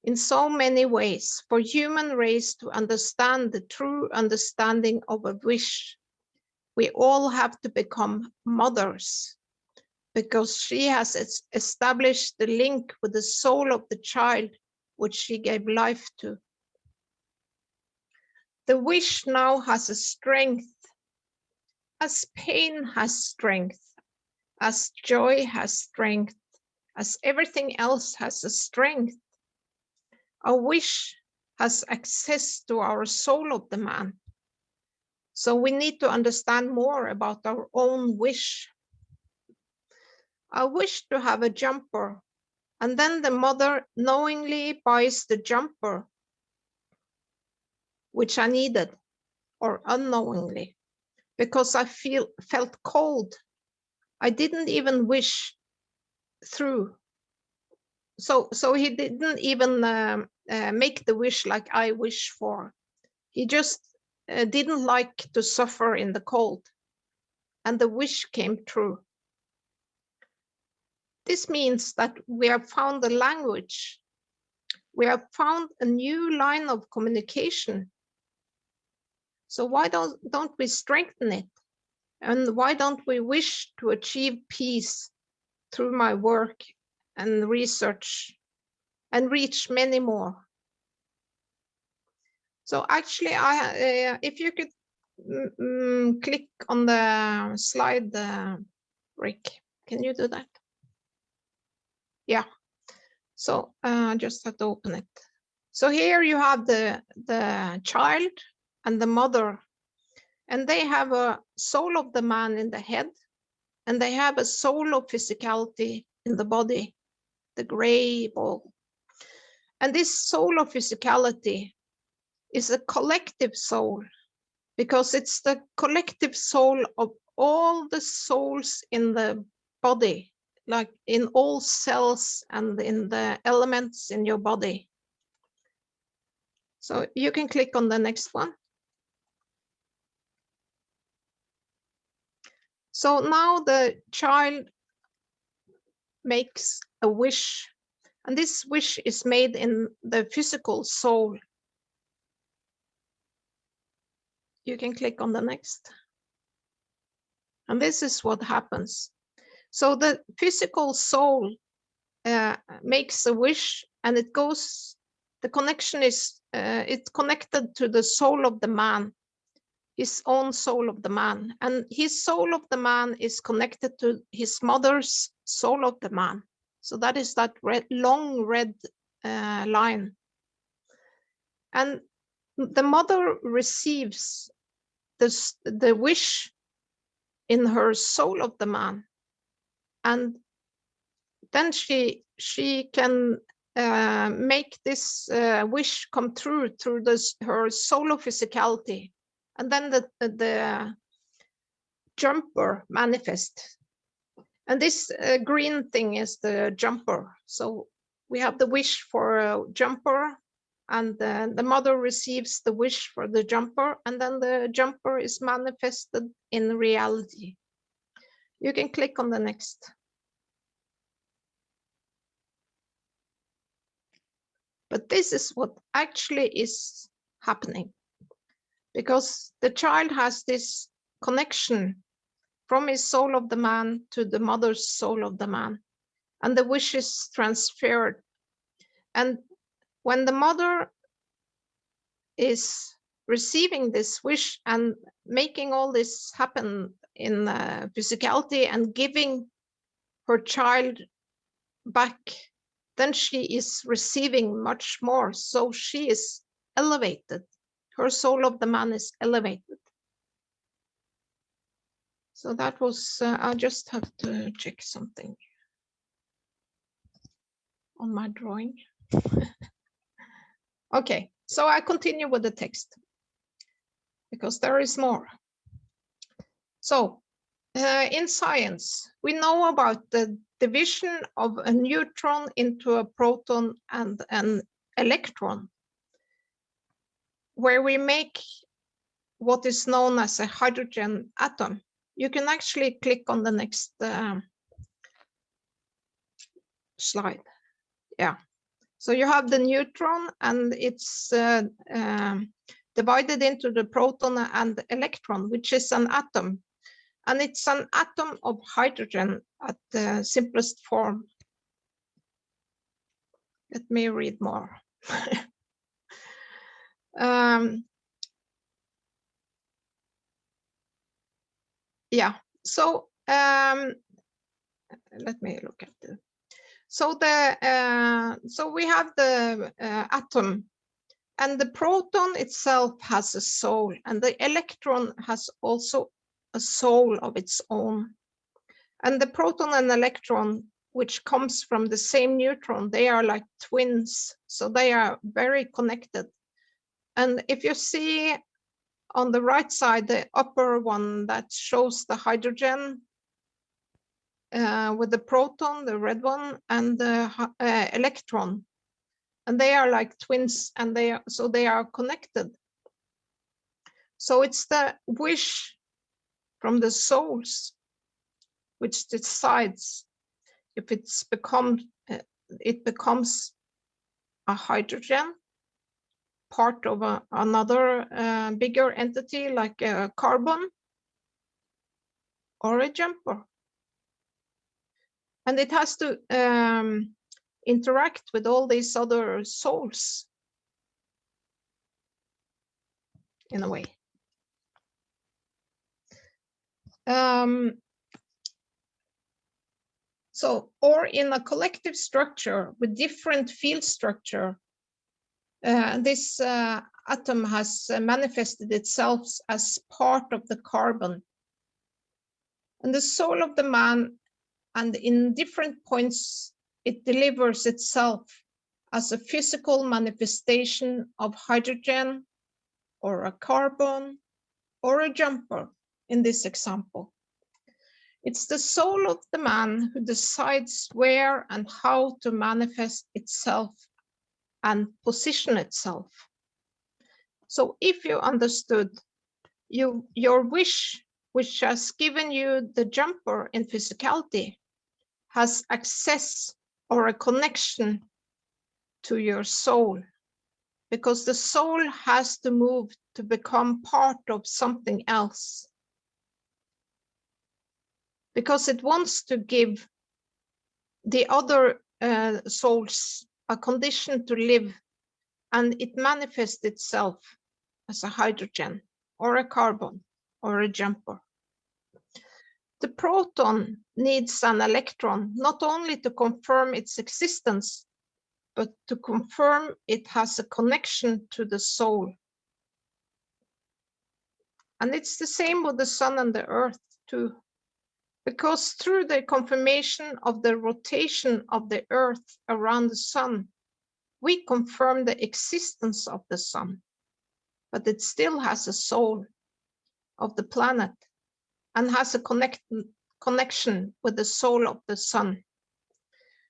In so many ways, for human race to understand the true understanding of a wish, we all have to become mothers, because she has established the link with the soul of the child which she gave life to. The wish now has a strength, as pain has strength, as joy has strength, as everything else has a strength. A wish has access to our soul of the man. So we need to understand more about our own wish. I wish to have a jumper, and then the mother knowingly buys the jumper, which I needed, or unknowingly, because I felt cold. I didn't even wish through. So he didn't even make the wish like I wish for. He just didn't like to suffer in the cold, and the wish came true. This means that we have found a language. We have found a new line of communication. So why don't we strengthen it? And why don't we wish to achieve peace through my work and research and reach many more? So actually, if you could click on the slide, Rick, can you do that? Yeah, So I just have to open it. So here you have the child and the mother, and they have a soul of the man in the head, and they have a soul of physicality in the body, the gray ball. And this soul of physicality is a collective soul, because it's the collective soul of all the souls in the body, like in all cells and in the elements in your body. So you can click on the next one. So now the child makes a wish, and this wish is made in the physical soul. You can click on the next. And this is what happens. So the physical soul makes a wish, and it goes, the connection is, it's connected to the soul of the man, his own soul of the man. And his soul of the man is connected to his mother's soul of the man. So that is that red, long red line. And the mother receives this, the wish in her soul of the man. And then she can make this wish come true through this, her soul of physicality. And then the jumper manifest. And this green thing is the jumper. So we have the wish for a jumper, and the mother receives the wish for the jumper, and then the jumper is manifested in reality. You can click on the next. But this is what actually is happening, because the child has this connection from his soul of the man to the mother's soul of the man, and the wish is transferred. And when the mother is receiving this wish and making all this happen in physicality and giving her child back, then she is receiving much more. So she is elevated. Her soul of the man is elevated. So that was, I just have to check something on my drawing. Okay, so I continue with the text because there is more. So in science, we know about the division of a neutron into a proton and an electron, where we make what is known as a hydrogen atom. You can actually click on the next slide. Yeah. So you have the neutron, and it's divided into the proton and the electron, which is an atom. And it's an atom of hydrogen at the simplest form. Let me read more. Yeah, so let me look at the. So so we have the atom, and the proton itself has a soul, and the electron has also a soul of its own. And the proton and electron, which comes from the same neutron, they are like twins, so they are very connected. And if you see on the right side, the upper one that shows the hydrogen with the proton, the red one, and the electron, and they are like twins, and they are connected. So it's the wish from the souls which decides if it becomes a hydrogen, part of another bigger entity like a carbon, or a jumper. And it has to interact with all these other souls in a way. So, or in a collective structure with different field structure, this atom has manifested itself as part of the carbon. And the soul of the man, and in different points, it delivers itself as a physical manifestation of hydrogen, or a carbon, or a jumper in this example. It's the soul of the man who decides where and how to manifest itself and position itself. So if you understood your wish, which has given you the jumper in physicality, has access or a connection to your soul, because the soul has to move to become part of something else, because it wants to give the other souls a condition to live, and it manifests itself as a hydrogen or a carbon or a jumper. The proton needs an electron not only to confirm its existence, but to confirm it has a connection to the soul. And it's the same with the sun and the earth too, because through the confirmation of the rotation of the earth around the sun, we confirm the existence of the sun, but it still has a soul of the planet and has a connection with the soul of the sun.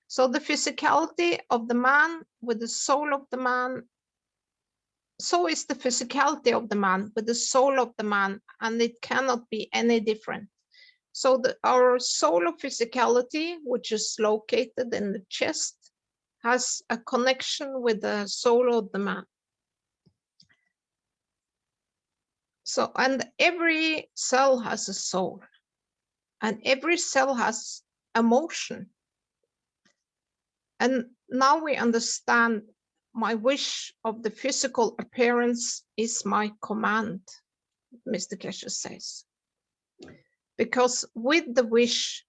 So the physicality of the man with the soul of the man, so is the physicality of the man with the soul of the man, and it cannot be any different. So our soul of physicality, which is located in the chest, has a connection with the soul of the man. So, and every cell has a soul, and every cell has emotion. And now we understand my wish of the physical appearance is my command, Mr. Keshe says. Because with the wish,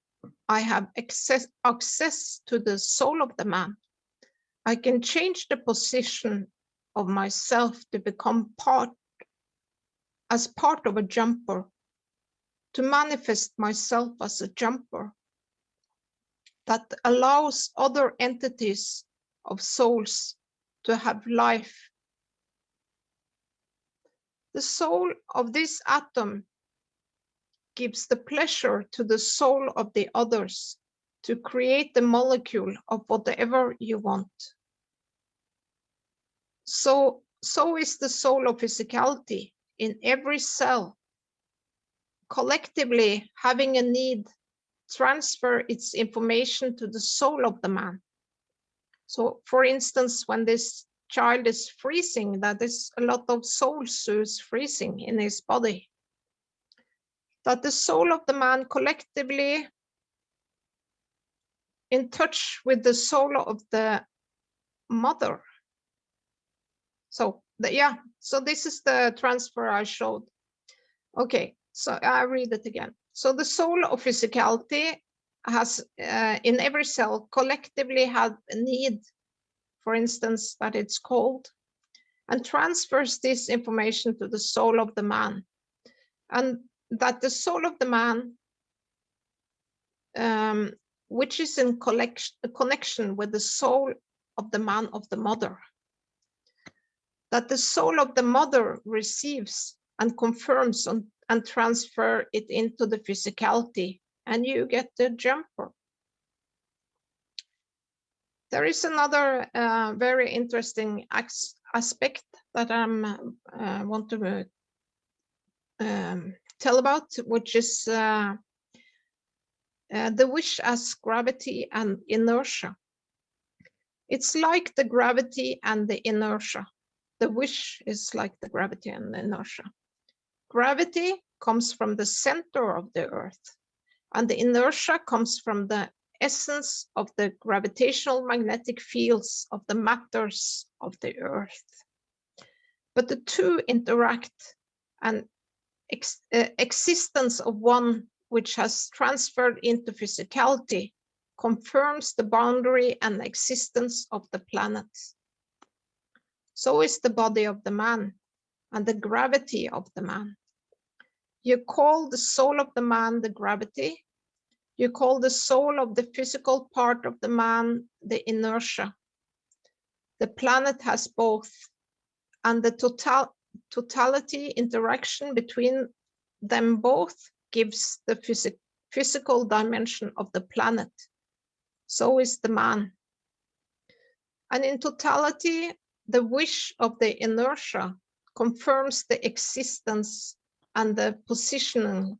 I have access to the soul of the man. I can change the position of myself to become part of a jumper, to manifest myself as a jumper that allows other entities of souls to have life. The soul of this atom gives the pleasure to the soul of the others to create the molecule of whatever you want. So is the soul of physicality in every cell, collectively having a need, transfer its information to the soul of the man. So for instance, when this child is freezing, that is a lot of souls who is freezing in his body. That the soul of the man collectively in touch with the soul of the mother. So so this is the transfer I showed. Okay, so I read it again. So the soul of physicality has in every cell collectively had a need, for instance, that it's cold, and transfers this information to the soul of the man. And that the soul of the man, which is in connection with the soul of the man of the mother, that the soul of the mother receives and confirms and transfer it into the physicality, and you get the jumper. There is another very interesting aspect that I want to tell about, which is the wish as gravity and inertia. It's like the gravity and the inertia. The wish is like the gravity and the inertia. Gravity comes from the center of the earth, and the inertia comes from the essence of the gravitational magnetic fields of the matters of the earth. But the two interact, and existence of one which has transferred into physicality confirms the boundary and existence of the planet. So is the body of the man and the gravity of the man. You call the soul of the man the gravity. You call the soul of the physical part of the man the inertia. The planet has both, and the totality interaction between them both gives the physical dimension of the planet. So is the man. And in totality, the wish of the inertia confirms the existence and the positioning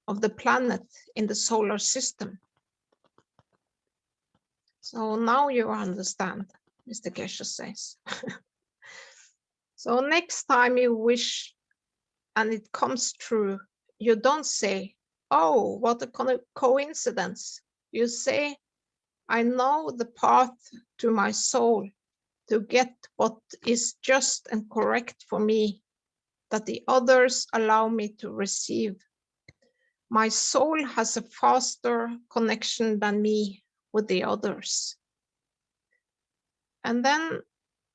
of the planet in the solar system. So now you understand, Mr. Geshe says. So next time you wish and it comes true, you don't say, oh, what a coincidence. You say, I know the path to my soul to get what is just and correct for me, that the others allow me to receive. My soul has a faster connection than me with the others. And then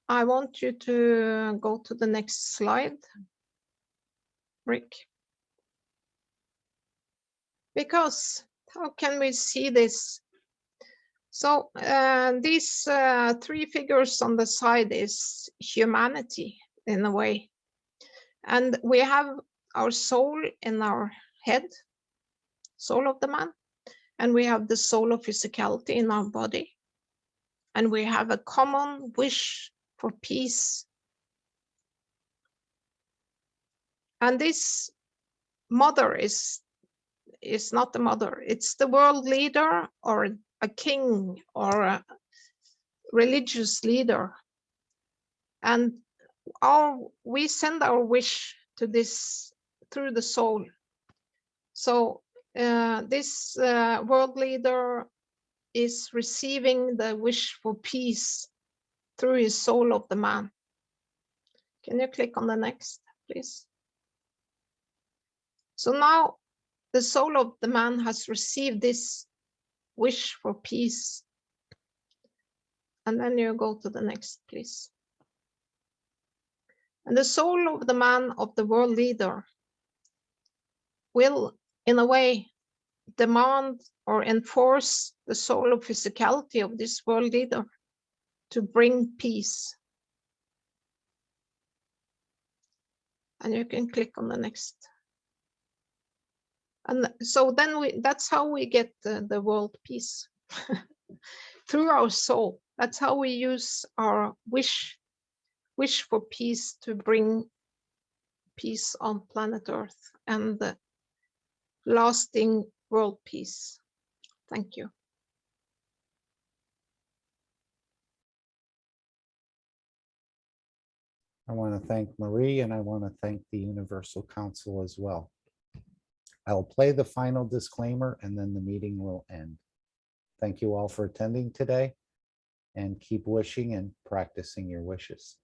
I want you to go to the next slide, Rick. Because how can we see this? So these three figures on the side is humanity in a way. And we have our soul in our head, soul of the man, and we have the soul of physicality in our body. And we have a common wish for peace. And this mother is not the mother, it's the world leader or a king or a religious leader. And we send our wish to this through the soul. So this world leader is receiving the wish for peace through his soul of the man. Can you click on the next, please? So now the soul of the man has received this wish for peace. And then you go to the next, please. And the soul of the man of the world leader will, in a way, demand or enforce the soul of physicality of this world leader to bring peace. And you can click on the next. And so then that's how we get the world peace. Through our soul. That's how we use our wish for peace to bring peace on planet Earth and the lasting world peace. Thank you. I want to thank Marie and I want to thank the Universal Council as well. I'll play the final disclaimer and then the meeting will end. Thank you all for attending today and keep wishing and practicing your wishes.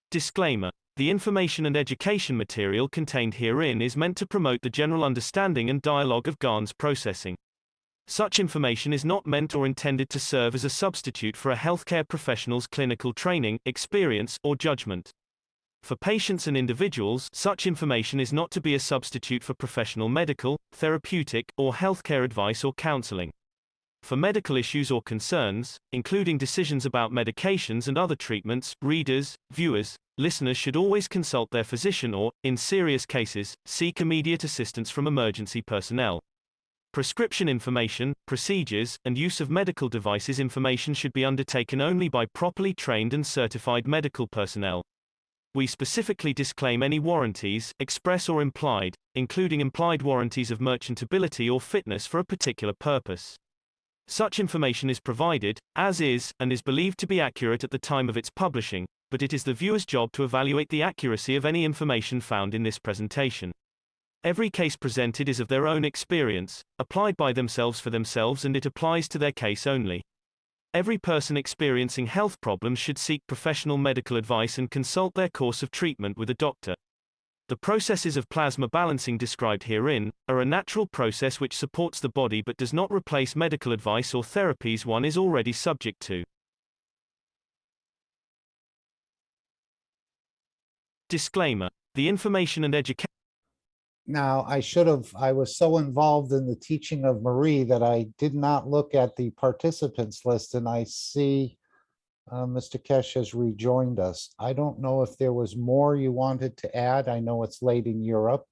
Disclaimer. The information and education material contained herein is meant to promote the general understanding and dialogue of GANs processing. Such information is not meant or intended to serve as a substitute for a healthcare professional's clinical training, experience, or judgment. For patients and individuals, such information is not to be a substitute for professional medical, therapeutic, or healthcare advice or counseling. For medical issues or concerns, including decisions about medications and other treatments, readers, viewers, listeners should always consult their physician or, in serious cases, seek immediate assistance from emergency personnel. Prescription information, procedures, and use of medical devices information should be undertaken only by properly trained and certified medical personnel. We specifically disclaim any warranties, express or implied, including implied warranties of merchantability or fitness for a particular purpose. Such information is provided, as is, and is believed to be accurate at the time of its publishing, but it is the viewer's job to evaluate the accuracy of any information found in this presentation. Every case presented is of their own experience, applied by themselves for themselves, and it applies to their case only. Every person experiencing health problems should seek professional medical advice and consult their course of treatment with a doctor. The processes of plasma balancing described herein are a natural process which supports the body but does not replace medical advice or therapies one is already subject to. Disclaimer: the information and education. Now, I was so involved in the teaching of Marie that I did not look at the participants list, and I see Mr. Kesh has rejoined us. I don't know if there was more you wanted to add. I know it's late in Europe,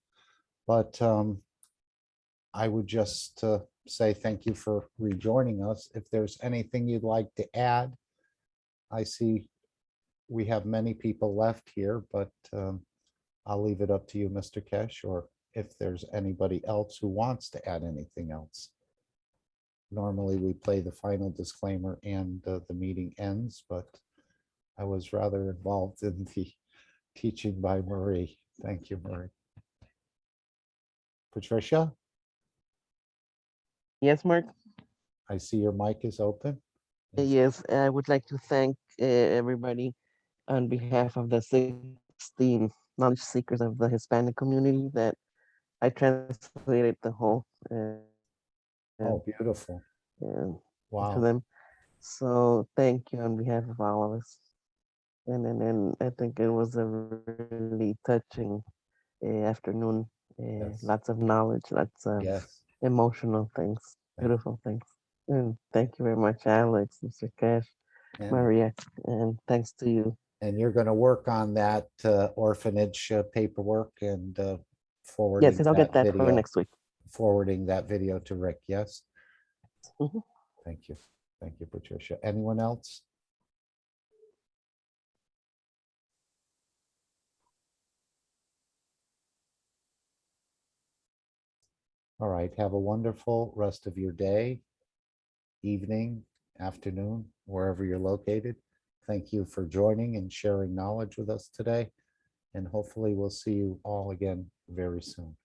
but I would just say thank you for rejoining us. If there's anything you'd like to add, I see we have many people left here, but I'll leave it up to you, Mr. Kesh, or if there's anybody else who wants to add anything else. Normally, we play the final disclaimer and the meeting ends, but I was rather involved in the teaching by Marie. Thank you, Marie. Patricia? Yes, Mark? I see your mic is open. Yes, I would like to thank everybody on behalf of the 16 knowledge seekers of the Hispanic community that I translated the whole Oh, beautiful. to Wow. them. So thank you on behalf of all of us. And I think it was a really touching afternoon. Yes. Lots of knowledge, lots of Yes. emotional things, beautiful things. And thank you very much, Alex, Mr. Cash, And- Maria, and thanks to you. And you're going to work on that orphanage paperwork and forwarding Yes, I'll get that for video, next week. forwarding that video to Rick. Yes. Mhm. Thank you. Thank you, Patricia. Anyone else? All right. Have a wonderful rest of your day, evening, afternoon, wherever you're located. Thank you for joining and sharing knowledge with us today. And hopefully we'll see you all again very soon.